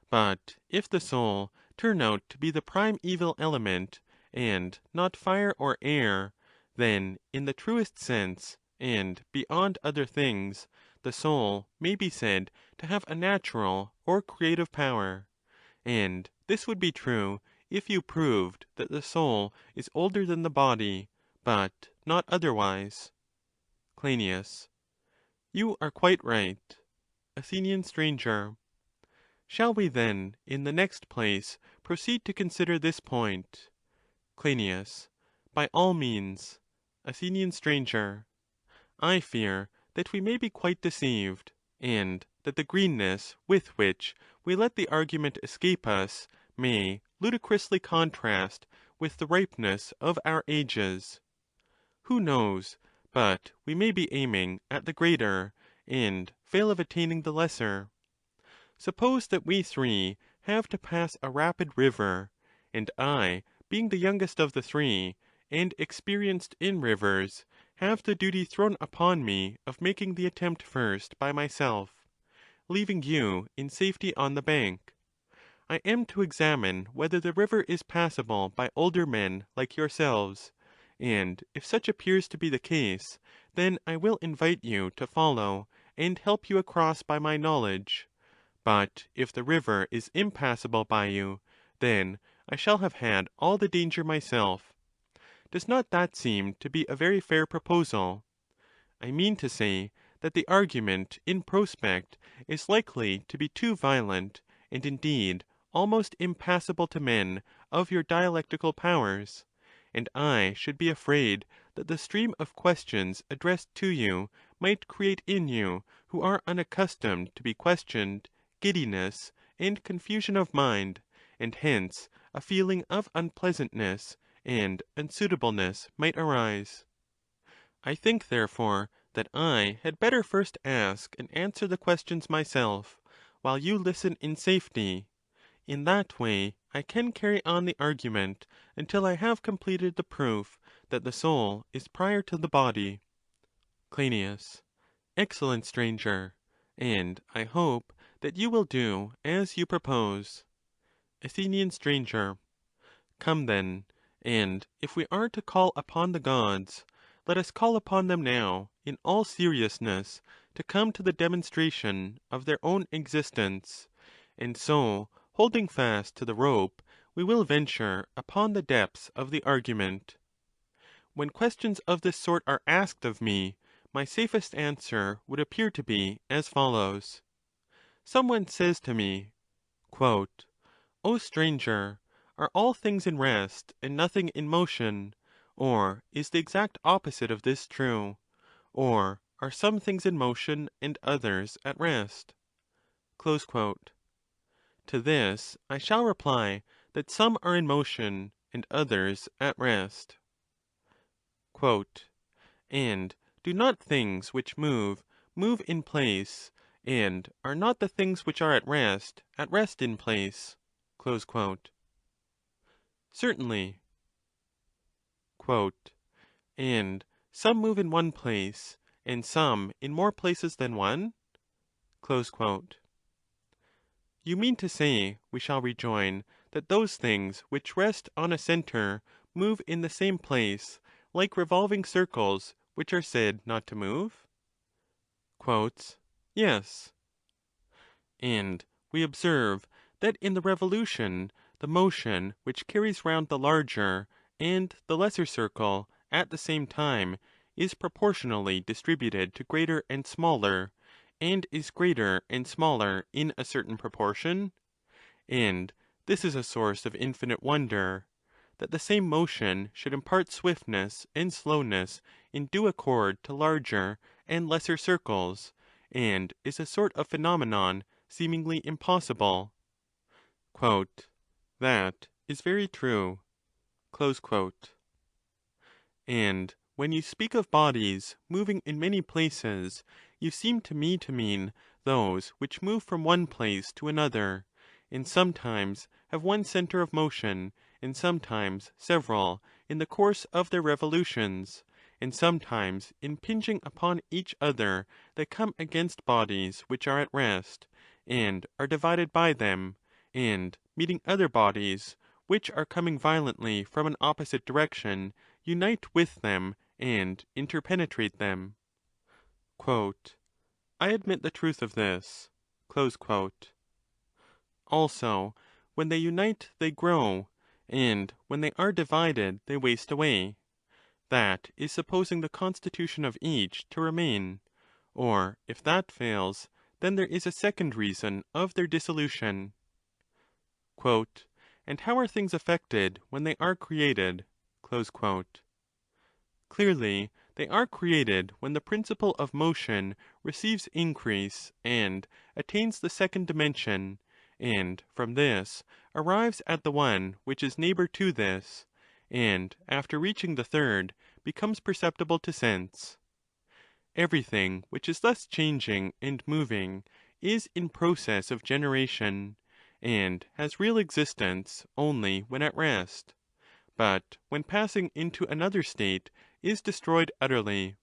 But if the soul turn out to be the primeval element, and not fire or air, then in the truest sense, and beyond other things, the soul may be said to have a natural or creative power. And this would be true if you proved that the soul is older than the body, but not otherwise. Cryneas. You are quite right. Athenian stranger. Shall we then, in the next place, proceed to consider this point? Cryneas. By all means. Athenian stranger. I fear that we may be quite deceived, and that the greenness with which we let the argument escape us may ludicrously contrast with the ripeness of our ages. Who knows but we may be aiming at the greater, and fail of attaining the lesser? Suppose that we three have to pass a rapid river, and I, being the youngest of the three, and experienced in rivers, have the duty thrown upon me of making the attempt first by myself, leaving you in safety on the bank. I am to examine whether the river is passable by older men like yourselves, and if such appears to be the case, then I will invite you to follow, and help you across by my knowledge. But if the river is impassable by you, then I shall have had all the danger myself. Does not that seem to be a very fair proposal? I mean to say that the argument in prospect is likely to be too violent, and indeed almost impassable to men of your dialectical powers, and I should be afraid that the stream of questions addressed to you might create in you, who are unaccustomed to be questioned, giddiness and confusion of mind, and hence a feeling of unpleasantness and unsuitableness might arise. I think, therefore, that I had better first ask and answer the questions myself, while you listen in safety. In that way I can carry on the argument until I have completed the proof that the soul is prior to the body. Cryneas. Excellent stranger, and I hope that you will do as you propose. Athenian stranger. Come then, and if we are to call upon the gods, let us call upon them now, in all seriousness, to come to the demonstration of their own existence, and so, holding fast to the rope, we will venture upon the depths of the argument. When questions of this sort are asked of me, my safest answer would appear to be as follows. Some one says to me, quote, "O stranger, are all things in rest and nothing in motion? Or is the exact opposite of this true? Or are some things in motion and others at rest?" Close quote. To this I shall reply that some are in motion and others at rest. Quote, and Do not things which move in place, and are not the things which are at rest in place? Close quote. Certainly. Quote, and some move in one place, and some in more places than one? Close quote. You mean to say, we shall rejoin, that those things which rest on a centre move in the same place, like revolving circles which are said not to move? Quotes, yes. And we observe that in the revolution, the motion which carries round the larger and the lesser circle at the same time is proportionally distributed to greater and smaller, and is greater and smaller in a certain proportion? And this is a source of infinite wonder, that the same motion should impart swiftness and slowness in due accord to larger and lesser circles, and is a sort of phenomenon seemingly impossible. Quote, that is very true. Close quote. And when you speak of bodies moving in many places, you seem to me to mean those which move from one place to another, and sometimes have one centre of motion, and sometimes several, in the course of their revolutions, and sometimes impinging upon each other that come against bodies which are at rest, and are divided by them, and meeting other bodies, which are coming violently from an opposite direction, unite with them and interpenetrate them. Quote, I admit the truth of this. Close quote. Also, when they unite they grow, and when they are divided they waste away. That is supposing the constitution of each to remain, or if that fails, then there is a second reason of their dissolution. Quote, and how are things affected when they are created? Close quote. Clearly, they are created when the principle of motion receives increase and attains the second dimension, and from this arrives at the one which is neighbour to this, and after reaching the third, becomes perceptible to sense. Everything which is thus changing and moving is in process of generation, and has real existence only when at rest, but when passing into another state is destroyed utterly.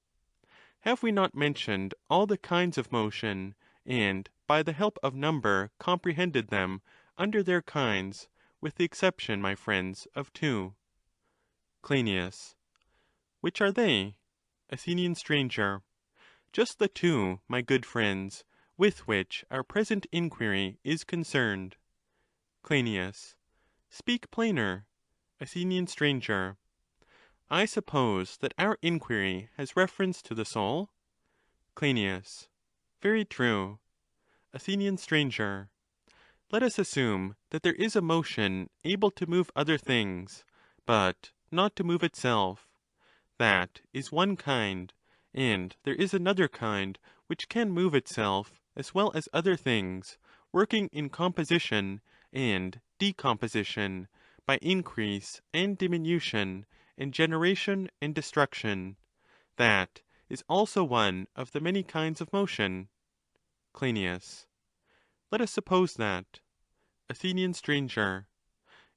Have we not mentioned all the kinds of motion, and by the help of number comprehended them under their kinds, with the exception, my friends, of two? Cryneas. Which are they? Athenian stranger. Just the two, my good friends, with which our present inquiry is concerned. Cryneas. Speak plainer. Athenian stranger. I suppose that our inquiry has reference to the soul? Cryneas. Very true. Athenian stranger. Let us assume that there is a motion able to move other things, but not to move itself. That is one kind, and there is another kind which can move itself as well as other things, working in composition and decomposition, by increase and diminution, and generation and destruction. That is also one of the many kinds of motion. Cryneas. Let us suppose that. Athenian stranger.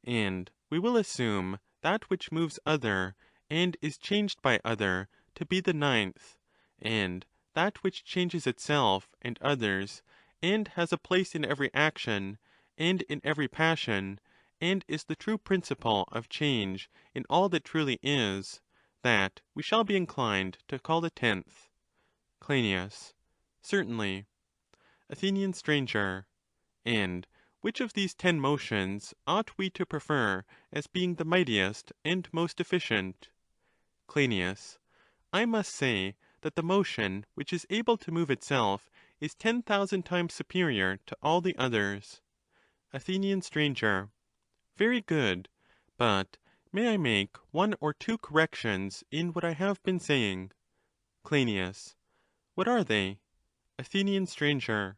And we will assume that which moves other, and is changed by other, to be the ninth, and that which changes itself and others, and has a place in every action, and in every passion, and is the true principle of change in all that truly is, that we shall be inclined to call the tenth. Cryneas. Certainly. Athenian stranger. And which of these 10 motions ought we to prefer as being the mightiest and most efficient? Cryneas. I must say that the motion which is able to move itself is 10,000 times superior to all the others. Athenian stranger. Very good, but may I make 1 or 2 corrections in what I have been saying? Cryneas. What are they? Athenian stranger.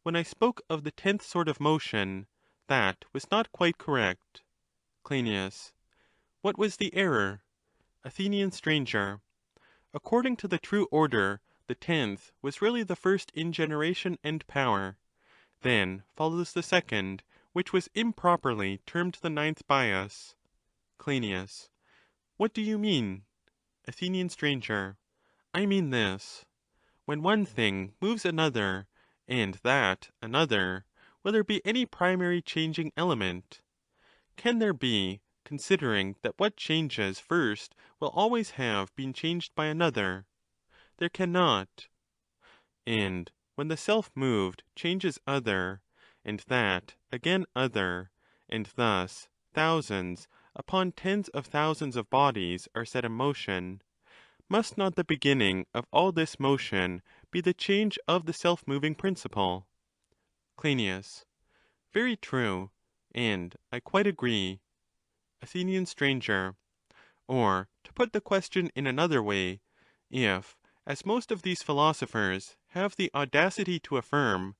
When I spoke of the 10th sort of motion, that was not quite correct. Cryneas. What was the error? Athenian stranger. According to the true order, the 10th was really the first in generation and power. Then follows the second, which was improperly termed the 9th by us. Cryneas. What do you mean? Athenian stranger. I mean this. When one thing moves another, and that another, will there be any primary changing element? Can there be, considering that what changes first will always have been changed by another? There cannot. And when the self-moved changes other, and that again other, and thus thousands upon tens of thousands of bodies are set in motion, must not the beginning of all this motion be the change of the self-moving principle? Cryneas. Very true, and I quite agree. Athenian stranger. Or, to put the question in another way, if, as most of these philosophers have the audacity to affirm,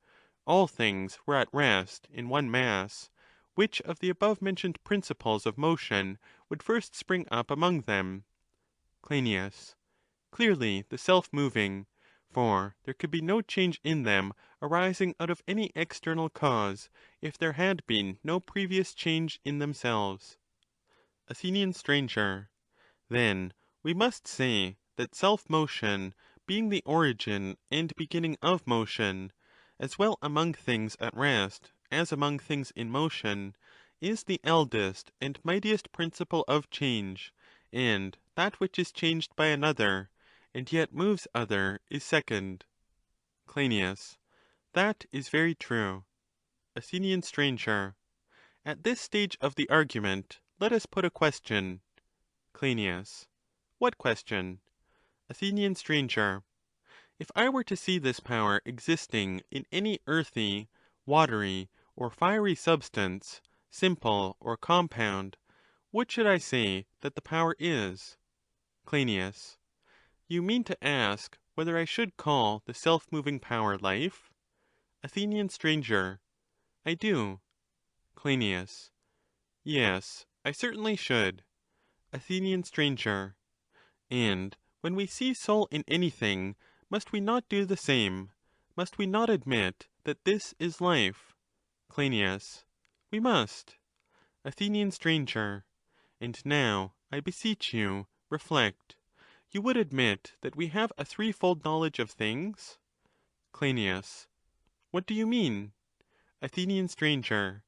all things were at rest in one mass, which of the above-mentioned principles of motion would first spring up among them? Cryneas. Clearly the self-moving, for there could be no change in them arising out of any external cause, if there had been no previous change in themselves. Athenian stranger. Then we must say that self-motion, being the origin and beginning of motion, as well among things at rest as among things in motion, is the eldest and mightiest principle of change, and that which is changed by another, and yet moves other, is second. Cryneas. That is very true. Athenian stranger. At this stage of the argument, let us put a question. Cryneas. What question? Athenian stranger. If I were to see this power existing in any earthy, watery, or fiery substance, simple or compound, what should I say that the power is? Cryneas. You mean to ask whether I should call the self-moving power life? Athenian stranger. I do. Cryneas. Yes, I certainly should. Athenian stranger. And when we see soul in anything, must we not do the same? Must we not admit that this is life? Cryneas. We must. Athenian stranger. And now, I beseech you, reflect. You would admit that we have a threefold knowledge of things? Cryneas. What do you mean? Athenian stranger.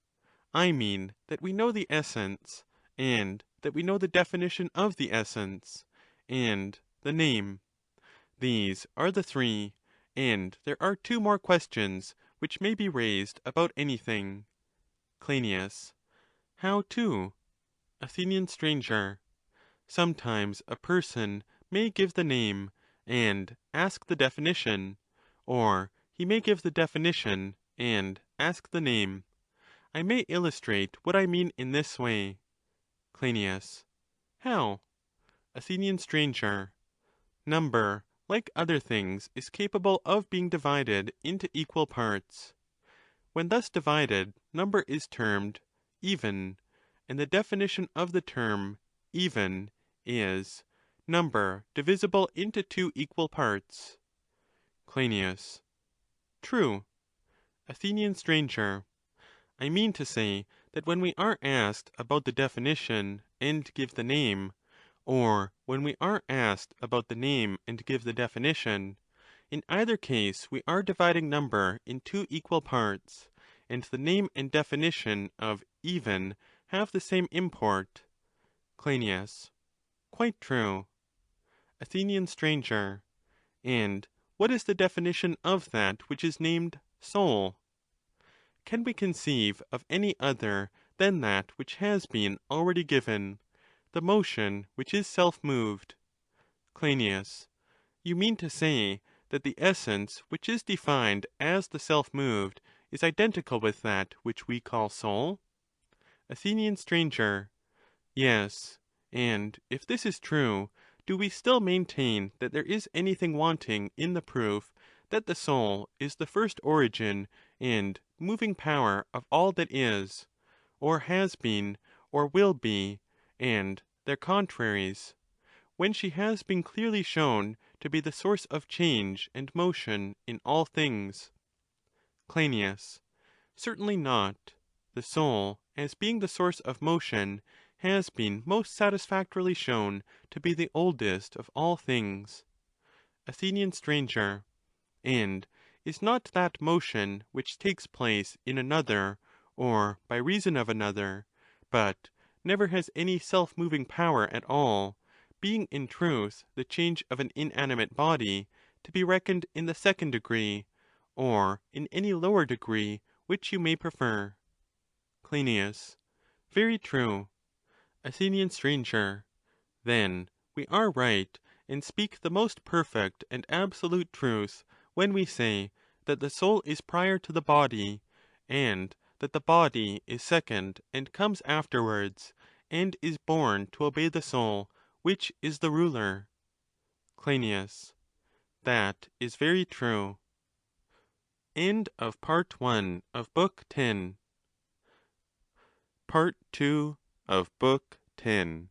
I mean that we know the essence, and that we know the definition of the essence, and the name. These are the three, and there are two more questions which may be raised about anything. Cryneas. How two? Athenian stranger. Sometimes a person may give the name, and ask the definition, or he may give the definition, and ask the name. I may illustrate what I mean in this way. Cryneas. How? Athenian stranger. Number, like other things, is capable of being divided into equal parts. When thus divided, number is termed even, and the definition of the term even is number divisible into two equal parts. Cryneas. True. Athenian stranger. I mean to say that when we are asked about the definition and give the name, or when we are asked about the name and give the definition, in either case we are dividing number in two equal parts, and the name and definition of even have the same import. Cryneas. Quite true. Athenian stranger. And what is the definition of that which is named soul? Can we conceive of any other than that which has been already given, the motion which is self-moved? Cryneas. You mean to say that the essence which is defined as the self-moved is identical with that which we call soul? Athenian stranger. Yes, and if this is true, do we still maintain that there is anything wanting in the proof that the soul is the first origin and moving power of all that is, or has been, or will be, and their contraries, when she has been clearly shown to be the source of change and motion in all things? Cryneas. Certainly not. The soul, as being the source of motion, has been most satisfactorily shown to be the oldest of all things. Athenian stranger. And is not that motion which takes place in another, or by reason of another, but never has any self-moving power at all, being in truth the change of an inanimate body, to be reckoned in the second degree, or in any lower degree which you may prefer? Cryneas. Very true. Athenian stranger. Then we are right, and speak the most perfect and absolute truth, when we say that the soul is prior to the body, and that the body is second and comes afterwards, and is born to obey the soul, which is the ruler. Cryneas. That is very true. End of Part 1 of Book 10. Part 2 of Book 10.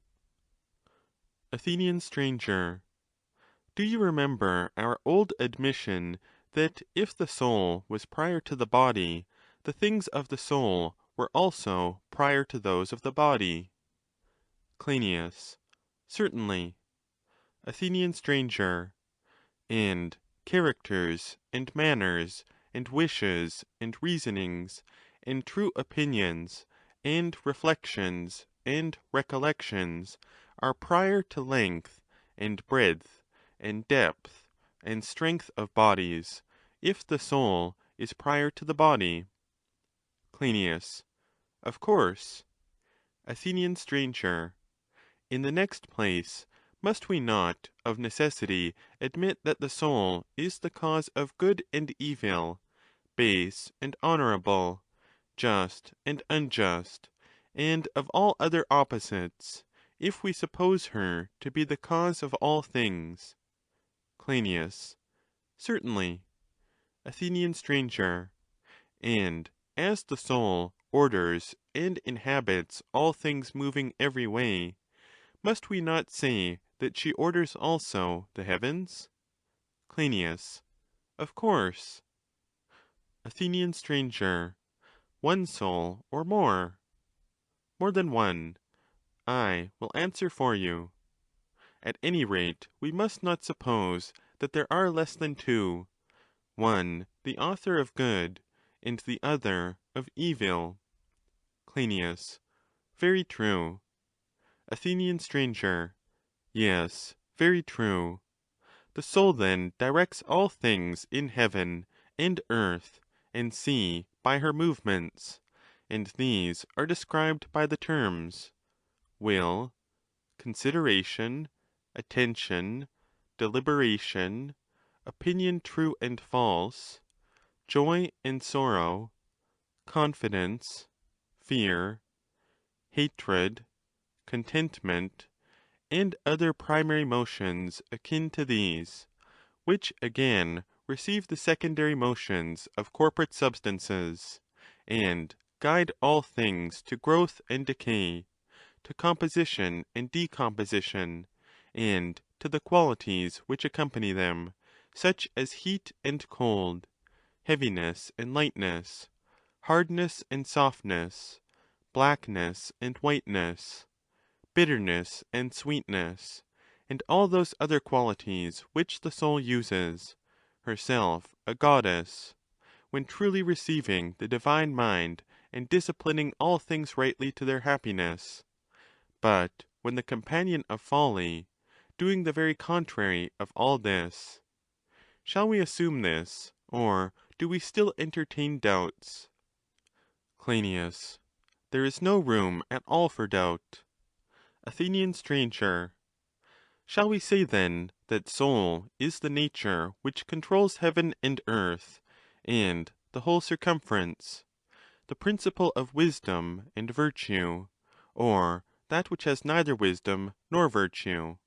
Athenian stranger. Do you remember our old admission that if the soul was prior to the body, the things of the soul were also prior to those of the body? Cryneas. Certainly. Athenian stranger. And characters, and manners, and wishes, and reasonings, and true opinions, and reflections, and recollections, are prior to length, and breadth, and depth, and strength of bodies, if the soul is prior to the body? Cryneas. Of course. Athenian stranger. In the next place, must we not of necessity admit that the soul is the cause of good and evil, base and honourable, just and unjust, and of all other opposites, if we suppose her to be the cause of all things? Cryneas. Certainly. Athenian stranger. And as the soul orders and inhabits all things moving every way, must we not say that she orders also the heavens? Cryneas. Of course. Athenian stranger. One soul or more? More than one. I will answer for you. At any rate, we must not suppose that there are less than two, one the author of good, and the other of evil. Cryneas. Very true. Athenian stranger. Yes, very true. The soul then directs all things in heaven and earth and sea by her movements, and these are described by the terms will, consideration, attention, deliberation, opinion true and false, joy and sorrow, confidence, fear, hatred, contentment, and other primary motions akin to these, which again receive the secondary motions of corporate substances, and guide all things to growth and decay, to composition and decomposition, and to the qualities which accompany them, such as heat and cold, heaviness and lightness, hardness and softness, blackness and whiteness, bitterness and sweetness, and all those other qualities which the soul uses, herself a goddess, when truly receiving the divine mind and disciplining all things rightly to their happiness, but when the companion of folly, doing the very contrary of all this. Shall we assume this, or do we still entertain doubts? Cryneas. There is no room at all for doubt. Athenian stranger. Shall we say then that soul is the nature which controls heaven and earth, and the whole circumference, the principle of wisdom and virtue, or that which has neither wisdom nor virtue?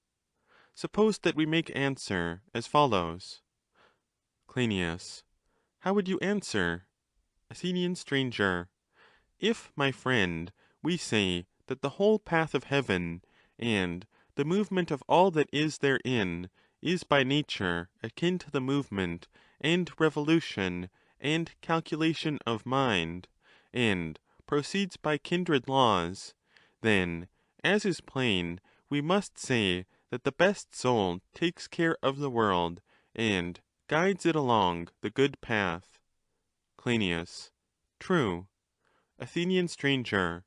Suppose that we make answer as follows. Cryneas. How would you answer? Athenian stranger. If, my friend, we say that the whole path of heaven, and the movement of all that is therein is by nature akin to the movement and revolution and calculation of mind, and proceeds by kindred laws, then, as is plain, we must say that the best soul takes care of the world and guides it along the good path. Cryneas. True. Athenian stranger.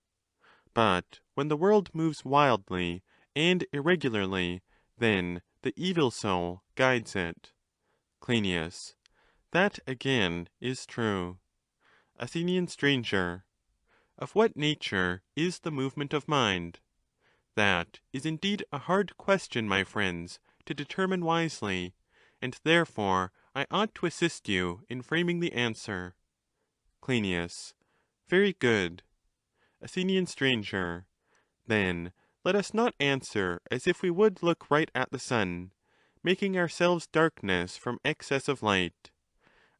But when the world moves wildly and irregularly, then the evil soul guides it. Cryneas. That again is true. Athenian stranger. Of what nature is the movement of mind? That is indeed a hard question, my friends, to determine wisely, and therefore I ought to assist you in framing the answer. Cryneas. Very good. Athenian stranger. Then let us not answer as if we would look right at the sun, making ourselves darkness from excess of light.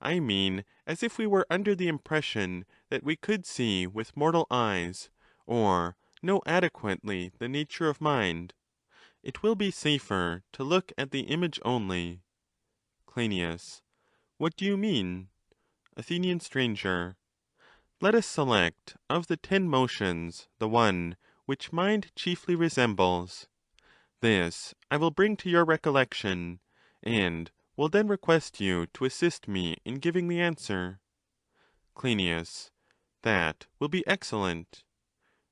I mean as if we were under the impression that we could see with mortal eyes, or know adequately the nature of mind. It will be safer to look at the image only. Cryneas. What do you mean? Athenian stranger. Let us select of the 10 motions the one which mind chiefly resembles. This I will bring to your recollection, and will then request you to assist me in giving the answer. Cryneas. That will be excellent.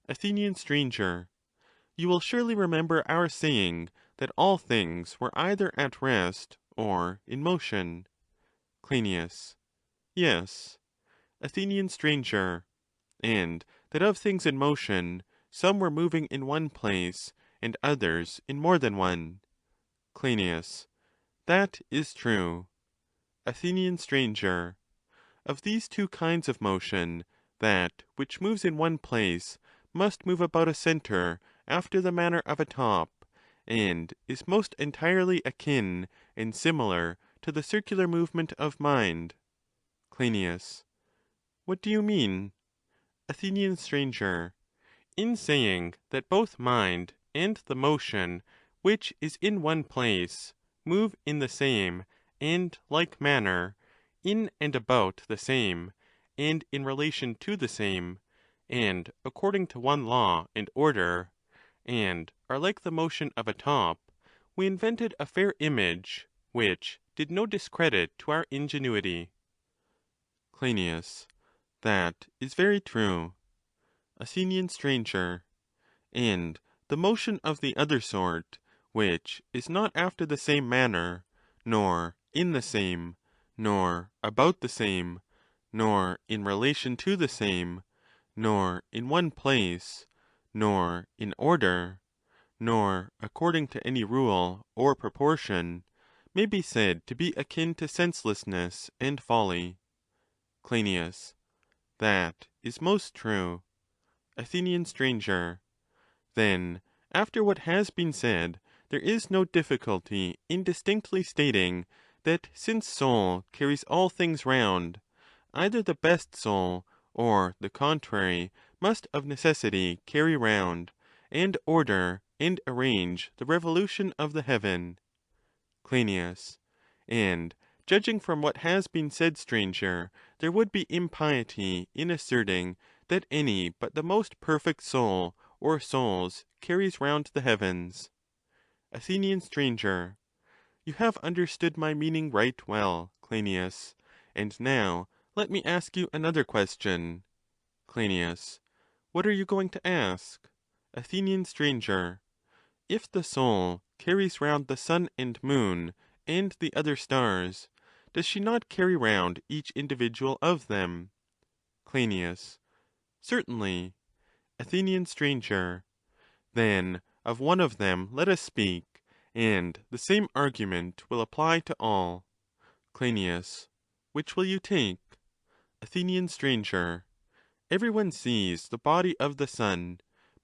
Athenian stranger. You will surely remember our saying that all things were either at rest or in motion. Cryneas. Yes. Athenian stranger. And that of things in motion, some were moving in one place, and others in more than one. Cryneas. That is true. Athenian stranger. Of these 2 kinds of motion, that which moves in one place must move about a centre after the manner of a top, and is most entirely akin and similar to the circular movement of mind. Cryneas. What do you mean? Athenian stranger. In saying that both mind and the motion which is in one place move in the same and like manner, in and about the same, and in relation to the same, and according to one law and order, and are like the motion of a top, we invented a fair image, which did no discredit to our ingenuity. Cryneas. That is very true. Athenian stranger. And the motion of the other sort, which is not after the same manner, nor in the same, nor about the same, nor in relation to the same, nor in one place, nor in order, nor according to any rule or proportion, may be said to be akin to senselessness and folly. Cryneas. That is most true. Athenian stranger. Then, after what has been said, there is no difficulty in distinctly stating that since soul carries all things round, either the best soul or the contrary must of necessity carry round, and order and arrange the revolution of the heaven. Cryneas. And judging from what has been said, stranger, there would be impiety in asserting that any but the most perfect soul or souls carries round the heavens. Athenian stranger. You have understood my meaning right well, Cryneas, and now let me ask you another question. Cryneas. What are you going to ask? Athenian stranger. If the soul carries round the sun and moon and the other stars, does she not carry round each individual of them? Cryneas. Certainly. Athenian stranger. Then of one of them let us speak, and the same argument will apply to all. Cryneas. Which will you take? Athenian stranger. Every one sees the body of the sun,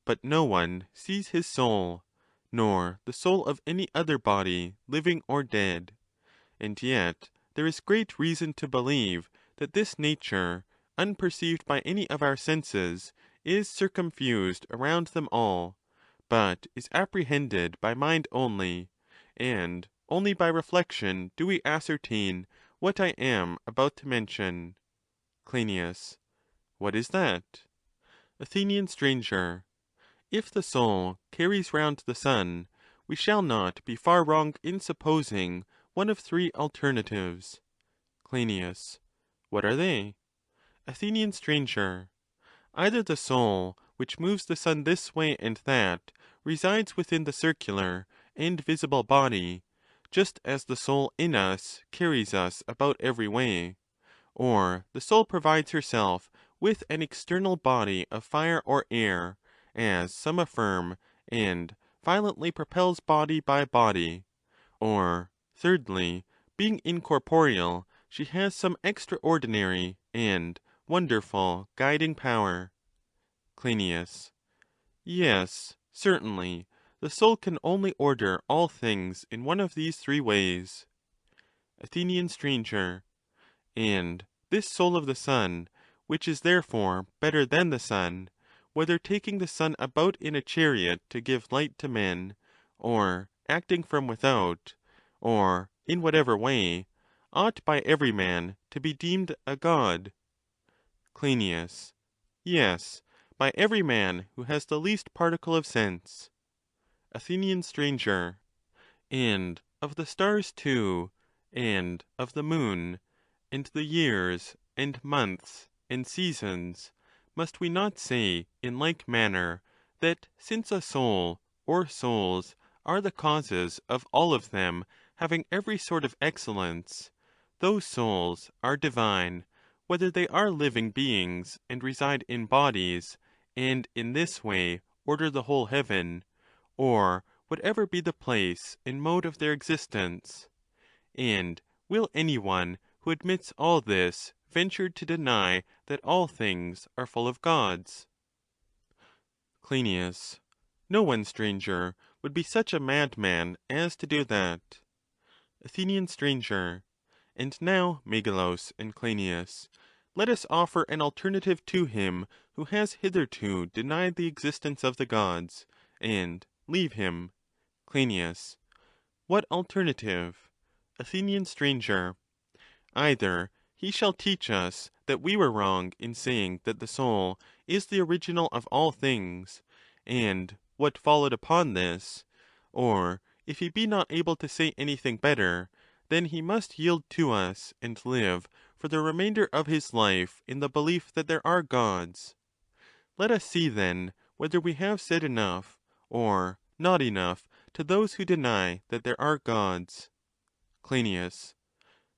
but no one sees his soul, nor the soul of any other body, living or dead. And yet there is great reason to believe that this nature, unperceived by any of our senses, is circumfused around them all, but is apprehended by mind only, and only by reflection do we ascertain what I am about to mention. Cryneas. What is that? Athenian stranger. If the soul carries round the sun, we shall not be far wrong in supposing one of three alternatives. Cryneas. What are they? Athenian stranger. Either the soul, which moves the sun this way and that, resides within the circular and visible body, just as the soul in us carries us about every way, or the soul provides herself with an external body of fire or air, as some affirm, and violently propels body by body, or, thirdly, being incorporeal, she has some extraordinary and wonderful guiding power. Cryneas. Yes, certainly, the soul can only order all things in one of these three ways. Athenian stranger. And this soul of the sun, which is therefore better than the sun, whether taking the sun about in a chariot to give light to men, or acting from without, or in whatever way, ought by every man to be deemed a god. Cryneas. Yes, by every man who has the least particle of sense. Athenian stranger. And of the stars too, and of the moon, and the years, and months, and seasons, must we not say in like manner, that since a soul or souls are the causes of all of them having every sort of excellence, those souls are divine, whether they are living beings and reside in bodies, and in this way order the whole heaven, or whatever be the place and mode of their existence? And will any one who admits all this venture to deny that all things are full of gods? Cryneas. No one, stranger, would be such a madman as to do that. Athenian stranger. And now, Megilus and Cryneas, let us offer an alternative to him who has hitherto denied the existence of the gods, and leave him. Cryneas. What alternative? Athenian stranger. Either he shall teach us that we were wrong in saying that the soul is the original of all things, and what followed upon this, or if he be not able to say anything better, then he must yield to us and live for the remainder of his life in the belief that there are gods. Let us see then whether we have said enough, or not enough, to those who deny that there are gods. Cryneas.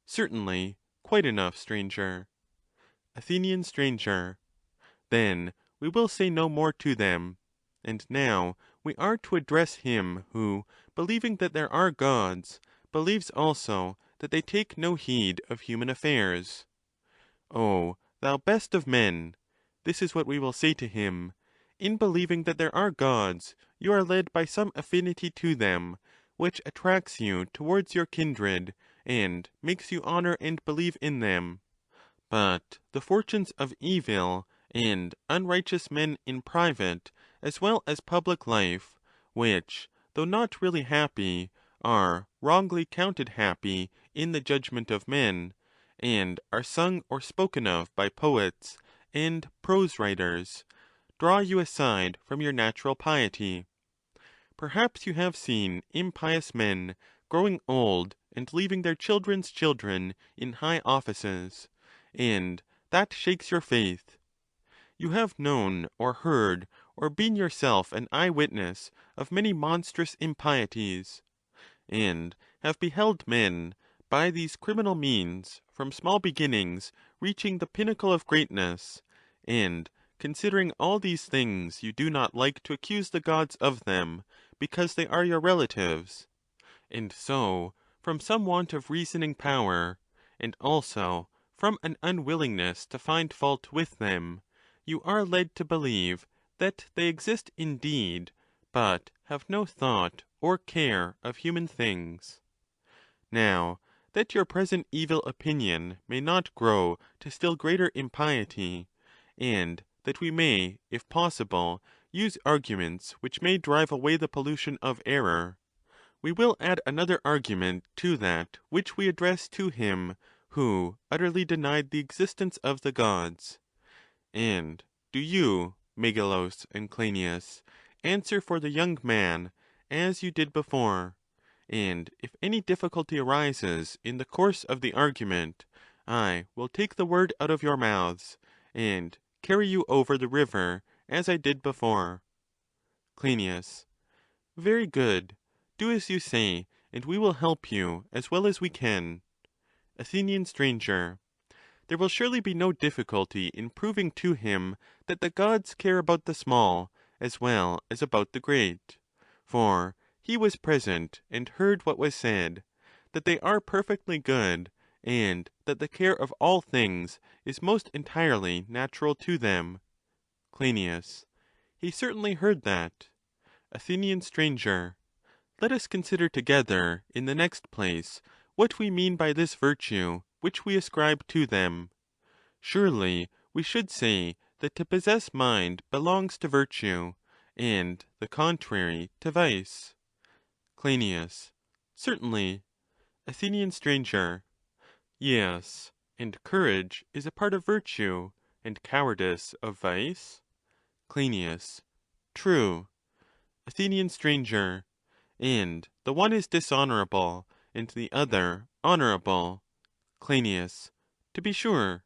Certainly, quite enough, stranger. Athenian stranger. Then we will say no more to them. And now we are to address him who, believing that there are gods, believes also that they take no heed of human affairs. O thou best of men! This is what we will say to him. In believing that there are gods, you are led by some affinity to them, which attracts you towards your kindred, and makes you honor and believe in them. But the fortunes of evil and unrighteous men in private as well as public life, which, though not really happy, are wrongly counted happy in the judgment of men, and are sung or spoken of by poets and prose writers, draw you aside from your natural piety. Perhaps you have seen impious men growing old and leaving their children's children in high offices, and that shakes your faith. You have known or heard or been yourself an eye-witness of many monstrous impieties, and have beheld men, by these criminal means, from small beginnings, reaching the pinnacle of greatness, and considering all these things you do not like to accuse the gods of them, because they are your relatives. And so, from some want of reasoning power, and also from an unwillingness to find fault with them, you are led to believe that they exist indeed, but have no thought or care of human things. Now, that your present evil opinion may not grow to still greater impiety, and that we may, if possible, use arguments which may drive away the pollution of error, we will add another argument to that which we address to him who utterly denied the existence of the gods. And do you, Megilus and Cryneas, answer for the young man as you did before, and if any difficulty arises in the course of the argument, I will take the word out of your mouths, and carry you over the river as I did before. Cryneas. Very good. Do as you say, and we will help you as well as we can. Athenian stranger. There will surely be no difficulty in proving to him that the gods care about the small as well as about the great. For he was present and heard what was said, that they are perfectly good, and that the care of all things is most entirely natural to them. Cryneas. He certainly heard that. Athenian stranger. Let us consider together, in the next place, what we mean by this virtue which we ascribe to them. Surely we should say that to possess mind belongs to virtue, and the contrary to vice. Cryneas. Certainly. Athenian stranger. Yes, and courage is a part of virtue, and cowardice of vice. Cryneas. True. Athenian stranger. And the one is dishonorable, and the other honorable. Cryneas. To be sure.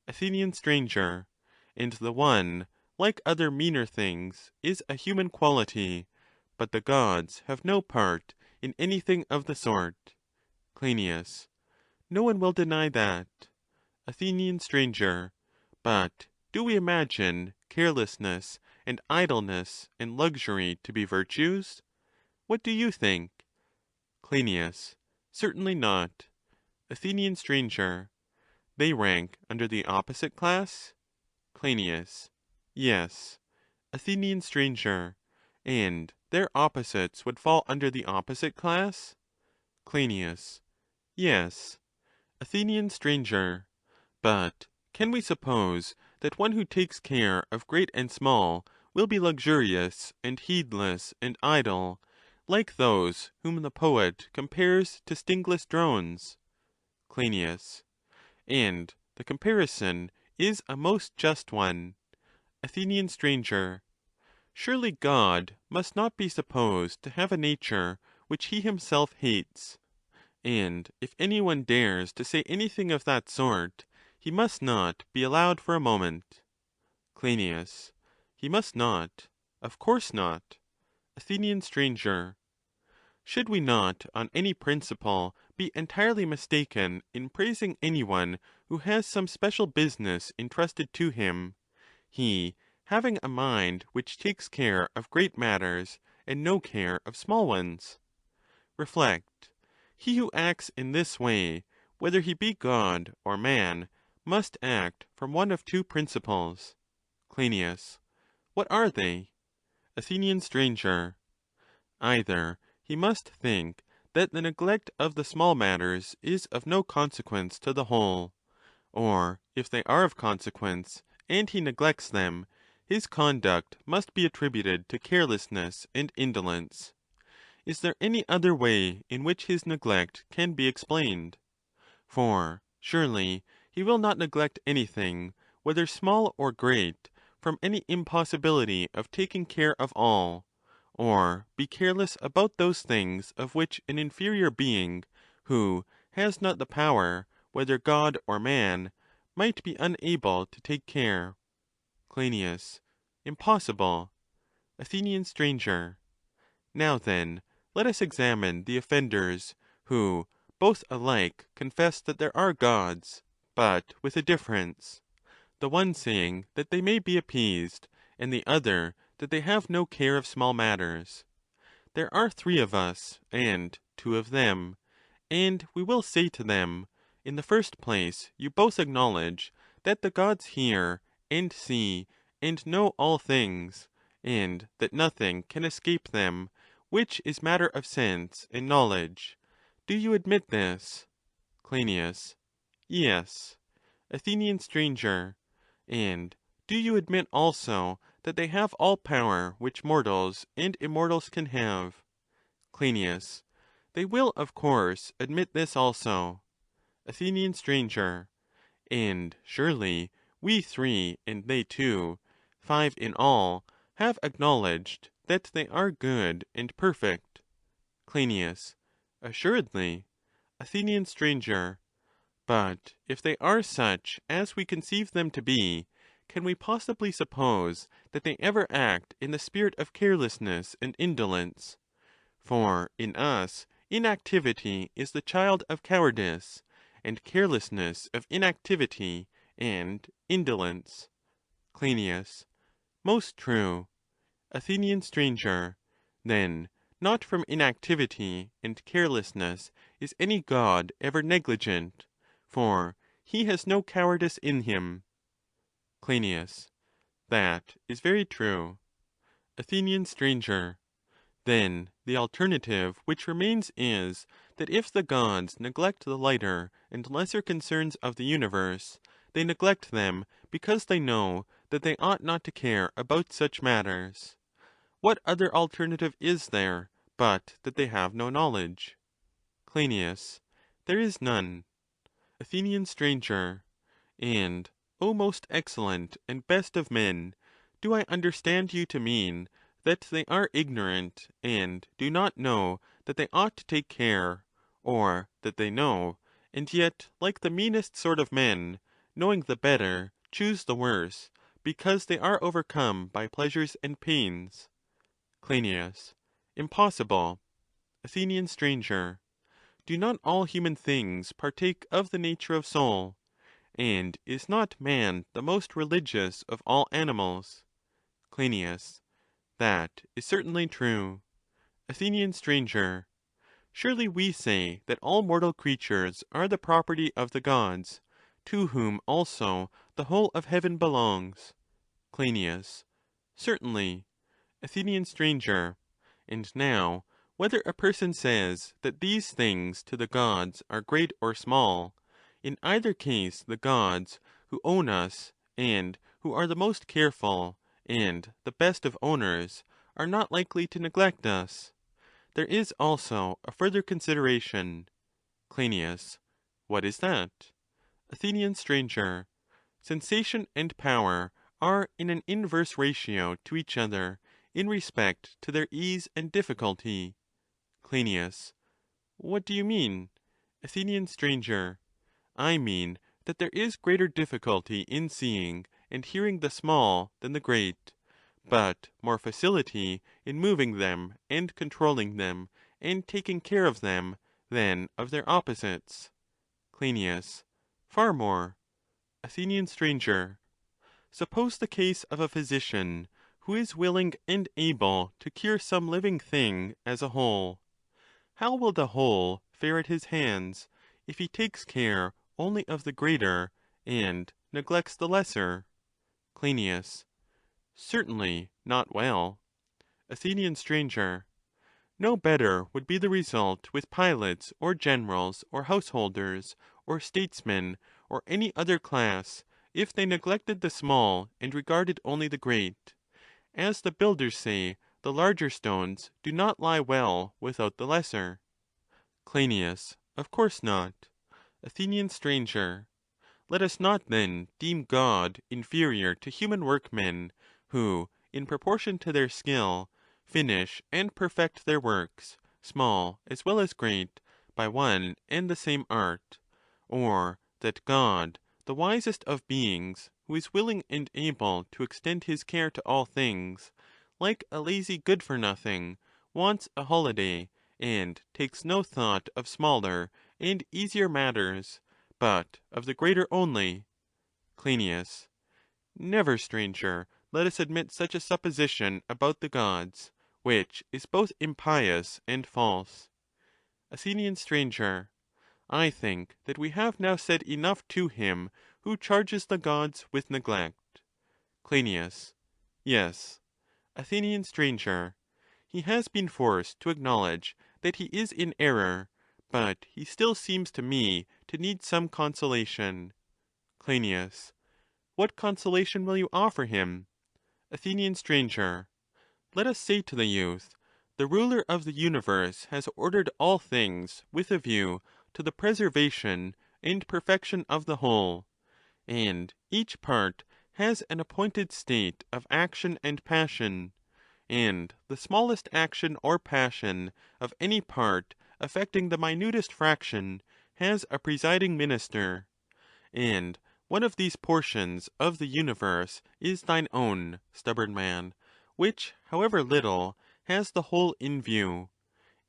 Athenian stranger. And the one, like other meaner things, is a human quality, but the gods have no part in anything of the sort. Cryneas. No one will deny that. Athenian stranger. But do we imagine carelessness and idleness and luxury to be virtues? What do you think? Cryneas. Certainly not. Athenian stranger. They rank under the opposite class? Cryneas. Yes. Athenian stranger. And their opposites would fall under the opposite class? Cryneas. Yes. Athenian stranger. But can we suppose that one who takes care of great and small will be luxurious and heedless and idle, like those whom the poet compares to stingless drones? Cryneas. And the comparison is a most just one. Athenian stranger. Surely God must not be supposed to have a nature which he himself hates. And if any one dares to say anything of that sort, he must not be allowed for a moment. Cryneas. He must not. Of course not. Athenian stranger. Should we not, on any principle, be entirely mistaken in praising any one who has some special business entrusted to him, he having a mind which takes care of great matters and no care of small ones? Reflect. He who acts in this way, whether he be God or man, must act from one of two principles. Cryneas. What are they? Athenian stranger. Either he must think that the neglect of the small matters is of no consequence to the whole, or if they are of consequence, and he neglects them, his conduct must be attributed to carelessness and indolence. Is there any other way in which his neglect can be explained? For surely he will not neglect anything, whether small or great, from any impossibility of taking care of all, or be careless about those things of which an inferior being, who has not the power, whether God or man, might be unable to take care. Cryneas. Impossible. Athenian stranger. Now then, let us examine the offenders, who both alike confess that there are gods, but with a difference, the one saying that they may be appeased, and the other that they have no care of small matters. There are 3 of us, and 2 of them, and we will say to them, in the first place, you both acknowledge that the gods hear, and see, and know all things, and that nothing can escape them, which is matter of sense and knowledge. Do you admit this? Cryneas. Yes. Athenian stranger. And do you admit also that they have all power which mortals and immortals can have. Cryneas. They will, of course, admit this also. Athenian stranger. And surely we three, and they too, 5 in all, have acknowledged that they are good and perfect. Cryneas. Assuredly. Athenian stranger. But if they are such as we conceive them to be, can we possibly suppose that they ever act in the spirit of carelessness and indolence? For in us inactivity is the child of cowardice, and carelessness of inactivity and indolence. Cryneas. Most true. Athenian stranger. Then not from inactivity and carelessness is any god ever negligent, for he has no cowardice in him. Cryneas. That is very true. Athenian stranger. Then the alternative which remains is, that if the gods neglect the lighter and lesser concerns of the universe, they neglect them because they know that they ought not to care about such matters. What other alternative is there but that they have no knowledge? Cryneas. There is none. Athenian stranger. And, O most excellent and best of men, do I understand you to mean that they are ignorant, and do not know that they ought to take care, or that they know, and yet, like the meanest sort of men, knowing the better, choose the worse, because they are overcome by pleasures and pains? Cryneas. Impossible. Athenian stranger. Do not all human things partake of the nature of soul? And is not man the most religious of all animals? Cryneas. That is certainly true. Athenian stranger. Surely we say that all mortal creatures are the property of the gods, to whom also the whole of heaven belongs. Cryneas. Certainly. Athenian stranger. And now, whether a person says that these things to the gods are great or small, in either case the gods, who own us, and who are the most careful, and the best of owners, are not likely to neglect us. There is also a further consideration. Cryneas. What is that? Athenian stranger. Sensation and power are in an inverse ratio to each other in respect to their ease and difficulty. Cryneas. What do you mean? Athenian stranger. I mean that there is greater difficulty in seeing and hearing the small than the great, but more facility in moving them and controlling them and taking care of them than of their opposites. Cryneas. Far more. Athenian stranger. Suppose the case of a physician who is willing and able to cure some living thing as a whole. How will the whole fare at his hands, if he takes care only of the greater and neglects the lesser? Cryneas. Certainly not well. Athenian stranger. No better would be the result with pilots or generals or householders or statesmen or any other class, if they neglected the small and regarded only the great. As the builders say, the larger stones do not lie well without the lesser. Cryneas. Of course not. Athenian stranger. Let us not then deem God inferior to human workmen, who, in proportion to their skill, finish and perfect their works, small as well as great, by one and the same art; or that God, the wisest of beings, who is willing and able to extend his care to all things, like a lazy good-for-nothing, wants a holiday, and takes no thought of smaller and easier matters, but of the greater only. Cryneas. Never, stranger, let us admit such a supposition about the gods, which is both impious and false. Athenian stranger. I think that we have now said enough to him who charges the gods with neglect. Cryneas. Yes. Athenian stranger. He has been forced to acknowledge that he is in error, but he still seems to me to need some consolation. Cryneas. What consolation will you offer him? Athenian stranger. Let us say to the youth, the ruler of the universe has ordered all things with a view to the preservation and perfection of the whole, and each part has an appointed state of action and passion, and the smallest action or passion of any part affecting the minutest fraction has a presiding minister. And one of these portions of the universe is thine own, stubborn man, which, however little, has the whole in view.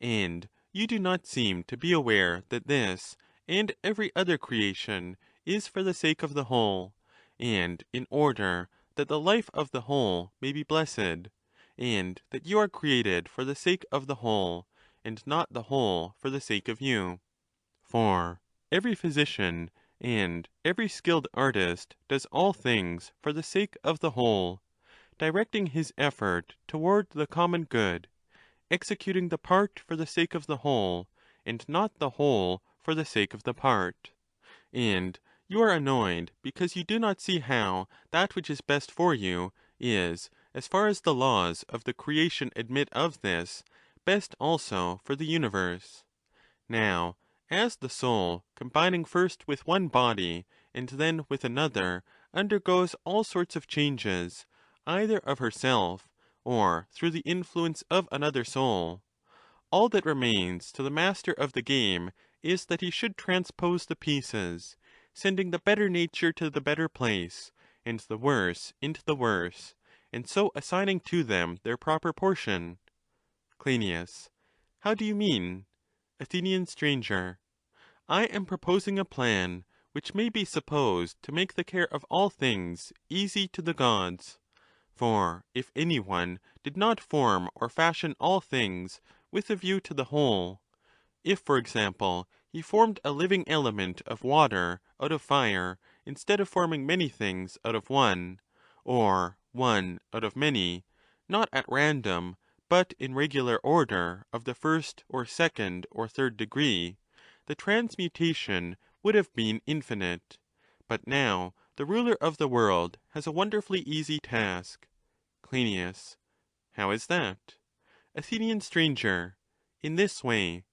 And you do not seem to be aware that this, and every other creation, is for the sake of the whole, and in order that the life of the whole may be blessed, and that you are created for the sake of the whole, and not the whole for the sake of you. For every physician and every skilled artist does all things for the sake of the whole, directing his effort toward the common good, executing the part for the sake of the whole, and not the whole for the sake of the part. And you are annoyed because you do not see how that which is best for you is, as far as the laws of the creation admit of this, best also for the universe. Now, as the soul, combining first with one body and then with another, undergoes all sorts of changes, either of herself or through the influence of another soul, all that remains to the master of the game is that he should transpose the pieces, sending the better nature to the better place, and the worse into the worse, and so assigning to them their proper portion. Cryneas. How do you mean? Athenian stranger. I am proposing a plan which may be supposed to make the care of all things easy to the gods. For if any one did not form or fashion all things with a view to the whole, if, for example, he formed a living element of water out of fire, instead of forming many things out of one, or one out of many, not at random, but in regular order of the first or second or third degree, the transmutation would have been infinite. But now the ruler of the world has a wonderfully easy task. Crynias. How is that? Athenian stranger. In this way.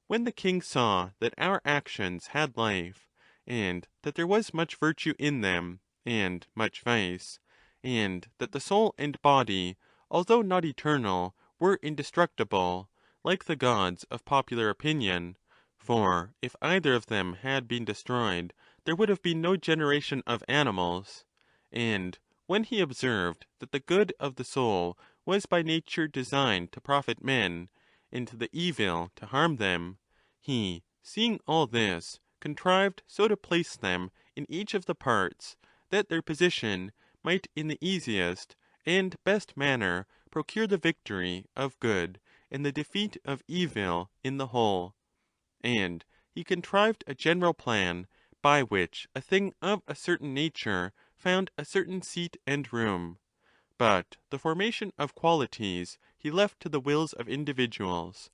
When the king saw that our actions had life, and that there was much virtue in them, and much vice, and that the soul and body, although not eternal, were indestructible, like the gods of popular opinion, for if either of them had been destroyed, there would have been no generation of animals, and when he observed that the good of the soul was by nature designed to profit men, and the evil to harm them, he, seeing all this, contrived so to place them in each of the parts, that their position might in the easiest and best manner procure the victory of good and the defeat of evil in the whole. And he contrived a general plan, by which a thing of a certain nature found a certain seat and room, but the formation of qualities he left to the wills of individuals.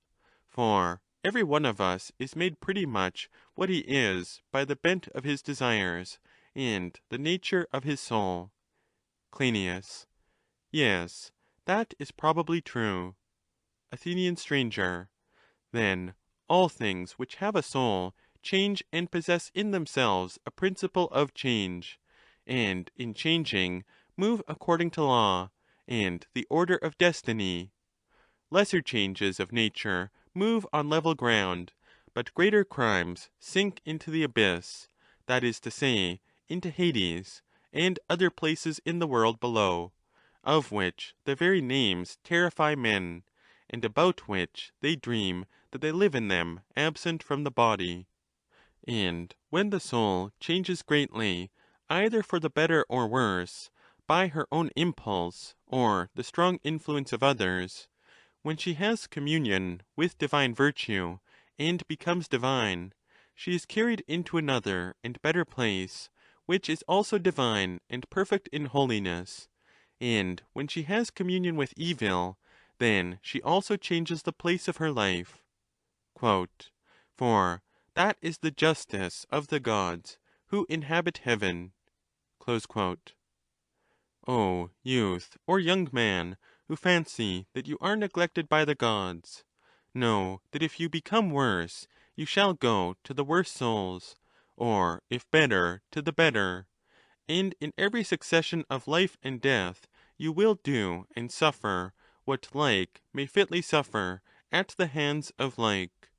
For every one of us is made pretty much what he is by the bent of his desires and the nature of his soul. Cleinias. Yes, that is probably true. Athenian stranger. Then all things which have a soul change and possess in themselves a principle of change, and in changing move according to law and the order of destiny. Lesser changes of nature move on level ground, but greater crimes sink into the abyss, that is to say, into Hades, and other places in the world below, of which the very names terrify men, and about which they dream that they live in them absent from the body. And when the soul changes greatly, either for the better or worse, by her own impulse or the strong influence of others, when she has communion with divine virtue and becomes divine, she is carried into another and better place, which is also divine and perfect in holiness. And when she has communion with evil, then she also changes the place of her life. Quote, for that is the justice of the gods who inhabit heaven. Close quote. O youth or young man, who fancy that you are neglected by the Gods, know that if you become worse, you shall go to the worse souls, or if better, to the better; and in every succession of life and death you will do and suffer what like may fitly suffer at the hands of like.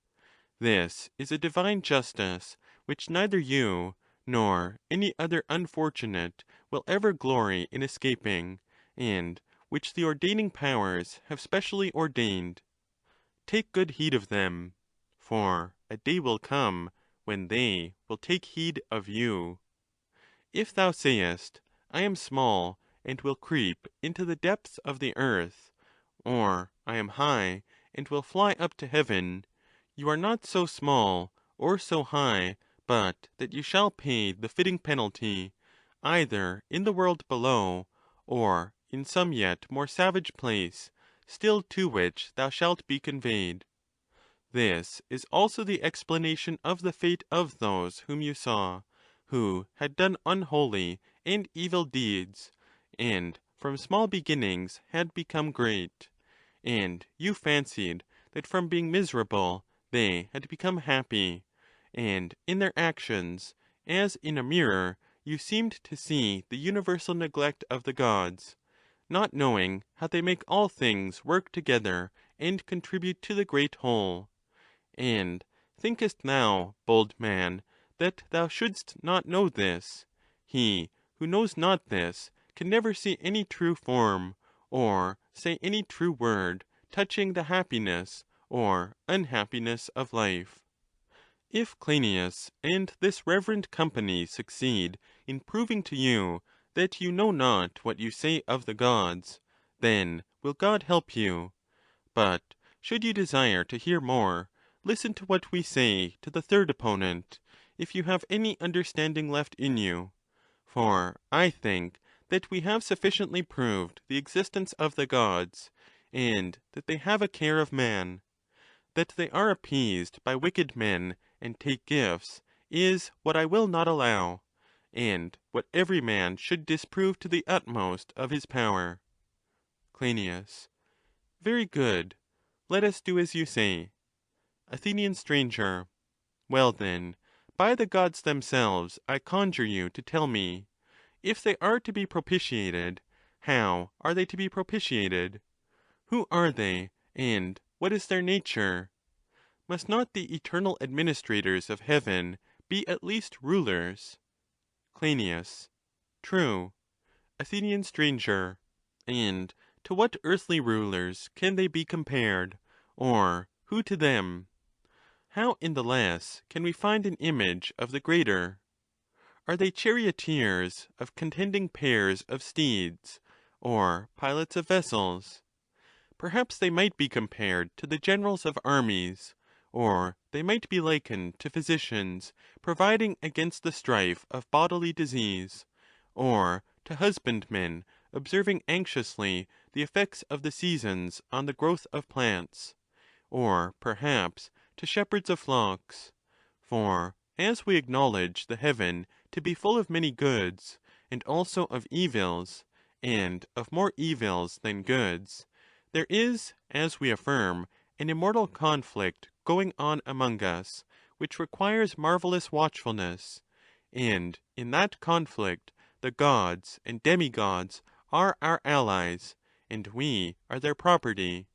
This is a divine justice, which neither you nor any other unfortunate will ever glory in escaping, and which the ordaining powers have specially ordained. Take good heed of them, for a day will come when they will take heed of you. If thou sayest, I am small, and will creep into the depths of the earth, or I am high, and will fly up to heaven, you are not so small or so high but that you shall pay the fitting penalty, either in the world below, or in some yet more savage place, still to which thou shalt be conveyed. This is also the explanation of the fate of those whom you saw, who had done unholy and evil deeds, and from small beginnings had become great, and you fancied that from being miserable they had become happy, and in their actions, as in a mirror, you seemed to see the universal neglect of the Gods, not knowing how they make all things work together and contribute to the great whole. And thinkest thou, bold man, that thou shouldst not know this? He who knows not this can never see any true form, or say any true word touching the happiness or unhappiness of life. If Cryneas and this reverend company succeed in proving to you that you know not what you say of the Gods, then will God help you. But should you desire to hear more, listen to what we say to the third opponent, if you have any understanding left in you. For I think that we have sufficiently proved the existence of the Gods, and that they have a care of man. That they are appeased by wicked men and take gifts is what I will not allow, and what every man should disprove to the utmost of his power. Cleinias. Very good. Let us do as you say. Athenian stranger. Well then, by the Gods themselves I conjure you to tell me, if they are to be propitiated, how are they to be propitiated? Who are they, and what is their nature? Must not the eternal administrators of heaven be at least rulers? Cleinias. True. Athenian stranger. And to what earthly rulers can they be compared, or who to them? How in the less can we find an image of the greater? Are they charioteers of contending pairs of steeds, or pilots of vessels? Perhaps they might be compared to the generals of armies, or they might be likened to physicians providing against the strife of bodily disease, or to husbandmen observing anxiously the effects of the seasons on the growth of plants, or perhaps to shepherds of flocks. For as we acknowledge the heaven to be full of many goods, and also of evils, and of more evils than goods, there is, as we affirm, an immortal conflict going on among us, which requires marvellous watchfulness, and in that conflict the Gods and demigods are our allies, and we are their property.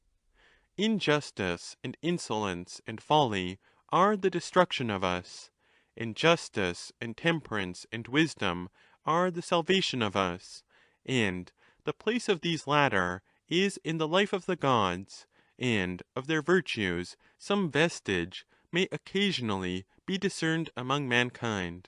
Injustice and insolence and folly are the destruction of us, and justice and temperance and wisdom are the salvation of us, and the place of these latter is in the life of the Gods, and of their virtues some vestige may occasionally be discerned among mankind.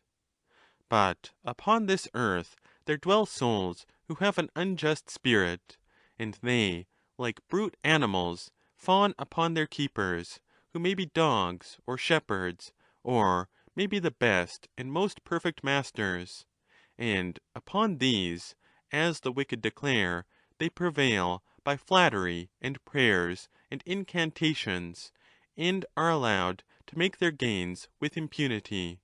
But upon this earth there dwell souls who have an unjust spirit, and they, like brute animals, fawn upon their keepers, who may be dogs or shepherds, or may be the best and most perfect masters, and upon these, as the wicked declare, they prevail by flattery and prayers and incantations, and are allowed to make their gains with impunity.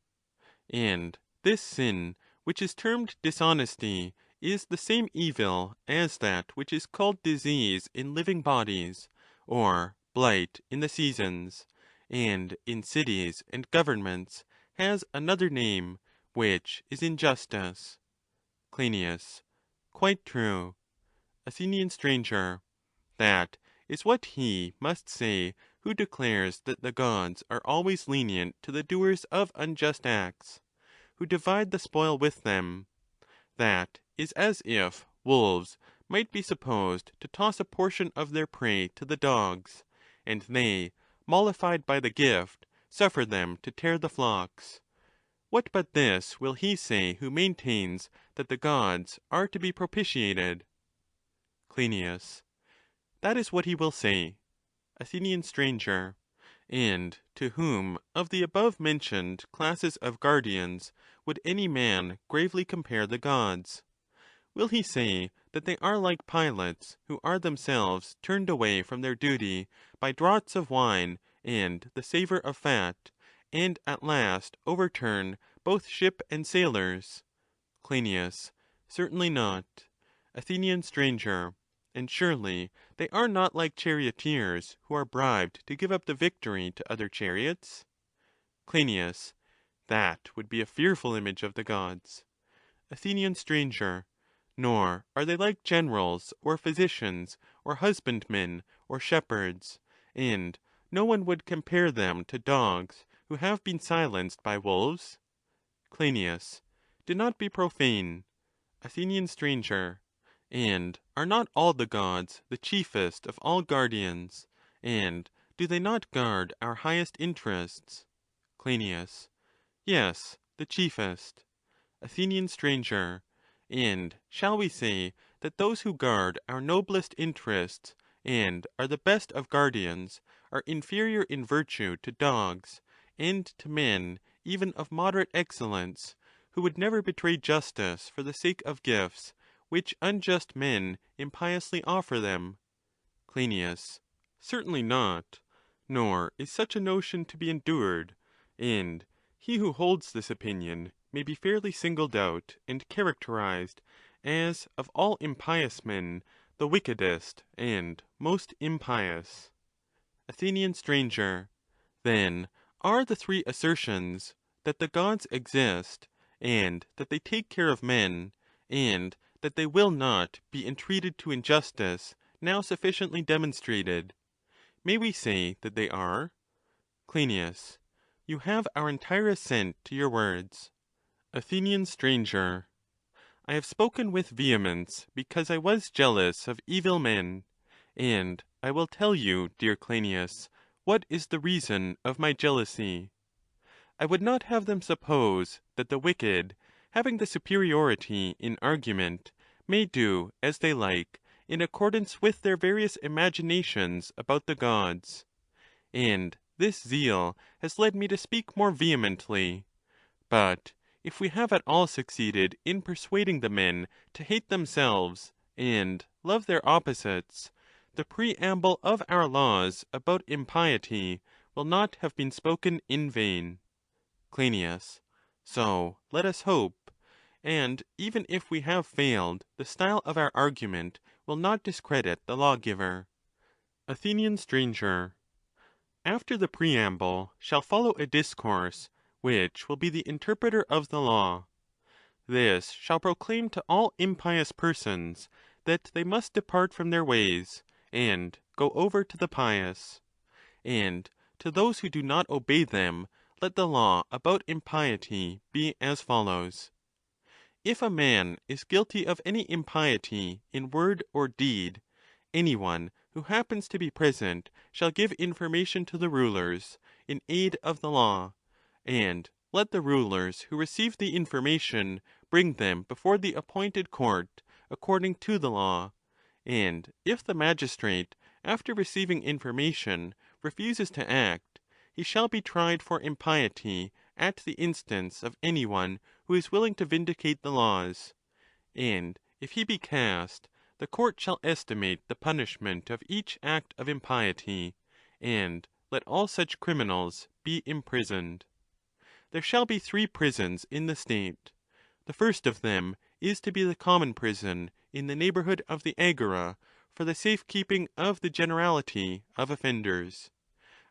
And this sin, which is termed dishonesty, is the same evil as that which is called disease in living bodies, or blight in the seasons, and in cities and governments has another name, which is injustice. Cryneas. Quite true. Athenian stranger. That is what he must say who declares that the gods are always lenient to the doers of unjust acts, who divide the spoil with them. That is as if wolves might be supposed to toss a portion of their prey to the dogs, and they, mollified by the gift, suffer them to tear the flocks. What but this will he say who maintains that the gods are to be propitiated? Cryneas. That is what he will say. Athenian stranger. And to whom of the above-mentioned classes of guardians would any man gravely compare the gods? Will he say that they are like pilots who are themselves turned away from their duty by draughts of wine and the savour of fat, and at last overturn both ship and sailors? Cryneas. Certainly not. Athenian stranger. And surely they are not like charioteers who are bribed to give up the victory to other chariots? Cryneas. That would be a fearful image of the gods. Athenian stranger. Nor are they like generals, or physicians, or husbandmen, or shepherds, and no one would compare them to dogs who have been silenced by wolves? Cryneas. Do not be profane. Athenian stranger. And are not all the gods the chiefest of all guardians? And do they not guard our highest interests? Cryneas. Yes, the chiefest. Athenian stranger. And shall we say that those who guard our noblest interests, and are the best of guardians, are inferior in virtue to dogs, and to men even of moderate excellence, who would never betray justice for the sake of gifts which unjust men impiously offer them? Cryneas. Certainly not. Nor is such a notion to be endured, and he who holds this opinion may be fairly singled out and characterized as of all impious men the wickedest and most impious. Athenian stranger. Then are the three assertions, that the gods exist, and that they take care of men, and that they will not be entreated to injustice, now sufficiently demonstrated? May we say that they are? Cryneas. You have our entire assent to your words. Athenian stranger. I have spoken with vehemence because I was jealous of evil men, and I will tell you, dear Cryneas, what is the reason of my jealousy. I would not have them suppose that the wicked, having the superiority in argument, may do as they like in accordance with their various imaginations about the gods. And this zeal has led me to speak more vehemently. But if we have at all succeeded in persuading the men to hate themselves and love their opposites, the preamble of our laws about impiety will not have been spoken in vain. Cryneas. So let us hope. And even if we have failed, the style of our argument will not discredit the lawgiver. Athenian stranger. After the preamble shall follow a discourse, which will be the interpreter of the law. This shall proclaim to all impious persons that they must depart from their ways, and go over to the pious. And to those who do not obey them, let the law about impiety be as follows. If a man is guilty of any impiety in word or deed, any one who happens to be present shall give information to the rulers in aid of the law, and let the rulers who receive the information bring them before the appointed court according to the law. And if the magistrate, after receiving information, refuses to act, he shall be tried for impiety at the instance of any one who is willing to vindicate the laws. And if he be cast, the court shall estimate the punishment of each act of impiety, and let all such criminals be imprisoned. There shall be 3 prisons in the state. The first of them is to be the common prison in the neighbourhood of the agora for the safe-keeping of the generality of offenders.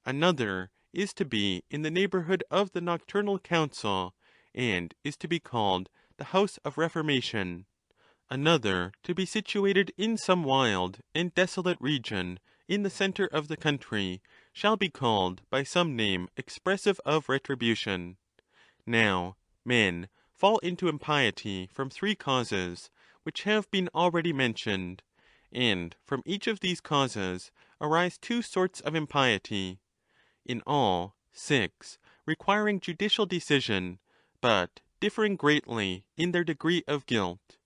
Another is to be in the neighbourhood of the nocturnal council, and is to be called the house of reformation. Another to be situated in some wild and desolate region in the centre of the country, shall be called by some name expressive of retribution. Now, men fall into impiety from three causes, which have been already mentioned, and from each of these causes arise two sorts of impiety. In all, 6, requiring judicial decision, but differing greatly in their degree of guilt.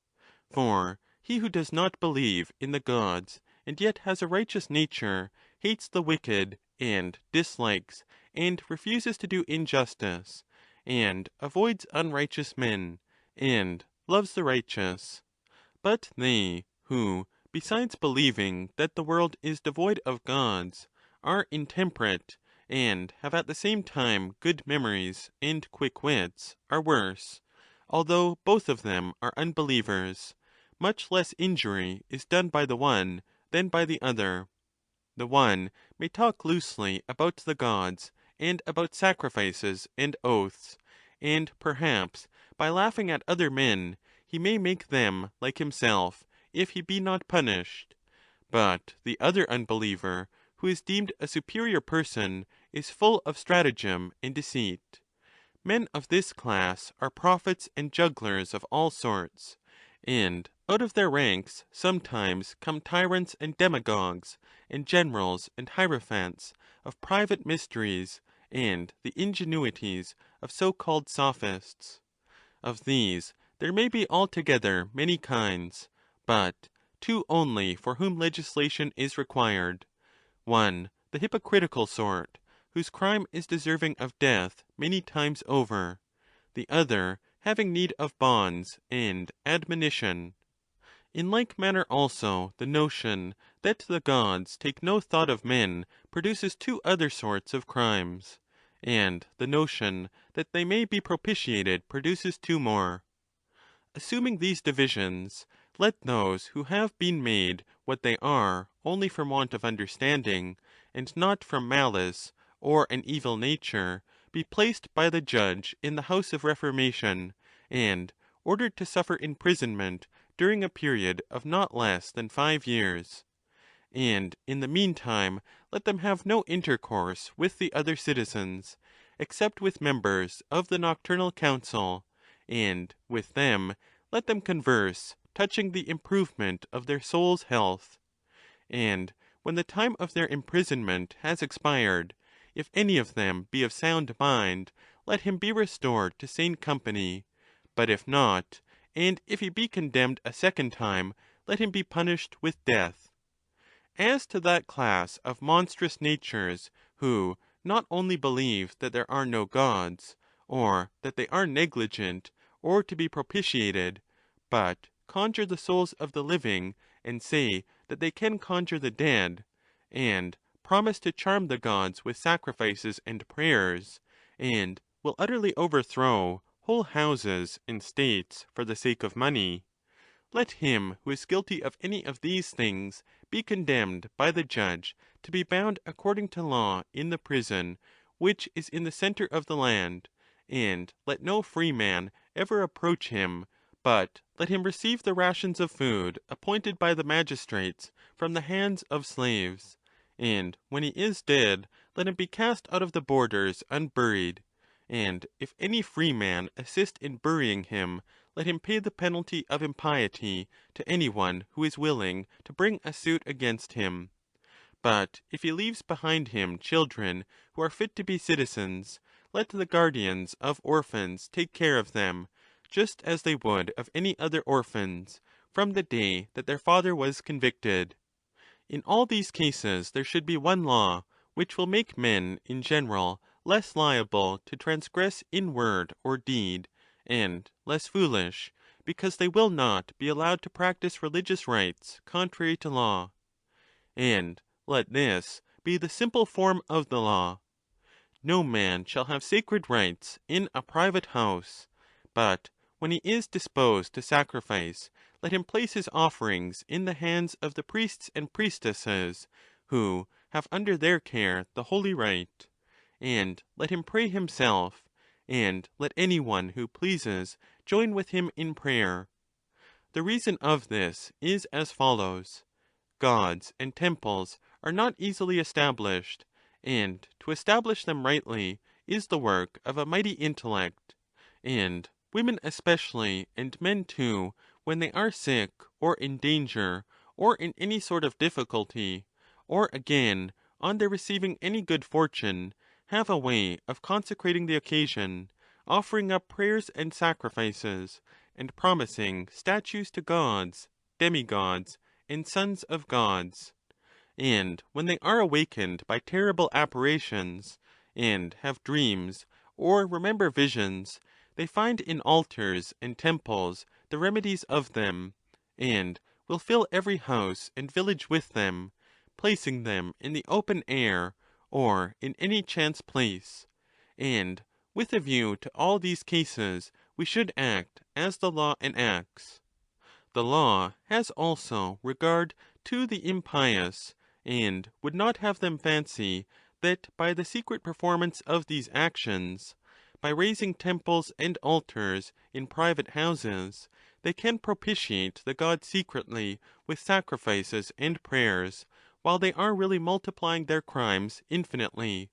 For he who does not believe in the gods, and yet has a righteous nature, hates the wicked, and dislikes and refuses to do injustice, and avoids unrighteous men, and loves the righteous. But they who, besides believing that the world is devoid of gods, are intemperate, and have at the same time good memories and quick wits, are worse, although both of them are unbelievers. Much less injury is done by the one than by the other. The one may talk loosely about the gods, and about sacrifices and oaths, and perhaps, by laughing at other men, he may make them like himself, if he be not punished. But the other unbeliever, who is deemed a superior person, is full of stratagem and deceit. Men of this class are prophets and jugglers of all sorts, and out of their ranks sometimes come tyrants and demagogues, and generals and hierophants of private mysteries, and the ingenuities of so-called sophists. Of these there may be altogether many kinds, but two only for whom legislation is required. One, the hypocritical sort, whose crime is deserving of death many times over; the other, having need of bonds and admonition. In like manner also the notion that the gods take no thought of men produces two other sorts of crimes, and the notion that they may be propitiated produces two more. Assuming these divisions, let those who have been made what they are only from want of understanding, and not from malice or an evil nature, be placed by the judge in the house of reformation, and ordered to suffer imprisonment during a period of not less than 5 years. And in the meantime let them have no intercourse with the other citizens, except with members of the nocturnal council, and with them let them converse touching the improvement of their soul's health. And when the time of their imprisonment has expired, if any of them be of sound mind, let him be restored to sane company; but if not, and if he be condemned a second time, let him be punished with death. As to that class of monstrous natures who not only believe that there are no gods, or that they are negligent or to be propitiated, but conjure the souls of the living, and say that they can conjure the dead, and promise to charm the gods with sacrifices and prayers, and will utterly overthrow whole houses and states for the sake of money, let him who is guilty of any of these things be condemned by the judge to be bound according to law in the prison which is in the centre of the land, and let no free man ever approach him, but let him receive the rations of food appointed by the magistrates from the hands of slaves, and when he is dead, let him be cast out of the borders unburied, and if any free man assist in burying him, let him pay the penalty of impiety to any one who is willing to bring a suit against him. But if he leaves behind him children who are fit to be citizens, let the guardians of orphans take care of them, just as they would of any other orphans, from the day that their father was convicted. In all these cases there should be one law, which will make men in general less liable to transgress in word or deed, and less foolish, because they will not be allowed to practice religious rites contrary to law. And let this be the simple form of the law: no man shall have sacred rites in a private house, but when he is disposed to sacrifice, let him place his offerings in the hands of the priests and priestesses, who have under their care the holy rite, and let him pray himself, and let any one who pleases join with him in prayer. The reason of this is as follows. Gods and temples are not easily established, and to establish them rightly is the work of a mighty intellect, and women especially, and men too, when they are sick, or in danger, or in any sort of difficulty, or again, on their receiving any good fortune, have a way of consecrating the occasion, offering up prayers and sacrifices, and promising statues to gods, demigods, and sons of gods. And when they are awakened by terrible apparitions, and have dreams, or remember visions, they find in altars and temples the remedies of them, and will fill every house and village with them, placing them in the open air, or in any chance place. And with a view to all these cases, we should act as the law enacts. The law has also regard to the impious, and would not have them fancy that by the secret performance of these actions, by raising temples and altars in private houses, they can propitiate the gods secretly with sacrifices and prayers, while they are really multiplying their crimes infinitely,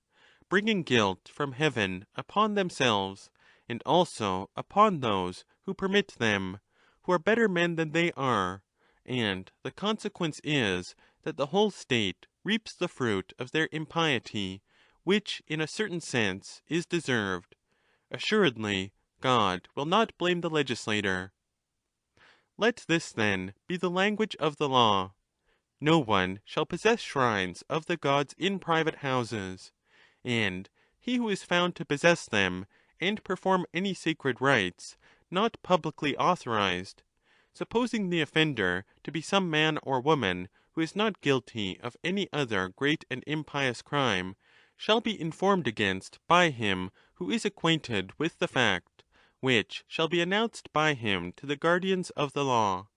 bringing guilt from heaven upon themselves, and also upon those who permit them, who are better men than they are, and the consequence is that the whole state reaps the fruit of their impiety, which in a certain sense is deserved. Assuredly, God will not blame the legislator. Let this, then, be the language of the law. No one shall possess shrines of the gods in private houses, and he who is found to possess them and perform any sacred rites not publicly authorized, supposing the offender to be some man or woman who is not guilty of any other great and impious crime, shall be informed against by him who is acquainted with the fact, which shall be announced by him to the guardians of the law,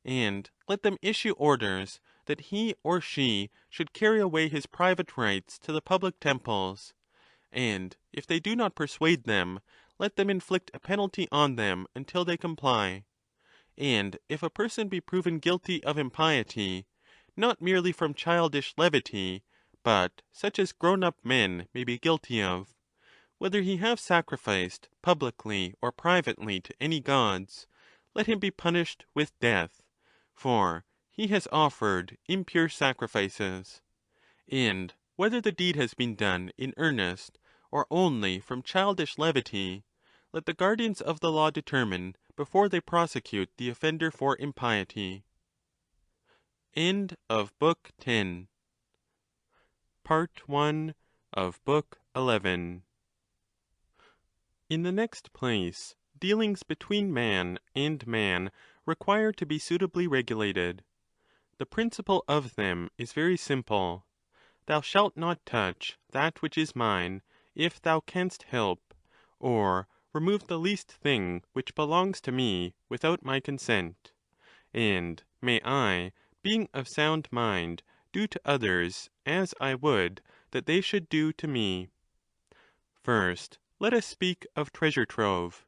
and let them issue orders that he or she should carry away his private rites to the public temples. And if they do not persuade them, let them inflict a penalty on them until they comply. And if a person be proven guilty of impiety, not merely from childish levity, but such as grown-up men may be guilty of, whether he have sacrificed publicly or privately to any gods, let him be punished with death, for he has offered impure sacrifices. And whether the deed has been done in earnest, or only from childish levity, let the guardians of the law determine before they prosecute the offender for impiety. End of Book 10. Part 1 of Book 11. In the next place, dealings between man and man require to be suitably regulated. The principle of them is very simple. Thou shalt not touch that which is mine, if thou canst help, or remove the least thing which belongs to me without my consent. And may I, being of sound mind, do to others as I would that they should do to me. First, let us speak of treasure trove.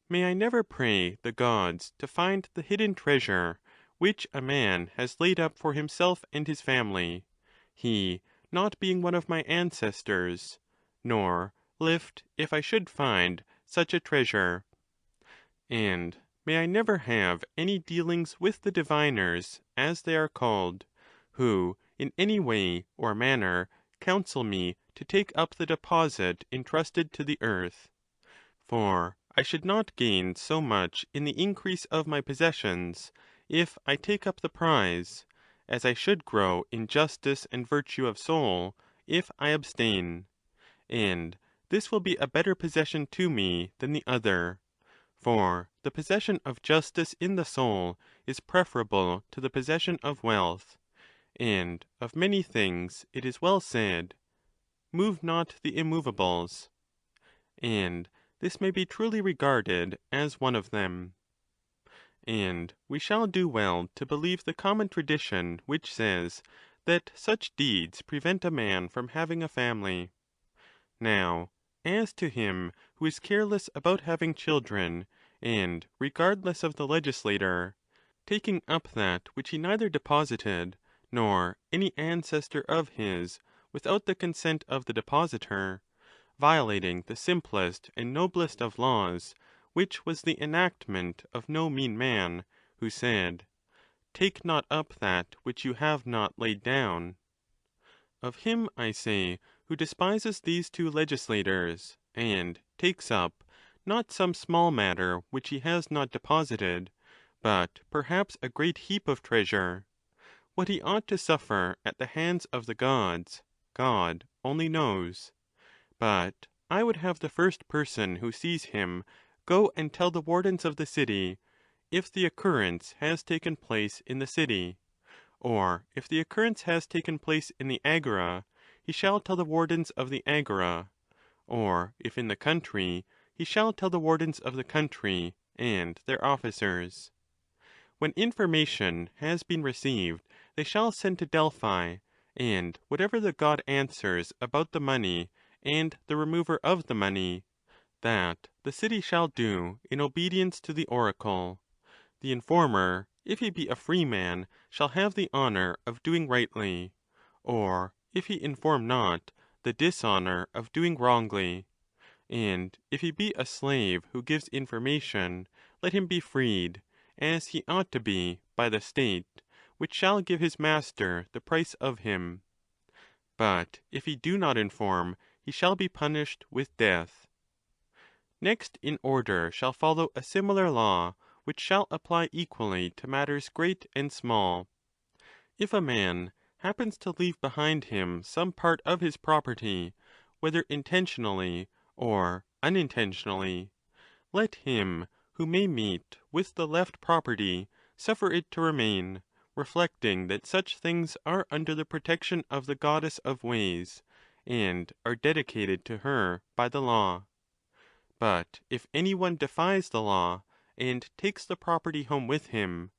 May I never pray the gods to find the hidden treasure which a man has laid up for himself and his family, he not being one of my ancestors, nor lift if I should find such a treasure. And may I never have any dealings with the diviners, as they are called, who in any way or manner counsel me to take up the deposit entrusted to the earth. For I should not gain so much in the increase of my possessions, if I take up the prize, as I should grow in justice and virtue of soul, if I abstain. And this will be a better possession to me than the other. For the possession of justice in the soul is preferable to the possession of wealth. And of many things it is well said, move not the immovables. And this may be truly regarded as one of them. And we shall do well to believe the common tradition which says that such deeds prevent a man from having a family. Now, as to him who is careless about having children, and regardless of the legislator, taking up that which he neither deposited, nor any ancestor of his, without the consent of the depositor, violating the simplest and noblest of laws, which was the enactment of no mean man, who said, "Take not up that which you have not laid down." Of him, I say, who despises these two legislators, and takes up, not some small matter which he has not deposited, but perhaps a great heap of treasure, what he ought to suffer at the hands of the gods, God only knows. But I would have the first person who sees him go and tell the wardens of the city, if the occurrence has taken place in the city; or if the occurrence has taken place in the agora, he shall tell the wardens of the agora; or if in the country, he shall tell the wardens of the country and their officers. When information has been received, they shall send to Delphi, and whatever the god answers about the money and the remover of the money, that the city shall do in obedience to the oracle. The informer, if he be a free man, shall have the honour of doing rightly; or if he inform not, the dishonour of doing wrongly. And if he be a slave who gives information, let him be freed, as he ought to be, by the state, which shall give his master the price of him. But if he do not inform, he shall be punished with death. Next in order shall follow a similar law, which shall apply equally to matters great and small. If a man happens to leave behind him some part of his property, whether intentionally or unintentionally, let him who may meet with the left property suffer it to remain, reflecting that such things are under the protection of the goddess of ways, and are dedicated to her by the law. But if any one defies the law, and takes the property home with him,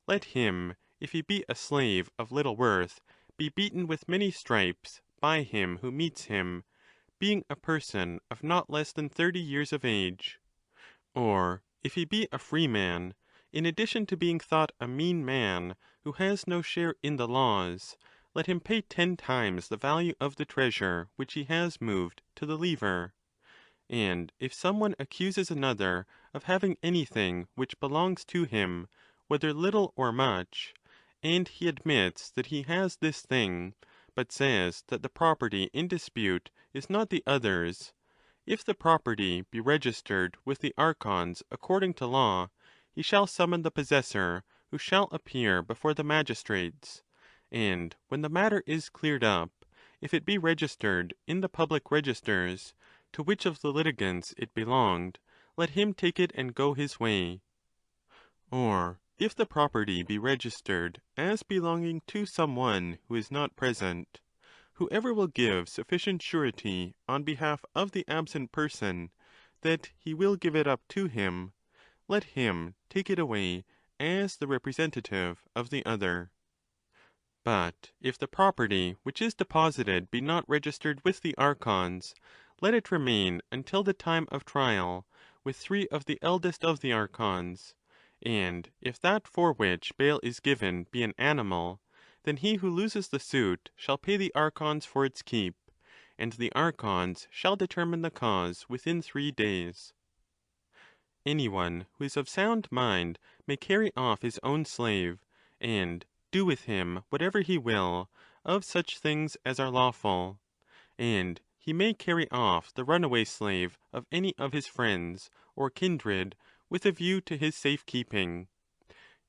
let him, if he be a slave of little worth, be beaten with many stripes by him who meets him, being a person of not less than 30 years of age. Or if he be a free man, in addition to being thought a mean man who has no share in the laws, let him pay 10 times the value of the treasure which he has moved to the lever. And if some one accuses another of having anything which belongs to him, whether little or much, and he admits that he has this thing, but says that the property in dispute is not the other's, if the property be registered with the archons according to law, he shall summon the possessor, who shall appear before the magistrates; and when the matter is cleared up, if it be registered in the public registers, to which of the litigants it belonged, let him take it and go his way. Or if the property be registered as belonging to some one who is not present, whoever will give sufficient surety on behalf of the absent person that he will give it up to him, let him take it away as the representative of the other. But if the property which is deposited be not registered with the archons, let it remain until the time of trial, with 3 of the eldest of the archons; and if that for which bail is given be an animal, then he who loses the suit shall pay the archons for its keep, and the archons shall determine the cause within 3 days. Any one who is of sound mind may carry off his own slave, and do with him whatever he will of such things as are lawful; and he may carry off the runaway slave of any of his friends or kindred with a view to his safe keeping.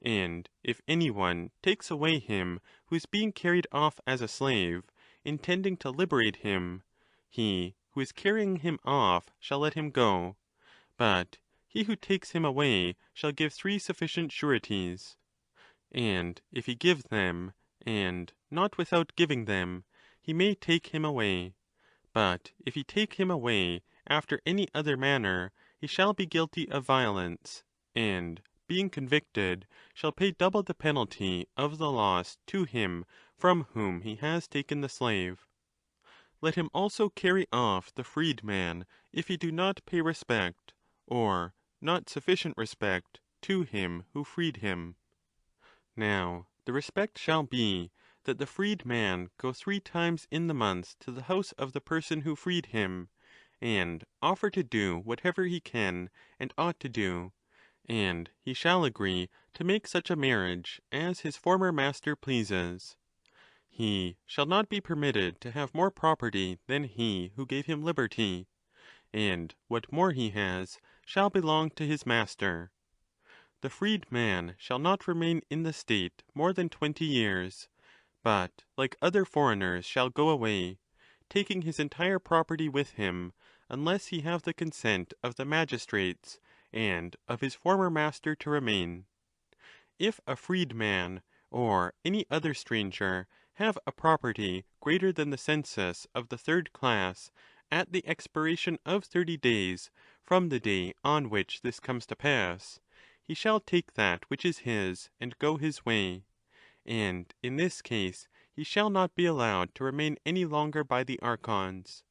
And if any one takes away him who is being carried off as a slave, intending to liberate him, he who is carrying him off shall let him go; but he who takes him away shall give 3 sufficient sureties. And if he give them, and not without giving them, he may take him away; but if he take him away after any other manner, he shall be guilty of violence, and, being convicted, shall pay double the penalty of the loss to him from whom he has taken the slave. Let him also carry off the freedman if he do not pay respect, or not sufficient respect, to him who freed him. Now, the respect shall be, that the freedman go 3 times in the month to the house of the person who freed him, and offer to do whatever he can and ought to do, and he shall agree to make such a marriage as his former master pleases. He shall not be permitted to have more property than he who gave him liberty, and what more he has shall belong to his master. The freed man shall not remain in the state more than 20 years, but, like other foreigners, shall go away, taking his entire property with him, unless he have the consent of the magistrates and of his former master to remain. If a freed man, or any other stranger, have a property greater than the census of the 3rd class at the expiration of 30 days from the day on which this comes to pass, he shall take that which is his and go his way, and in this case he shall not be allowed to remain any longer by the archons.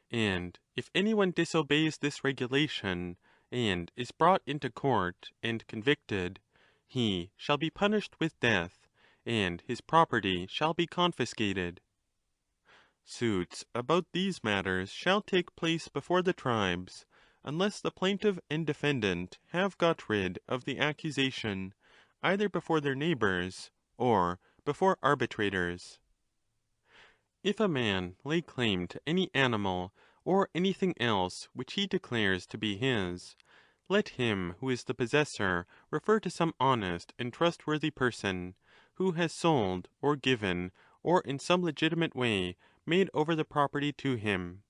And if any one disobeys this regulation, and is brought into court and convicted, he shall be punished with death, and his property shall be confiscated. Suits about these matters shall take place before the tribes, unless the plaintiff and defendant have got rid of the accusation, either before their neighbours or before arbitrators. If a man lay claim to any animal or anything else which he declares to be his, let him who is the possessor refer to some honest and trustworthy person, who has sold, or given, or in some legitimate way made over the property to him.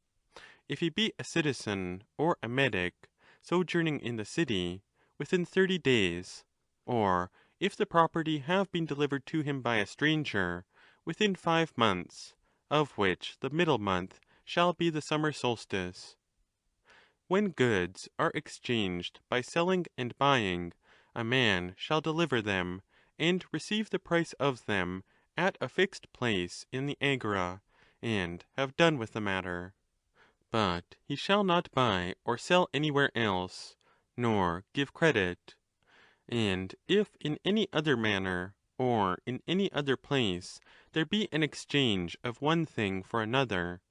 If he be a citizen or a medic, sojourning in the city, within 30 days, or if the property have been delivered to him by a stranger, within 5 months, of which the middle month shall be the summer solstice. When goods are exchanged by selling and buying, a man shall deliver them, and receive the price of them at a fixed place in the agora, and have done with the matter. But he shall not buy or sell anywhere else, nor give credit. And if in any other manner, or in any other place, there be an exchange of one thing for another,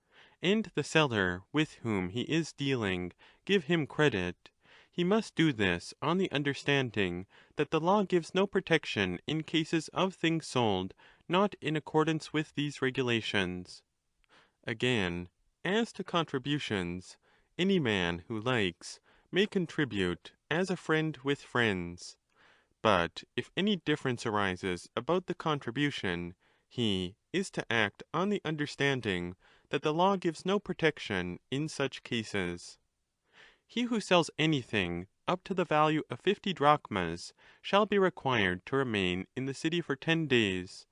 and the seller with whom he is dealing give him credit, he must do this on the understanding that the law gives no protection in cases of things sold not in accordance with these regulations. Again, as to contributions, any man who likes may contribute as a friend with friends. But if any difference arises about the contribution, he is to act on the understanding that the law gives no protection in such cases. He who sells anything up to the value of 50 drachmas shall be required to remain in the city for 10 days,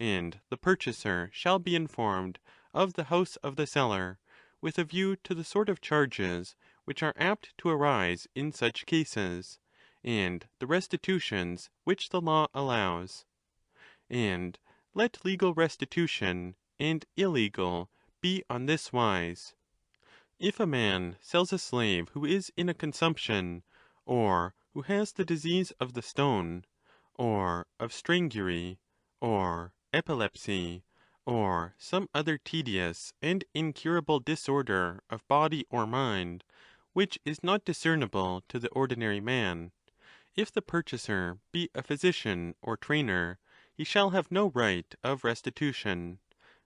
and the purchaser shall be informed of the house of the seller, with a view to the sort of charges which are apt to arise in such cases, and the restitutions which the law allows. And let legal restitution and illegal be on this wise. If a man sells a slave who is in a consumption, or who has the disease of the stone, or of strangury, or epilepsy, or some other tedious and incurable disorder of body or mind, which is not discernible to the ordinary man, if the purchaser be a physician or trainer, he shall have no right of restitution,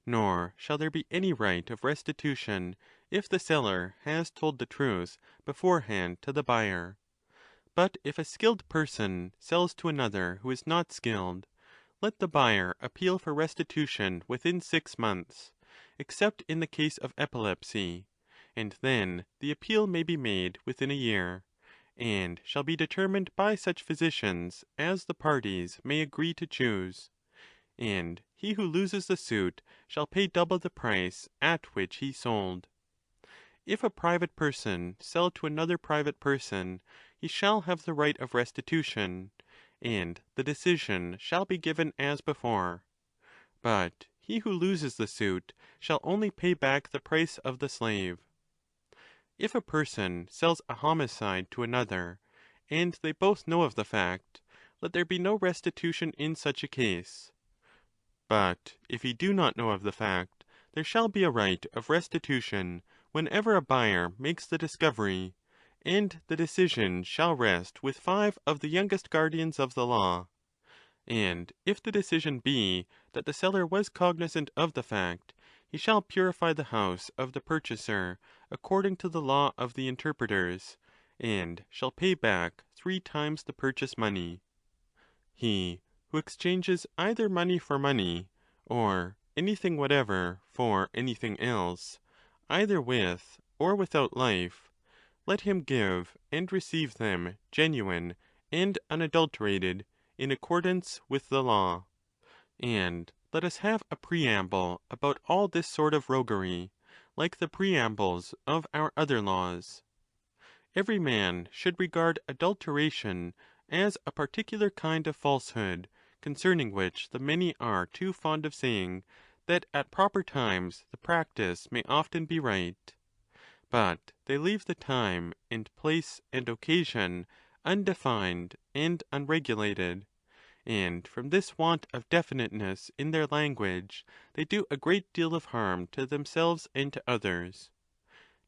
nor shall there be any right of restitution if the seller has told the truth beforehand to the buyer. But if a skilled person sells to another who is not skilled, let the buyer appeal for restitution within 6 months, except in the case of epilepsy, and then the appeal may be made within a year, and shall be determined by such physicians as the parties may agree to choose. And he who loses the suit shall pay double the price at which he sold. if a private person sell to another private person, he shall have the right of restitution, and the decision shall be given as before. But he who loses the suit shall only pay back the price of the slave. If a person sells a homicide to another, and they both know of the fact, let there be no restitution in such a case. But if he do not know of the fact, there shall be a right of restitution whenever a buyer makes the discovery, and the decision shall rest with 5 of the youngest guardians of the law. And if the decision be that the seller was cognizant of the fact, he shall purify the house of the purchaser according to the law of the interpreters, and shall pay back 3 times the purchase money. He who exchanges either money for money, or anything whatever for anything else, either with or without life, let him give and receive them genuine and unadulterated, in accordance with the law. And let us have a preamble about all this sort of roguery, like the preambles of our other laws. Every man should regard adulteration as a particular kind of falsehood, concerning which the many are too fond of saying that at proper times the practice may often be right. But they leave the time and place and occasion undefined and unregulated, and from this want of definiteness in their language they do a great deal of harm to themselves and to others.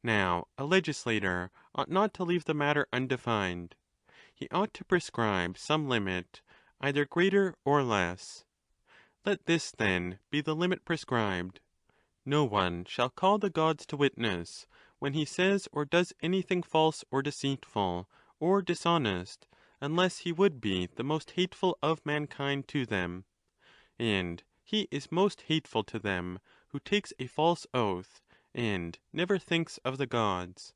Now, a legislator ought not to leave the matter undefined. He ought to prescribe some limit, either greater or less. Let this, then, be the limit prescribed. No one shall call the gods to witness when he says or does anything false or deceitful or dishonest, unless he would be the most hateful of mankind to them. And he is most hateful to them who takes a false oath, and never thinks of the gods.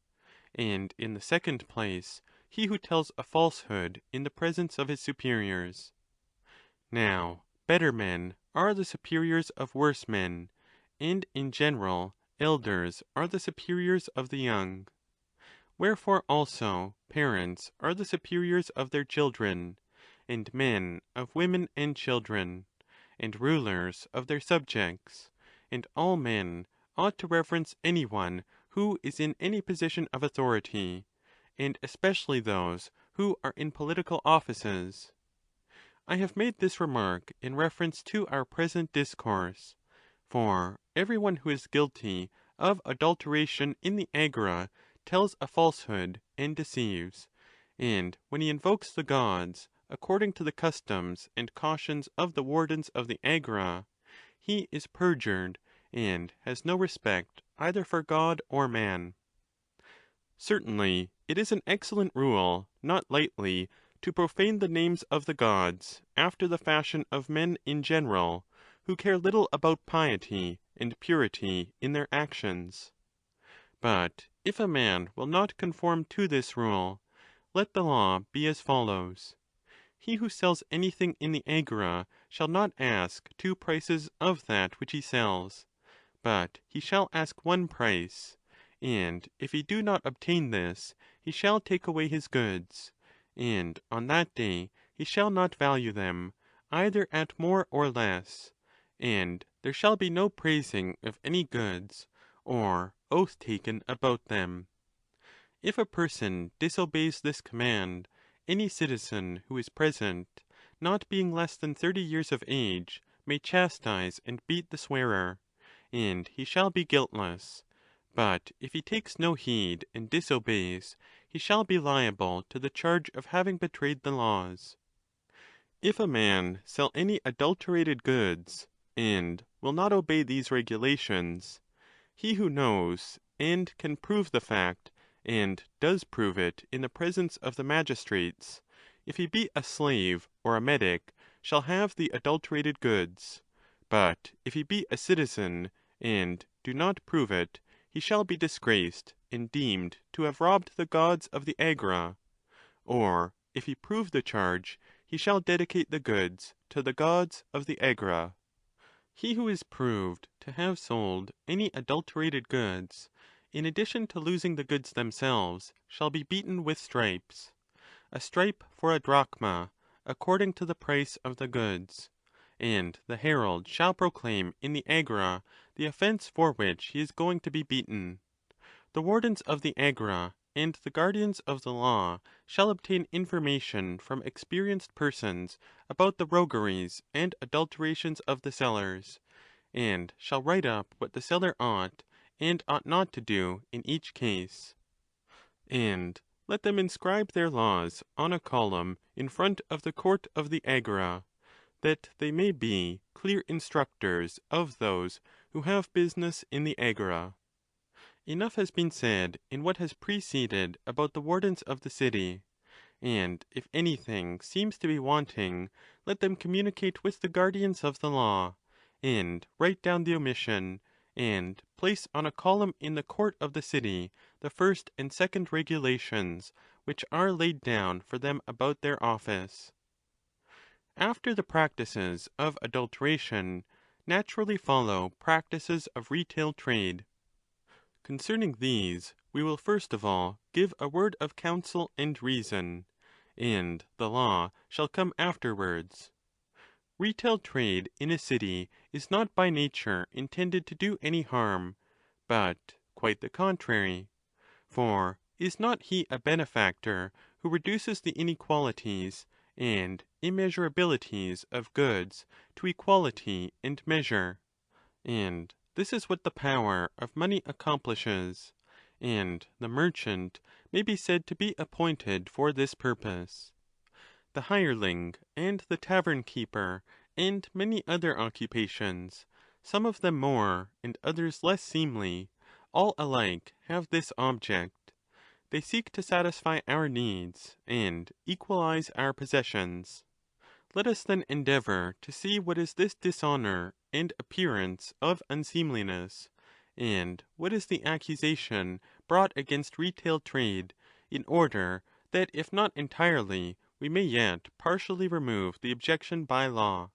And in the second place, he who tells a falsehood in the presence of his superiors. Now, better men are the superiors of worse men, and in general, elders are the superiors of the young. Wherefore also parents are the superiors of their children, and men of women and children, and rulers of their subjects, and all men ought to reverence any one who is in any position of authority, and especially those who are in political offices. I have made this remark in reference to our present discourse, for every one who is guilty of adulteration in the agora tells a falsehood and deceives, and when he invokes the gods, according to the customs and cautions of the wardens of the agora, he is perjured, and has no respect either for God or man. Certainly it is an excellent rule, not lightly, to profane the names of the gods after the fashion of men in general, who care little about piety and purity in their actions. But if a man will not conform to this rule, let the law be as follows. He who sells anything in the agora shall not ask 2 prices of that which he sells, but he shall ask 1 price, and if he do not obtain this, he shall take away his goods, and on that day he shall not value them, either at more or less, and there shall be no praising of any goods, or oath taken about them. If a person disobeys this command, any citizen who is present, not being less than 30 years of age, may chastise and beat the swearer, and he shall be guiltless. But if he takes no heed and disobeys, he shall be liable to the charge of having betrayed the laws. If a man sell any adulterated goods, and will not obey these regulations, he who knows and can prove the fact, and does prove it in the presence of the magistrates, if he be a slave or a metic, shall have the adulterated goods; but if he be a citizen, and do not prove it, he shall be disgraced, and deemed to have robbed the gods of the agora; or if he prove the charge, he shall dedicate the goods to the gods of the agora. He who is proved to have sold any adulterated goods, in addition to losing the goods themselves, shall be beaten with stripes, a stripe for a drachma, according to the price of the goods. And the herald shall proclaim in the agora the offence for which he is going to be beaten. The wardens of the agora and the guardians of the law shall obtain information from experienced persons about the rogueries and adulterations of the sellers, and shall write up what the seller ought and ought not to do in each case. And let them inscribe their laws on a column in front of the court of the agora, that they may be clear instructors of those who have business in the agora. Enough has been said in what has preceded about the wardens of the city, and if anything seems to be wanting, let them communicate with the guardians of the law, and write down the omission, and place on a column in the court of the city the first and second regulations which are laid down for them about their office. After the practices of adulteration, naturally follow practices of retail trade. Concerning these, we will first of all give a word of counsel and reason, and the law shall come afterwards. Retail trade in a city is not by nature intended to do any harm, but quite the contrary. For is not he a benefactor who reduces the inequalities and immeasurabilities of goods to equality and measure? And this is what the power of money accomplishes, and the merchant may be said to be appointed for this purpose. The hireling and the tavern keeper, and many other occupations, some of them more and others less seemly, all alike have this object. They seek to satisfy our needs and equalize our possessions. Let us then endeavour to see what is this dishonour and appearance of unseemliness, and what is the accusation brought against retail trade, in order that if not entirely, we may yet partially remove the objection by law.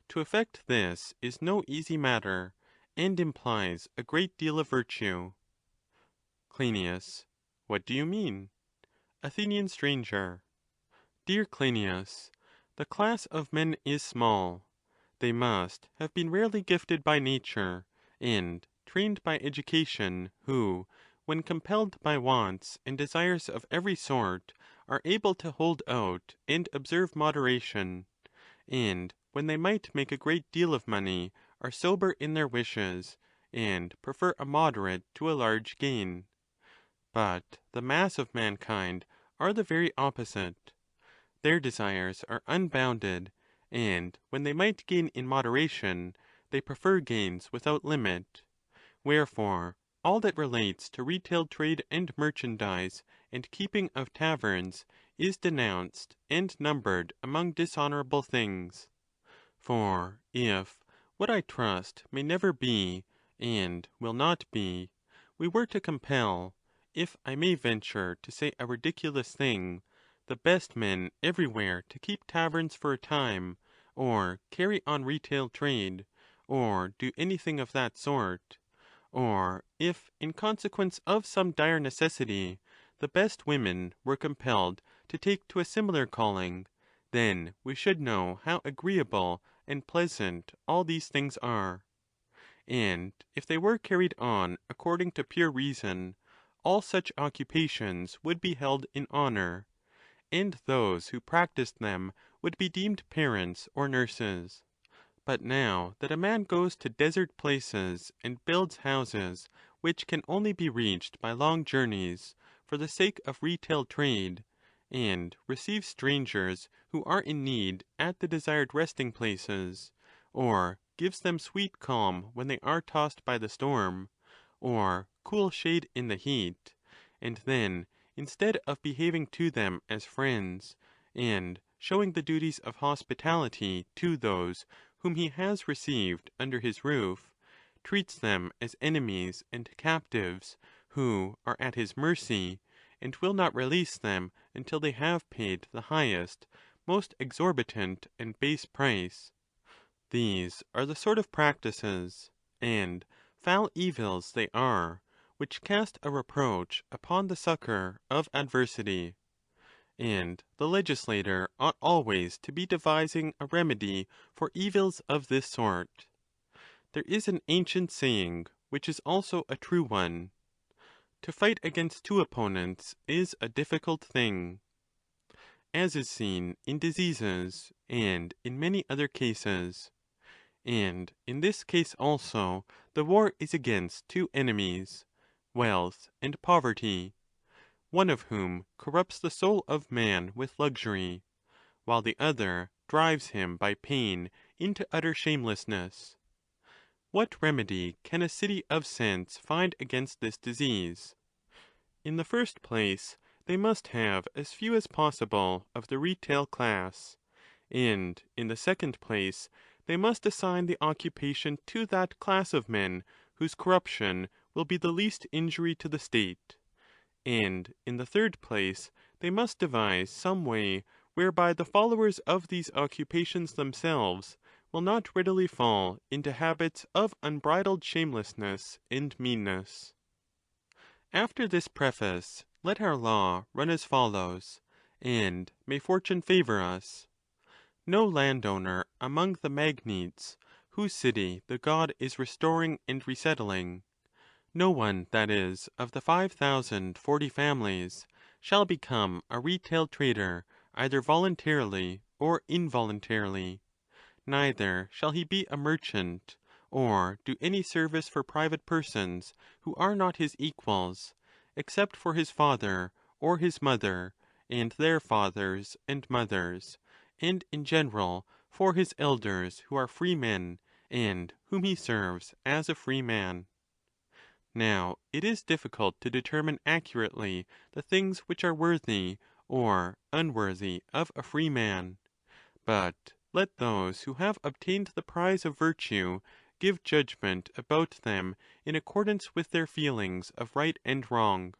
To effect this is no easy matter, and implies a great deal of virtue. Cryneas. What do you mean? Athenian stranger. Dear Cryneas, the class of men is small. They must have been rarely gifted by nature, and trained by education, who, when compelled by wants and desires of every sort, are able to hold out and observe moderation, and when they might make a great deal of money, are sober in their wishes, and prefer a moderate to a large gain. But the mass of mankind are the very opposite. Their desires are unbounded, and when they might gain in moderation, they prefer gains without limit. Wherefore, all that relates to retail trade and merchandise and keeping of taverns is denounced and numbered among dishonourable things. For if, what I trust may never be, and will not be, we were to compel, if I may venture to say a ridiculous thing, the best men everywhere to keep taverns for a time, or carry on retail trade, or do anything of that sort; or if, in consequence of some dire necessity, the best women were compelled to take to a similar calling, then we should know how agreeable and pleasant all these things are. And if they were carried on according to pure reason, all such occupations would be held in honour, and those who practised them would be deemed parents or nurses. But now that a man goes to desert places and builds houses which can only be reached by long journeys for the sake of retail trade, and receives strangers who are in need at the desired resting places, or gives them sweet calm when they are tossed by the storm, or cool shade in the heat, and then, instead of behaving to them as friends, and showing the duties of hospitality to those whom he has received under his roof, treats them as enemies and captives who are at his mercy, and will not release them until they have paid the highest, most exorbitant and base price. These are the sort of practices, and foul evils they are, which cast a reproach upon the succour of adversity. And the legislator ought always to be devising a remedy for evils of this sort. There is an ancient saying, which is also a true one: to fight against two opponents is a difficult thing, as is seen in diseases and in many other cases. And in this case also the war is against two enemies, wealth and poverty, one of whom corrupts the soul of man with luxury, while the other drives him by pain into utter shamelessness. What remedy can a city of sense find against this disease? In the first place, they must have as few as possible of the retail class, and in the second place, they must assign the occupation to that class of men whose corruption will be the least injury to the state, and in the third place, they must devise some way whereby the followers of these occupations themselves will not readily fall into habits of unbridled shamelessness and meanness. After this preface, let our law run as follows, and may fortune favour us. No landowner among the magnates, whose city the god is restoring and resettling, no one, that is, of the 5,040 families, shall become a retail trader either voluntarily or involuntarily. Neither shall he be a merchant, or do any service for private persons who are not his equals, except for his father or his mother, and their fathers and mothers, and in general for his elders who are free men, and whom he serves as a free man. Now it is difficult to determine accurately the things which are worthy or unworthy of a free man, but let those who have obtained the prize of virtue give judgment about them in accordance with their feelings of right and wrong.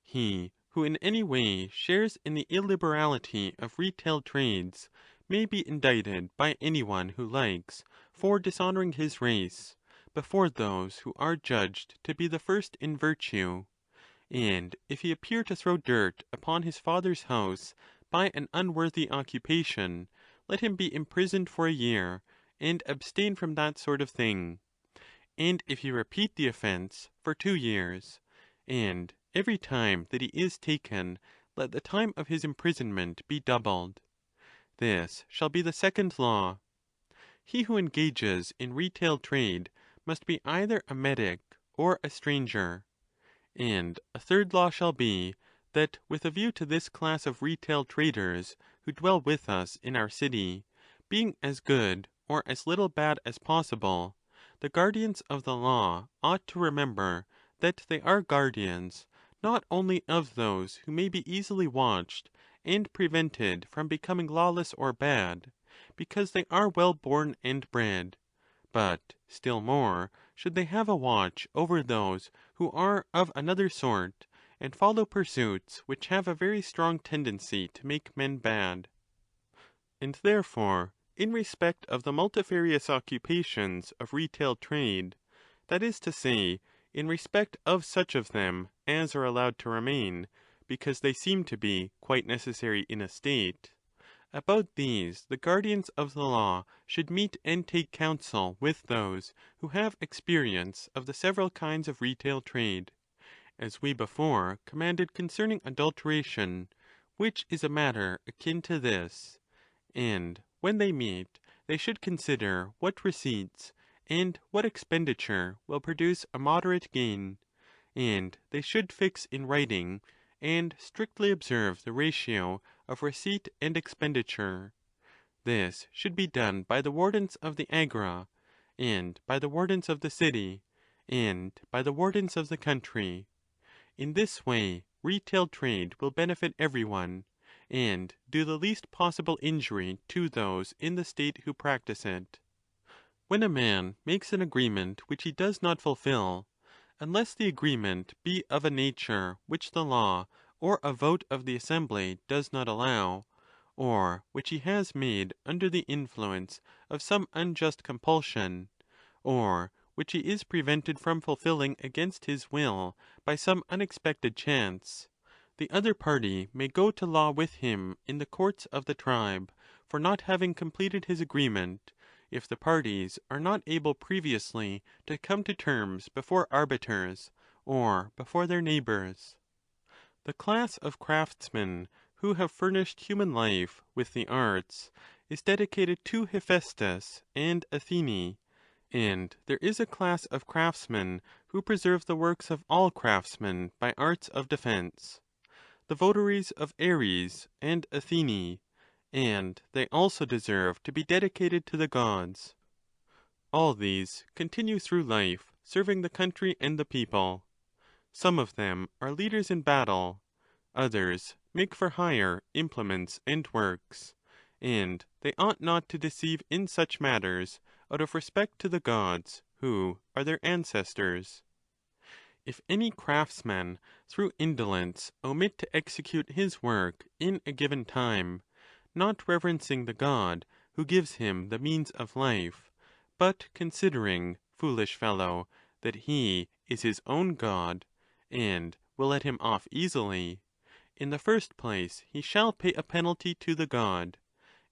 He who in any way shares in the illiberality of retail trades may be indicted by any one who likes for dishonouring his race before those who are judged to be the first in virtue, and if he appear to throw dirt upon his father's house by an unworthy occupation, let him be imprisoned for a year, and abstain from that sort of thing, and if he repeat the offence, for 2 years, and every time that he is taken, let the time of his imprisonment be doubled. This shall be the second law. He who engages in retail trade must be either a metic or a stranger. And a third law shall be, that with a view to this class of retail traders who dwell with us in our city, being as good or as little bad as possible, the guardians of the law ought to remember that they are guardians not only of those who may be easily watched and prevented from becoming lawless or bad, because they are well born and bred, but still more should they have a watch over those who are of another sort, and follow pursuits which have a very strong tendency to make men bad. And therefore, in respect of the multifarious occupations of retail trade, that is to say, in respect of such of them as are allowed to remain, because they seem to be quite necessary in a state, about these the guardians of the law should meet and take counsel with those who have experience of the several kinds of retail trade, as we before commanded concerning adulteration, which is a matter akin to this, and when they meet, they should consider what receipts and what expenditure will produce a moderate gain, and they should fix in writing and strictly observe the ratio of receipt and expenditure. This should be done by the wardens of the agora, and by the wardens of the city, and by the wardens of the country. In this way, retail trade will benefit every one, and do the least possible injury to those in the state who practice it. When a man makes an agreement which he does not fulfill, unless the agreement be of a nature which the law or a vote of the assembly does not allow, or which he has made under the influence of some unjust compulsion, or which he is prevented from fulfilling against his will by some unexpected chance, the other party may go to law with him in the courts of the tribe for not having completed his agreement, if the parties are not able previously to come to terms before arbiters or before their neighbours. The class of craftsmen who have furnished human life with the arts is dedicated to Hephaestus and Athene, and there is a class of craftsmen who preserve the works of all craftsmen by arts of defence, the votaries of Ares and Athene, and they also deserve to be dedicated to the gods. All these continue through life, serving the country and the people. Some of them are leaders in battle, others make for hire implements and works, and they ought not to deceive in such matters out of respect to the gods, who are their ancestors. If any craftsman through indolence omit to execute his work in a given time, not reverencing the God who gives him the means of life, but considering, foolish fellow, that he is his own God, and will let him off easily, in the first place he shall pay a penalty to the God,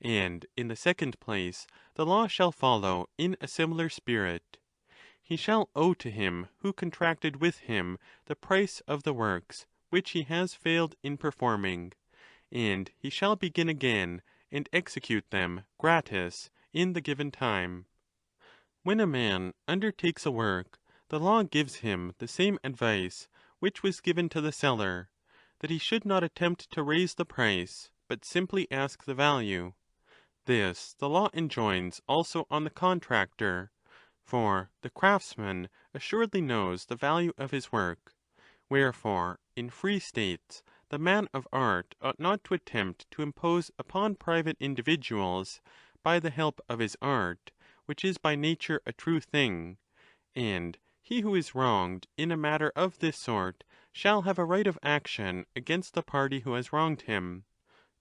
and in the second place the law shall follow in a similar spirit. He shall owe to him who contracted with him the price of the works which he has failed in performing, and he shall begin again and execute them gratis in the given time. When a man undertakes a work, the law gives him the same advice which was given to the seller, that he should not attempt to raise the price, but simply ask the value. This the law enjoins also on the contractor, for the craftsman assuredly knows the value of his work. Wherefore, in free states, the man of art ought not to attempt to impose upon private individuals by the help of his art, which is by nature a true thing, and he who is wronged in a matter of this sort shall have a right of action against the party who has wronged him.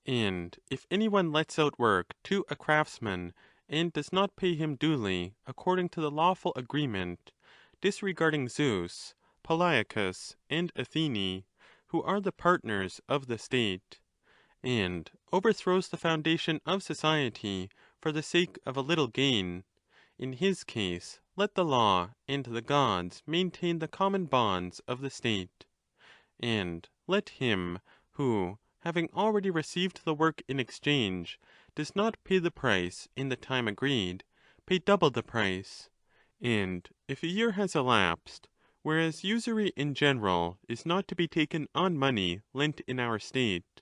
And if any one lets out work to a craftsman, and does not pay him duly according to the lawful agreement, disregarding Zeus, Polyacus, and Athene, who are the partners of the state, and overthrows the foundation of society for the sake of a little gain, in his case let the law and the gods maintain the common bonds of the state, and let him who, having already received the work in exchange, does not pay the price in the time agreed, pay double the price; and if a year has elapsed, whereas usury in general is not to be taken on money lent in our state,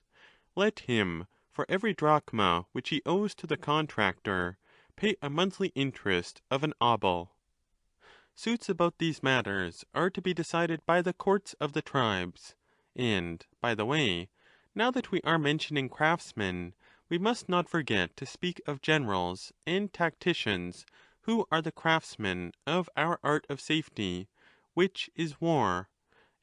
let him, for every drachma which he owes to the contractor, pay a monthly interest of an obol. Suits about these matters are to be decided by the courts of the tribes. And, by the way, now that we are mentioning craftsmen, we must not forget to speak of generals and tacticians, who are the craftsmen of our art of safety, which is war,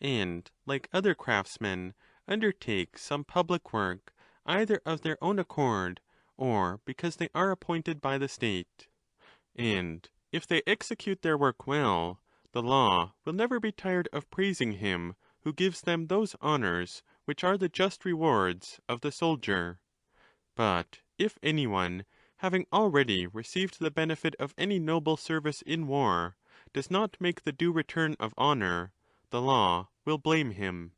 and, like other craftsmen, undertake some public work, either of their own accord, or because they are appointed by the state. And if they execute their work well, the law will never be tired of praising him who gives them those honours which are the just rewards of the soldier. But if any one, having already received the benefit of any noble service in war, does not make the due return of honour, the law will blame him.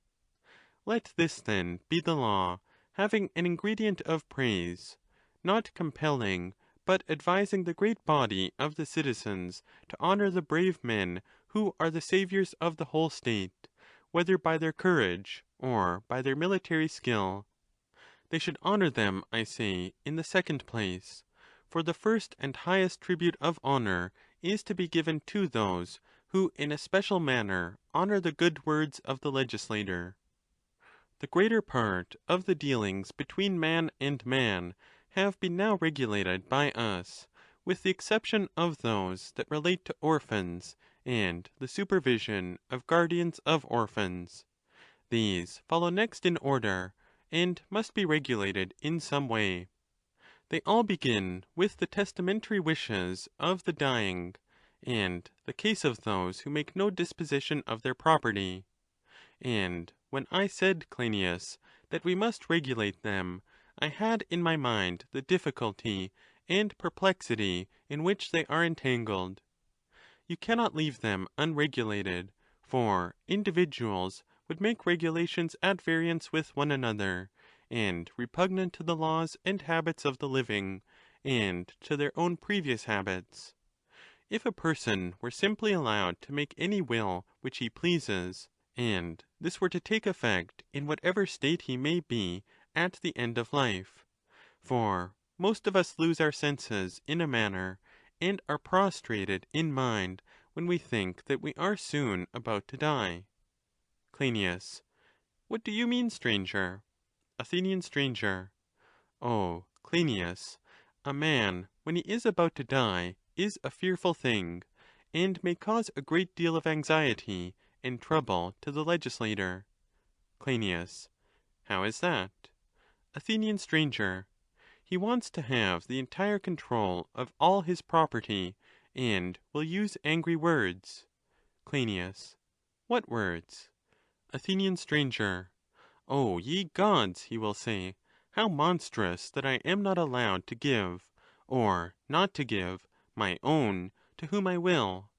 Let this then be the law, having an ingredient of praise, not compelling, but advising the great body of the citizens to honour the brave men who are the saviours of the whole state, whether by their courage or by their military skill. They should honour them, I say, in the second place, for the first and highest tribute of honour is to be given to those who in a special manner honour the good words of the legislator. The greater part of the dealings between man and man have been now regulated by us, with the exception of those that relate to orphans and the supervision of guardians of orphans. These follow next in order, and must be regulated in some way. They all begin with the testamentary wishes of the dying, and the case of those who make no disposition of their property. And when I said, Clynias, that we must regulate them, I had in my mind the difficulty and perplexity in which they are entangled. You cannot leave them unregulated, for individuals would make regulations at variance with one another, and repugnant to the laws and habits of the living, and to their own previous habits. If a person were simply allowed to make any will which he pleases, and this were to take effect in whatever state he may be at the end of life, for most of us lose our senses in a manner, and are prostrated in mind when we think that we are soon about to die. Clynias. What do you mean, stranger? Athenian stranger. Oh, Clynias, a man, when he is about to die, is a fearful thing, and may cause a great deal of anxiety and trouble to the legislator. Clynias. How is that? Athenian stranger. He wants to have the entire control of all his property, and will use angry words. Clynias. What words? Athenian stranger. O ye gods, he will say, how monstrous that I am not allowed to give, or not to give, my own to whom I will.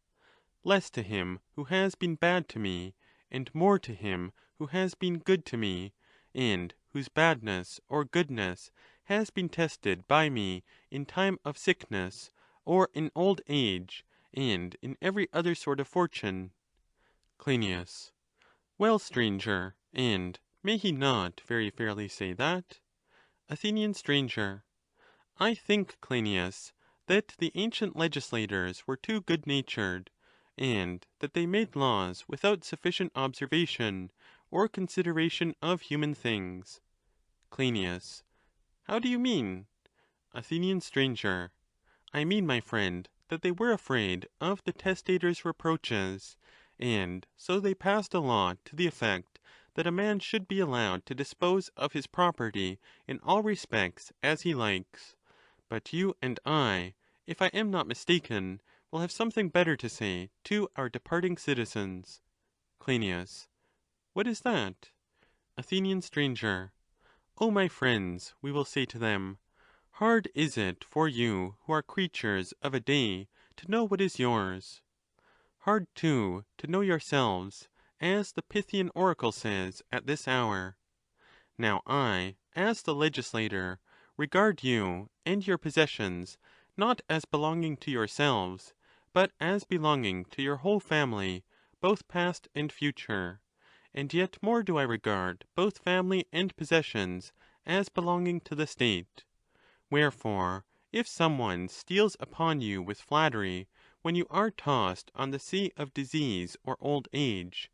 Less to him who has been bad to me, and more to him who has been good to me, and whose badness or goodness has been tested by me in time of sickness, or in old age, and in every other sort of fortune. Clynias. Well, stranger, and may he not very fairly say that? Athenian stranger. I think, Clynias, that the ancient legislators were too good-natured, and that they made laws without sufficient observation or consideration of human things. Clynias. How do you mean? Athenian stranger. I mean, my friend, that they were afraid of the testator's reproaches, and so they passed a law to the effect that a man should be allowed to dispose of his property in all respects as he likes. But you and I, if I am not mistaken, will have something better to say to our departing citizens. Clynias. What is that? Athenian stranger. O my friends, we will say to them, hard is it for you who are creatures of a day to know what is yours. Hard, too, to know yourselves, as the Pythian oracle says at this hour. Now I, as the legislator, regard you and your possessions not as belonging to yourselves, but as belonging to your whole family, both past and future. And yet more do I regard both family and possessions as belonging to the state. Wherefore, if some one steals upon you with flattery, when you are tossed on the sea of disease or old age,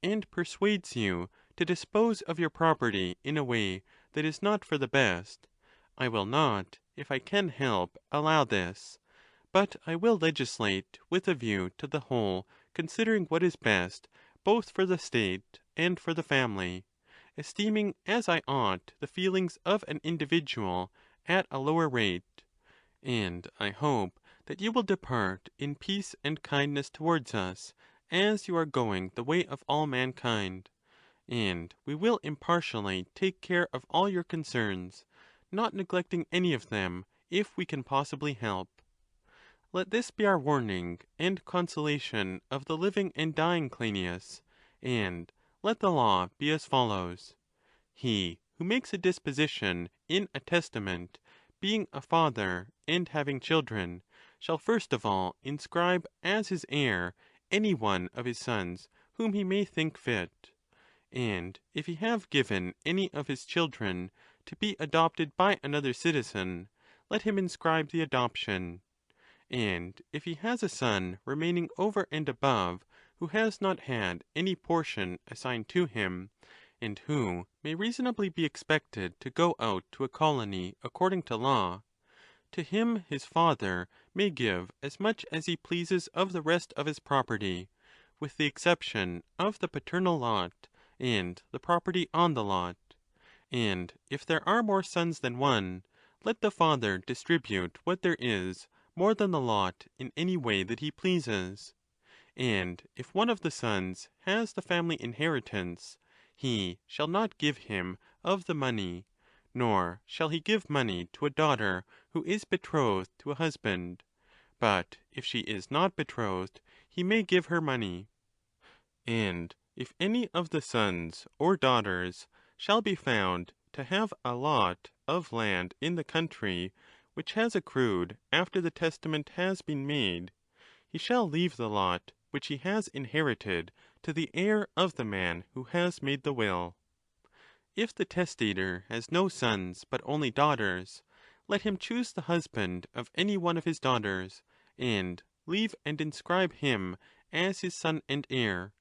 and persuades you to dispose of your property in a way that is not for the best, I will not, if I can help, allow this, but I will legislate with a view to the whole, considering what is best both for the state and for the family, esteeming as I ought the feelings of an individual at a lower rate. And I hope that you will depart in peace and kindness towards us, as you are going the way of all mankind. And we will impartially take care of all your concerns, not neglecting any of them if we can possibly help. Let this be our warning and consolation of the living and dying, Clynias, and let the law be as follows. He who makes a disposition in a testament, being a father and having children, shall first of all inscribe as his heir any one of his sons whom he may think fit. And if he have given any of his children to be adopted by another citizen, let him inscribe the adoption. And if he has a son remaining over and above, who has not had any portion assigned to him, and who may reasonably be expected to go out to a colony according to law, to him his father may give as much as he pleases of the rest of his property, with the exception of the paternal lot and the property on the lot. And if there are more sons than one, let the father distribute what there is more than the lot in any way that he pleases. And if one of the sons has the family inheritance, he shall not give him of the money, nor shall he give money to a daughter who is betrothed to a husband; but if she is not betrothed, he may give her money. And if any of the sons or daughters shall be found to have a lot of land in the country which has accrued after the testament has been made, he shall leave the lot which he has inherited to the heir of the man who has made the will. If the testator has no sons but only daughters, let him choose the husband of any one of his daughters, and leave and inscribe him as his son and heir.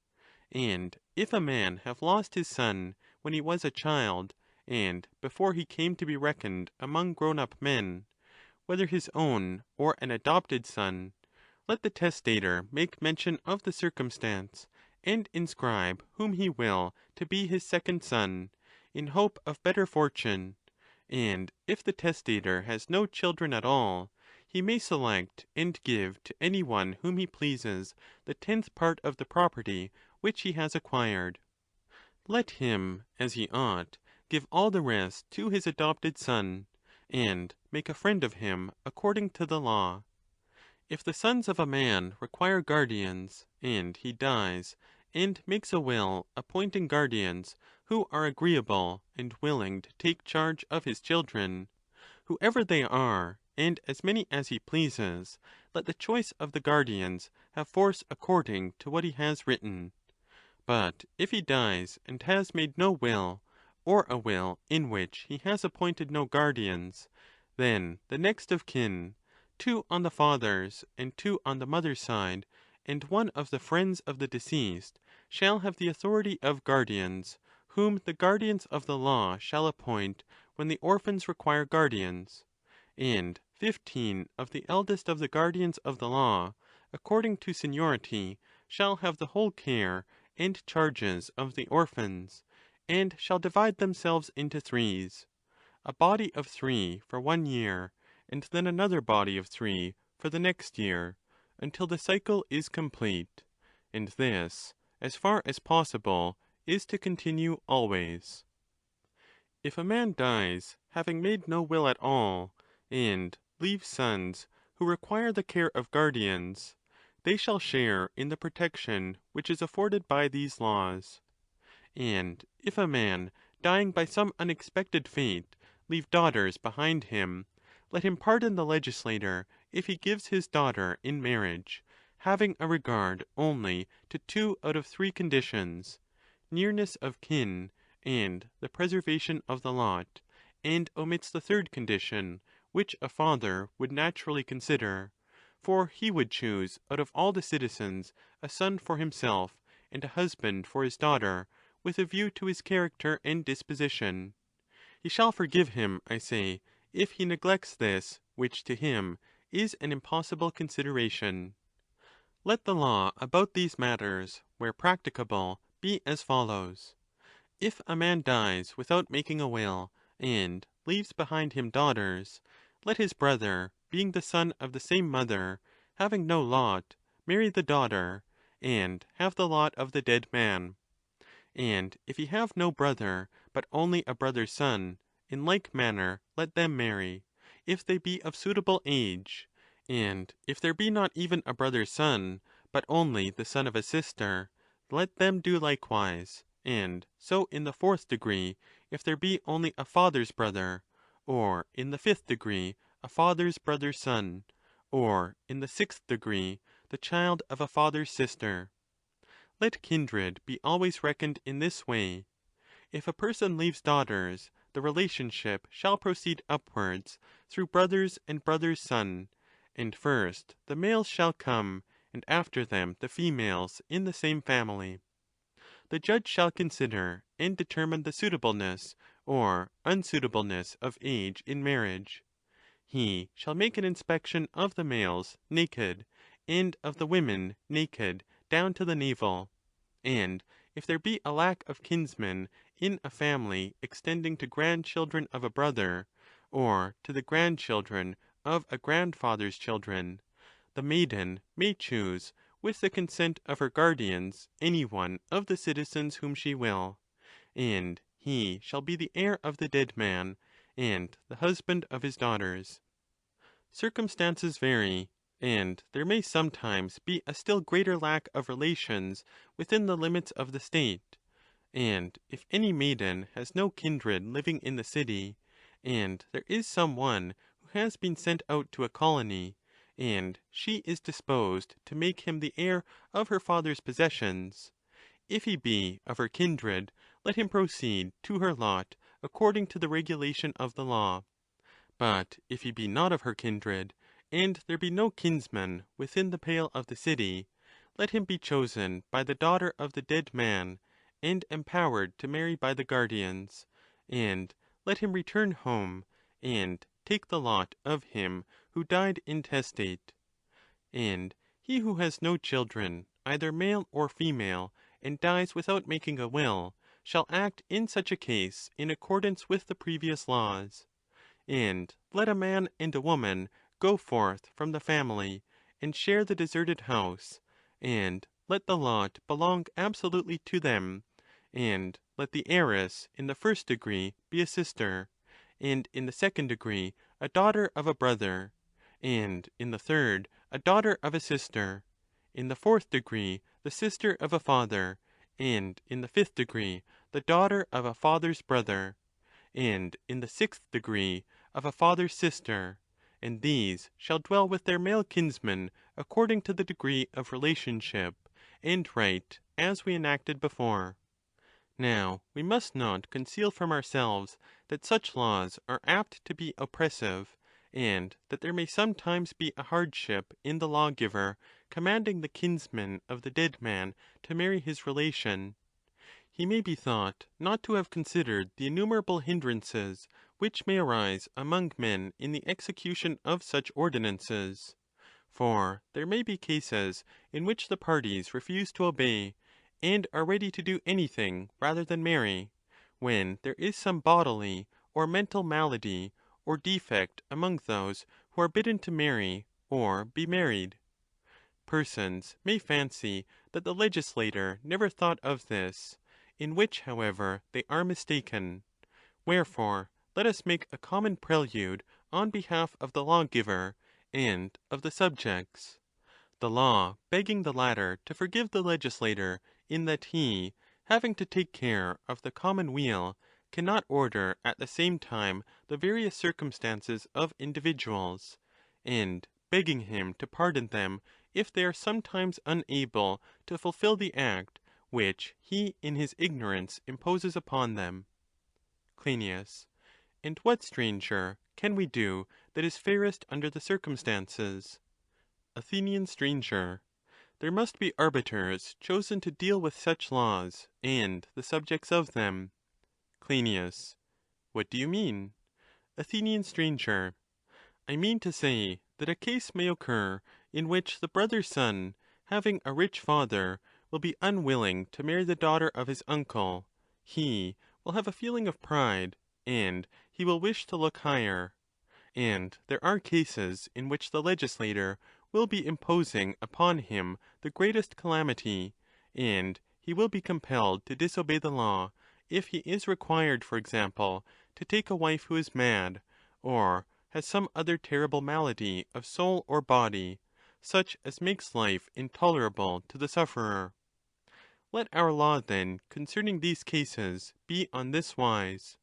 And if a man have lost his son when he was a child, and before he came to be reckoned among grown-up men, whether his own or an adopted son, let the testator make mention of the circumstance, and inscribe whom he will to be his second son, in hope of better fortune. And if the testator has no children at all, he may select and give to any one whom he pleases the 10th part of the property which he has acquired. Let him, as he ought, give all the rest to his adopted son, and make a friend of him according to the law. If the sons of a man require guardians, and he dies, and makes a will appointing guardians who are agreeable and willing to take charge of his children, whoever they are, and as many as he pleases, let the choice of the guardians have force according to what he has written. But if he dies and has made no will, or a will in which he has appointed no guardians, then the next of kin, 2 on the father's and 2 on the mother's side, and one of the friends of the deceased, shall have the authority of guardians, whom the guardians of the law shall appoint when the orphans require guardians. And 15 of the eldest of the guardians of the law, according to seniority, shall have the whole care and charges of the orphans, and shall divide themselves into threes, a body of 3 for 1 year, and then another body of 3 for the next year, until the cycle is complete. And this, as far as possible, is to continue always. If a man dies having made no will at all, and leaves sons who require the care of guardians, they shall share in the protection which is afforded by these laws. And if a man, dying by some unexpected fate, leave daughters behind him, let him pardon the legislator if he gives his daughter in marriage, having a regard only to 2 out of 3 conditions, nearness of kin, and the preservation of the lot, and omits the 3rd condition, which a father would naturally consider, for he would choose out of all the citizens a son for himself, and a husband for his daughter, with a view to his character and disposition. He shall forgive him, I say, if he neglects this, which to him is an impossible consideration. Let the law about these matters, where practicable, be as follows. If a man dies without making a will, and leaves behind him daughters, let his brother, being the son of the same mother, having no lot, marry the daughter, and have the lot of the dead man. And if he have no brother, but only a brother's son, in like manner let them marry, if they be of suitable age. And if there be not even a brother's son, but only the son of a sister, let them do likewise, and so in the 4th degree, if there be only a father's brother, or in the 5th degree, a father's brother's son, or in the 6th degree, the child of a father's sister. Let kindred be always reckoned in this way. If a person leaves daughters, the relationship shall proceed upwards through brothers and brothers' son, and first the males shall come, and after them the females in the same family. The judge shall consider and determine the suitableness or unsuitableness of age in marriage. He shall make an inspection of the males naked, and of the women naked down to the navel. And if there be a lack of kinsmen in a family extending to grandchildren of a brother, or to the grandchildren of a grandfather's children, the maiden may choose, with the consent of her guardians, any one of the citizens whom she will, and he shall be the heir of the dead man, and the husband of his daughters. Circumstances vary, and there may sometimes be a still greater lack of relations within the limits of the state; and if any maiden has no kindred living in the city, and there is some one who has been sent out to a colony, and she is disposed to make him the heir of her father's possessions, if he be of her kindred, let him proceed to her lot according to the regulation of the law. But if he be not of her kindred, and there be no kinsman within the pale of the city, let him be chosen by the daughter of the dead man, and empowered to marry by the guardians, and let him return home, and take the lot of him who died intestate. And he who has no children, either male or female, and dies without making a will, shall act in such a case in accordance with the previous laws. And let a man and a woman go forth from the family, and share the deserted house, and let the lot belong absolutely to them, and let the heiress in the first degree be a sister, and in the second degree a daughter of a brother, and in the third a daughter of a sister, in the fourth degree the sister of a father, and in the fifth degree the daughter of a father's brother, and in the sixth degree of a father's sister, and these shall dwell with their male kinsmen according to the degree of relationship and right as we enacted before. Now we must not conceal from ourselves that such laws are apt to be oppressive, and that there may sometimes be a hardship in the lawgiver commanding the kinsman of the dead man to marry his relation. He may be thought not to have considered the innumerable hindrances which may arise among men in the execution of such ordinances. For there may be cases in which the parties refuse to obey, and are ready to do anything rather than marry, when there is some bodily or mental malady or defect among those who are bidden to marry or be married. Persons may fancy that the legislator never thought of this, in which, however, they are mistaken. Wherefore, let us make a common prelude on behalf of the lawgiver and of the subjects; the law begging the latter to forgive the legislator, in that he, having to take care of the common weal, cannot order at the same time the various circumstances of individuals, and begging him to pardon them if they are sometimes unable to fulfil the act which he in his ignorance imposes upon them. Cryneas. And what, stranger, can we do that is fairest under the circumstances? Athenian stranger. There must be arbiters chosen to deal with such laws, and the subjects of them. Crynias. What do you mean? Athenian stranger. I mean to say that a case may occur in which the brother's son, having a rich father, will be unwilling to marry the daughter of his uncle; he will have a feeling of pride, and he will wish to look higher. And there are cases in which the legislator will be imposing upon him the greatest calamity, and he will be compelled to disobey the law, if he is required, for example, to take a wife who is mad, or has some other terrible malady of soul or body, such as makes life intolerable to the sufferer. Let our law, then, concerning these cases be on this wise: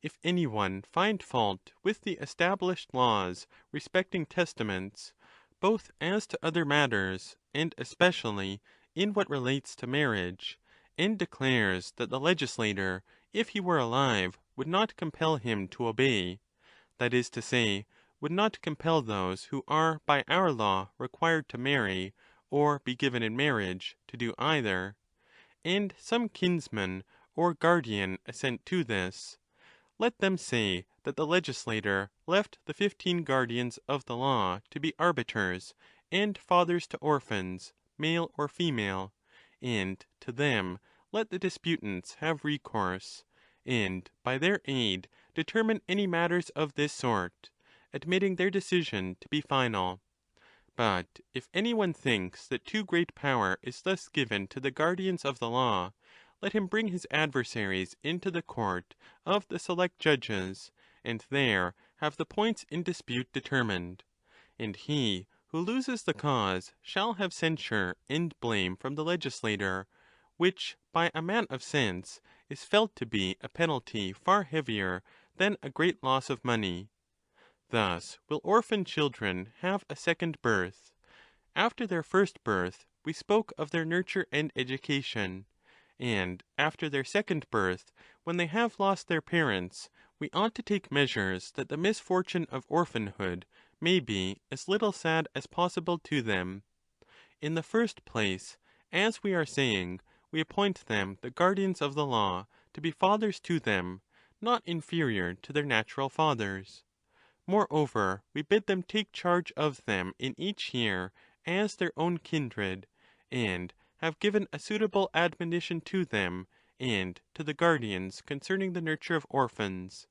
if any one find fault with the established laws respecting testaments, both as to other matters, and especially in what relates to marriage, and declares that the legislator, if he were alive, would not compel him to obey, that is to say, would not compel those who are by our law required to marry, or be given in marriage, to do either, and some kinsman or guardian assent to this, let them say that the legislator left the 15 guardians of the law to be arbiters and fathers to orphans, male or female, and to them let the disputants have recourse, and by their aid determine any matters of this sort, admitting their decision to be final. But if any one thinks that too great power is thus given to the guardians of the law, let him bring his adversaries into the court of the select judges, and there have the points in dispute determined. And he who loses the cause shall have censure and blame from the legislator, which by a man of sense is felt to be a penalty far heavier than a great loss of money. Thus will orphan children have a second birth. After their first birth we spoke of their nurture and education, and after their second birth, when they have lost their parents, we ought to take measures that the misfortune of orphanhood may be as little sad as possible to them. In the first place, as we are saying, we appoint them the guardians of the law to be fathers to them, not inferior to their natural fathers. Moreover, we bid them take charge of them in each year as their own kindred, and have given a suitable admonition to them and to the guardians concerning the nurture of orphans.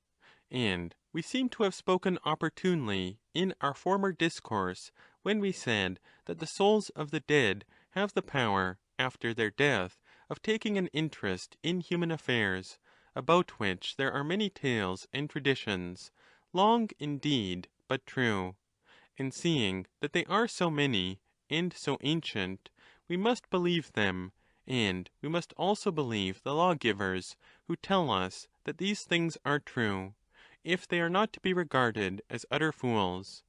And we seem to have spoken opportunely in our former discourse, when we said that the souls of the dead have the power, after their death, of taking an interest in human affairs, about which there are many tales and traditions, long indeed, but true. And seeing that they are so many, and so ancient, we must believe them, and we must also believe the lawgivers who tell us that these things are true, if they are not to be regarded as utter fools.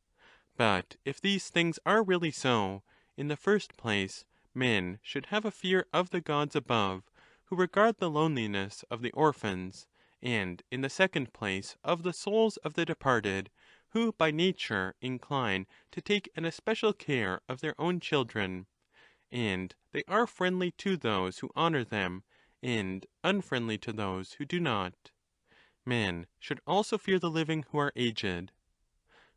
But if these things are really so, in the first place, men should have a fear of the gods above, who regard the loneliness of the orphans, and in the second place of the souls of the departed, who by nature incline to take an especial care of their own children. And they are friendly to those who honor them, and unfriendly to those who do not. Men should also fear the living who are aged.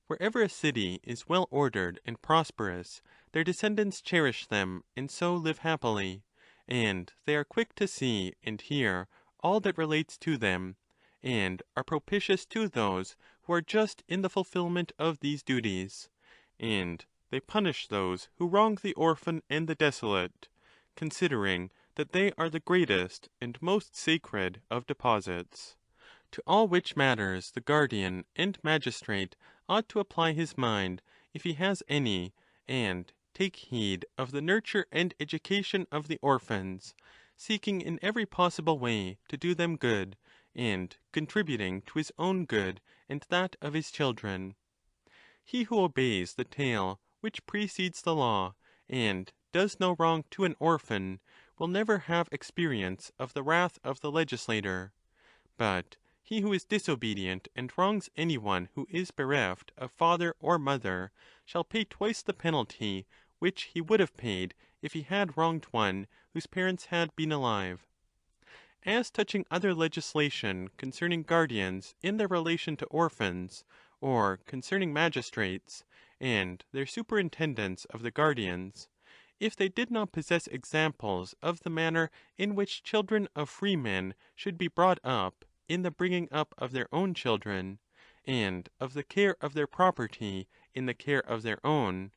Wherever a city is well ordered and prosperous, their descendants cherish them, and so live happily, and they are quick to see and hear all that relates to them, and are propitious to those who are just in the fulfilment of these duties, and they punish those who wrong the orphan and the desolate, considering that they are the greatest and most sacred of deposits. To all which matters the guardian and magistrate ought to apply his mind, if he has any, and take heed of the nurture and education of the orphans, seeking in every possible way to do them good, and contributing to his own good and that of his children. He who obeys the tale which precedes the law, and does no wrong to an orphan, will never have experience of the wrath of the legislator. But he who is disobedient and wrongs any one who is bereft of father or mother shall pay twice the penalty which he would have paid if he had wronged one whose parents had been alive. As touching other legislation concerning guardians in their relation to orphans, or concerning magistrates, and their superintendence of the guardians, if they did not possess examples of the manner in which children of freemen should be brought up in the bringing up of their own children, and of the care of their property in the care of their own,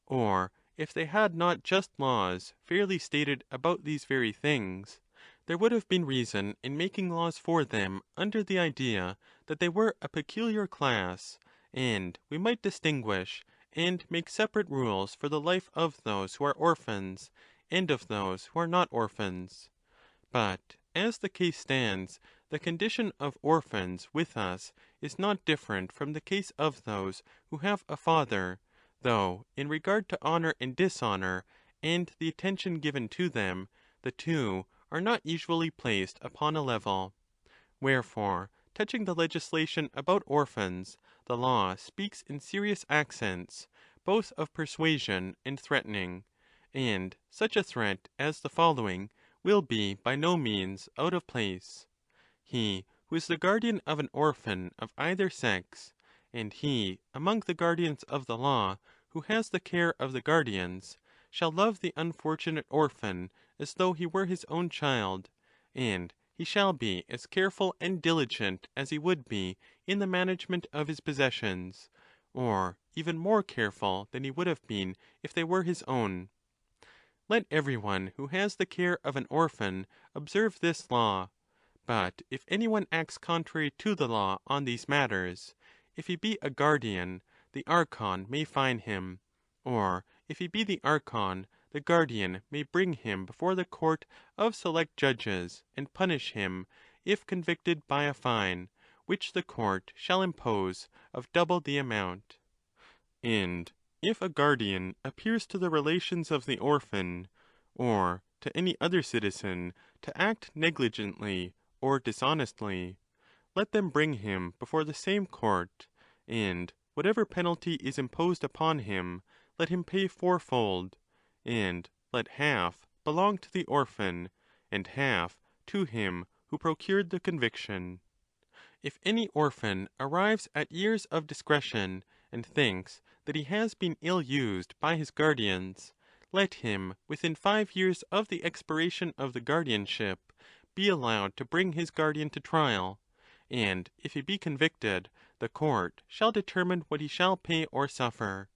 or if they had not just laws fairly stated about these very things, there would have been reason in making laws for them under the idea that they were a peculiar class, and we might distinguish and make separate rules for the life of those who are orphans, and of those who are not orphans. But as the case stands, the condition of orphans with us is not different from the case of those who have a father, though in regard to honour and dishonour, and the attention given to them, the two are not usually placed upon a level. Wherefore, touching the legislation about orphans, the law speaks in serious accents, both of persuasion and threatening, and such a threat as the following will be by no means out of place. He who is the guardian of an orphan of either sex, and he among the guardians of the law who has the care of the guardians, shall love the unfortunate orphan as though he were his own child, and he shall be as careful and diligent as he would be in the management of his possessions, or even more careful than he would have been if they were his own. Let every one who has the care of an orphan observe this law. But if any one acts contrary to the law on these matters, if he be a guardian, the Archon may fine him; or if he be the Archon, the guardian may bring him before the court of select judges, and punish him, if convicted, by a fine, which the court shall impose, of double the amount. And if a guardian appears to the relations of the orphan, or to any other citizen, to act negligently or dishonestly, let them bring him before the same court, and whatever penalty is imposed upon him, let him pay fourfold, and let half belong to the orphan, and half to him who procured the conviction. If any orphan arrives at years of discretion, and thinks that he has been ill used by his guardians, let him, within 5 years of the expiration of the guardianship, be allowed to bring his guardian to trial, and if he be convicted, the court shall determine what he shall pay or suffer.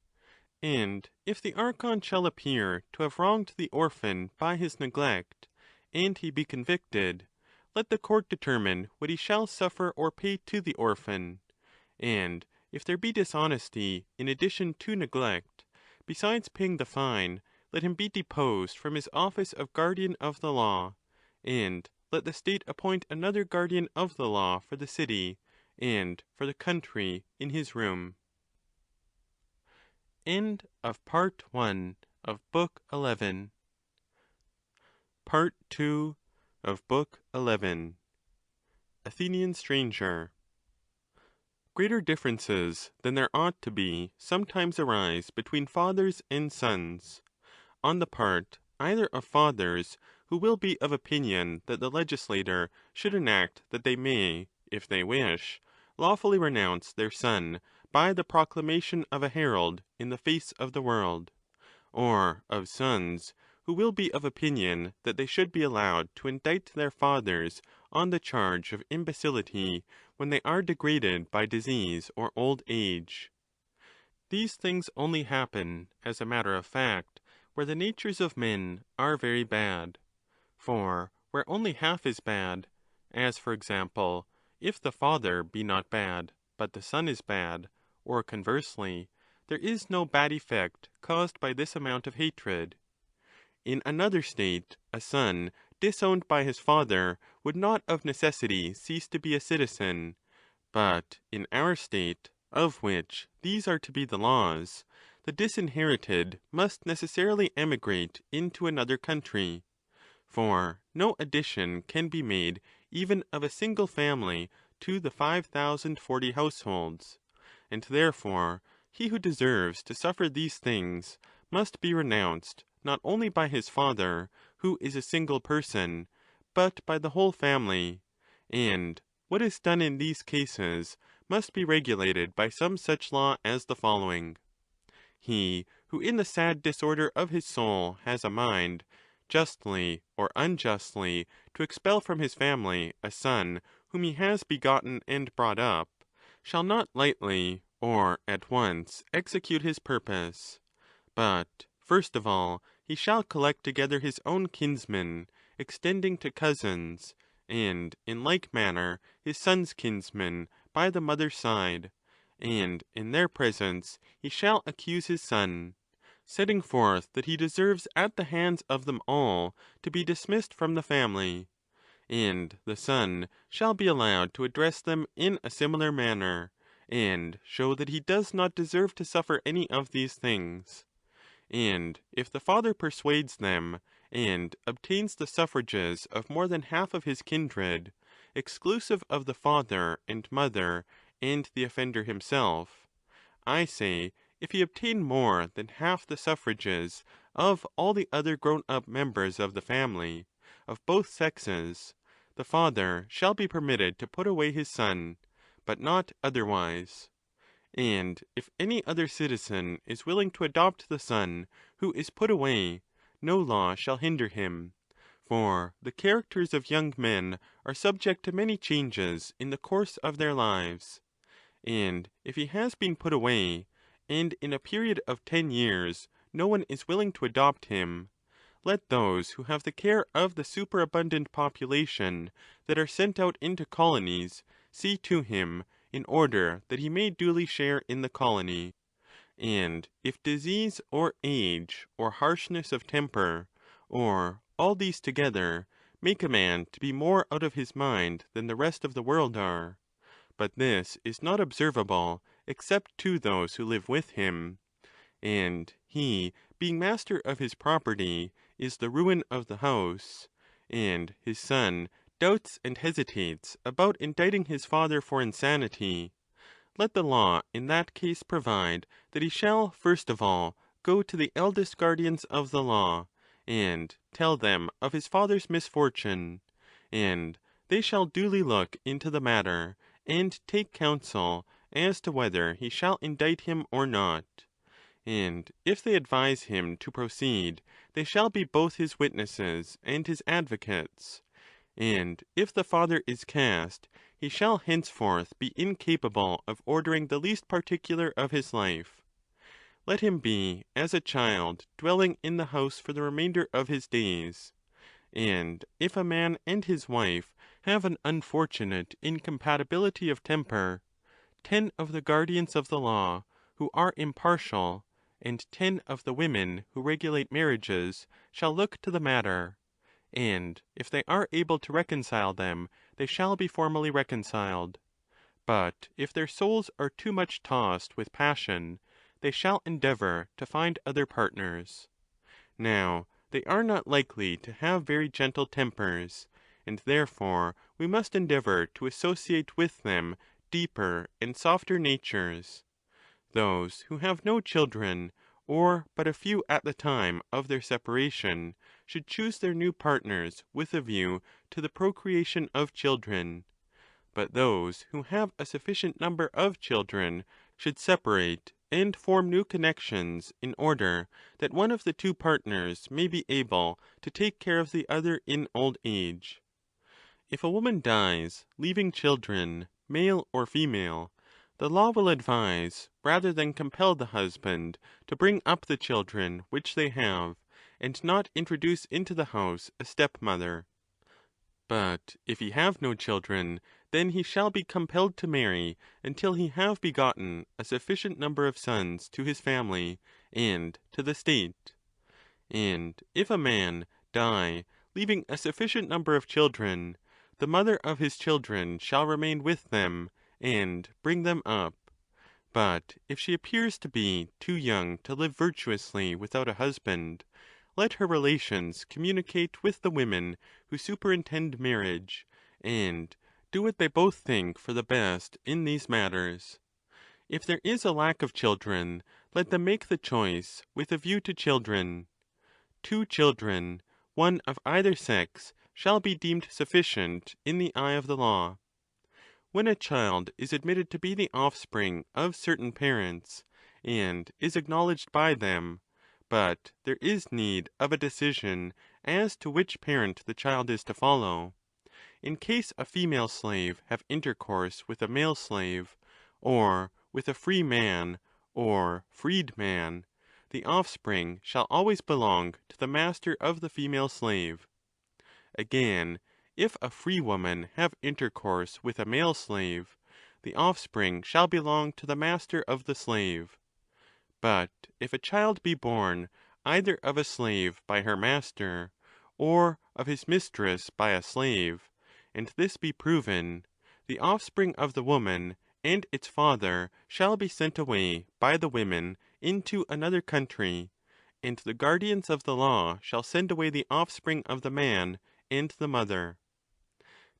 And if the Archon shall appear to have wronged the orphan by his neglect, and he be convicted, let the court determine what he shall suffer or pay to the orphan. And if there be dishonesty in addition to neglect, besides paying the fine, let him be deposed from his office of guardian of the law, and let the state appoint another guardian of the law for the city and for the country in his room. End of Part I. of Book 11. Part II. of Book 11. Athenian Stranger. Greater differences than there ought to be sometimes arise between fathers and sons, on the part either of fathers, who will be of opinion that the legislator should enact that they may, if they wish, lawfully renounce their son by the proclamation of a herald in the face of the world; or of sons, who will be of opinion that they should be allowed to indict their fathers on the charge of imbecility when they are degraded by disease or old age. These things only happen, as a matter of fact, where the natures of men are very bad. For where only half is bad, as, for example, if the father be not bad, but the son is bad, or conversely, there is no bad effect caused by this amount of hatred. In another state, a son disowned by his father would not of necessity cease to be a citizen; but in our state, of which these are to be the laws, the disinherited must necessarily emigrate into another country. For no addition can be made even of a single family to the 5040 households, and therefore he who deserves to suffer these things must be renounced not only by his father, who is a single person, but by the whole family, and what is done in these cases must be regulated by some such law as the following. He who in the sad disorder of his soul has a mind, justly or unjustly, to expel from his family a son whom he has begotten and brought up, shall not lightly or at once execute his purpose, but, first of all, he shall collect together his own kinsmen, extending to cousins, and in like manner his son's kinsmen by the mother's side, and in their presence he shall accuse his son, setting forth that he deserves at the hands of them all to be dismissed from the family; and the son shall be allowed to address them in a similar manner, and show that he does not deserve to suffer any of these things. And if the father persuades them, and obtains the suffrages of more than half of his kindred, exclusive of the father and mother and the offender himself, I say, if he obtain more than half the suffrages of all the other grown-up members of the family, of both sexes, the father shall be permitted to put away his son, but not otherwise. And if any other citizen is willing to adopt the son who is put away, no law shall hinder him; for the characters of young men are subject to many changes in the course of their lives. And if he has been put away, and in a period of 10 years no one is willing to adopt him, let those who have the care of the superabundant population that are sent out into colonies see to him, in order that he may duly share in the colony. And if disease or age or harshness of temper, or all these together, make a man to be more out of his mind than the rest of the world are, but this is not observable except to those who live with him, and he, being master of his property, is the ruin of the house, and his son doubts and hesitates about indicting his father for insanity, let the law in that case provide that he shall first of all go to the eldest guardians of the law, and tell them of his father's misfortune, and they shall duly look into the matter, and take counsel as to whether he shall indict him or not. And if they advise him to proceed, they shall be both his witnesses and his advocates. And if the father is cast, he shall henceforth be incapable of ordering the least particular of his life. Let him be as a child dwelling in the house for the remainder of his days. And if a man and his wife have an unfortunate incompatibility of temper, 10 of the guardians of the law, who are impartial, and 10 of the women who regulate marriages, shall look to the matter, and if they are able to reconcile them, they shall be formally reconciled. But if their souls are too much tossed with passion, they shall endeavour to find other partners. Now, they are not likely to have very gentle tempers, and therefore we must endeavour to associate with them deeper and softer natures. Those who have no children, or but a few at the time of their separation, should choose their new partners with a view to the procreation of children. But those who have a sufficient number of children should separate and form new connections, in order that one of the two partners may be able to take care of the other in old age. If a woman dies, leaving children, male or female, the law will advise rather than compel the husband to bring up the children which they have, and not introduce into the house a stepmother. But if he have no children, then he shall be compelled to marry until he have begotten a sufficient number of sons to his family and to the state. And if a man die, leaving a sufficient number of children, the mother of his children shall remain with them, and bring them up. But if she appears to be too young to live virtuously without a husband, let her relations communicate with the women who superintend marriage, and do what they both think for the best in these matters. If there is a lack of children, let them make the choice with a view to children. 2 children, one of either sex, shall be deemed sufficient in the eye of the law. When a child is admitted to be the offspring of certain parents, and is acknowledged by them, but there is need of a decision as to which parent the child is to follow, in case a female slave have intercourse with a male slave, or with a free man or freed man, the offspring shall always belong to the master of the female slave. Again, if a free woman have intercourse with a male slave, the offspring shall belong to the master of the slave. But if a child be born either of a slave by her master, or of his mistress by a slave, and this be proven, the offspring of the woman and its father shall be sent away by the women into another country, and the guardians of the law shall send away the offspring of the man and the mother.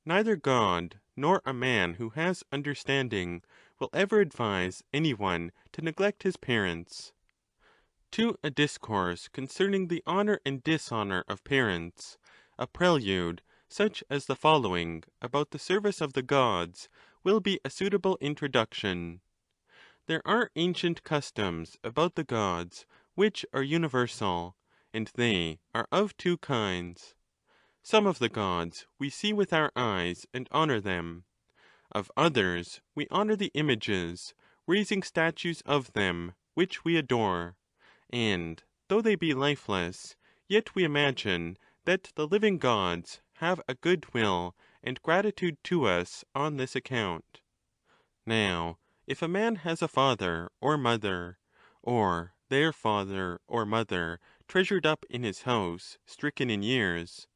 Neither God nor a man who has understanding will ever advise any one to neglect his parents. To a discourse concerning the honour and dishonour of parents, a prelude such as the following about the service of the gods will be a suitable introduction. There are ancient customs about the gods which are universal, and they are of 2 kinds. Some of the gods we see with our eyes and honour them. Of others we honour the images, raising statues of them, which we adore; and though they be lifeless, yet we imagine that the living gods have a good will and gratitude to us on this account. Now, if a man has a father or mother, or their father or mother treasured up in his house, stricken in years,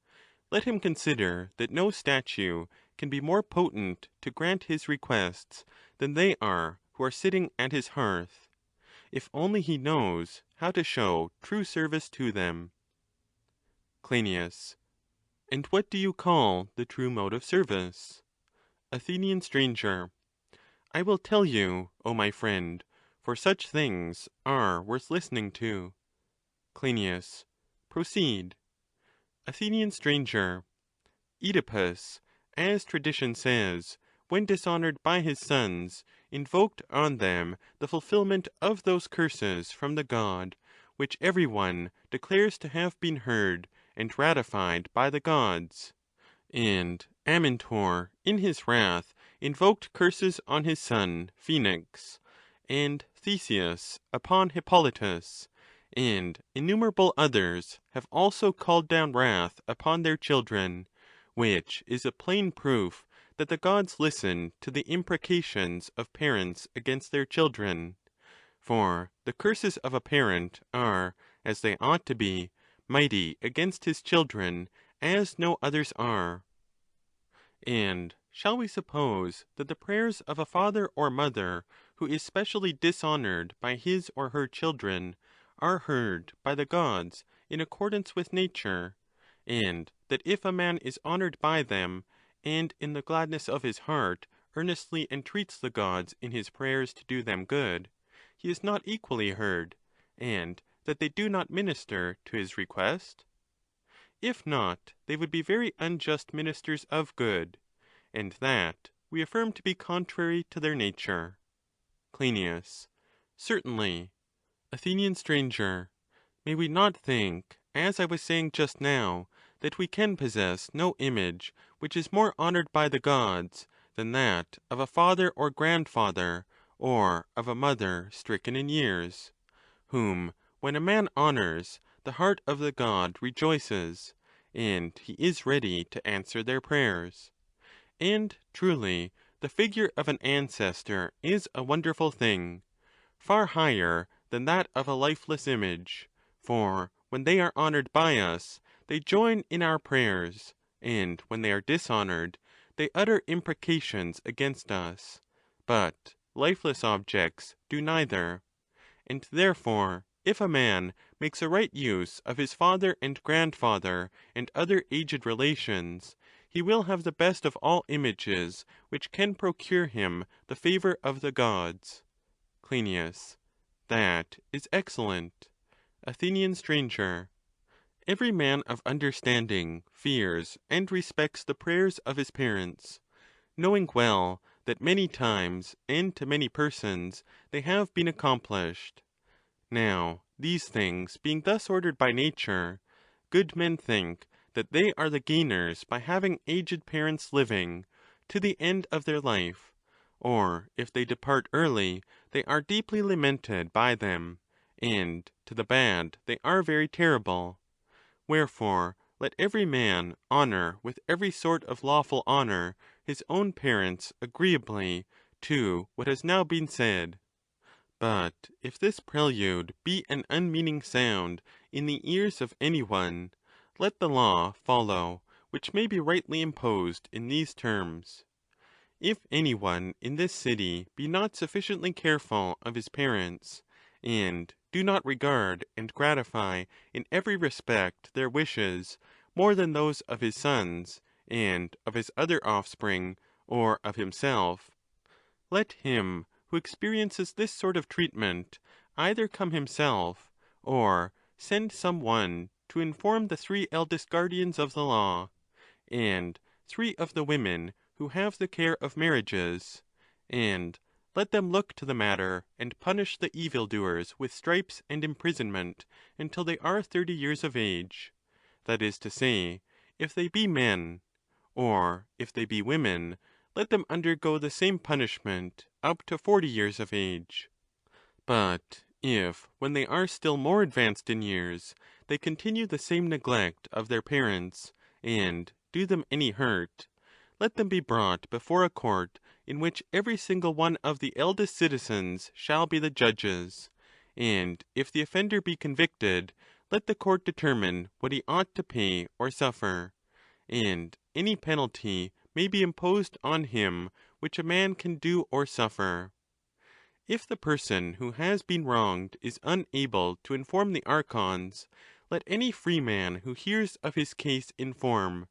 let him consider that no statue can be more potent to grant his requests than they are who are sitting at his hearth, if only he knows how to show true service to them. Cryneas. And what do you call the true mode of service? Athenian stranger. I will tell you, O my friend, for such things are worth listening to. Cryneas. Proceed. Athenian stranger. Oedipus, as tradition says, when dishonoured by his sons, invoked on them the fulfilment of those curses from the god, which every one declares to have been heard and ratified by the gods. And Amintor, in his wrath, invoked curses on his son Phoenix, and Theseus upon Hippolytus, and innumerable others have also called down wrath upon their children, which is a plain proof that the gods listen to the imprecations of parents against their children. For the curses of a parent are, as they ought to be, mighty against his children, as no others are. And shall we suppose that the prayers of a father or mother who is specially dishonoured by his or her children are heard by the gods in accordance with nature, and that if a man is honoured by them, and in the gladness of his heart earnestly entreats the gods in his prayers to do them good, he is not equally heard, and that they do not minister to his request? If not, they would be very unjust ministers of good, and that we affirm to be contrary to their nature. Cryneas. Certainly. Athenian stranger. May we not think, as I was saying just now, that we can possess no image which is more honoured by the gods than that of a father or grandfather, or of a mother stricken in years, whom, when a man honours, the heart of the god rejoices, and he is ready to answer their prayers. And truly, the figure of an ancestor is a wonderful thing, far higher than that of a lifeless image, for when they are honoured by us, they join in our prayers, and when they are dishonoured, they utter imprecations against us; but lifeless objects do neither. And therefore, if a man makes a right use of his father and grandfather and other aged relations, he will have the best of all images which can procure him the favour of the gods. Cryneas. That is excellent. Athenian stranger. Every man of understanding fears and respects the prayers of his parents, knowing well that many times and to many persons they have been accomplished. Now, these things being thus ordered by nature, good men think that they are the gainers by having aged parents living to the end of their life, or if they depart early, they are deeply lamented by them, and to the bad they are very terrible. Wherefore, let every man honour with every sort of lawful honour his own parents agreeably to what has now been said. But if this prelude be an unmeaning sound in the ears of any one, let the law follow, which may be rightly imposed in these terms. If any one in this city be not sufficiently careful of his parents, and do not regard and gratify in every respect their wishes more than those of his sons, and of his other offspring, or of himself, let him who experiences this sort of treatment either come himself, or send some one to inform the 3 eldest guardians of the law, and 3 of the women who have the care of marriages, and let them look to the matter and punish the evildoers with stripes and imprisonment until they are 30 years of age; that is to say, if they be men; or if they be women, let them undergo the same punishment up to 40 years of age. But if, when they are still more advanced in years, they continue the same neglect of their parents, and do them any hurt, let them be brought before a court in which every single one of the eldest citizens shall be the judges, and if the offender be convicted, let the court determine what he ought to pay or suffer, and any penalty may be imposed on him which a man can do or suffer. If the person who has been wronged is unable to inform the archons, let any free man who hears of his case inform,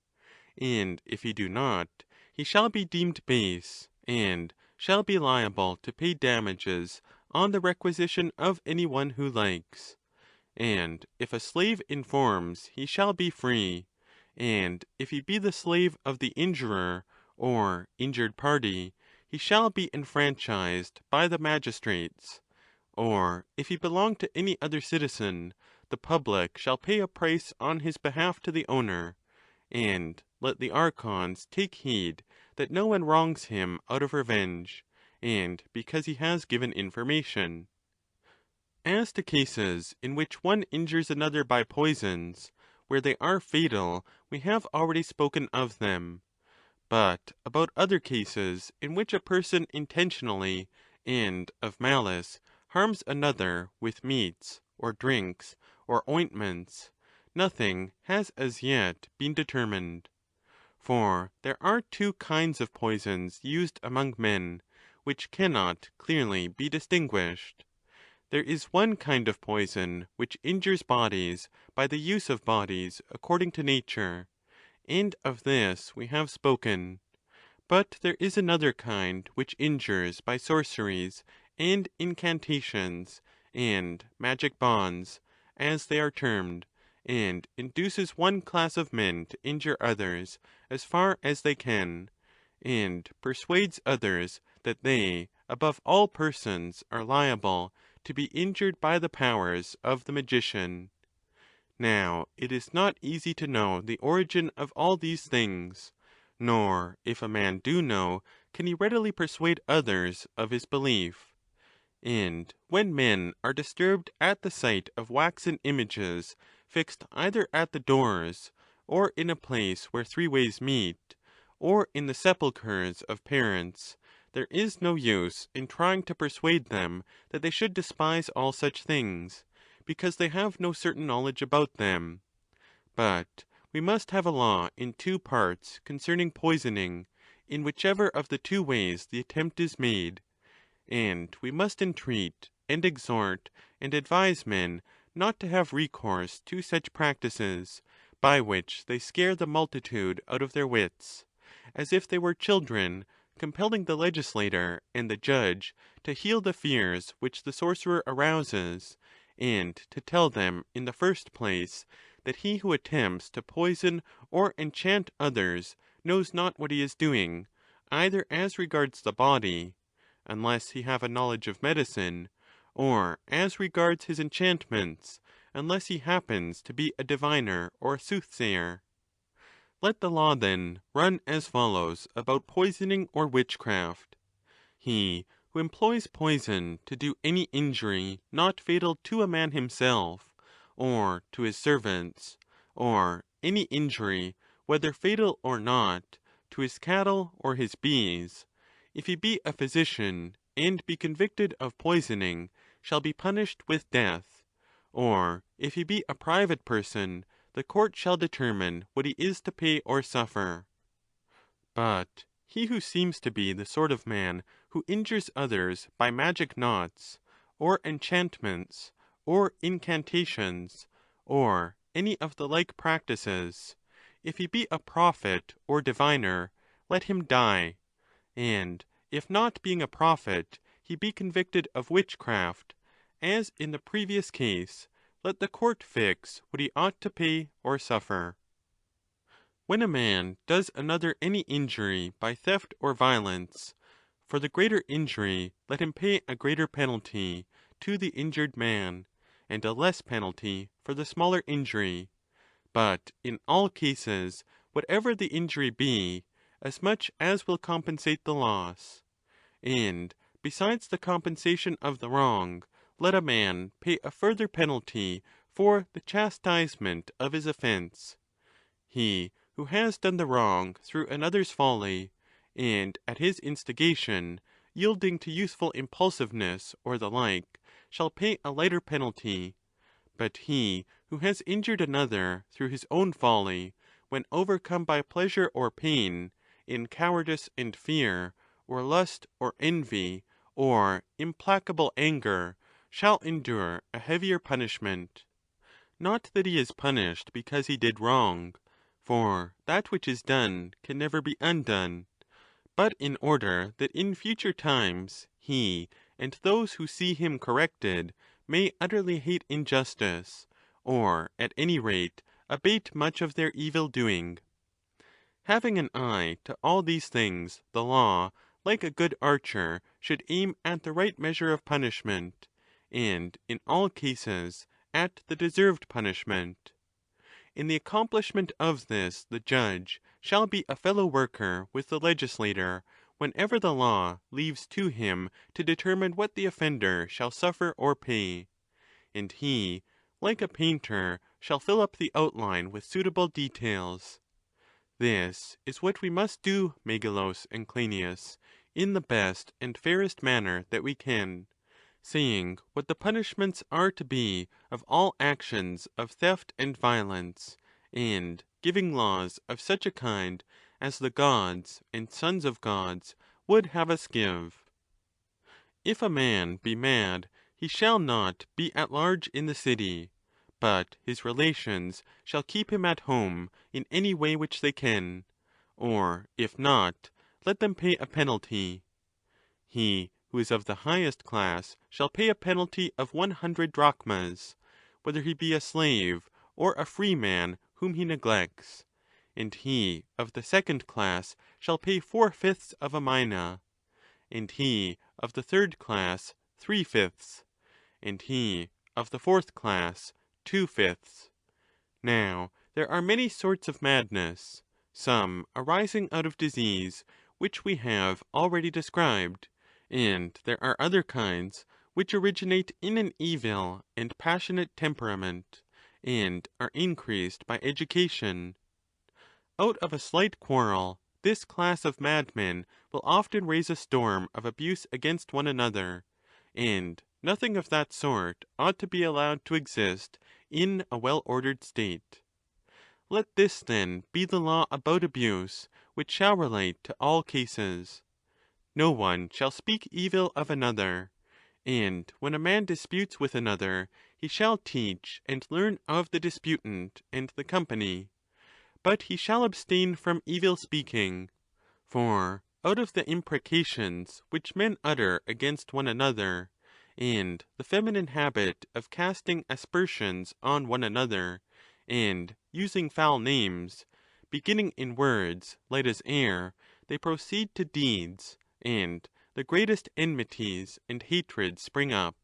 and if he do not, he shall be deemed base, and shall be liable to pay damages on the requisition of any one who likes. And if a slave informs, he shall be free, and if he be the slave of the injurer or injured party, he shall be enfranchised by the magistrates; or if he belong to any other citizen, the public shall pay a price on his behalf to the owner, and let the archons take heed that no one wrongs him out of revenge, and because he has given information. As to cases in which one injures another by poisons, where they are fatal, we have already spoken of them. But about other cases in which a person intentionally and of malice harms another with meats, or drinks, or ointments, nothing has as yet been determined. For there are two kinds of poisons used among men, which cannot clearly be distinguished. There is one kind of poison which injures bodies by the use of bodies according to nature, and of this we have spoken. But there is another kind which injures by sorceries and incantations and magic bonds, as they are termed, and induces one class of men to injure others as far as they can, and persuades others that they, above all persons, are liable to be injured by the powers of the magician. Now it is not easy to know the origin of all these things, nor, if a man do know, can he readily persuade others of his belief. And when men are disturbed at the sight of waxen images fixed either at the doors, or in a place where three ways meet, or in the sepulchres of parents, there is no use in trying to persuade them that they should despise all such things, because they have no certain knowledge about them. But we must have a law in two parts concerning poisoning, in whichever of the two ways the attempt is made, and we must entreat, and exhort, and advise men not to have recourse to such practices, by which they scare the multitude out of their wits, as if they were children, compelling the legislator and the judge to heal the fears which the sorcerer arouses, and to tell them, in the first place, that he who attempts to poison or enchant others knows not what he is doing, either as regards the body, unless he have a knowledge of medicine, or as regards his enchantments, unless he happens to be a diviner or a soothsayer. Let the law, then, run as follows about poisoning or witchcraft. He who employs poison to do any injury not fatal to a man himself, or to his servants, or any injury, whether fatal or not, to his cattle or his bees, if he be a physician and be convicted of poisoning, shall be punished with death; or if he be a private person, the court shall determine what he is to pay or suffer. But he who seems to be the sort of man who injures others by magic knots, or enchantments, or incantations, or any of the like practices, if he be a prophet or diviner, let him die; and if not being a prophet, he be convicted of witchcraft, as in the previous case, let the court fix what he ought to pay or suffer. When a man does another any injury by theft or violence, for the greater injury let him pay a greater penalty to the injured man, and a less penalty for the smaller injury; but in all cases, whatever the injury be, as much as will compensate the loss. And, besides the compensation of the wrong, let a man pay a further penalty for the chastisement of his offence. He who has done the wrong through another's folly, and at his instigation, yielding to youthful impulsiveness or the like, shall pay a lighter penalty. But he who has injured another through his own folly, when overcome by pleasure or pain, in cowardice and fear, or lust or envy, or implacable anger, shall endure a heavier punishment. Not that he is punished because he did wrong, for that which is done can never be undone, but in order that in future times he and those who see him corrected may utterly hate injustice, or at any rate abate much of their evil doing. Having an eye to all these things, the law, like a good archer, should aim at the right measure of punishment, and in all cases at the deserved punishment. In the accomplishment of this the judge shall be a fellow worker with the legislator, whenever the law leaves to him to determine what the offender shall suffer or pay. And he, like a painter, shall fill up the outline with suitable details. This is what we must do, Megilus and Cryneas, in the best and fairest manner that we can, saying what the punishments are to be of all actions of theft and violence, and giving laws of such a kind as the gods and sons of gods would have us give. If a man be mad, he shall not be at large in the city, but his relations shall keep him at home in any way which they can, or if not, let them pay a penalty. He who is of the highest class shall pay a penalty of 100 drachmas, whether he be a slave or a free man whom he neglects, and he of the second class shall pay 4/5 of a mina, and he of the third class 3/5, and he of the fourth class 2/5. Now there are many sorts of madness, some arising out of disease, which we have already described, and there are other kinds which originate in an evil and passionate temperament, and are increased by education. Out of a slight quarrel, this class of madmen will often raise a storm of abuse against one another, and nothing of that sort ought to be allowed to exist in a well-ordered state. Let this, then, be the law about abuse, which shall relate to all cases. No one shall speak evil of another, and when a man disputes with another, he shall teach and learn of the disputant and the company, but he shall abstain from evil speaking, for out of the imprecations which men utter against one another, and the feminine habit of casting aspersions on one another, and using foul names, beginning in words light as air, they proceed to deeds, and the greatest enmities and hatreds spring up.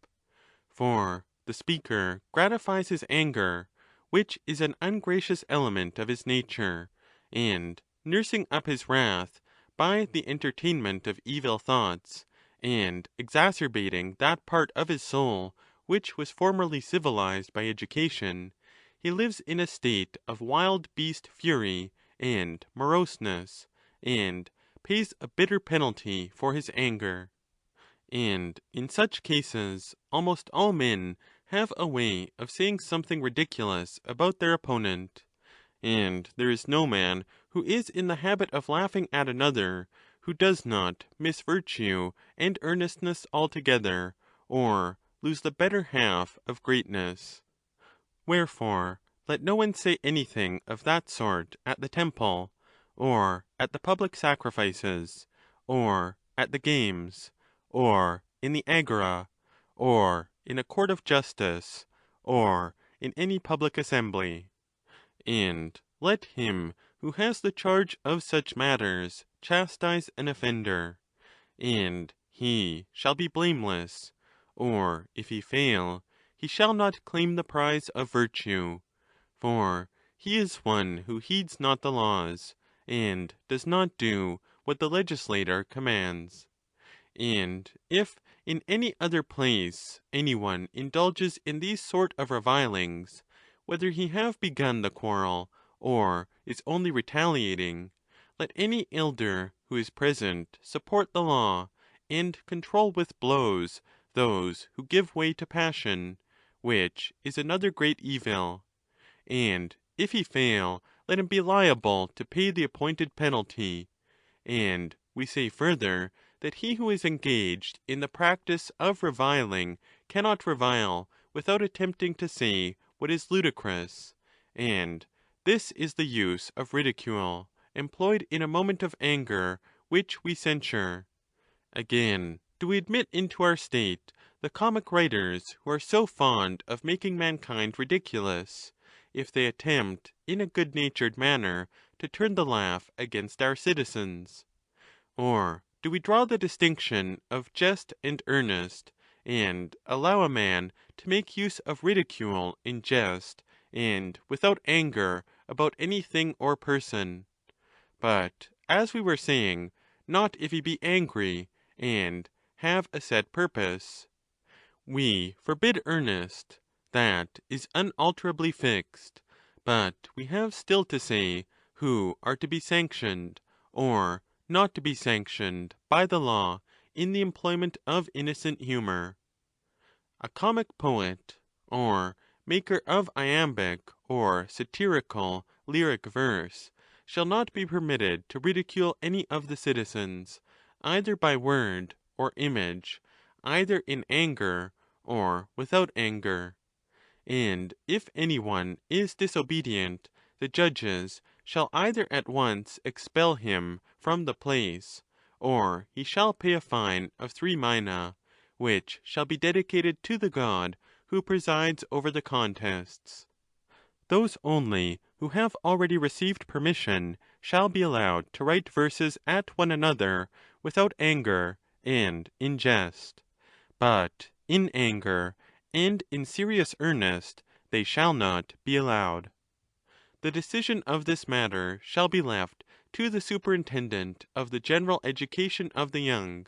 For the speaker gratifies his anger, which is an ungracious element of his nature, and nursing up his wrath by the entertainment of evil thoughts, and exacerbating that part of his soul which was formerly civilized by education, he lives in a state of wild beast fury and moroseness, and pays a bitter penalty for his anger. And in such cases, almost all men have a way of saying something ridiculous about their opponent, and there is no man who is in the habit of laughing at another who does not miss virtue and earnestness altogether, or lose the better half of greatness. Wherefore, let no one say anything of that sort at the temple, or at the public sacrifices, or at the games, or in the agora, or in a court of justice, or in any public assembly. And let him who has the charge of such matters chastise an offender, and he shall be blameless, or if he fail, he shall not claim the prize of virtue, for he is one who heeds not the laws, and does not do what the legislator commands. And if in any other place any one indulges in these sort of revilings, whether he have begun the quarrel, or is only retaliating, let any elder who is present support the law, and control with blows those who give way to passion, which is another great evil. And if he fail, let him be liable to pay the appointed penalty. And we say further, that he who is engaged in the practice of reviling cannot revile without attempting to say what is ludicrous, and this is the use of ridicule, employed in a moment of anger, which we censure. Again, do we admit into our state the comic writers who are so fond of making mankind ridiculous, if they attempt in a good-natured manner to turn the laugh against our citizens? Or do we draw the distinction of jest and earnest, and allow a man to make use of ridicule in jest, and without anger about anything or person? But, as we were saying, not if he be angry, and have a set purpose. We forbid earnest, that is unalterably fixed, but we have still to say who are to be sanctioned, or not to be sanctioned by the law in the employment of innocent humour. A comic poet, or maker of iambic or satirical lyric verse, shall not be permitted to ridicule any of the citizens, either by word or image, either in anger or without anger. And if any one is disobedient, the judges shall either at once expel him from the place, or he shall pay a fine of 3 mina, which shall be dedicated to the god who presides over the contests. Those only who have already received permission shall be allowed to write verses at one another without anger and in jest, but in anger and in serious earnest they shall not be allowed. The decision of this matter shall be left to the superintendent of the general education of the young,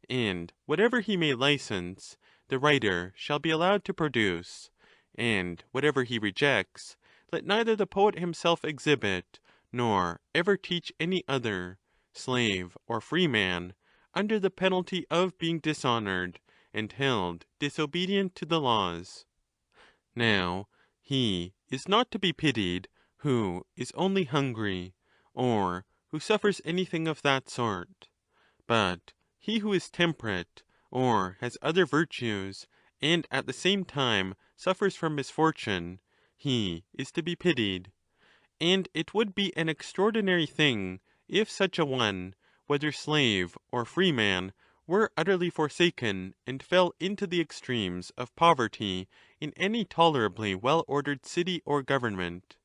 and whatever he may license, the writer shall be allowed to produce, and whatever he rejects, let neither the poet himself exhibit, nor ever teach any other, slave or free man, under the penalty of being dishonoured, and held disobedient to the laws. Now, he is not to be pitied who is only hungry, or who suffers anything of that sort, but he who is temperate, or has other virtues, and at the same time suffers from misfortune, he is to be pitied. And it would be an extraordinary thing if such a one, whether slave or free man, were utterly forsaken, and fell into the extremes of poverty in any tolerably well-ordered city or government.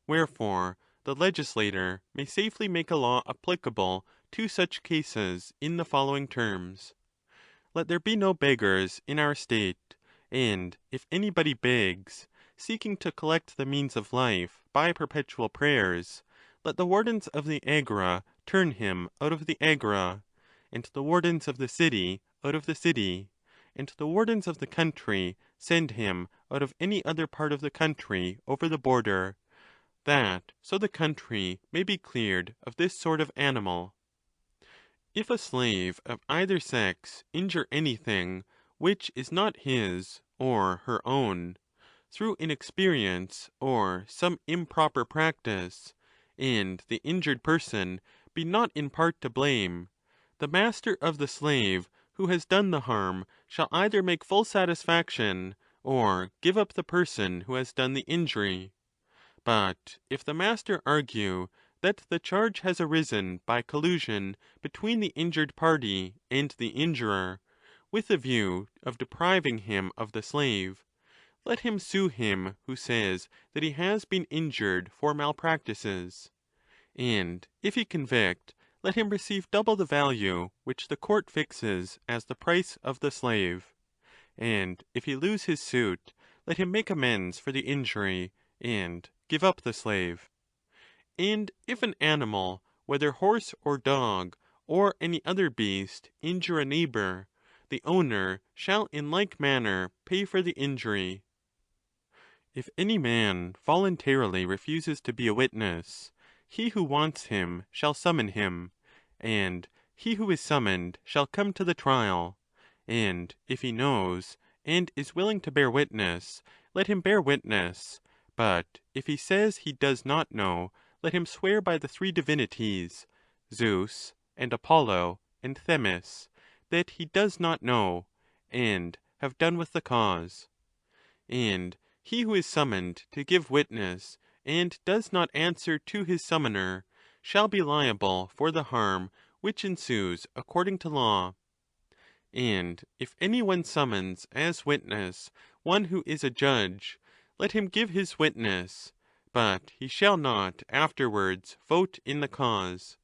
Wherefore the legislator may safely make a law applicable to such cases in the following terms. Let there be no beggars in our state, and if anybody begs, seeking to collect the means of life by perpetual prayers, let the wardens of the agora turn him out of the agora, and the wardens of the city out of the city, and the wardens of the country send him out of any other part of the country over the border, that so the country may be cleared of this sort of animal. If a slave of either sex injure anything which is not his or her own, through inexperience or some improper practice, and the injured person be not in part to blame, the master of the slave who has done the harm shall either make full satisfaction, or give up the person who has done the injury. But if the master argue that the charge has arisen by collusion between the injured party and the injurer, with a view of depriving him of the slave, let him sue him who says that he has been injured for malpractices. And if he convict, let him receive double the value which the court fixes as the price of the slave. And if he lose his suit, let him make amends for the injury, and give up the slave. And if an animal, whether horse or dog, or any other beast, injure a neighbour, the owner shall in like manner pay for the injury. If any man voluntarily refuses to be a witness, he who wants him shall summon him, and he who is summoned shall come to the trial, and if he knows, and is willing to bear witness, let him bear witness, but if he says he does not know, let him swear by the three divinities, Zeus, and Apollo, and Themis, that he does not know, and have done with the cause. And he who is summoned to give witness, and does not answer to his summoner, shall be liable for the harm which ensues according to law. And if any one summons as witness one who is a judge, let him give his witness, but he shall not afterwards vote in the cause.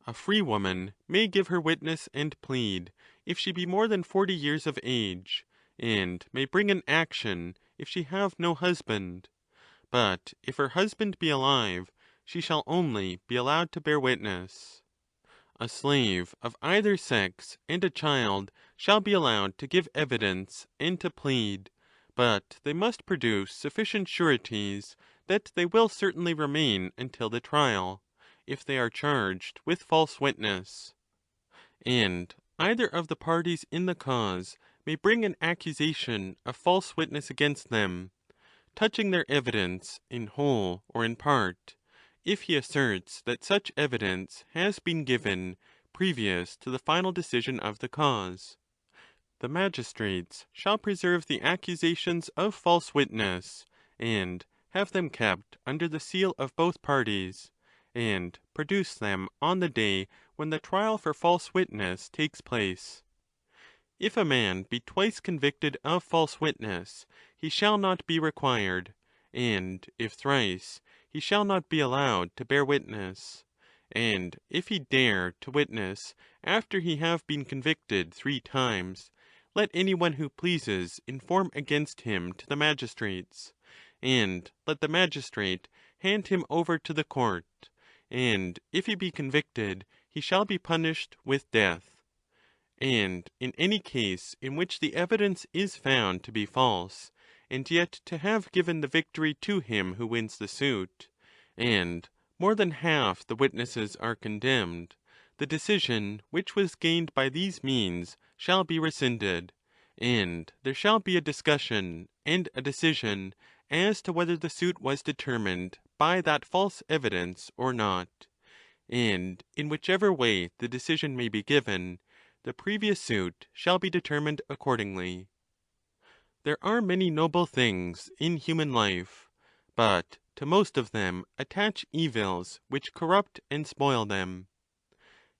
A free woman may give her witness and plead, if she be more than 40 years of age, and may bring an action if she have no husband. But if her husband be alive, she shall only be allowed to bear witness. A slave of either sex and a child shall be allowed to give evidence and to plead, but they must produce sufficient sureties that they will certainly remain until the trial, if they are charged with false witness. And either of the parties in the cause may bring an accusation of false witness against them, touching their evidence in whole or in part, if he asserts that such evidence has been given previous to the final decision of the cause. The magistrates shall preserve the accusations of false witness, and have them kept under the seal of both parties, and produce them on the day when the trial for false witness takes place. If a man be twice convicted of false witness, he shall not be required, and if thrice, he shall not be allowed to bear witness. And if he dare to witness after he have been convicted 3 times, let any one who pleases inform against him to the magistrates, and let the magistrate hand him over to the court, and if he be convicted, he shall be punished with death. And in any case in which the evidence is found to be false, and yet to have given the victory to him who wins the suit, and more than half the witnesses are condemned, the decision which was gained by these means shall be rescinded, and there shall be a discussion and a decision as to whether the suit was determined by that false evidence or not. And in whichever way the decision may be given, the previous suit shall be determined accordingly. There are many noble things in human life, but to most of them attach evils which corrupt and spoil them.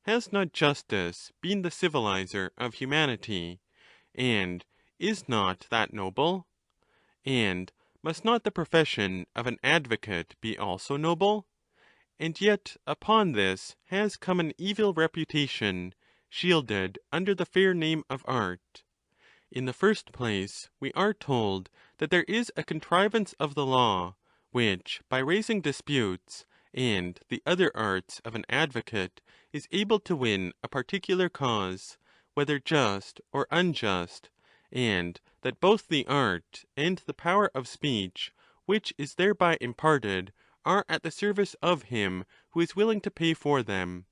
Has not justice been the civilizer of humanity, and is not that noble? And must not the profession of an advocate be also noble? And yet upon this has come an evil reputation, shielded under the fair name of art. In the first place, we are told that there is a contrivance of the law, which, by raising disputes, and the other arts of an advocate, is able to win a particular cause, whether just or unjust, and that both the art and the power of speech, which is thereby imparted, are at the service of him who is willing to pay for them.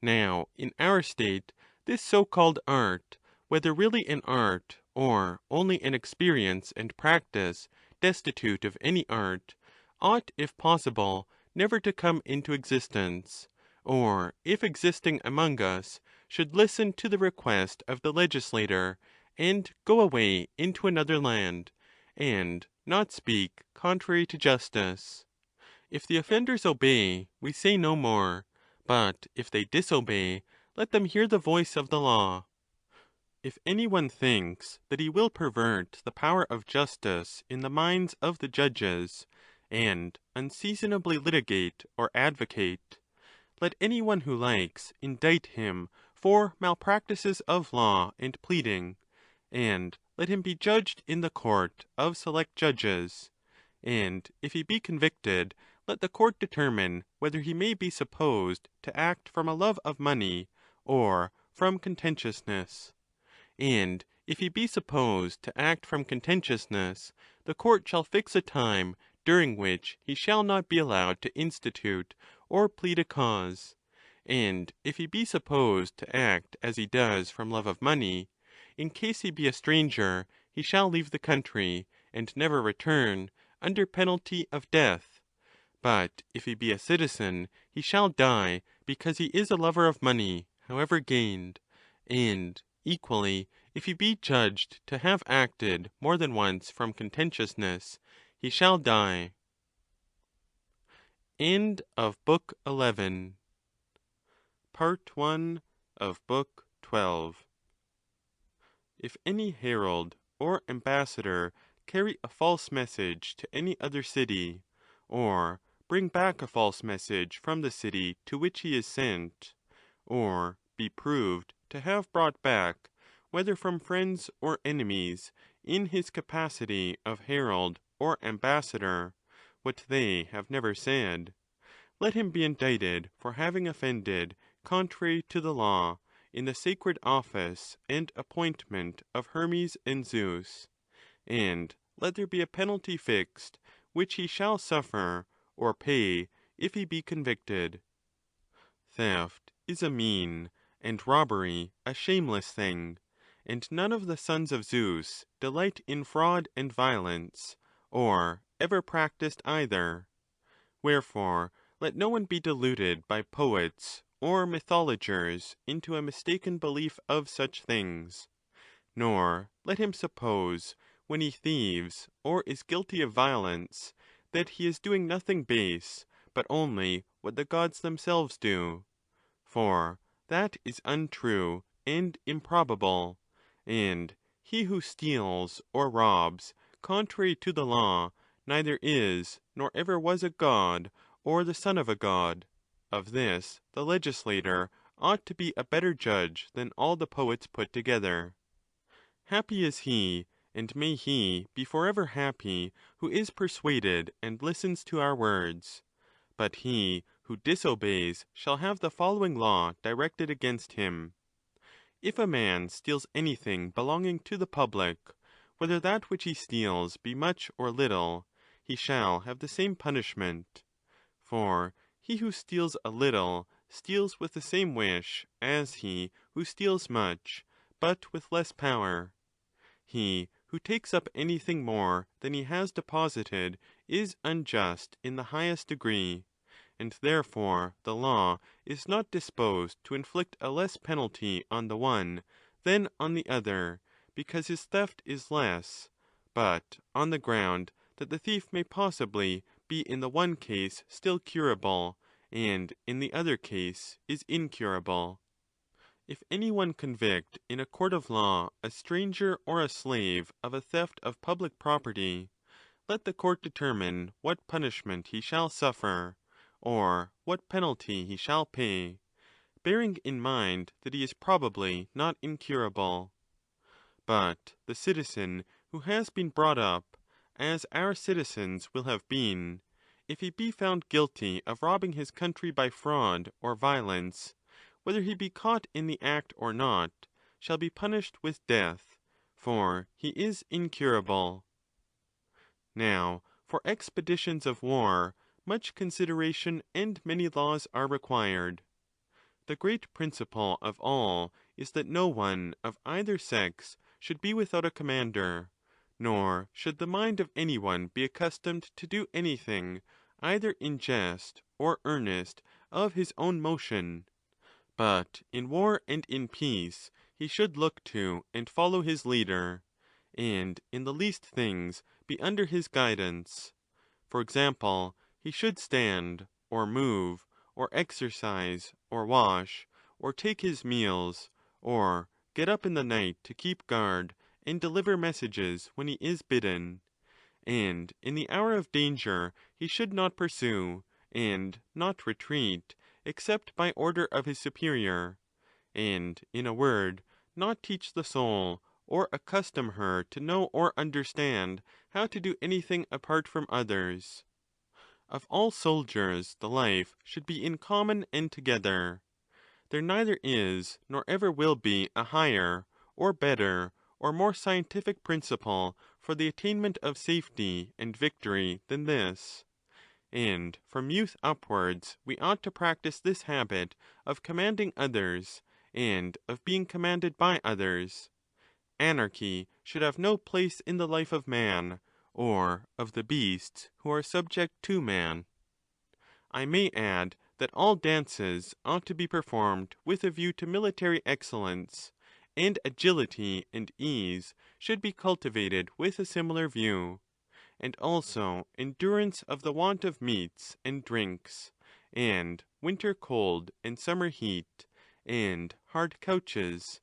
Now, in our state, this so-called art, whether really an art, or only an experience and practice destitute of any art, ought, if possible, never to come into existence, or, if existing among us, should listen to the request of the legislator, and go away into another land, and not speak contrary to justice. If the offenders obey, we say no more, but if they disobey, let them hear the voice of the law. If any one thinks that he will pervert the power of justice in the minds of the judges, and unseasonably litigate or advocate, let any one who likes indict him for malpractices of law and pleading, and let him be judged in the court of select judges, and if he be convicted, let the court determine whether he may be supposed to act from a love of money or from contentiousness. And if he be supposed to act from contentiousness, the court shall fix a time during which he shall not be allowed to institute or plead a cause. And if he be supposed to act as he does from love of money, in case he be a stranger, he shall leave the country, and never return, under penalty of death. But if he be a citizen, he shall die, because he is a lover of money, however gained. And equally, if he be judged to have acted more than once from contentiousness, he shall die. End of Book 11. Part I of Book 12. If any herald or ambassador carry a false message to any other city, or bring back a false message from the city to which he is sent, or be proved to have brought back, whether from friends or enemies, in his capacity of herald or ambassador, what they have never said, let him be indicted for having offended, contrary to the law, in the sacred office and appointment of Hermes and Zeus, and let there be a penalty fixed, which he shall suffer or pay if he be convicted. Theft is a mean, and robbery a shameless thing, and none of the sons of Zeus delight in fraud and violence, or ever practised either. Wherefore, let no one be deluded by poets or mythologers into a mistaken belief of such things, nor let him suppose, when he thieves or is guilty of violence, that he is doing nothing base, but only what the gods themselves do. For that is untrue and improbable, and he who steals or robs contrary to the law neither is nor ever was a god or the son of a god. Of this the legislator ought to be a better judge than all the poets put together. Happy is he, and may he be forever happy, who is persuaded and listens to our words. But he who disobeys shall have the following law directed against him. If a man steals anything belonging to the public, whether that which he steals be much or little, he shall have the same punishment. For he who steals a little steals with the same wish as he who steals much, but with less power. He who takes up anything more than he has deposited is unjust in the highest degree, and therefore the law is not disposed to inflict a less penalty on the one than on the other, because his theft is less, but on the ground that the thief may possibly be in the one case still curable, and in the other case is incurable. If any one convict in a court of law a stranger or a slave of a theft of public property, let the court determine what punishment he shall suffer, or what penalty he shall pay, bearing in mind that he is probably not incurable. But the citizen who has been brought up, as our citizens will have been, if he be found guilty of robbing his country by fraud or violence, whether he be caught in the act or not, shall be punished with death, for he is incurable. Now, for expeditions of war, much consideration and many laws are required. The great principle of all is that no one of either sex should be without a commander, nor should the mind of any one be accustomed to do anything, either in jest or earnest, of his own motion. But in war and in peace he should look to and follow his leader, and in the least things be under his guidance. For example, he should stand, or move, or exercise, or wash, or take his meals, or get up in the night to keep guard and deliver messages when he is bidden. And in the hour of danger he should not pursue, and not retreat, except by order of his superior, and, in a word, not teach the soul, or accustom her to know or understand how to do anything apart from others. Of all soldiers the life should be in common and together. There neither is nor ever will be a higher, or better, or more scientific principle for the attainment of safety and victory than this. And from youth upwards we ought to practice this habit of commanding others, and of being commanded by others. Anarchy should have no place in the life of man, or of the beasts who are subject to man. I may add that all dances ought to be performed with a view to military excellence, and agility and ease should be cultivated with a similar view, and also endurance of the want of meats and drinks, and winter cold and summer heat, and hard couches,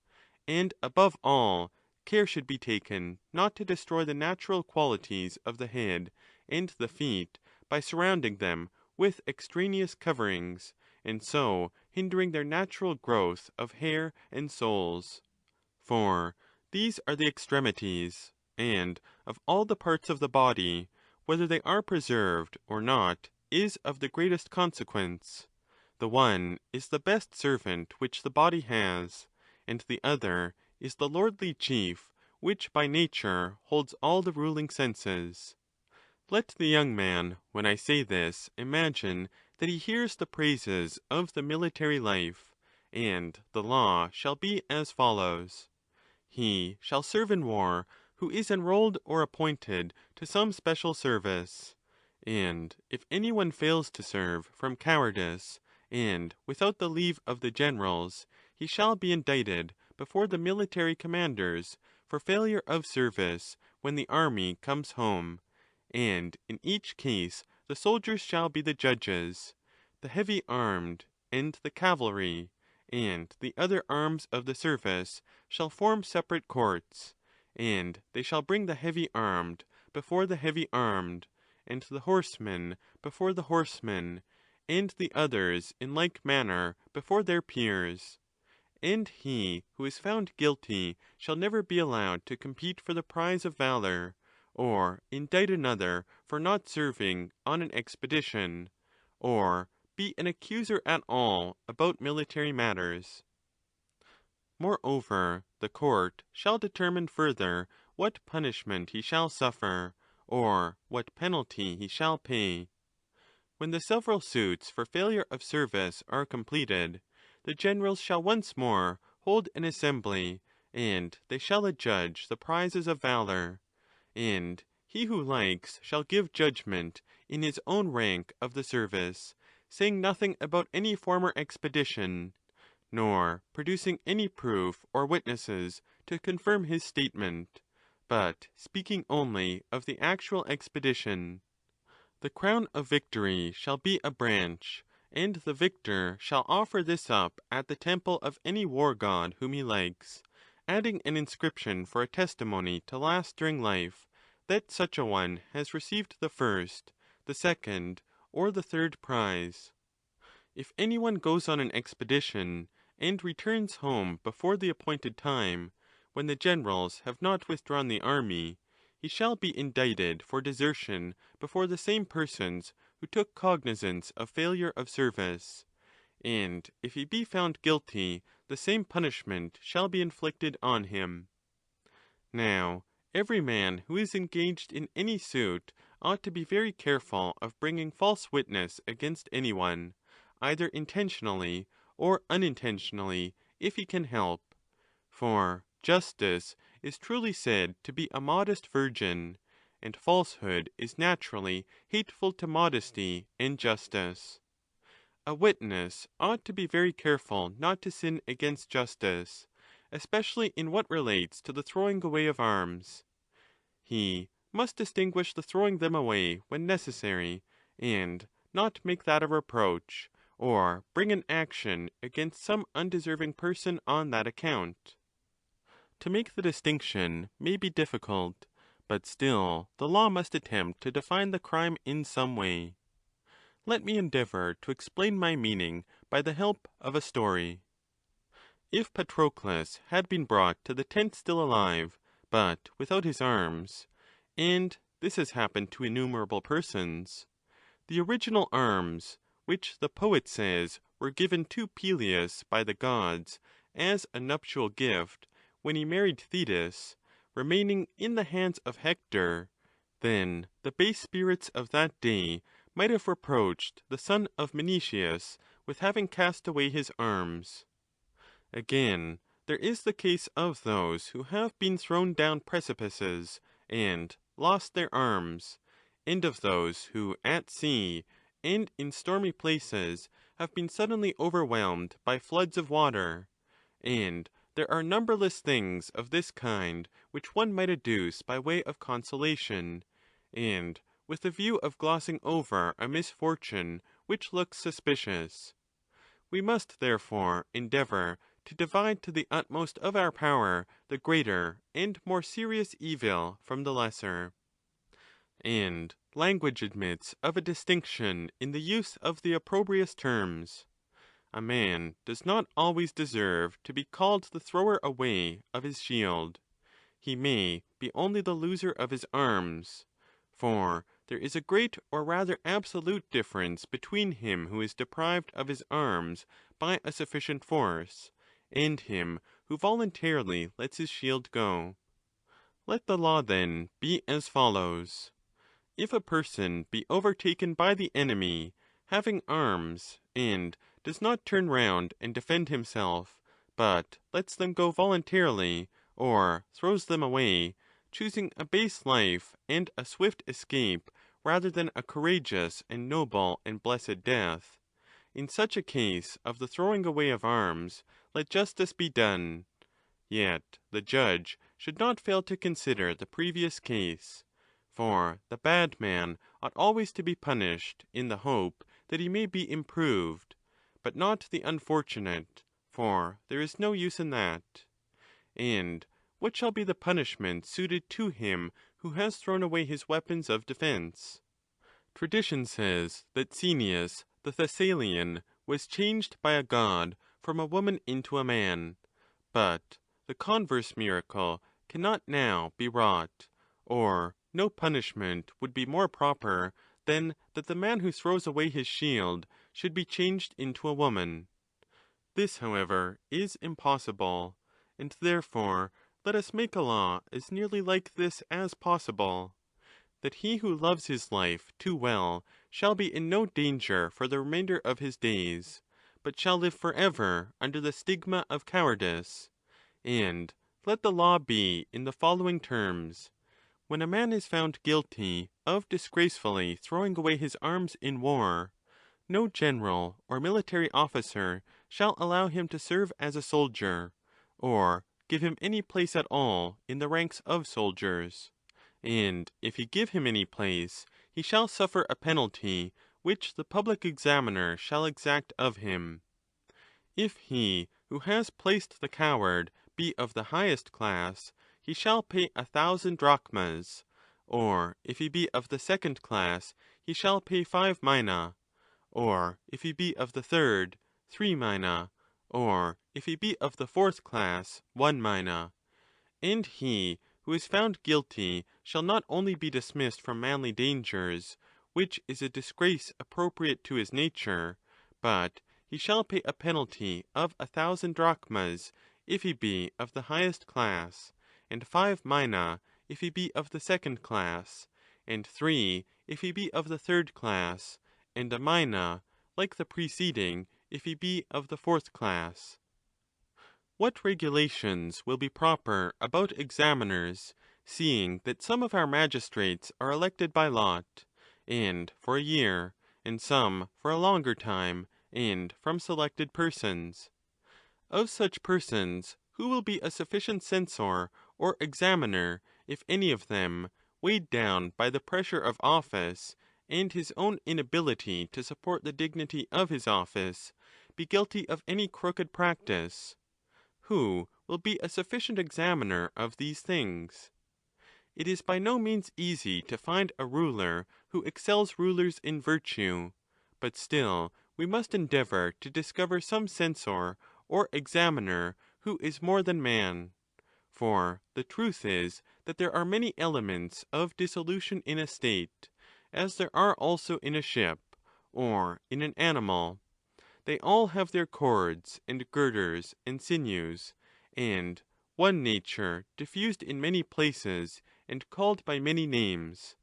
and above all, care should be taken not to destroy the natural qualities of the head and the feet by surrounding them with extraneous coverings, and so hindering their natural growth of hair and soles. For these are the extremities, and of all the parts of the body, whether they are preserved or not is of the greatest consequence. The one is the best servant which the body has, and the other is the lordly chief which by nature holds all the ruling senses. Let the young man, when I say this, imagine that he hears the praises of the military life, and the law shall be as follows. He shall serve in war who is enrolled or appointed to some special service, and if any one fails to serve from cowardice, and without the leave of the generals, he shall be indicted before the military commanders for failure of service when the army comes home, and in each case the soldiers shall be the judges, the heavy armed, and the cavalry, and the other arms of the service shall form separate courts, and they shall bring the heavy armed before the heavy armed, and the horsemen before the horsemen, and the others in like manner before their peers. And he who is found guilty shall never be allowed to compete for the prize of valour, or indict another for not serving on an expedition, or be an accuser at all about military matters. Moreover, the court shall determine further what punishment he shall suffer, or what penalty he shall pay. When the several suits for failure of service are completed, the generals shall once more hold an assembly, and they shall adjudge the prizes of valour, and he who likes shall give judgment in his own rank of the service, saying nothing about any former expedition, nor producing any proof or witnesses to confirm his statement, but speaking only of the actual expedition. The crown of victory shall be a branch, and the victor shall offer this up at the temple of any war god whom he likes, adding an inscription for a testimony to last during life, that such a one has received the first, the second, or the third prize. If any one goes on an expedition, and returns home before the appointed time, when the generals have not withdrawn the army, he shall be indicted for desertion before the same persons who took cognizance of failure of service, and if he be found guilty, the same punishment shall be inflicted on him. Now, every man who is engaged in any suit ought to be very careful of bringing false witness against any one, either intentionally or unintentionally, if he can help. For justice is truly said to be a modest virgin, and falsehood is naturally hateful to modesty and justice. A witness ought to be very careful not to sin against justice, especially in what relates to the throwing away of arms. He must distinguish the throwing them away when necessary, and not make that a reproach, or bring an action against some undeserving person on that account. To make the distinction may be difficult, but still the law must attempt to define the crime in some way. Let me endeavour to explain my meaning by the help of a story. If Patroclus had been brought to the tent still alive, but without his arms, and this has happened to innumerable persons, the the original arms, which the poet says were given to Peleus by the gods as a nuptial gift when he married Thetis, remaining in the hands of Hector, then the base spirits of that day might have reproached the son of Menetius with having cast away his arms. Again, there is the case of those who have been thrown down precipices and lost their arms, and of those who at sea and in stormy places have been suddenly overwhelmed by floods of water, and there are numberless things of this kind which one might adduce by way of consolation, and with the view of glossing over a misfortune which looks suspicious. We must therefore endeavour to divide to the utmost of our power the greater and more serious evil from the lesser. And language admits of a distinction in the use of the opprobrious terms. A man does not always deserve to be called the thrower away of his shield. He may be only the loser of his arms, for there is a great or rather absolute difference between him who is deprived of his arms by a sufficient force, and him who voluntarily lets his shield go. Let the law, then, be as follows. If a person be overtaken by the enemy, having arms, and does not turn round and defend himself, but lets them go voluntarily, or throws them away, choosing a base life and a swift escape rather than a courageous and noble and blessed death, in such a case of the throwing away of arms, let justice be done. Yet the judge should not fail to consider the previous case, for the bad man ought always to be punished in the hope that he may be improved, but not the unfortunate, for there is no use in that. And what shall be the punishment suited to him who has thrown away his weapons of defence? Tradition says that Cryneas the Thessalian was changed by a god from a woman into a man, but the converse miracle cannot now be wrought, or no punishment would be more proper than that the man who throws away his shield should be changed into a woman. This, however, is impossible, and therefore let us make a law as nearly like this as possible, that he who loves his life too well shall be in no danger for the remainder of his days, but shall live forever under the stigma of cowardice. And let the law be in the following terms. When a man is found guilty of disgracefully throwing away his arms in war, no general or military officer shall allow him to serve as a soldier, or give him any place at all in the ranks of soldiers. And if he give him any place, he shall suffer a penalty which the public examiner shall exact of him. If he who has placed the coward be of the highest class, he shall pay 1,000 drachmas, or if he be of the second class, he shall pay 5 mina, or if he be of the third, 3 mina, or if he be of the fourth class, 1 mina. And he who is found guilty shall not only be dismissed from manly dangers, which is a disgrace appropriate to his nature, but he shall pay a penalty of 1,000 drachmas if he be of the highest class, and 5 mina if he be of the second class, and 3 if he be of the third class, and a mina, like the preceding, if he be of the fourth class. What regulations will be proper about examiners, seeing that some of our magistrates are elected by lot, and for a year, and some for a longer time, and from selected persons? Of such persons, who will be a sufficient censor or examiner, if any of them, weighed down by the pressure of office, and his own inability to support the dignity of his office, be guilty of any crooked practice? Who will be a sufficient examiner of these things? It is by no means easy to find a ruler who excels rulers in virtue, but still we must endeavour to discover some censor or examiner who is more than man. For the truth is that there are many elements of dissolution in a state, as there are also in a ship, or in an animal. They all have their cords, and girders, and sinews, and one nature diffused in many places, and called by many names.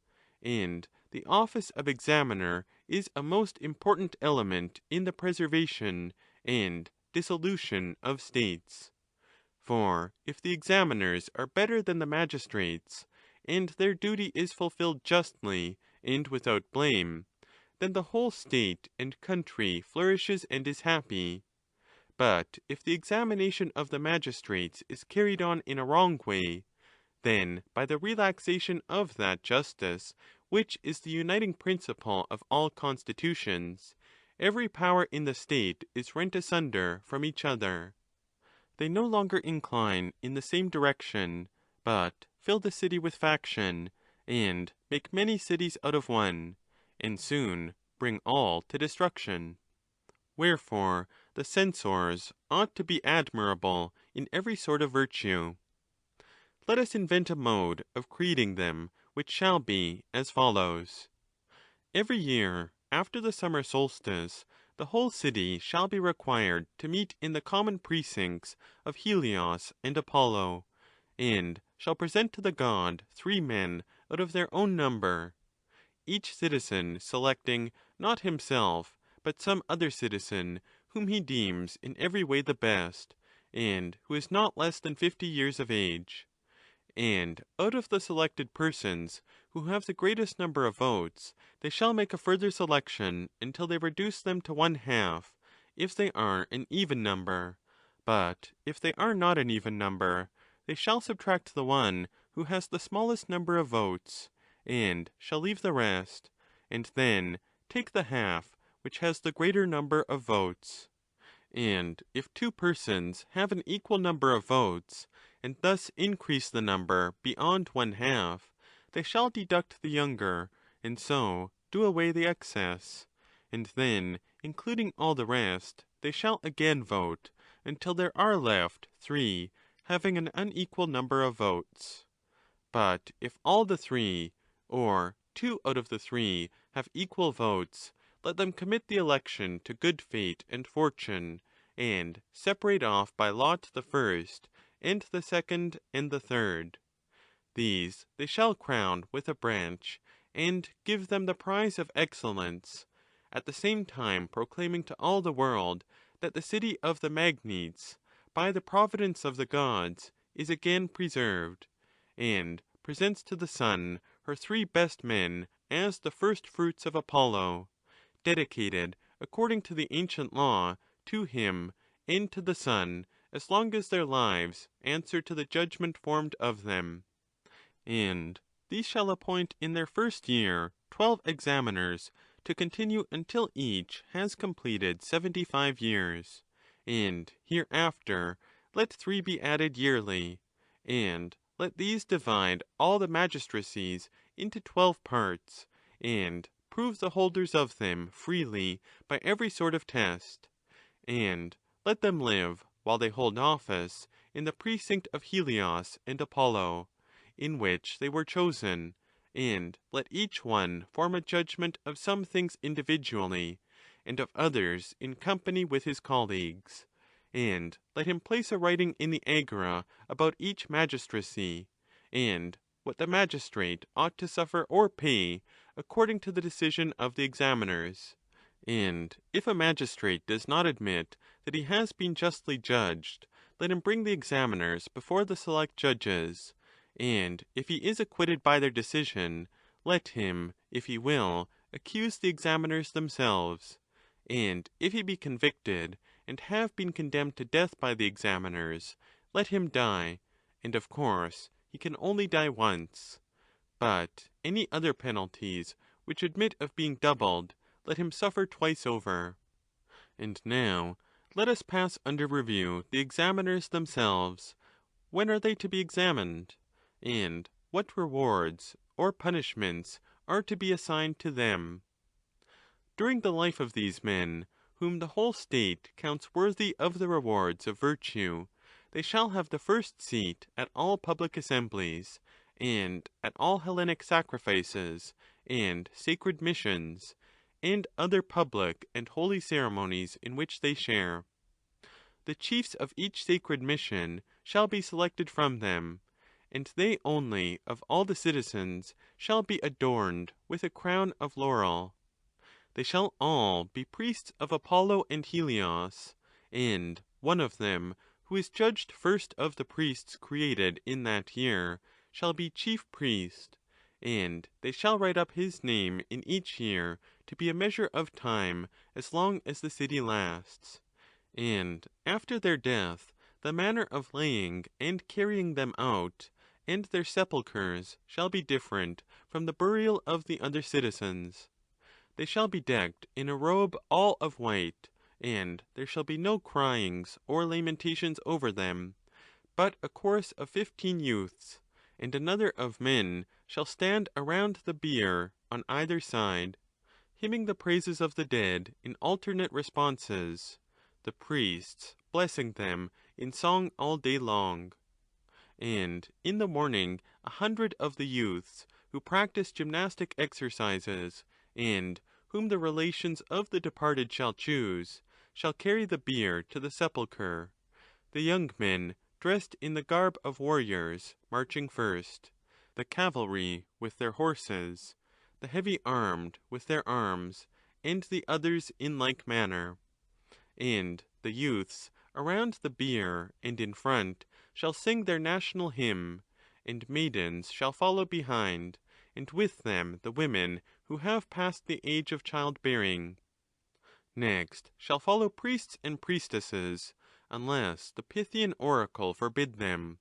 And the office of examiner is a most important element in the preservation and dissolution of states. For if the examiners are better than the magistrates, and their duty is fulfilled justly and without blame, then the whole state and country flourishes and is happy. But if the examination of the magistrates is carried on in a wrong way, then by the relaxation of that justice which is the uniting principle of all constitutions, every power in the state is rent asunder from each other. They no longer incline in the same direction, but fill the city with faction, and make many cities out of one, and soon bring all to destruction. Wherefore the censors ought to be admirable in every sort of virtue. Let us invent a mode of creating them, which shall be as follows. Every year, after the summer solstice, the whole city shall be required to meet in the common precincts of Helios and Apollo, and shall present to the god 3 men out of their own number, each citizen selecting not himself, but some other citizen whom he deems in every way the best, and who is not less than 50 years of age. And out of the selected persons who have the greatest number of votes, they shall make a further selection until they reduce them to 1/2, if they are an even number; but if they are not an even number, they shall subtract the one who has the smallest number of votes, and shall leave the rest, and then take the half which has the greater number of votes. And if 2 persons have an equal number of votes, and thus increase the number beyond 1/2, they shall deduct the younger, and so do away the excess, and then, including all the rest, they shall again vote, until there are left 3 having an unequal number of votes. But if all the 3, or 2 out of the 3, have equal votes, let them commit the election to good fate and fortune, and separate off by lot the first, and the second, and the third. These they shall crown with a branch, and give them the prize of excellence, at the same time proclaiming to all the world that the city of the Magnetes, by the providence of the gods, is again preserved, and presents to the sun her 3 best men as the first fruits of Apollo, dedicated, according to the ancient law, to him and to the sun, as long as their lives answer to the judgment formed of them. And these shall appoint in their first year 12 examiners, to continue until each has completed 75 years, and hereafter let 3 be added yearly, and let these divide all the magistracies into 12 parts, and prove the holders of them freely by every sort of test, and let them live, while they hold office, in the precinct of Helios and Apollo, in which they were chosen, and let each one form a judgment of some things individually, and of others in company with his colleagues, and let him place a writing in the agora about each magistracy, and what the magistrate ought to suffer or pay, according to the decision of the examiners. And if a magistrate does not admit that he has been justly judged, let him bring the examiners before the select judges, and if he is acquitted by their decision, let him, if he will, accuse the examiners themselves, and if he be convicted, and have been condemned to death by the examiners, let him die, and of course he can only die once. But any other penalties which admit of being doubled, let him suffer twice over. And now let us pass under review the examiners themselves. When are they to be examined? And what rewards or punishments are to be assigned to them? During the life of these men, whom the whole state counts worthy of the rewards of virtue, they shall have the first seat at all public assemblies, and at all Hellenic sacrifices and sacred missions, and other public and holy ceremonies in which they share. The chiefs of each sacred mission shall be selected from them, and they only of all the citizens shall be adorned with a crown of laurel. They shall all be priests of Apollo and Helios, and one of them, who is judged first of the priests created in that year, shall be chief priest, and they shall write up his name in each year to be a measure of time as long as the city lasts. And after their death, the manner of laying and carrying them out, and their sepulchres shall be different from the burial of the other citizens. They shall be decked in a robe all of white, and there shall be no cryings or lamentations over them, but a chorus of 15 youths, and another of men shall stand around the bier on either side, hymning the praises of the dead in alternate responses, the priests blessing them in song all day long. And in the morning 100 of the youths, who practice gymnastic exercises, and whom the relations of the departed shall choose, shall carry the bier to the sepulchre, the young men dressed in the garb of warriors, marching first, the cavalry with their horses, the heavy armed with their arms, and the others in like manner. And the youths around the bier and in front shall sing their national hymn, and maidens shall follow behind, and with them the women who have passed the age of childbearing. Next shall follow priests and priestesses, unless the Pythian oracle forbid them,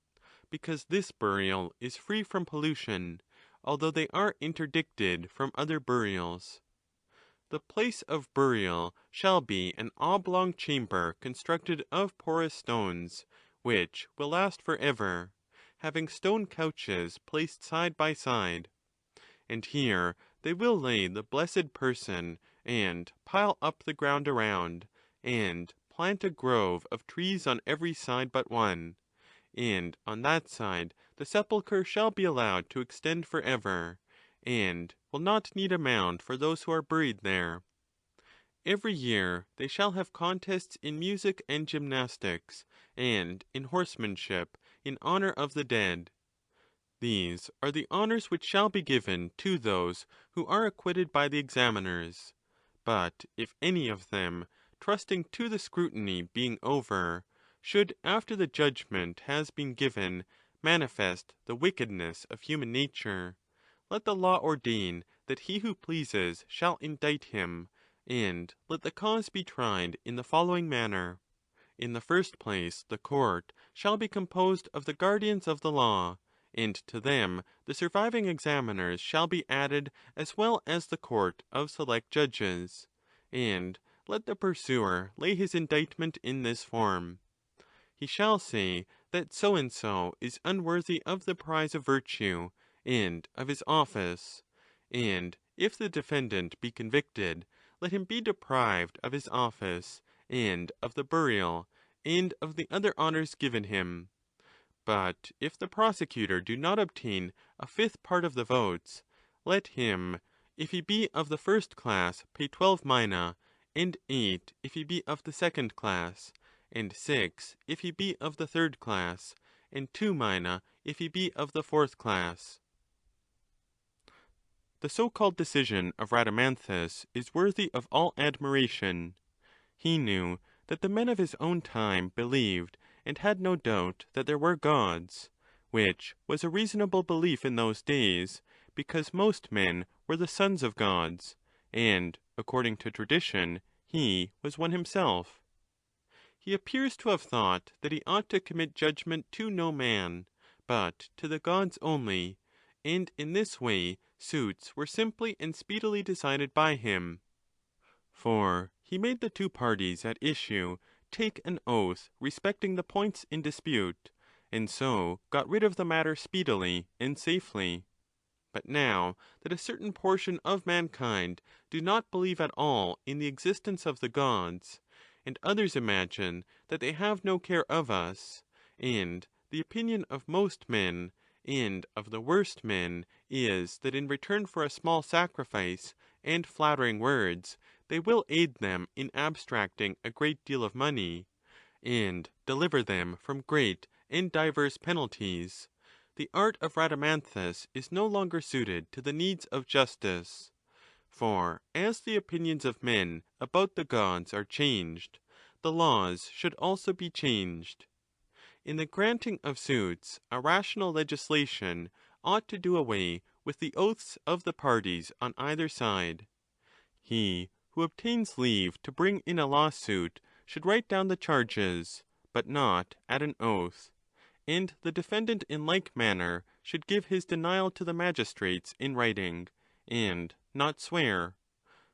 because this burial is free from pollution, although they are interdicted from other burials. The place of burial shall be an oblong chamber constructed of porous stones, which will last for ever, having stone couches placed side by side. And here they will lay the blessed person, and pile up the ground around, and plant a grove of trees on every side but one, and on that side the sepulchre shall be allowed to extend for ever, and will not need a mound for those who are buried there. Every year they shall have contests in music and gymnastics, and in horsemanship, in honour of the dead. These are the honours which shall be given to those who are acquitted by the examiners. But if any of them, trusting to the scrutiny being over, should, after the judgment has been given, manifest the wickedness of human nature, let the law ordain that he who pleases shall indict him, and let the cause be tried in the following manner. In the first place, the court shall be composed of the guardians of the law, and to them the surviving examiners shall be added, as well as the court of select judges. And let the pursuer lay his indictment in this form. He shall say that so-and-so is unworthy of the prize of virtue and of his office, and if the defendant be convicted, let him be deprived of his office, and of the burial, and of the other honours given him. But if the prosecutor do not obtain a 5th part of the votes, let him, if he be of the first class, pay 12 mina, and 8 if he be of the second class, and 6 if he be of the third class, and 2 mina if he be of the fourth class. The so-called decision of Rhadamanthus is worthy of all admiration. He knew that the men of his own time believed and had no doubt that there were gods, which was a reasonable belief in those days, because most men were the sons of gods, and, according to tradition, he was one himself. He appears to have thought that he ought to commit judgment to no man, but to the gods only, and in this way suits were simply and speedily decided by him. For he made the 2 parties at issue take an oath respecting the points in dispute, and so got rid of the matter speedily and safely. But now that a certain portion of mankind do not believe at all in the existence of the gods, and others imagine that they have no care of us, and the opinion of most men, and of the worst men is, that in return for a small sacrifice and flattering words, they will aid them in abstracting a great deal of money, and deliver them from great and diverse penalties. The art of Rhadamanthus is no longer suited to the needs of justice. For as the opinions of men about the gods are changed, the laws should also be changed. In the granting of suits, a rational legislation ought to do away with the oaths of the parties on either side. He who obtains leave to bring in a lawsuit should write down the charges, but not add an oath; and the defendant in like manner should give his denial to the magistrates in writing, and not swear.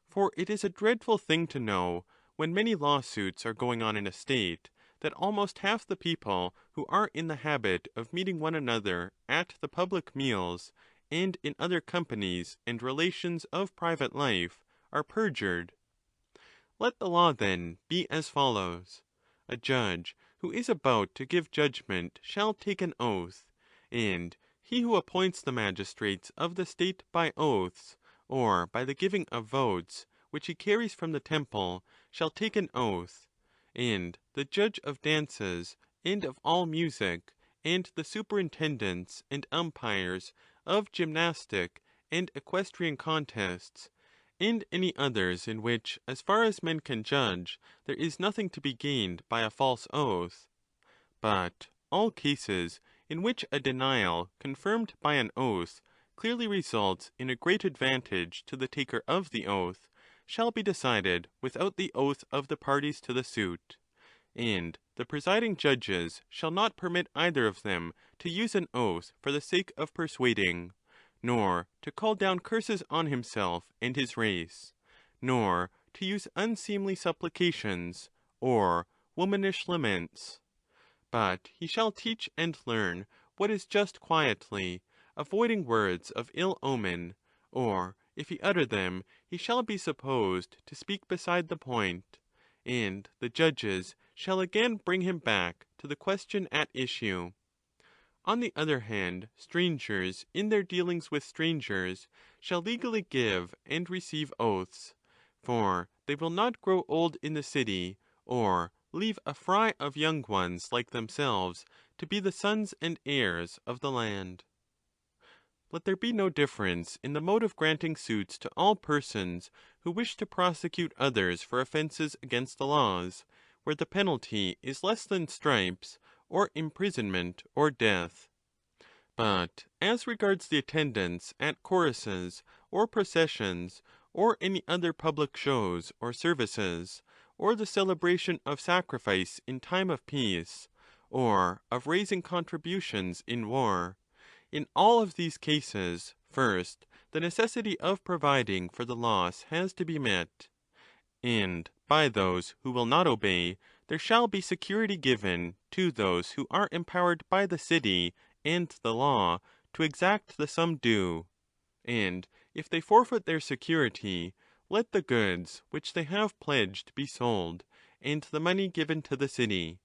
For it is a dreadful thing to know, when many lawsuits are going on in a state, that almost half the people who are in the habit of meeting one another at the public meals, and in other companies and relations of private life, are perjured. Let the law, then, be as follows. A judge who is about to give judgment shall take an oath, and he who appoints the magistrates of the state by oaths, or by the giving of votes, which he carries from the temple, shall take an oath; and the judge of dances, and of all music, and the superintendents and umpires of gymnastic and equestrian contests, and any others in which, as far as men can judge, there is nothing to be gained by a false oath. But all cases in which a denial confirmed by an oath clearly results in a great advantage to the taker of the oath, shall be decided without the oath of the parties to the suit; and the presiding judges shall not permit either of them to use an oath for the sake of persuading, nor to call down curses on himself and his race, nor to use unseemly supplications, or womanish laments. But he shall teach and learn what is just quietly, avoiding words of ill omen, or if he utter them, he shall be supposed to speak beside the point, and the judges shall again bring him back to the question at issue. On the other hand, strangers, in their dealings with strangers, shall legally give and receive oaths, for they will not grow old in the city, or leave a fry of young ones like themselves to be the sons and heirs of the land. Let there be no difference in the mode of granting suits to all persons who wish to prosecute others for offences against the laws, where the penalty is less than stripes, or imprisonment, or death. But as regards the attendance at choruses, or processions, or any other public shows or services, or the celebration of sacrifice in time of peace, or of raising contributions in war, in all of these cases, first, the necessity of providing for the loss has to be met, and by those who will not obey, there shall be security given to those who are empowered by the city and the law to exact the sum due; and if they forfeit their security, let the goods which they have pledged be sold, and the money given to the city.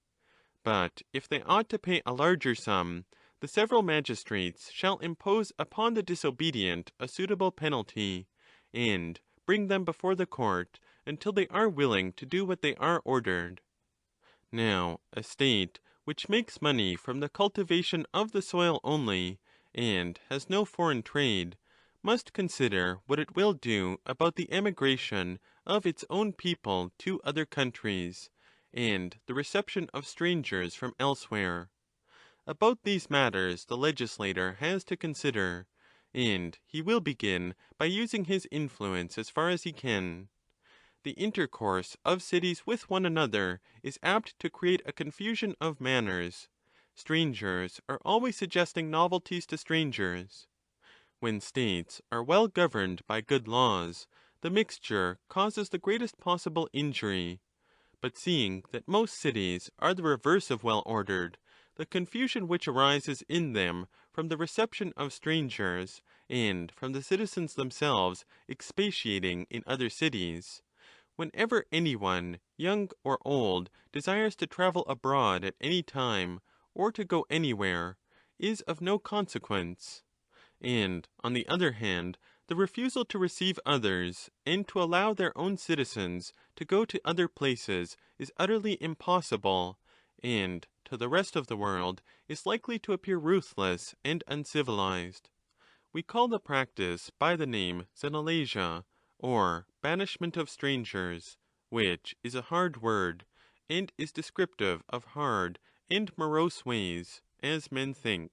But if they ought to pay a larger sum, the several magistrates shall impose upon the disobedient a suitable penalty, and bring them before the court until they are willing to do what they are ordered. Now, a state which makes money from the cultivation of the soil only, and has no foreign trade, must consider what it will do about the emigration of its own people to other countries, and the reception of strangers from elsewhere. About these matters the legislator has to consider, and he will begin by using his influence as far as he can. The intercourse of cities with one another is apt to create a confusion of manners. Strangers are always suggesting novelties to strangers. When states are well governed by good laws, the mixture causes the greatest possible injury. But seeing that most cities are the reverse of well ordered, the confusion which arises in them from the reception of strangers, and from the citizens themselves expatiating in other cities, whenever any one, young or old, desires to travel abroad at any time, or to go anywhere, is of no consequence. And, on the other hand, the refusal to receive others, and to allow their own citizens to go to other places, is utterly impossible, and to the rest of the world is likely to appear ruthless and uncivilized. We call the practice by the name xenalasia, or banishment of strangers, which is a hard word, and is descriptive of hard and morose ways, as men think.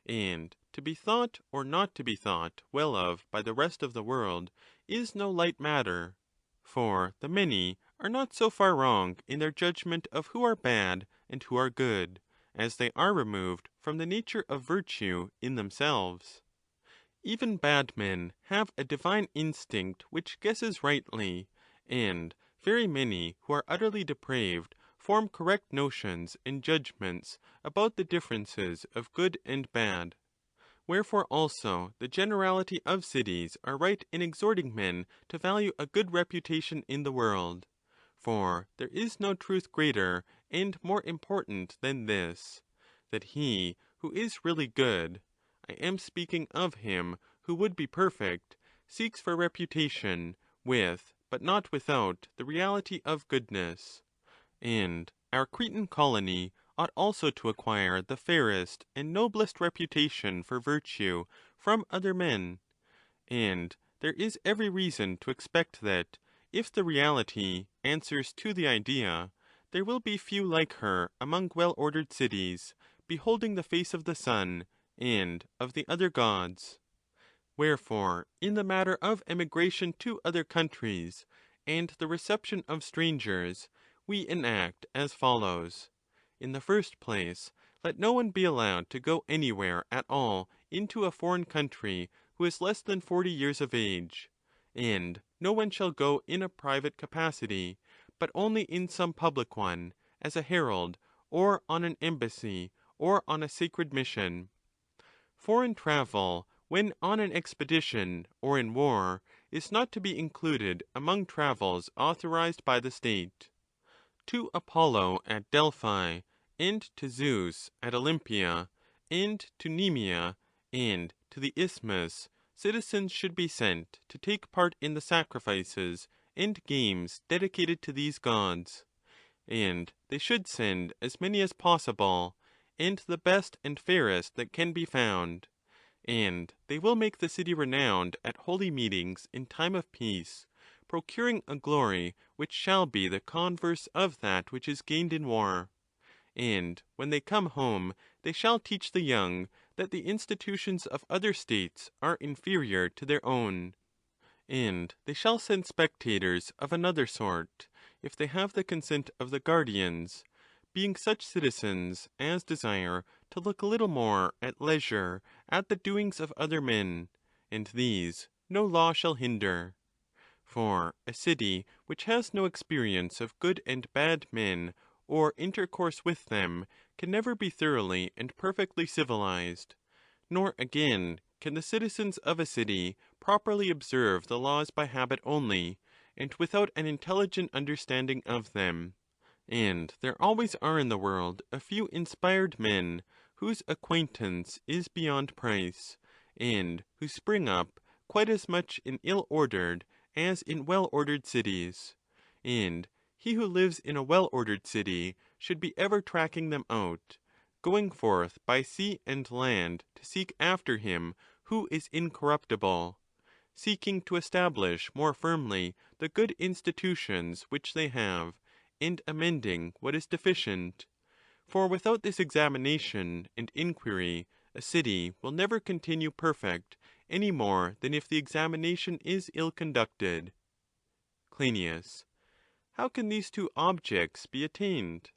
And to be thought or not to be thought well of by the rest of the world is no light matter, for the many are not so far wrong in their judgment of who are bad and who are good, as they are removed from the nature of virtue in themselves. Even bad men have a divine instinct which guesses rightly, and very many who are utterly depraved form correct notions and judgments about the differences of good and bad. Wherefore also the generality of cities are right in exhorting men to value a good reputation in the world. For there is no truth greater and more important than this, that he who is really good, I am speaking of him who would be perfect, seeks for reputation with, but not without, the reality of goodness. And our Cretan colony ought also to acquire the fairest and noblest reputation for virtue from other men. And there is every reason to expect that, if the reality answers to the idea, there will be few like her among well-ordered cities, beholding the face of the sun and of the other gods. Wherefore, in the matter of emigration to other countries, and the reception of strangers, we enact as follows. In the first place, let no one be allowed to go anywhere at all into a foreign country who is less than 40 years of age, and no one shall go in a private capacity, but only in some public one, as a herald, or on an embassy, or on a sacred mission. Foreign travel, when on an expedition or in war, is not to be included among travels authorized by the state. To Apollo at Delphi, and to Zeus at Olympia, and to Nemea, and to the Isthmus, citizens should be sent to take part in the sacrifices and games dedicated to these gods. And they should send as many as possible, and the best and fairest that can be found. And they will make the city renowned at holy meetings in time of peace, procuring a glory which shall be the converse of that which is gained in war. And when they come home, they shall teach the young that the institutions of other states are inferior to their own. And they shall send spectators of another sort, if they have the consent of the guardians, being such citizens as desire to look a little more at leisure at the doings of other men, and these no law shall hinder. For a city which has no experience of good and bad men, or intercourse with them, can never be thoroughly and perfectly civilized. Nor again can the citizens of a city properly observe the laws by habit only, and without an intelligent understanding of them. And there always are in the world a few inspired men, whose acquaintance is beyond price, and who spring up quite as much in ill-ordered as in well-ordered cities. And he who lives in a well-ordered city should be ever tracking them out, going forth by sea and land to seek after him who is incorruptible, seeking to establish more firmly the good institutions which they have, and amending what is deficient. For without this examination and inquiry, a city will never continue perfect any more than if the examination is ill conducted. Cryneas. How can these two objects be attained?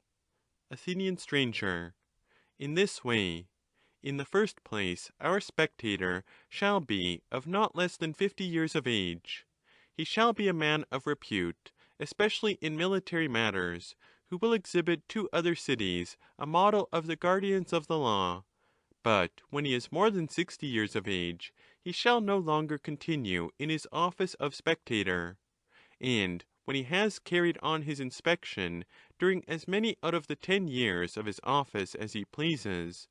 Athenian stranger. In this way. In the first place, our spectator shall be of not less than 50 years of age. He shall be a man of repute, especially in military matters, who will exhibit to other cities a model of the guardians of the law. But when he is more than 60 years of age, he shall no longer continue in his office of spectator. And when he has carried on his inspection during as many out of the 10 years of his office as he pleases,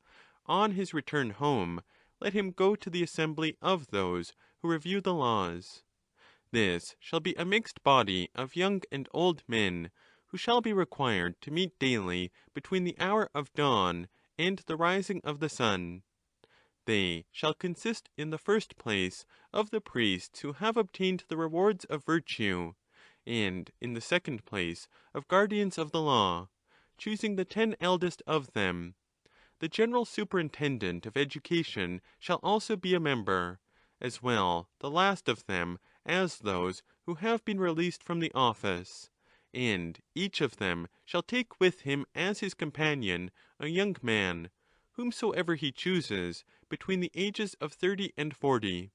on his return home, let him go to the assembly of those who review the laws. This shall be a mixed body of young and old men, who shall be required to meet daily between the hour of dawn and the rising of the sun. They shall consist in the first place of the priests who have obtained the rewards of virtue, and in the second place of guardians of the law, choosing the 10 eldest of them. The general superintendent of education shall also be a member, as well the last of them as those who have been released from the office, and each of them shall take with him as his companion a young man, whomsoever he chooses, between the ages of 30 and 40.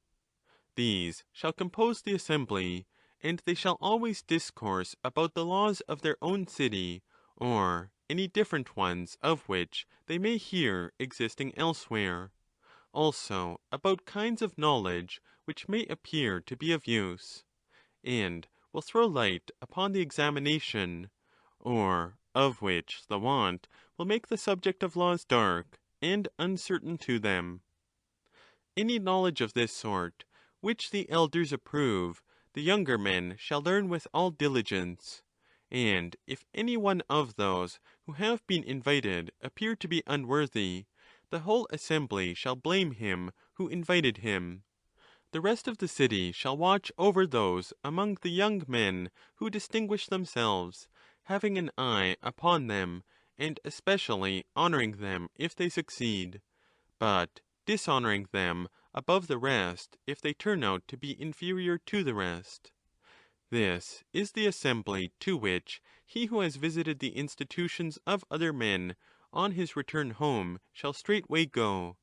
These shall compose the assembly, and they shall always discourse about the laws of their own city, or any different ones of which they may hear existing elsewhere; also about kinds of knowledge which may appear to be of use, and will throw light upon the examination, or of which the want will make the subject of laws dark and uncertain to them. Any knowledge of this sort, which the elders approve, the younger men shall learn with all diligence. And if any one of those who have been invited appear to be unworthy, the whole assembly shall blame him who invited him. The rest of the city shall watch over those among the young men who distinguish themselves, having an eye upon them, and especially honouring them if they succeed, but dishonouring them above the rest if they turn out to be inferior to the rest. This is the assembly to which he who has visited the institutions of other men on his return home shall straightway go.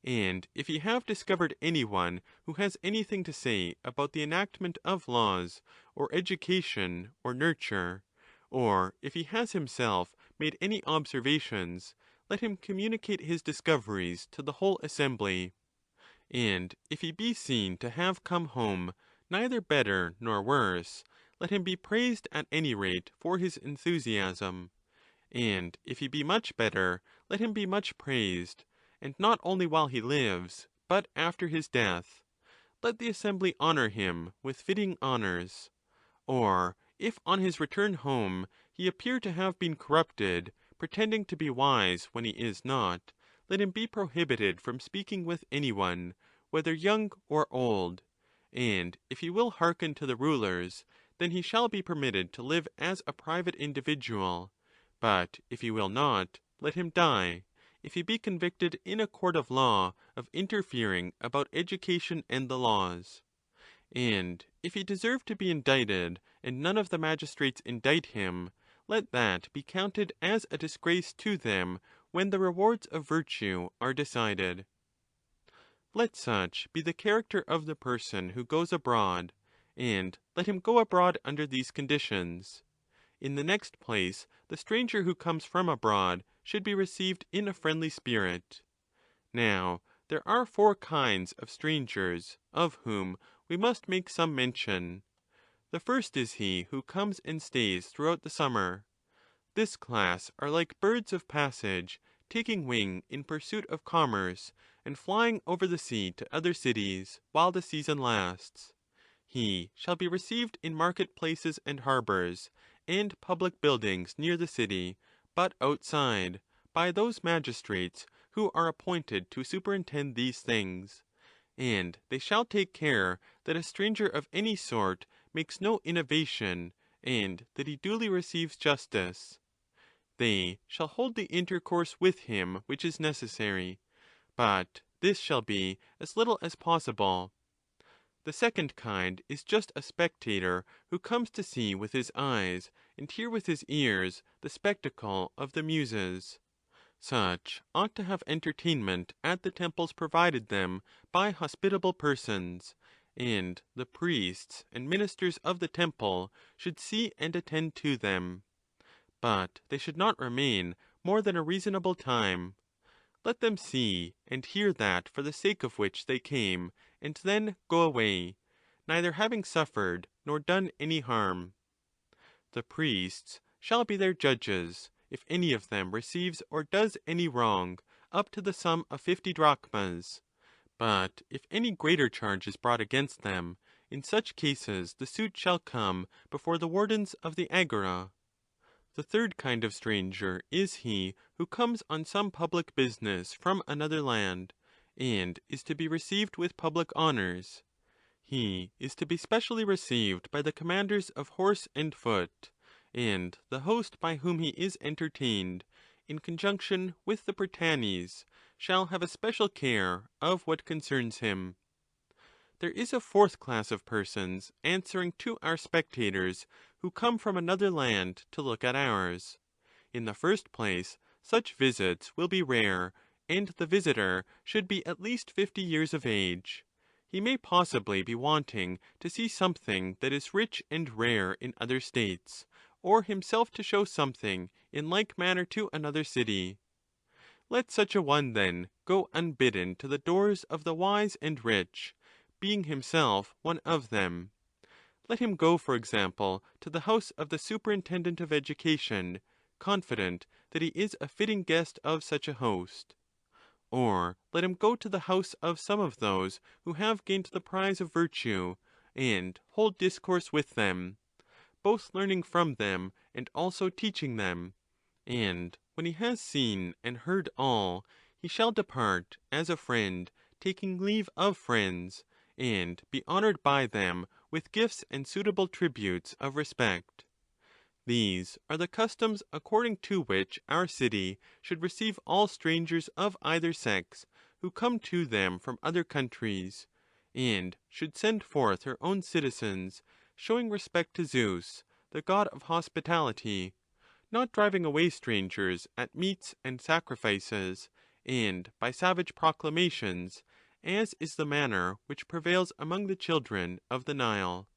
And if he have discovered any one who has anything to say about the enactment of laws, or education, or nurture, or if he has himself made any observations, let him communicate his discoveries to the whole assembly. And if he be seen to have come home neither better nor worse, let him be praised at any rate for his enthusiasm. And if he be much better, let him be much praised, and not only while he lives, but after his death. Let the assembly honour him with fitting honours. Or if on his return home he appear to have been corrupted, pretending to be wise when he is not, let him be prohibited from speaking with any one, whether young or old. And if he will hearken to the rulers, then he shall be permitted to live as a private individual; but if he will not, let him die, if he be convicted in a court of law of interfering about education and the laws. And if he deserve to be indicted, and none of the magistrates indict him, let that be counted as a disgrace to them when the rewards of virtue are decided. Let such be the character of the person who goes abroad, and let him go abroad under these conditions. In the next place, the stranger who comes from abroad should be received in a friendly spirit. Now, there are 4 kinds of strangers, of whom we must make some mention. The first is he who comes and stays throughout the summer. This class are like birds of passage, taking wing in pursuit of commerce, and flying over the sea to other cities, while the season lasts. He shall be received in market-places and harbours, and public buildings near the city, but outside, by those magistrates who are appointed to superintend these things. And they shall take care that a stranger of any sort makes no innovation, and that he duly receives justice. They shall hold the intercourse with him which is necessary, but this shall be as little as possible. The second kind is just a spectator who comes to see with his eyes, and hear with his ears, the spectacle of the Muses. Such ought to have entertainment at the temples provided them by hospitable persons, and the priests and ministers of the temple should see and attend to them. But they should not remain more than a reasonable time. Let them see and hear that for the sake of which they came, and then go away, neither having suffered nor done any harm. The priests shall be their judges, if any of them receives or does any wrong, up to the sum of 50 drachmas. But if any greater charge is brought against them, in such cases the suit shall come before the wardens of the agora. The third kind of stranger is he who comes on some public business from another land, and is to be received with public honours. He is to be specially received by the commanders of horse and foot, and the host by whom he is entertained, in conjunction with the Prytanes, shall have a special care of what concerns him. There is a fourth class of persons answering to our spectators who come from another land to look at ours. In the first place, such visits will be rare, and the visitor should be at least 50 years of age. He may possibly be wanting to see something that is rich and rare in other states, or himself to show something in like manner to another city. Let such a one, then, go unbidden to the doors of the wise and rich, being himself one of them. Let him go, for example, to the house of the superintendent of education, confident that he is a fitting guest of such a host. Or let him go to the house of some of those who have gained the prize of virtue, and hold discourse with them, both learning from them and also teaching them. And when he has seen and heard all, he shall depart as a friend, taking leave of friends, and be honoured by them with gifts and suitable tributes of respect. These are the customs according to which our city should receive all strangers of either sex who come to them from other countries, and should send forth her own citizens, showing respect to Zeus, the god of hospitality, not driving away strangers at meats and sacrifices, and by savage proclamations, as is the manner which prevails among the children of the Nile.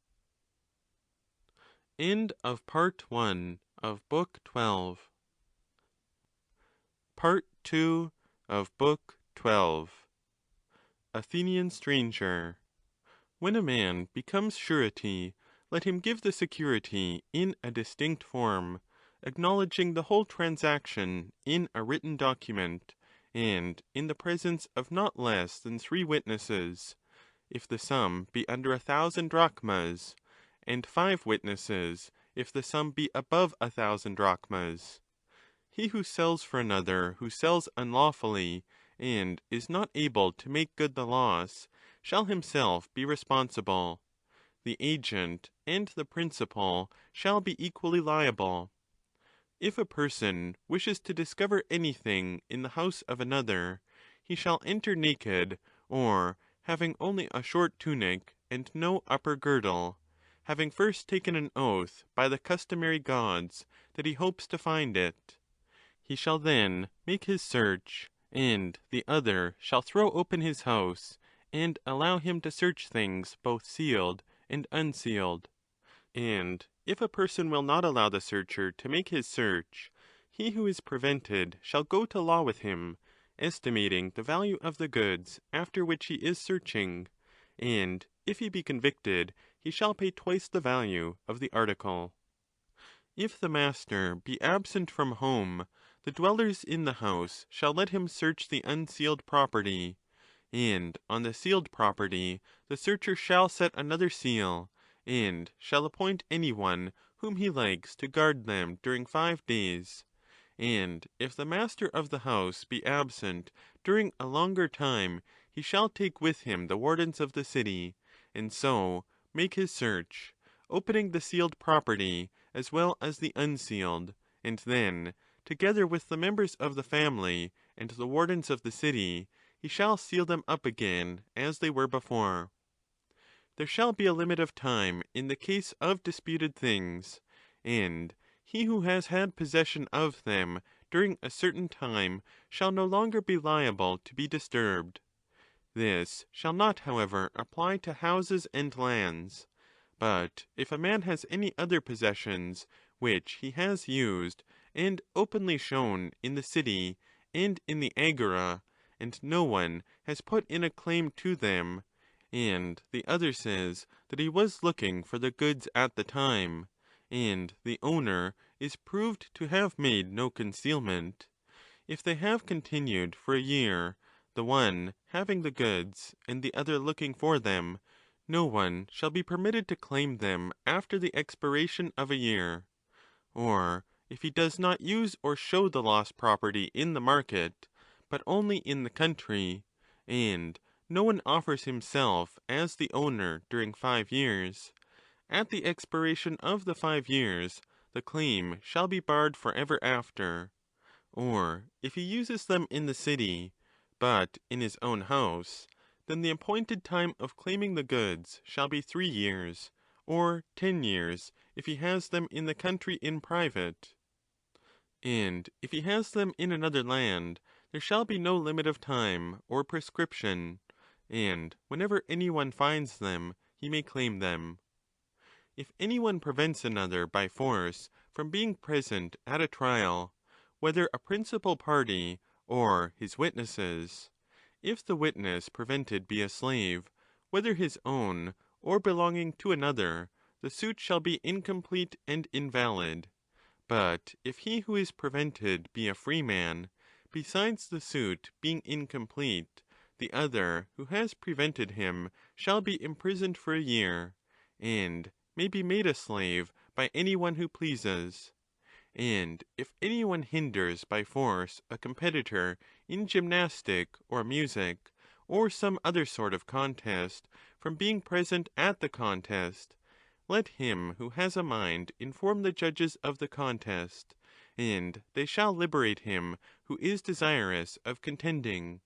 End of Part I of Book 12. Part II of Book 12. Athenian Stranger. When a man becomes surety, let him give the security in a distinct form, acknowledging the whole transaction in a written document, and in the presence of not less than 3 witnesses, if the sum be under 1,000 drachmas, and 5 witnesses, if the sum be above 1,000 drachmas. He who sells for another who sells unlawfully, and is not able to make good the loss, shall himself be responsible. The agent and the principal shall be equally liable. If a person wishes to discover anything in the house of another, he shall enter naked, or having only a short tunic and no upper girdle, having first taken an oath by the customary gods that he hopes to find it. He shall then make his search, and the other shall throw open his house, and allow him to search things both sealed and unsealed. And if a person will not allow the searcher to make his search, he who is prevented shall go to law with him, estimating the value of the goods after which he is searching, and if he be convicted, he shall pay twice the value of the article. If the master be absent from home, the dwellers in the house shall let him search the unsealed property, and on the sealed property the searcher shall set another seal, and shall appoint any one whom he likes to guard them during 5 days. And if the master of the house be absent during a longer time, he shall take with him the wardens of the city, and so make his search, opening the sealed property as well as the unsealed, and then, together with the members of the family and the wardens of the city, he shall seal them up again as they were before. There shall be a limit of time in the case of disputed things, and he who has had possession of them during a certain time shall no longer be liable to be disturbed. This shall not, however, apply to houses and lands. But if a man has any other possessions which he has used and openly shown in the city and in the agora, and no one has put in a claim to them, and the other says that he was looking for the goods at the time, and the owner is proved to have made no concealment, If they have continued for a year, the one having the goods and the other looking for them, no one shall be permitted to claim them after the expiration of a year. Or if he does not use or show the lost property in the market, but only in the country, and no one offers himself as the owner during 5 years, at the expiration of the 5 years the claim shall be barred for ever after. Or if he uses them in the city, but in his own house, then the appointed time of claiming the goods shall be 3 years, or 10 years if he has them in the country in private. And if he has them in another land, there shall be no limit of time or prescription, and whenever any one finds them, he may claim them. If any one prevents another by force from being present at a trial, whether a principal party or his witnesses, if the witness prevented be a slave, whether his own or belonging to another, the suit shall be incomplete and invalid. But if he who is prevented be a free man, besides the suit being incomplete, the other who has prevented him shall be imprisoned for a year, and may be made a slave by any one who pleases. And if any one hinders by force a competitor in gymnastic or music, or some other sort of contest, from being present at the contest, let him who has a mind inform the judges of the contest, and they shall liberate him who is desirous of contending.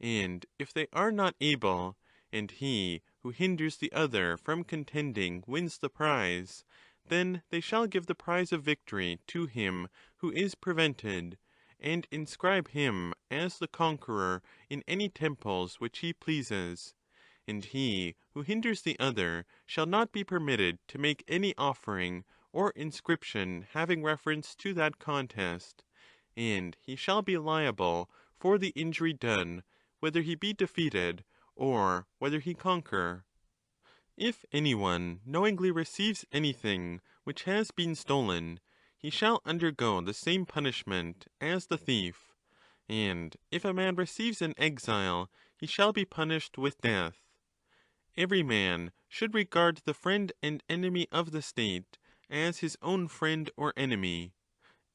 And if they are not able, and he who hinders the other from contending wins the prize, then they shall give the prize of victory to him who is prevented, and inscribe him as the conqueror in any temples which he pleases. And he who hinders the other shall not be permitted to make any offering or inscription having reference to that contest, and he shall be liable for the injury done, whether he be defeated or whether he conquer. If any one knowingly receives anything which has been stolen, he shall undergo the same punishment as the thief. And if a man receives an exile, he shall be punished with death. Every man should regard the friend and enemy of the state as his own friend or enemy.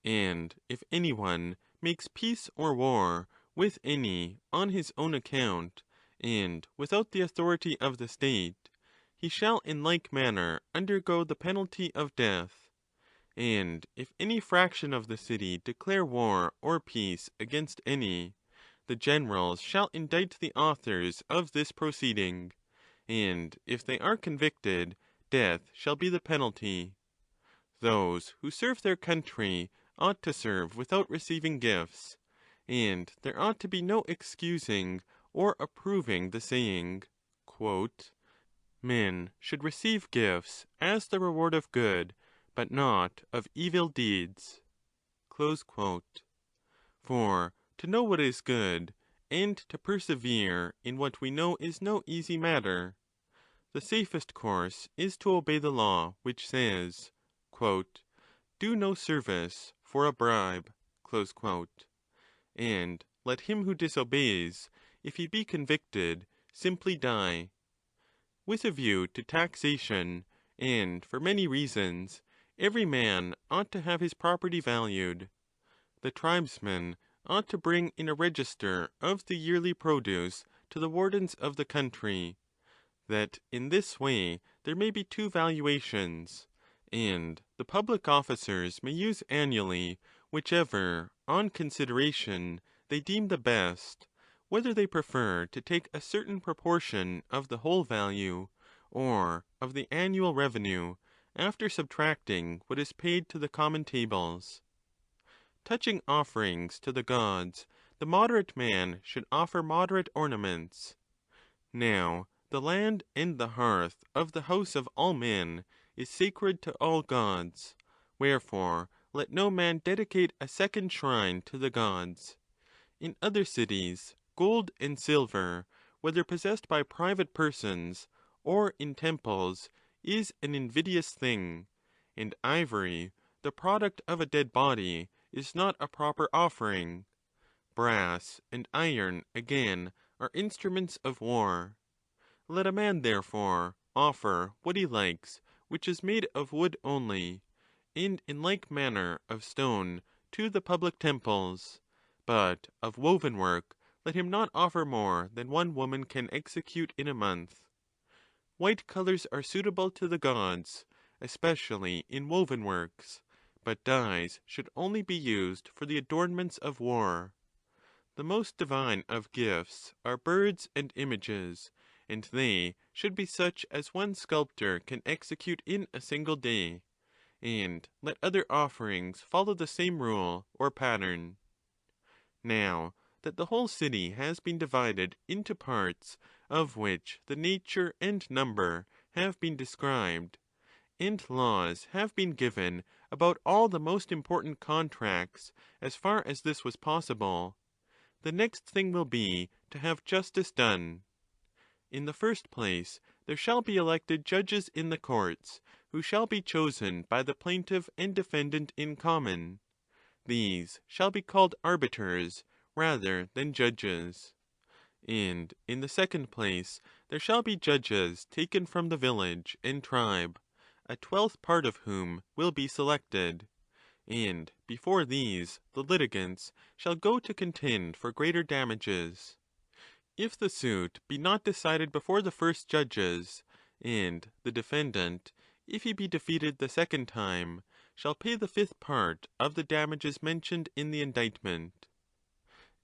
And if any one makes peace or war with any on his own account, and without the authority of the state, he shall in like manner undergo the penalty of death. And if any fraction of the city declare war or peace against any, the generals shall indict the authors of this proceeding, and if they are convicted, death shall be the penalty. Those who serve their country ought to serve without receiving gifts, and there ought to be no excusing or approving the saying, quote, "Men should receive gifts as the reward of good, but not of evil deeds." Close quote. For to know what is good, and to persevere in what we know is no easy matter. The safest course is to obey the law, which says, quote, "Do no service for a bribe," close quote. And let him who disobeys, if he be convicted, simply die. With a view to taxation, and for many reasons, every man ought to have his property valued. The tribesmen ought to bring in a register of the yearly produce to the wardens of the country, that in this way there may be 2 valuations, and the public officers may use annually whichever, on consideration, they deem the best, whether they prefer to take a certain proportion of the whole value, or of the annual revenue, after subtracting what is paid to the common tables. Touching offerings to the gods, the moderate man should offer moderate ornaments. Now, the land and the hearth of the house of all men is sacred to all gods, wherefore let no man dedicate a second shrine to the gods. In other cities, gold and silver, whether possessed by private persons or in temples, is an invidious thing, and ivory, the product of a dead body, is not a proper offering. Brass and iron, again, are instruments of war. Let a man, therefore, offer what he likes, which is made of wood only, and in like manner of stone, to the public temples; but of woven work let him not offer more than one woman can execute in a month. White colours are suitable to the gods, especially in woven works, but dyes should only be used for the adornments of war. The most divine of gifts are birds and images, and they should be such as one sculptor can execute in a single day, and let other offerings follow the same rule or pattern. Now that the whole city has been divided into parts of which the nature and number have been described, and laws have been given about all the most important contracts as far as this was possible, the next thing will be to have justice done. In the first place, there shall be elected judges in the courts, who shall be chosen by the plaintiff and defendant in common. These shall be called arbiters rather than judges. And in the second place, there shall be judges taken from the village and tribe, a 12th part of whom will be selected. And before these, the litigants shall go to contend for greater damages. If the suit be not decided before the first judges, and the defendant, if he be defeated the second time, shall pay the 5th part of the damages mentioned in the indictment.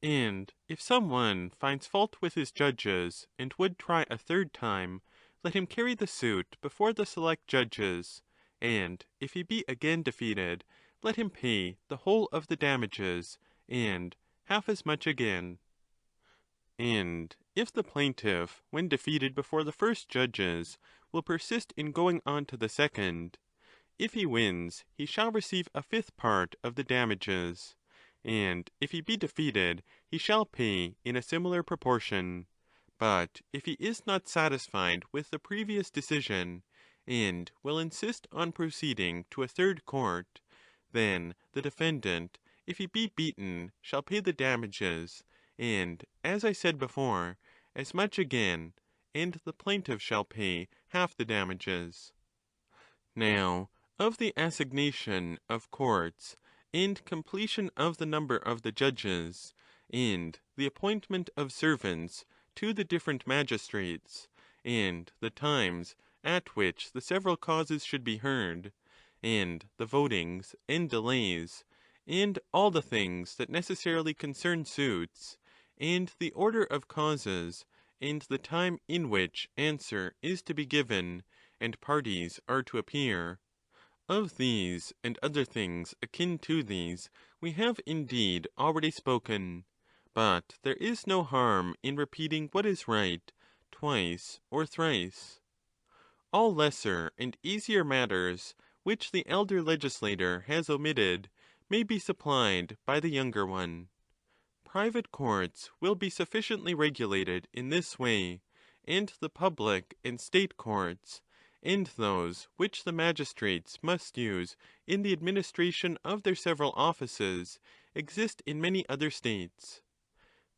And if some one finds fault with his judges, and would try a 3rd time, let him carry the suit before the select judges, and if he be again defeated, let him pay the whole of the damages, and half as much again. And if the plaintiff, when defeated before the first judges, will persist in going on to the second, if he wins, he shall receive a 5th part of the damages, and if he be defeated, he shall pay in a similar proportion. But if he is not satisfied with the previous decision, and will insist on proceeding to a 3rd court, then the defendant, if he be beaten, shall pay the damages, and, as I said before, as much again, and the plaintiff shall pay half the damages. Now, of the assignation of courts, and completion of the number of the judges, and the appointment of servants to the different magistrates, and the times at which the several causes should be heard, and the votings and delays, and all the things that necessarily concern suits, and the order of causes, and the time in which answer is to be given, and parties are to appear, of these and other things akin to these we have indeed already spoken, but there is no harm in repeating what is right twice or thrice. All lesser and easier matters, which the elder legislator has omitted, may be supplied by the younger one. Private courts will be sufficiently regulated in this way, and the public and state courts, and those which the magistrates must use in the administration of their several offices, exist in many other states.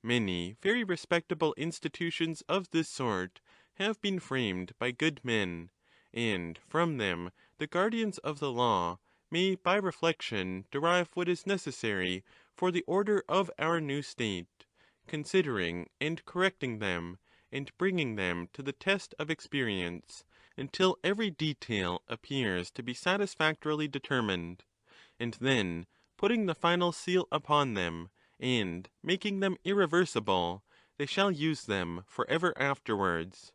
Many very respectable institutions of this sort have been framed by good men, and from them the guardians of the law may by reflection derive what is necessary for the order of our new state, considering and correcting them, and bringing them to the test of experience, until every detail appears to be satisfactorily determined, and then putting the final seal upon them, and making them irreversible, they shall use them for ever afterwards.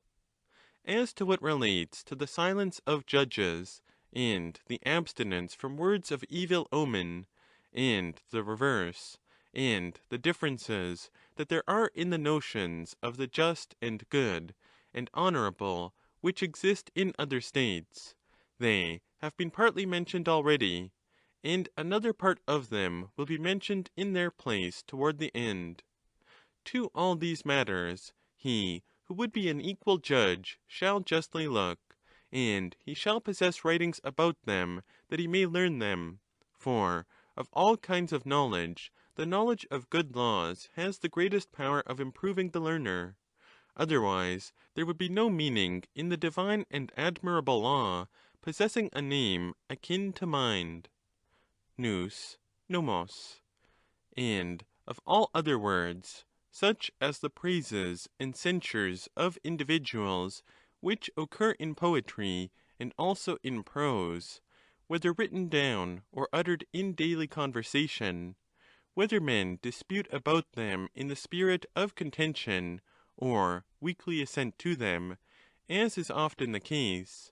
As to what relates to the silence of judges, and the abstinence from words of evil omen, and the reverse, and the differences that there are in the notions of the just and good and honourable which exist in other states, they have been partly mentioned already, and another part of them will be mentioned in their place toward the end. To all these matters, he who would be an equal judge shall justly look, and he shall possess writings about them that he may learn them, for of all kinds of knowledge the knowledge of good laws has the greatest power of improving the learner. Otherwise, there would be no meaning in the divine and admirable law possessing a name akin to mind (nous, nomos), and of all other words, such as the praises and censures of individuals which occur in poetry and also in prose, whether written down or uttered in daily conversation, whether men dispute about them in the spirit of contention or weakly assent to them, as is often the case,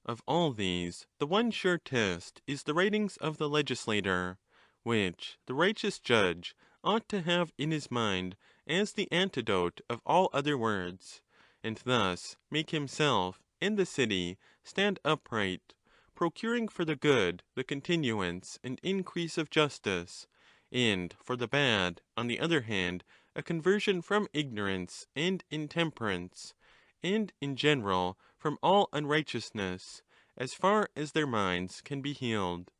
of all these the one sure test is the writings of the legislator, which the righteous judge ought to have in his mind as the antidote of all other words, and thus make himself and the city stand upright, procuring for the good the continuance and increase of justice, and for the bad, on the other hand, a conversion from ignorance and intemperance, and in general from all unrighteousness, as far as their minds can be healed.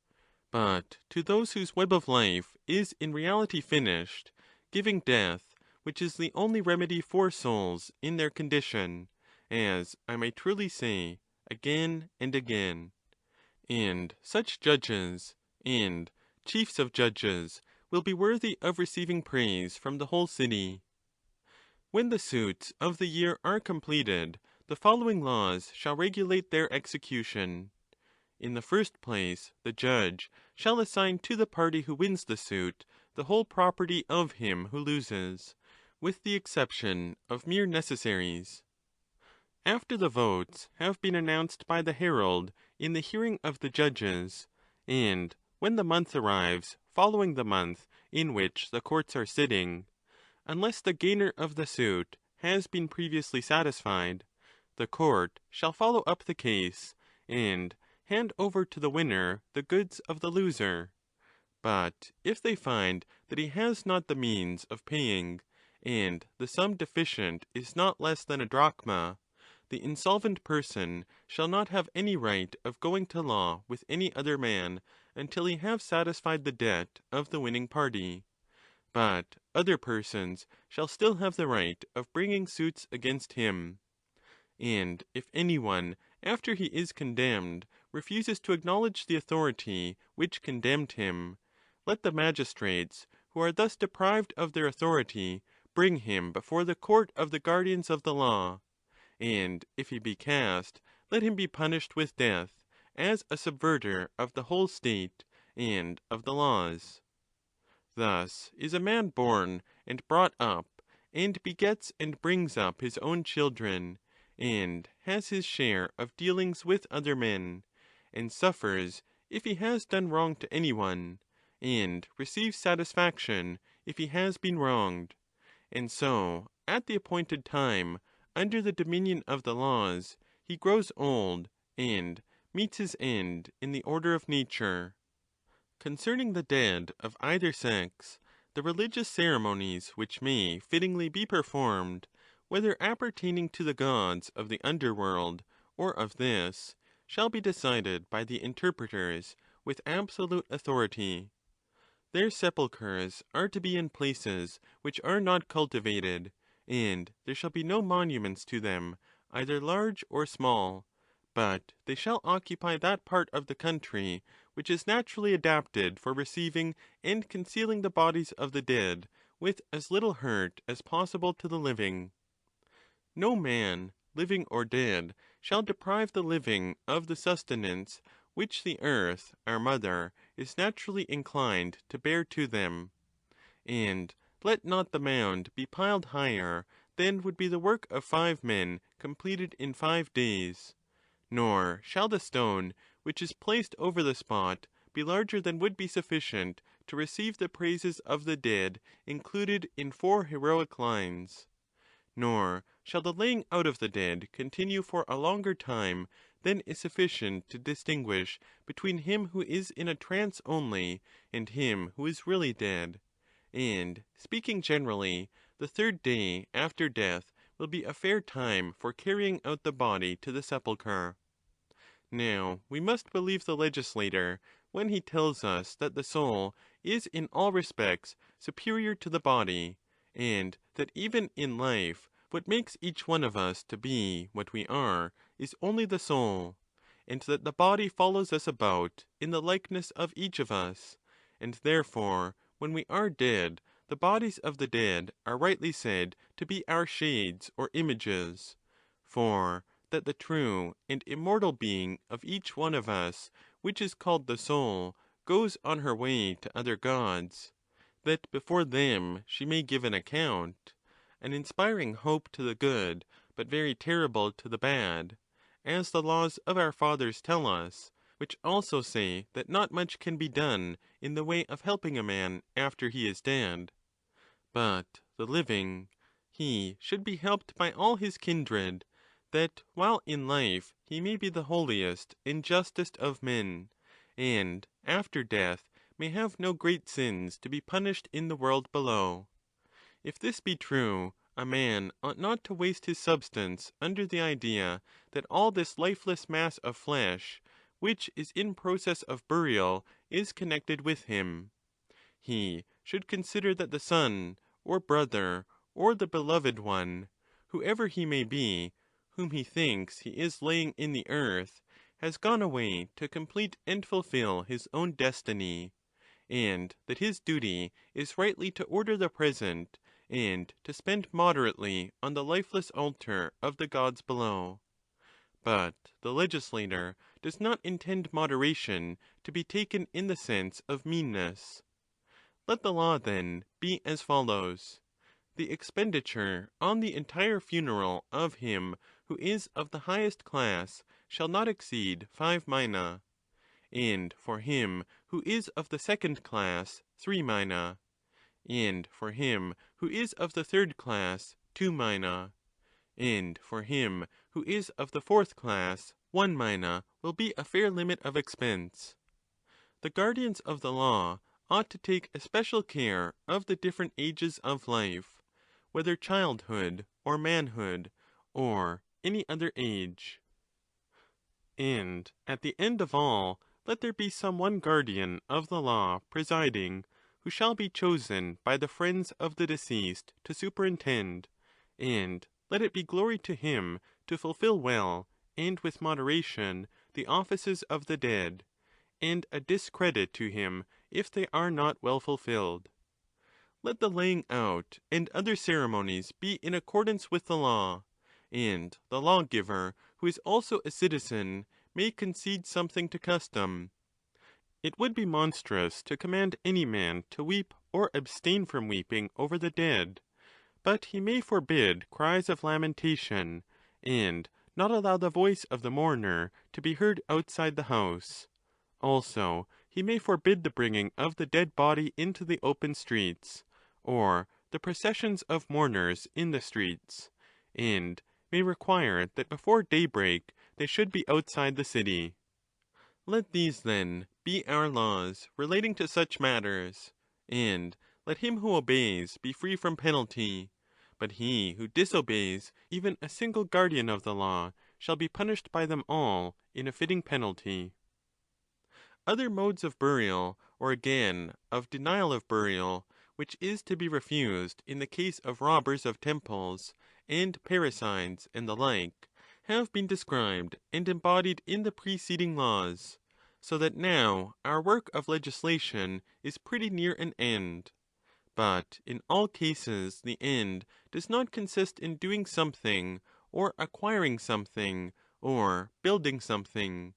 But to those whose web of life is in reality finished, giving death, which is the only remedy for souls in their condition, as I may truly say again and again. And such judges and chiefs of judges will be worthy of receiving praise from the whole city. When the suits of the year are completed, the following laws shall regulate their execution. In the first place, the judge shall assign to the party who wins the suit the whole property of him who loses, with the exception of mere necessaries. After the votes have been announced by the herald in the hearing of the judges, and when the month arrives following the month in which the courts are sitting, unless the gainer of the suit has been previously satisfied, the court shall follow up the case, and hand over to the winner the goods of the loser. But if they find that he has not the means of paying, and the sum deficient is not less than a drachma, the insolvent person shall not have any right of going to law with any other man until he have satisfied the debt of the winning party. But other persons shall still have the right of bringing suits against him. And if any one, after he is condemned, refuses to acknowledge the authority which condemned him, let the magistrates, who are thus deprived of their authority, bring him before the court of the guardians of the law, and if he be cast, let him be punished with death, as a subverter of the whole state and of the laws. Thus is a man born and brought up, and begets and brings up his own children, and has his share of dealings with other men, and suffers if he has done wrong to any one, and receives satisfaction if he has been wronged. And so, at the appointed time, under the dominion of the laws, he grows old, and meets his end in the order of nature. Concerning the dead of either sex, the religious ceremonies which may fittingly be performed, whether appertaining to the gods of the underworld or of this, shall be decided by the interpreters with absolute authority. Their sepulchres are to be in places which are not cultivated, and there shall be no monuments to them, either large or small, but they shall occupy that part of the country which is naturally adapted for receiving and concealing the bodies of the dead with as little hurt as possible to the living. No man, living or dead, shall deprive the living of the sustenance which the earth, our mother, is naturally inclined to bear to them. And let not the mound be piled higher than would be the work of 5 men completed in 5 days, nor shall the stone which is placed over the spot be larger than would be sufficient to receive the praises of the dead included in 4 heroic lines. Nor shall the laying out of the dead continue for a longer time than is sufficient to distinguish between him who is in a trance only and him who is really dead. And, speaking generally, the 3rd day after death will be a fair time for carrying out the body to the sepulchre. Now, we must believe the legislator when he tells us that the soul is in all respects superior to the body, and that even in life what makes each one of us to be what we are is only the soul, and that the body follows us about in the likeness of each of us, and therefore when we are dead, the bodies of the dead are rightly said to be our shades or images, for that the true and immortal being of each one of us, which is called the soul, goes on her way to other gods, that before them she may give an account, an inspiring hope to the good, but very terrible to the bad, as the laws of our fathers tell us, which also say that not much can be done in the way of helping a man after he is dead. But the living, he should be helped by all his kindred, that while in life he may be the holiest and justest of men, and after death may have no great sins to be punished in the world below. If this be true, a man ought not to waste his substance under the idea that all this lifeless mass of flesh, which is in process of burial, is connected with him. He should consider that the son, or brother, or the beloved one, whoever he may be, whom he thinks he is laying in the earth, has gone away to complete and fulfill his own destiny, and that his duty is rightly to order the present, and to spend moderately on the lifeless altar of the gods below. But the legislator does not intend moderation to be taken in the sense of meanness. Let the law, then, be as follows. The expenditure on the entire funeral of him who is of the highest class shall not exceed 5 mina, and for him who is of the second class 3 mina, and for him who is of the third class 2 mina, and for him who is of the fourth class 1 mina will be a fair limit of expense. The guardians of the law ought to take especial care of the different ages of life, whether childhood or manhood, or any other age. And at the end of all, let there be some one guardian of the law presiding, who shall be chosen by the friends of the deceased to superintend, and let it be glory to him to fulfil well, and with moderation, the offices of the dead, and a discredit to him if they are not well fulfilled. Let the laying out and other ceremonies be in accordance with the law, and the lawgiver, who is also a citizen, may concede something to custom. It would be monstrous to command any man to weep or abstain from weeping over the dead, but he may forbid cries of lamentation, and not allow the voice of the mourner to be heard outside the house. Also, he may forbid the bringing of the dead body into the open streets, or the processions of mourners in the streets, and may require that before daybreak they should be outside the city. Let these, then, be our laws relating to such matters, and let him who obeys be free from penalty, but he who disobeys even a single guardian of the law shall be punished by them all in a fitting penalty. Other modes of burial, or again of denial of burial, which is to be refused in the case of robbers of temples, and parricides, and the like, have been described and embodied in the preceding laws, so that now our work of legislation is pretty near an end. But in all cases the end does not consist in doing something, or acquiring something, or building something,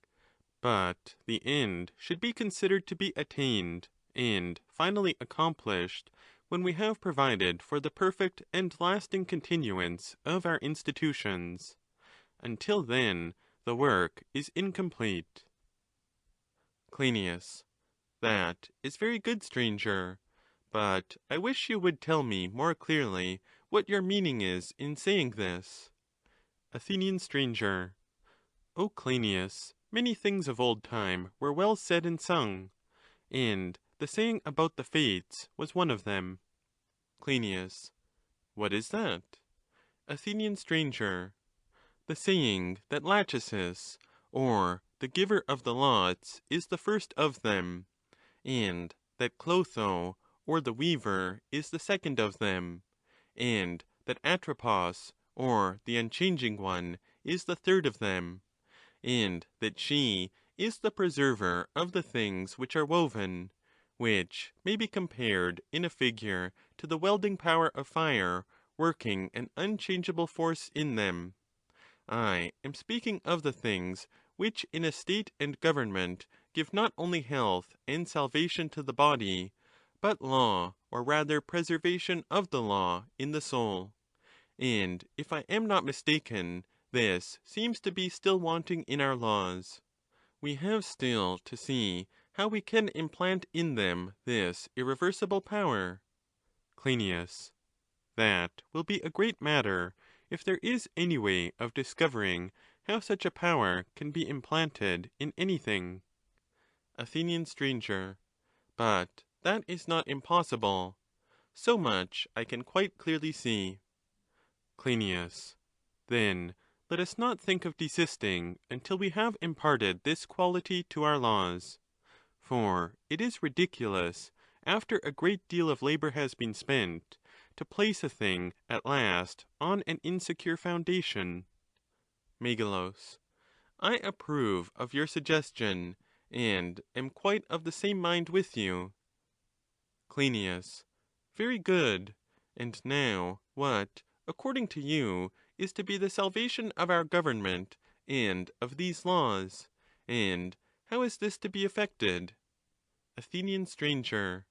but the end should be considered to be attained and finally accomplished when we have provided for the perfect and lasting continuance of our institutions. Until then, the work is incomplete. Cryneas. That is very good, stranger, but I wish you would tell me more clearly what your meaning is in saying this. Athenian stranger. O Cryneas, many things of old time were well said and sung, and the saying about the fates was one of them. Cryneas. What is that? Athenian stranger. The saying that Lachesis, or the giver of the lots, is the first of them, and that Clotho, or the weaver, is the second of them, and that Atropos, or the unchanging one, is the third of them, and that she is the preserver of the things which are woven, which may be compared in a figure to the welding power of fire working an unchangeable force in them. I am speaking of the things which in a state and government give not only health and salvation to the body, but law, or rather preservation of the law, in the soul. And if I am not mistaken, this seems to be still wanting in our laws. We have still to see how we can implant in them this irreversible power. Cryneas. That will be a great matter, if there is any way of discovering how such a power can be implanted in anything. Athenian stranger. But that is not impossible. So much I can quite clearly see. Cryneas. Then let us not think of desisting until we have imparted this quality to our laws. For it is ridiculous, after a great deal of labour has been spent, to place a thing at last on an insecure foundation. Megilus. I approve of your suggestion, and am quite of the same mind with you. Cryneas. Very good. And now what, according to you, is to be the salvation of our government and of these laws, and how is this to be effected? Athenian stranger.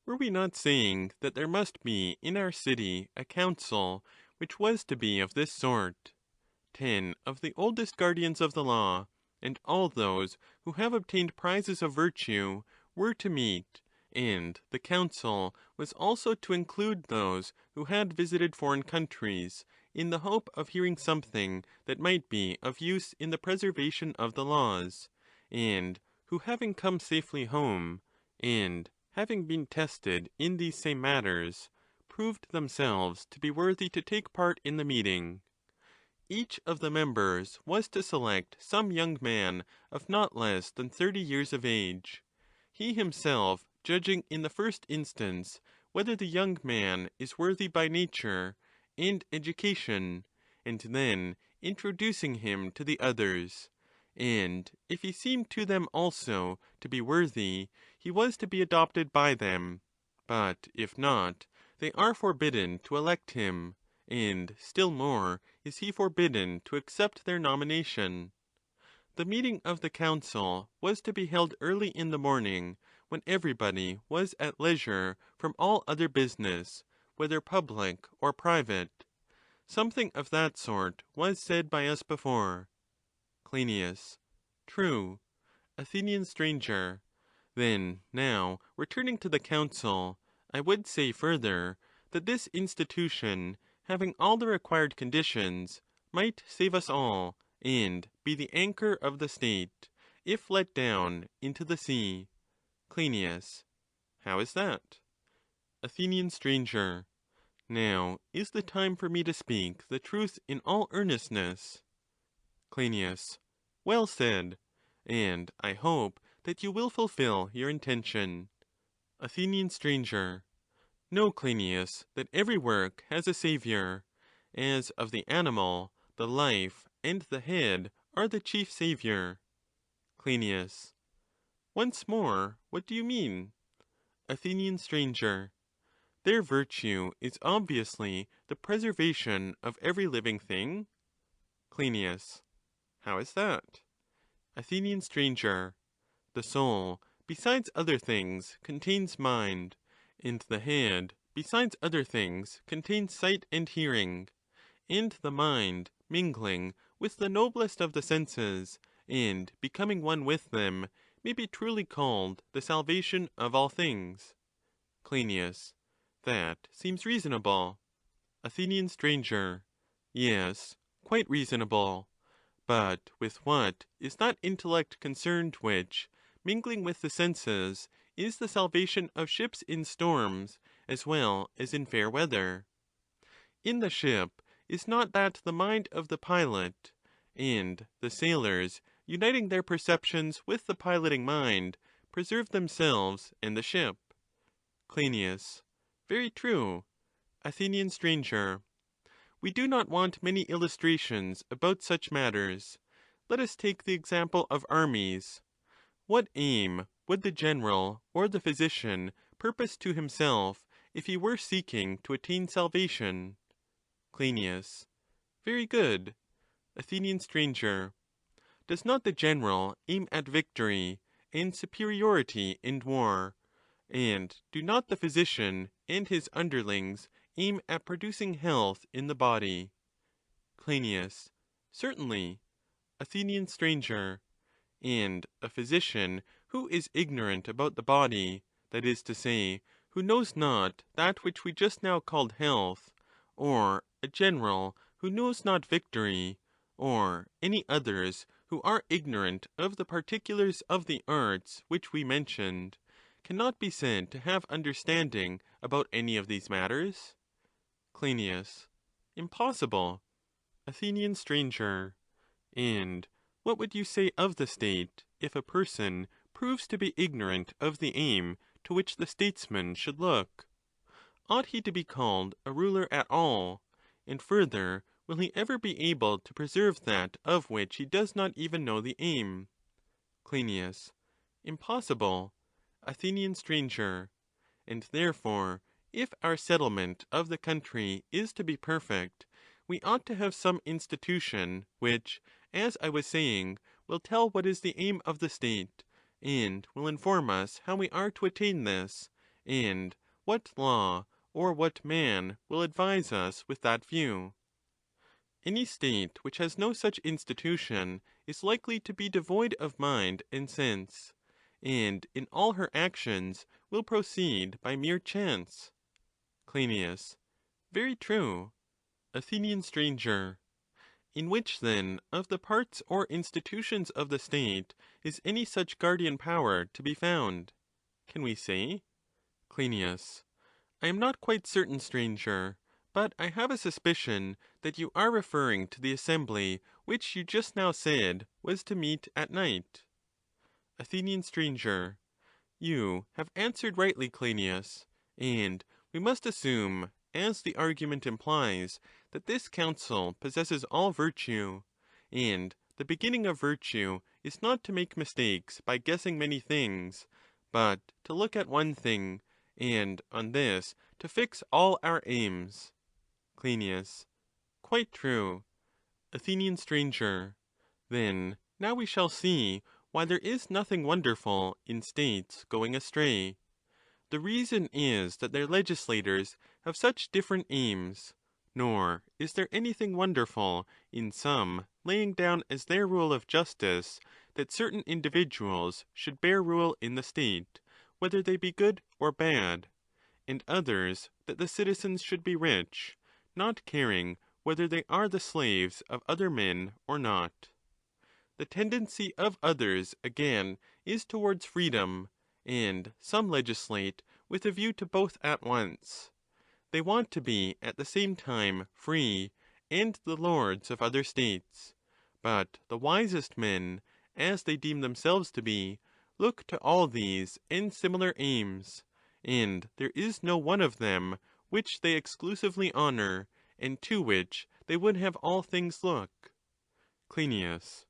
Were we not saying that there must be in our city a council which was to be of this sort? 10 of the oldest guardians of the law, and all those who have obtained prizes of virtue, were to meet, and the council was also to include those who had visited foreign countries, in the hope of hearing something that might be of use in the preservation of the laws, and who, having come safely home, and having been tested in these same matters, proved themselves to be worthy to take part in the meeting. Each of the members was to select some young man of not less than 30 years of age, he himself judging in the first instance whether the young man is worthy by nature and education, and then introducing him to the others, and if he seemed to them also to be worthy, he was to be adopted by them, but if not, they are forbidden to elect him, and still more is he forbidden to accept their nomination. The meeting of the council was to be held early in the morning, when everybody was at leisure from all other business, whether public or private. Something of that sort was said by us before. Cryneas. True. Athenian stranger. Then now, returning to the council, I would say further, that this institution, having all the required conditions, might save us all, and be the anchor of the state, if let down into the sea. Cryneas. How is that? Athenian stranger. Now is the time for me to speak the truth in all earnestness. Cryneas. Well said, and I hope that you will fulfill your intention. Athenian stranger. Know, Cryneas, that every work has a saviour, as of the animal, the life and the head are the chief saviour. Cryneas. Once more, what do you mean? Athenian stranger. Their virtue is obviously the preservation of every living thing? Cryneas. How is that? Athenian stranger. The soul, besides other things, contains mind, and the head, besides other things, contains sight and hearing, and the mind, mingling with the noblest of the senses, and becoming one with them, may be truly called the salvation of all things. Cryneas. That seems reasonable. Athenian stranger. Yes, quite reasonable. But with what is that intellect concerned which, mingling with the senses, is the salvation of ships in storms as well as in fair weather? In the ship is not that the mind of the pilot, and the sailors, uniting their perceptions with the piloting mind, preserve themselves and the ship? Cryneas. Very true. Athenian stranger. We do not want many illustrations about such matters. Let us take the example of armies. What aim would the general or the physician purpose to himself if he were seeking to attain salvation? Cryneas. Very good. Athenian stranger. Does not the general aim at victory and superiority in war, and do not the physician and his underlings aim at producing health in the body? Cryneas. Certainly. Athenian stranger. And a physician who is ignorant about the body, that is to say, who knows not that which we just now called health, or a general who knows not victory, or any others who are ignorant of the particulars of the arts which we mentioned, cannot be said to have understanding about any of these matters? Cryneas. Impossible. Athenian stranger. And what would you say of the state, if a person proves to be ignorant of the aim to which the statesman should look? Ought he to be called a ruler at all? And further, will he ever be able to preserve that of which he does not even know the aim? Cryneas. Impossible. Athenian stranger. And therefore, if our settlement of the country is to be perfect, we ought to have some institution which, as I was saying, will tell what is the aim of the state, and will inform us how we are to attain this, and what law or what man will advise us with that view. Any state which has no such institution is likely to be devoid of mind and sense, and in all her actions will proceed by mere chance. Cryneas. Very true. Athenian stranger. In which, then, of the parts or institutions of the state is any such guardian power to be found? Can we say? Cryneas. I am not quite certain, stranger, but I have a suspicion that you are referring to the assembly which you just now said was to meet at night. Athenian stranger. You have answered rightly, Cryneas, and we must assume, as the argument implies, that this council possesses all virtue, and the beginning of virtue is not to make mistakes by guessing many things, but to look at one thing, and on this to fix all our aims. Cryneas. Quite true. Athenian stranger. Then now we shall see why there is nothing wonderful in states going astray. The reason is that their legislators have such different aims, nor is there anything wonderful in some laying down as their rule of justice that certain individuals should bear rule in the state, whether they be good or bad, and others that the citizens should be rich, not caring whether they are the slaves of other men or not. The tendency of others, again, is towards freedom, and some legislate with a view to both at once. They want to be at the same time free and the lords of other states. But the wisest men, as they deem themselves to be, look to all these and similar aims, and there is no one of them which they exclusively honor, and to which they would have all things look. Cryneas.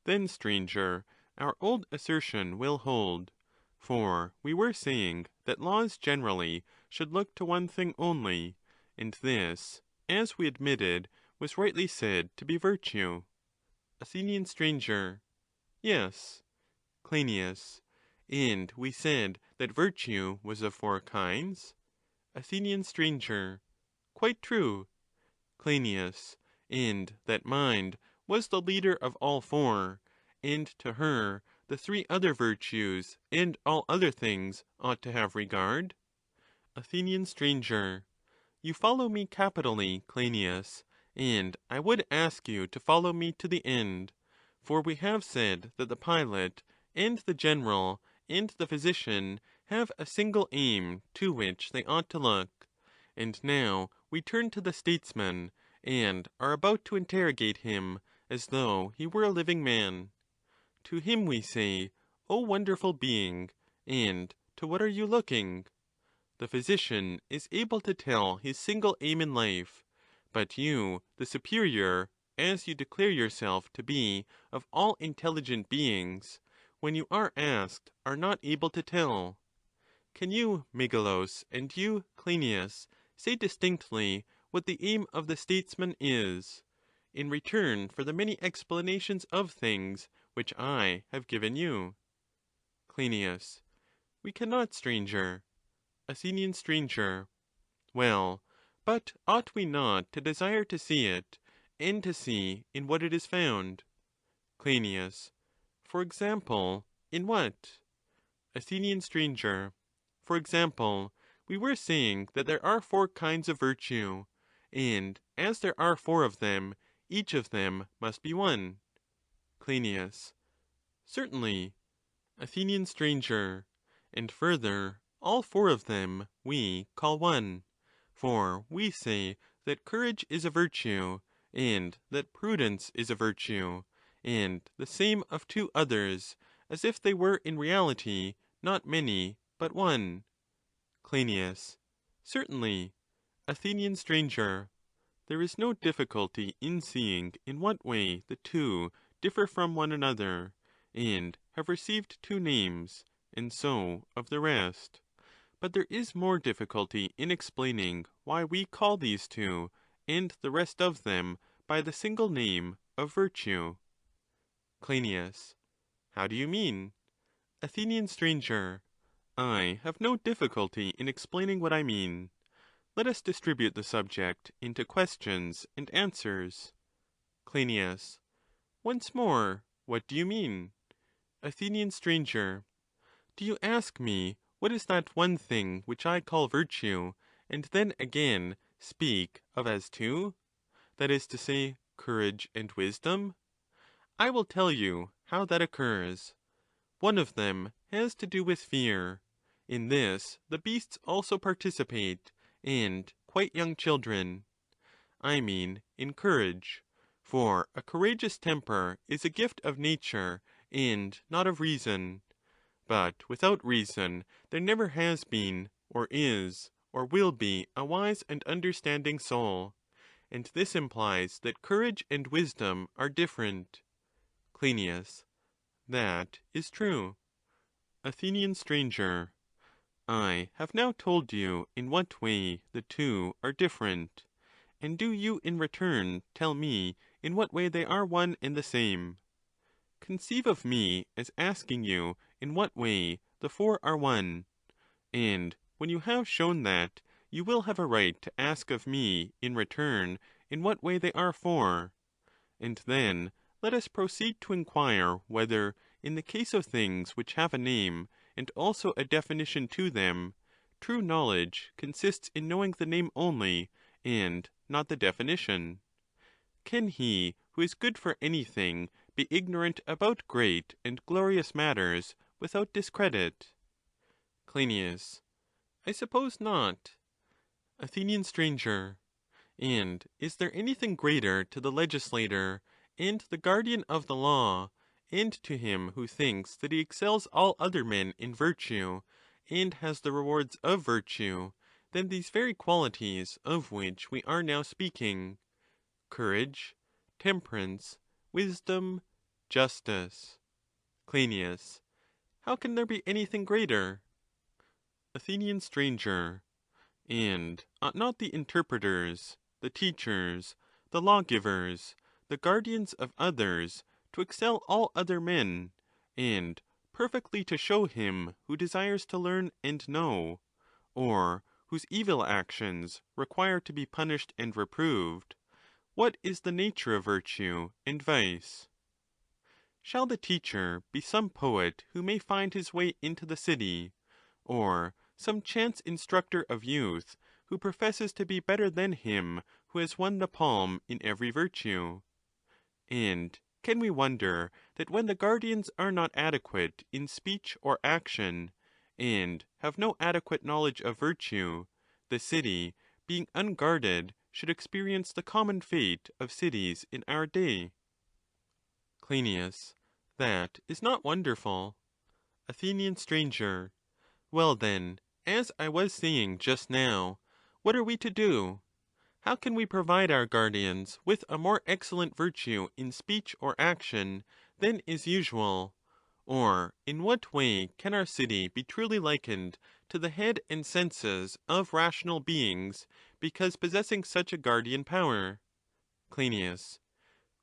Then, stranger, our old assertion will hold, for we were saying that laws generally should look to one thing only, and this, as we admitted, was rightly said to be virtue. Athenian stranger. Yes. Cryneas. And we said that virtue was of 4 kinds? Athenian stranger. Quite true. Cryneas. And that mind was the leader of all 4, and to her the 3 other virtues and all other things ought to have regard? Athenian stranger. You follow me capitally, Cryneas, and I would ask you to follow me to the end, for we have said that the pilot, and the general, and the physician have a single aim to which they ought to look, and now we turn to the statesman, and are about to interrogate him, as though he were a living man. To him we say, O wonderful being, and to what are you looking? The physician is able to tell his single aim in life, but you, the superior, as you declare yourself to be of all intelligent beings, when you are asked, are not able to tell. Can you, Megilus, and you, Cryneas, say distinctly what the aim of the statesman is, in return for the many explanations of things which I have given you? Cryneas. We cannot, stranger. Athenian stranger. Well, but ought we not to desire to see it, and to see in what it is found? Crynias. For example, in what? Athenian stranger. For example, we were saying that there are 4 kinds of virtue, and as there are 4 of them, each of them must be one. Clynias. Certainly. Athenian stranger. And further, all 4 of them we call one. For we say that courage is a virtue, and that prudence is a virtue, and the same of 2 others, as if they were in reality not many, but one. Clynias. Certainly. Athenian stranger. There is no difficulty in seeing in what way the 2 differ from one another, and have received 2 names, and so of the rest. But there is more difficulty in explaining why we call these 2, and the rest of them, by the single name of virtue. Clynias. How do you mean? Athenian stranger. I have no difficulty in explaining what I mean. Let us distribute the subject into questions and answers. Clynias. Once more, what do you mean? Athenian stranger. Do you ask me what is that one thing which I call virtue, and then again speak of as 2? That is to say, courage and wisdom? I will tell you how that occurs. One of them has to do with fear. In this the beasts also participate, and quite young children. I mean in courage, for a courageous temper is a gift of nature and not of reason. But without reason there never has been, or is, or will be a wise and understanding soul, and this implies that courage and wisdom are different. Clynias. That is true. Athenian stranger. I have now told you in what way the 2 are different, and do you in return tell me in what way they are one and the same. Conceive of me as asking you in what way the 4 are one, and when you have shown that, you will have a right to ask of me in return in what way they are 4. And then let us proceed to inquire whether, in the case of things which have a name, and also a definition to them, true knowledge consists in knowing the name only, and not the definition. Can he who is good for anything be ignorant about great and glorious matters without discredit? Clynias. I suppose not. Athenian stranger. And is there anything greater to the legislator, and the guardian of the law, and to him who thinks that he excels all other men in virtue, and has the rewards of virtue, than these very qualities of which we are now speaking? Courage, temperance, wisdom, justice. Clynias. How can there be anything greater? Athenian stranger. And ought not the interpreters, the teachers, the lawgivers, the guardians of others, to excel all other men, and perfectly to show him who desires to learn and know, or whose evil actions require to be punished and reproved, what is the nature of virtue and vice? Shall the teacher be some poet who may find his way into the city, or some chance instructor of youth who professes to be better than him who has won the palm in every virtue? And can we wonder that when the guardians are not adequate in speech or action, and have no adequate knowledge of virtue, the city, being unguarded, should experience the common fate of cities in our day? Clynias. That is not wonderful. Athenian stranger. Well then, as I was saying just now, what are we to do? How can we provide our guardians with a more excellent virtue in speech or action than is usual? Or in what way can our city be truly likened to the head and senses of rational beings, because possessing such a guardian power? Cryneas.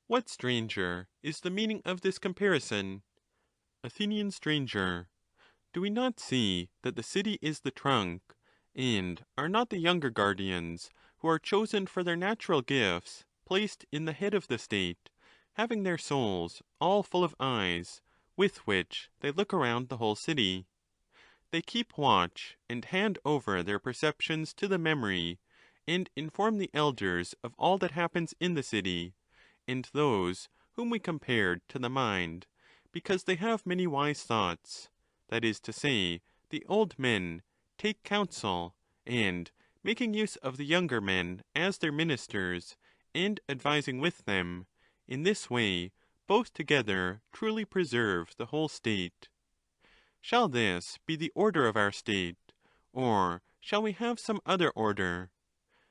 What, stranger, is the meaning of this comparison? Athenian stranger. Do we not see that the city is the trunk, and are not the younger guardians, who are chosen for their natural gifts, placed in the head of the state, having their souls all full of eyes, with which they look around the whole city? They keep watch, and hand over their perceptions to the memory, and inform the elders of all that happens in the city, and those whom we compared to the mind, because they have many wise thoughts; that is to say, the old men take counsel, and, making use of the younger men as their ministers, and advising with them, in this way both together truly preserve the whole state. Shall this be the order of our state, or shall we have some other order?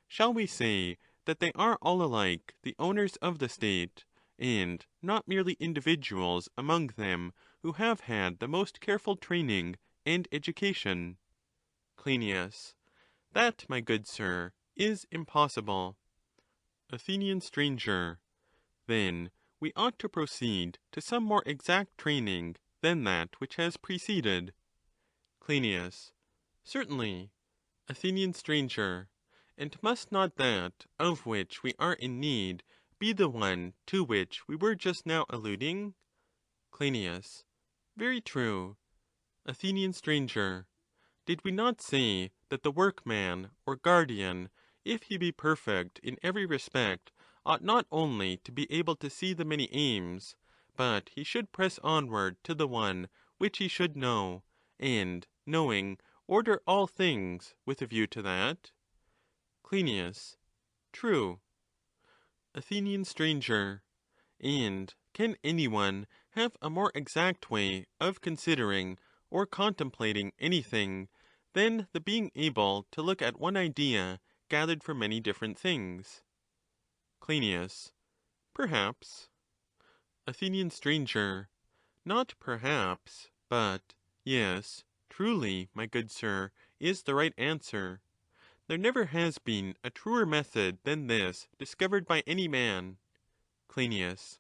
Shall we say that they are all alike the owners of the state, and not merely individuals among them who have had the most careful training and education? Crynias. That, my good sir, is impossible. Athenian stranger. Then we ought to proceed to some more exact training than that which has preceded. Crynias. Certainly. Athenian stranger. And must not that of which we are in need be the one to which we were just now alluding? Crynias. Very true. Athenian stranger. Did we not say that the workman or guardian, if he be perfect in every respect, ought not only to be able to see the many aims, but he should press onward to the one which he should know, and, knowing, order all things with a view to that? Crynias. True. Athenian stranger. And can any one have a more exact way of considering or contemplating anything than the being able to look at one idea gathered from many different things? Crynias. Perhaps. Athenian stranger. Not perhaps, but yes, truly, my good sir, is the right answer. There never has been a truer method than this discovered by any man. Crynias.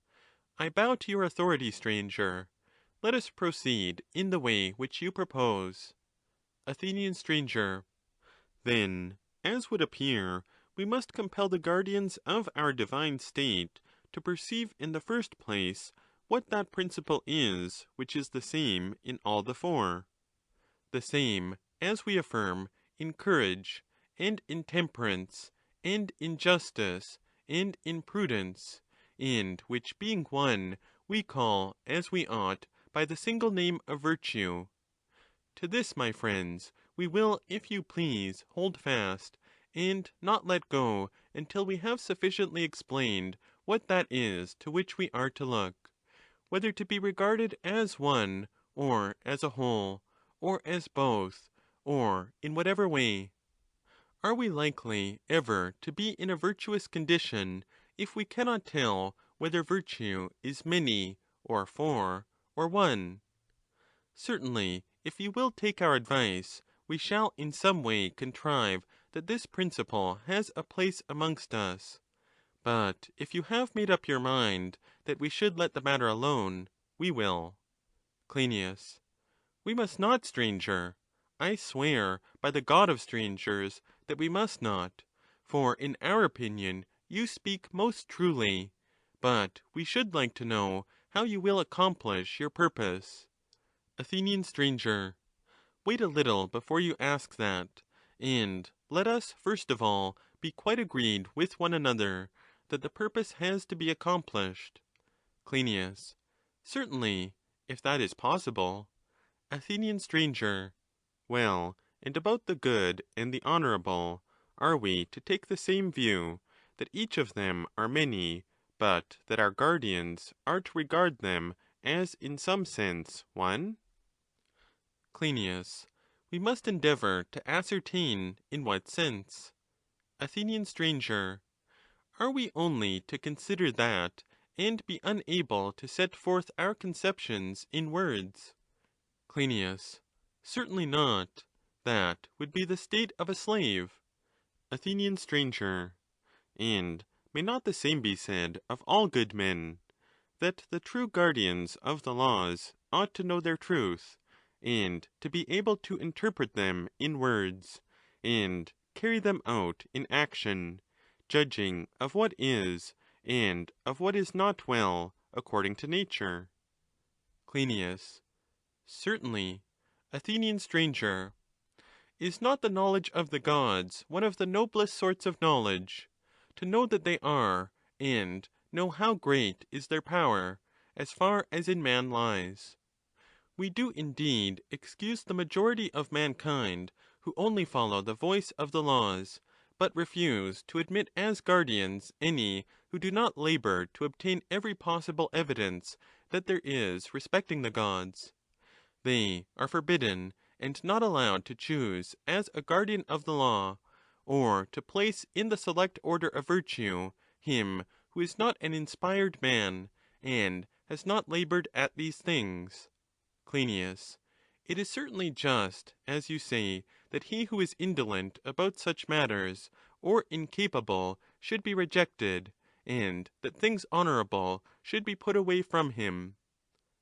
I bow to your authority, stranger. Let us proceed in the way which you propose. Athenian stranger. Then, as would appear, we must compel the guardians of our divine state to perceive in the first place what that principle is which is the same in all the four. The same, as we affirm, in courage, and in temperance, and in justice, and in prudence, and which being one, we call, as we ought, by the single name of virtue. To this, my friends, we will, if you please, hold fast, and not let go until we have sufficiently explained what that is to which we are to look, whether to be regarded as one, or as a whole, or as both, or in whatever way. Are we likely ever to be in a virtuous condition if we cannot tell whether virtue is many, or four, or one? Certainly, if you will take our advice, we shall in some way contrive that this principle has a place amongst us. But if you have made up your mind that we should let the matter alone, we will. Crynias. We must not, stranger. I swear by the God of strangers that we must not, for in our opinion you speak most truly, but we should like to know how you will accomplish your purpose. Athenian stranger. Wait a little before you ask that, and let us first of all be quite agreed with one another that the purpose has to be accomplished. Crynias. Certainly, if that is possible. Athenian stranger. Well, and about the good and the honourable, are we to take the same view, that each of them are many, but that our guardians are to regard them as in some sense one? Crynias. we must endeavour to ascertain in what sense. Athenian stranger. Are we only to consider that, and be unable to set forth our conceptions in words? Cryneas. Certainly not. That would be the state of a slave. Athenian stranger. And may not the same be said of all good men, that the true guardians of the laws ought to know their truth, and to be able to interpret them in words, and carry them out in action, judging of what is, and of what is not well, according to nature? Cryneas. Certainly. Athenian stranger. Is not the knowledge of the gods one of the noblest sorts of knowledge? To know that they are, and know how great is their power, as far as in man lies. We do indeed excuse the majority of mankind, who only follow the voice of the laws, but refuse to admit as guardians any who do not labour to obtain every possible evidence that there is respecting the gods. They are forbidden and not allowed to choose as a guardian of the law, or to place in the select order of virtue him who is not an inspired man, and has not laboured at these things. Clynias. It is certainly just, as you say, that he who is indolent about such matters, or incapable, should be rejected, and that things honourable should be put away from him.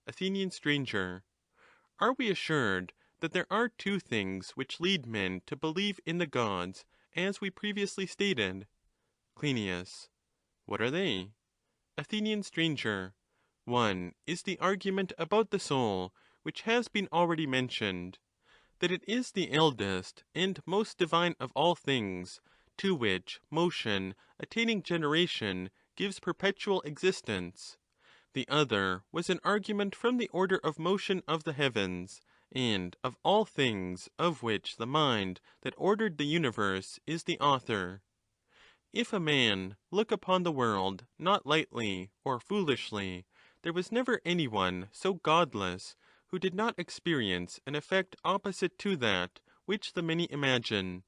Athenian stranger. Are we assured that there are two things which lead men to believe in the gods, as we previously stated? Clynias. What are they? Athenian stranger. One is the argument about the soul, which has been already mentioned, that it is the eldest and most divine of all things, to which motion attaining generation gives perpetual existence. The other was an argument from the order of motion of the heavens, and of all things of which the mind that ordered the universe is the author. If a man look upon the world not lightly or foolishly, there was never any one so godless who did not experience an effect opposite to that which the many imagine,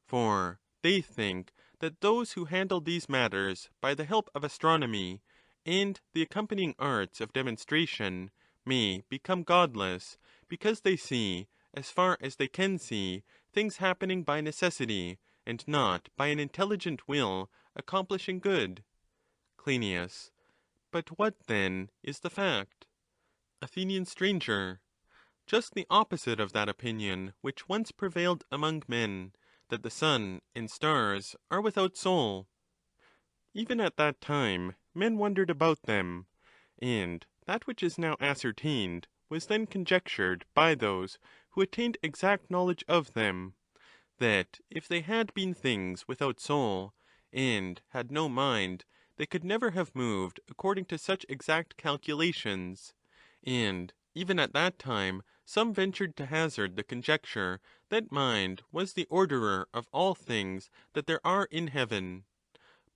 for they think that those who handle these matters by the help of astronomy and the accompanying arts of demonstration may become godless, because they see, as far as they can see, things happening by necessity, and not by an intelligent will accomplishing good. Clynias. But what, then, is the fact? Athenian stranger. Just the opposite of that opinion which once prevailed among men, that the sun and stars are without soul. Even at that time men wondered about them, and that which is now ascertained was then conjectured by those who attained exact knowledge of them, that if they had been things without soul, and had no mind, they could never have moved according to such exact calculations, and even at that time some ventured to hazard the conjecture that mind was the orderer of all things that there are in heaven.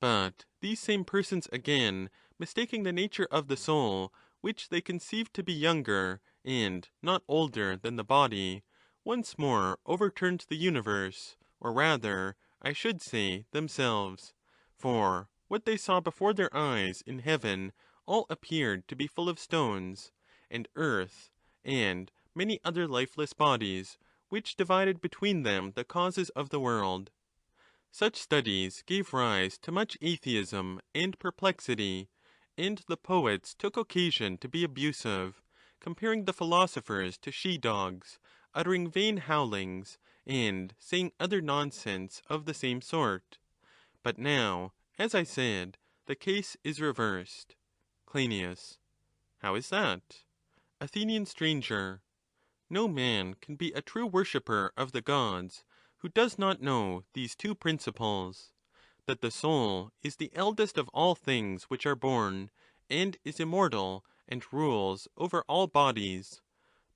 But these same persons again, mistaking the nature of the soul, which they conceived to be younger and not older than the body, once more overturned the universe, or rather, I should say, themselves; for what they saw before their eyes in heaven all appeared to be full of stones, and earth, and many other lifeless bodies, which divided between them the causes of the world. Such studies gave rise to much atheism and perplexity, and the poets took occasion to be abusive, comparing the philosophers to she-dogs, uttering vain howlings, and saying other nonsense of the same sort. But now, as I said, the case is reversed. Clynias. How is that? Athenian stranger. No man can be a true worshipper of the gods who does not know these two principles: that the soul is the eldest of all things which are born, and is immortal, and rules over all bodies.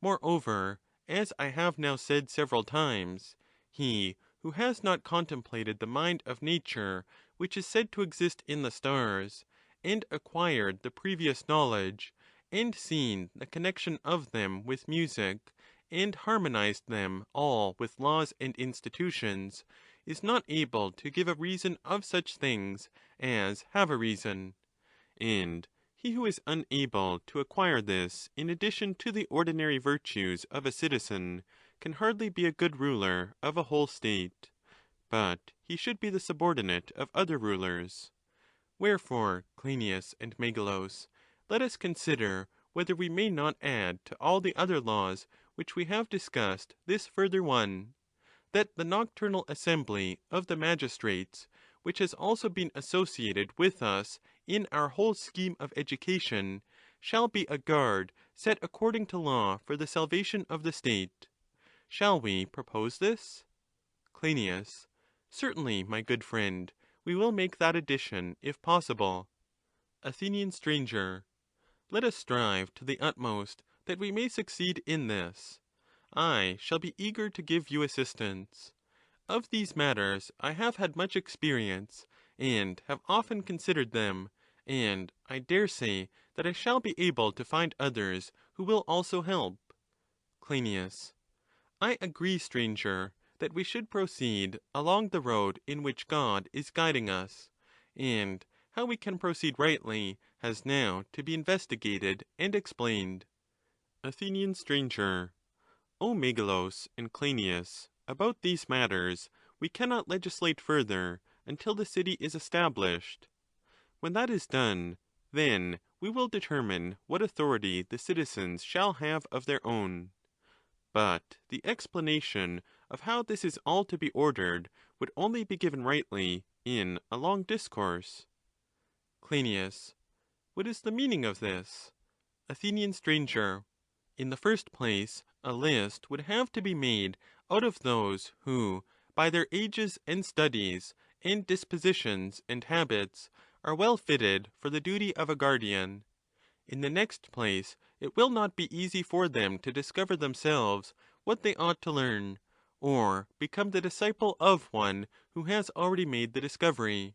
Moreover, as I have now said several times, he who has not contemplated the mind of nature which is said to exist in the stars, and acquired the previous knowledge, and seen the connection of them with music, and harmonized them all with laws and institutions, is not able to give a reason of such things as have a reason. And he who is unable to acquire this in addition to the ordinary virtues of a citizen can hardly be a good ruler of a whole state, but he should be the subordinate of other rulers. Wherefore, Cryneas and Megilus, let us consider whether we may not add to all the other laws which we have discussed this further one, that the nocturnal assembly of the magistrates, which has also been associated with us in our whole scheme of education, shall be a guard set according to law for the salvation of the state. Shall we propose this? Crynias. Certainly, my good friend, we will make that addition, if possible. Athenian stranger. Let us strive to the utmost that we may succeed in this. I shall be eager to give you assistance. Of these matters I have had much experience, and have often considered them, and I dare say that I shall be able to find others who will also help. Clynias. I agree, stranger, that we should proceed along the road in which God is guiding us, and how we can proceed rightly has now to be investigated and explained. Athenian stranger. O Megilus and Clynias, about these matters we cannot legislate further until the city is established. When that is done, then we will determine what authority the citizens shall have of their own. But the explanation of how this is all to be ordered would only be given rightly in a long discourse. Clynias. What is the meaning of this? Athenian stranger. In the first place, a list would have to be made out of those who, by their ages and studies, and dispositions and habits, are well fitted for the duty of a guardian. In the next place, it will not be easy for them to discover themselves what they ought to learn, or become the disciple of one who has already made the discovery.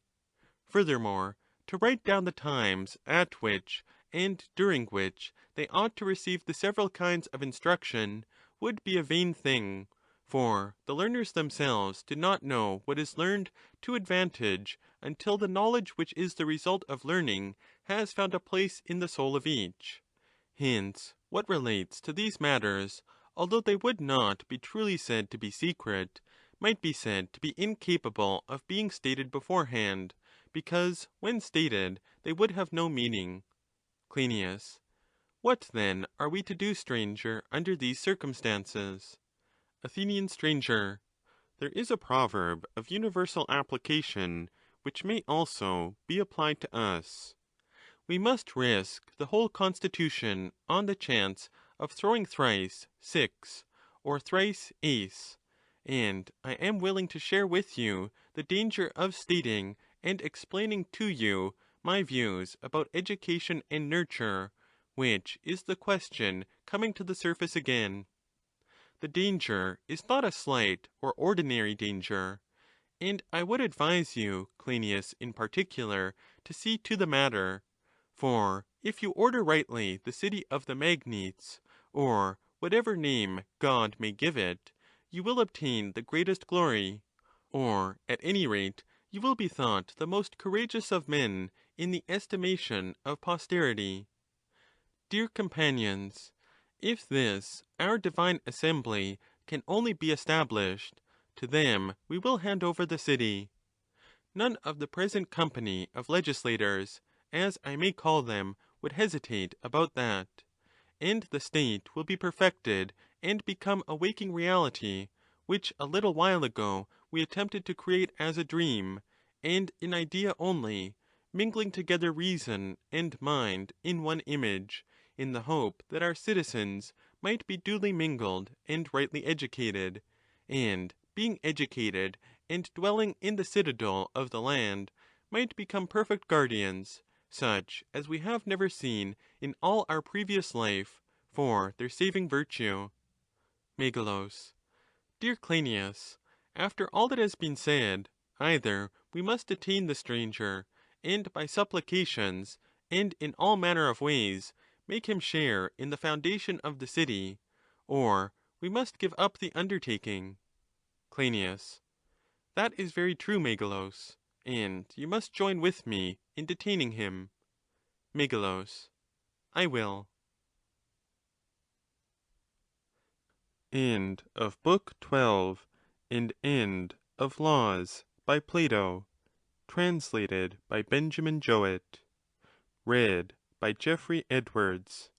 Furthermore, to write down the times at which and during which they ought to receive the several kinds of instruction would be a vain thing, for the learners themselves do not know what is learned to advantage until the knowledge which is the result of learning has found a place in the soul of each. Hence, what relates to these matters, although they would not be truly said to be secret, might be said to be incapable of being stated beforehand, because, when stated, they would have no meaning. Clynias. What then are we to do, stranger, under these circumstances? Athenian stranger. There is a proverb of universal application, which may also be applied to us. We must risk the whole constitution on the chance of throwing thrice 6, or thrice ace, and I am willing to share with you the danger of stating and explaining to you my views about education and nurture, which is the question coming to the surface again. The danger is not a slight or ordinary danger, and I would advise you, Clynias in particular, to see to the matter. For if you order rightly the city of the Magnetes, or whatever name God may give it, you will obtain the greatest glory, or at any rate you will be thought the most courageous of men in the estimation of posterity. Dear companions, if this, our divine assembly, can only be established, to them we will hand over the city. None of the present company of legislators, as I may call them, would hesitate about that, and the state will be perfected and become a waking reality, which a little while ago we attempted to create as a dream, and in idea only, mingling together reason and mind in one image, in the hope that our citizens might be duly mingled and rightly educated, and being educated and dwelling in the citadel of the land, might become perfect guardians, such as we have never seen in all our previous life, for their saving virtue. Megilus. Dear Clynias, after all that has been said, either we must detain the stranger, and by supplications, and in all manner of ways, make him share in the foundation of the city, or we must give up the undertaking. Clynias. That is very true, Megilus, and you must join with me in detaining him. Megilus. I will. End of Book 12 and End of Laws by Plato, translated by Benjamin Jowett, read by Geoffrey Edwards,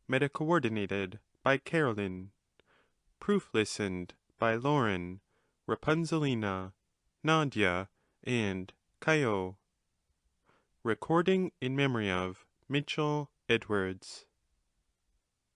meta-coordinated by Carolyn, proof listened by Lauren, Rapunzelina, Nadia, and Caio. Recording in memory of Mitchell Edwards.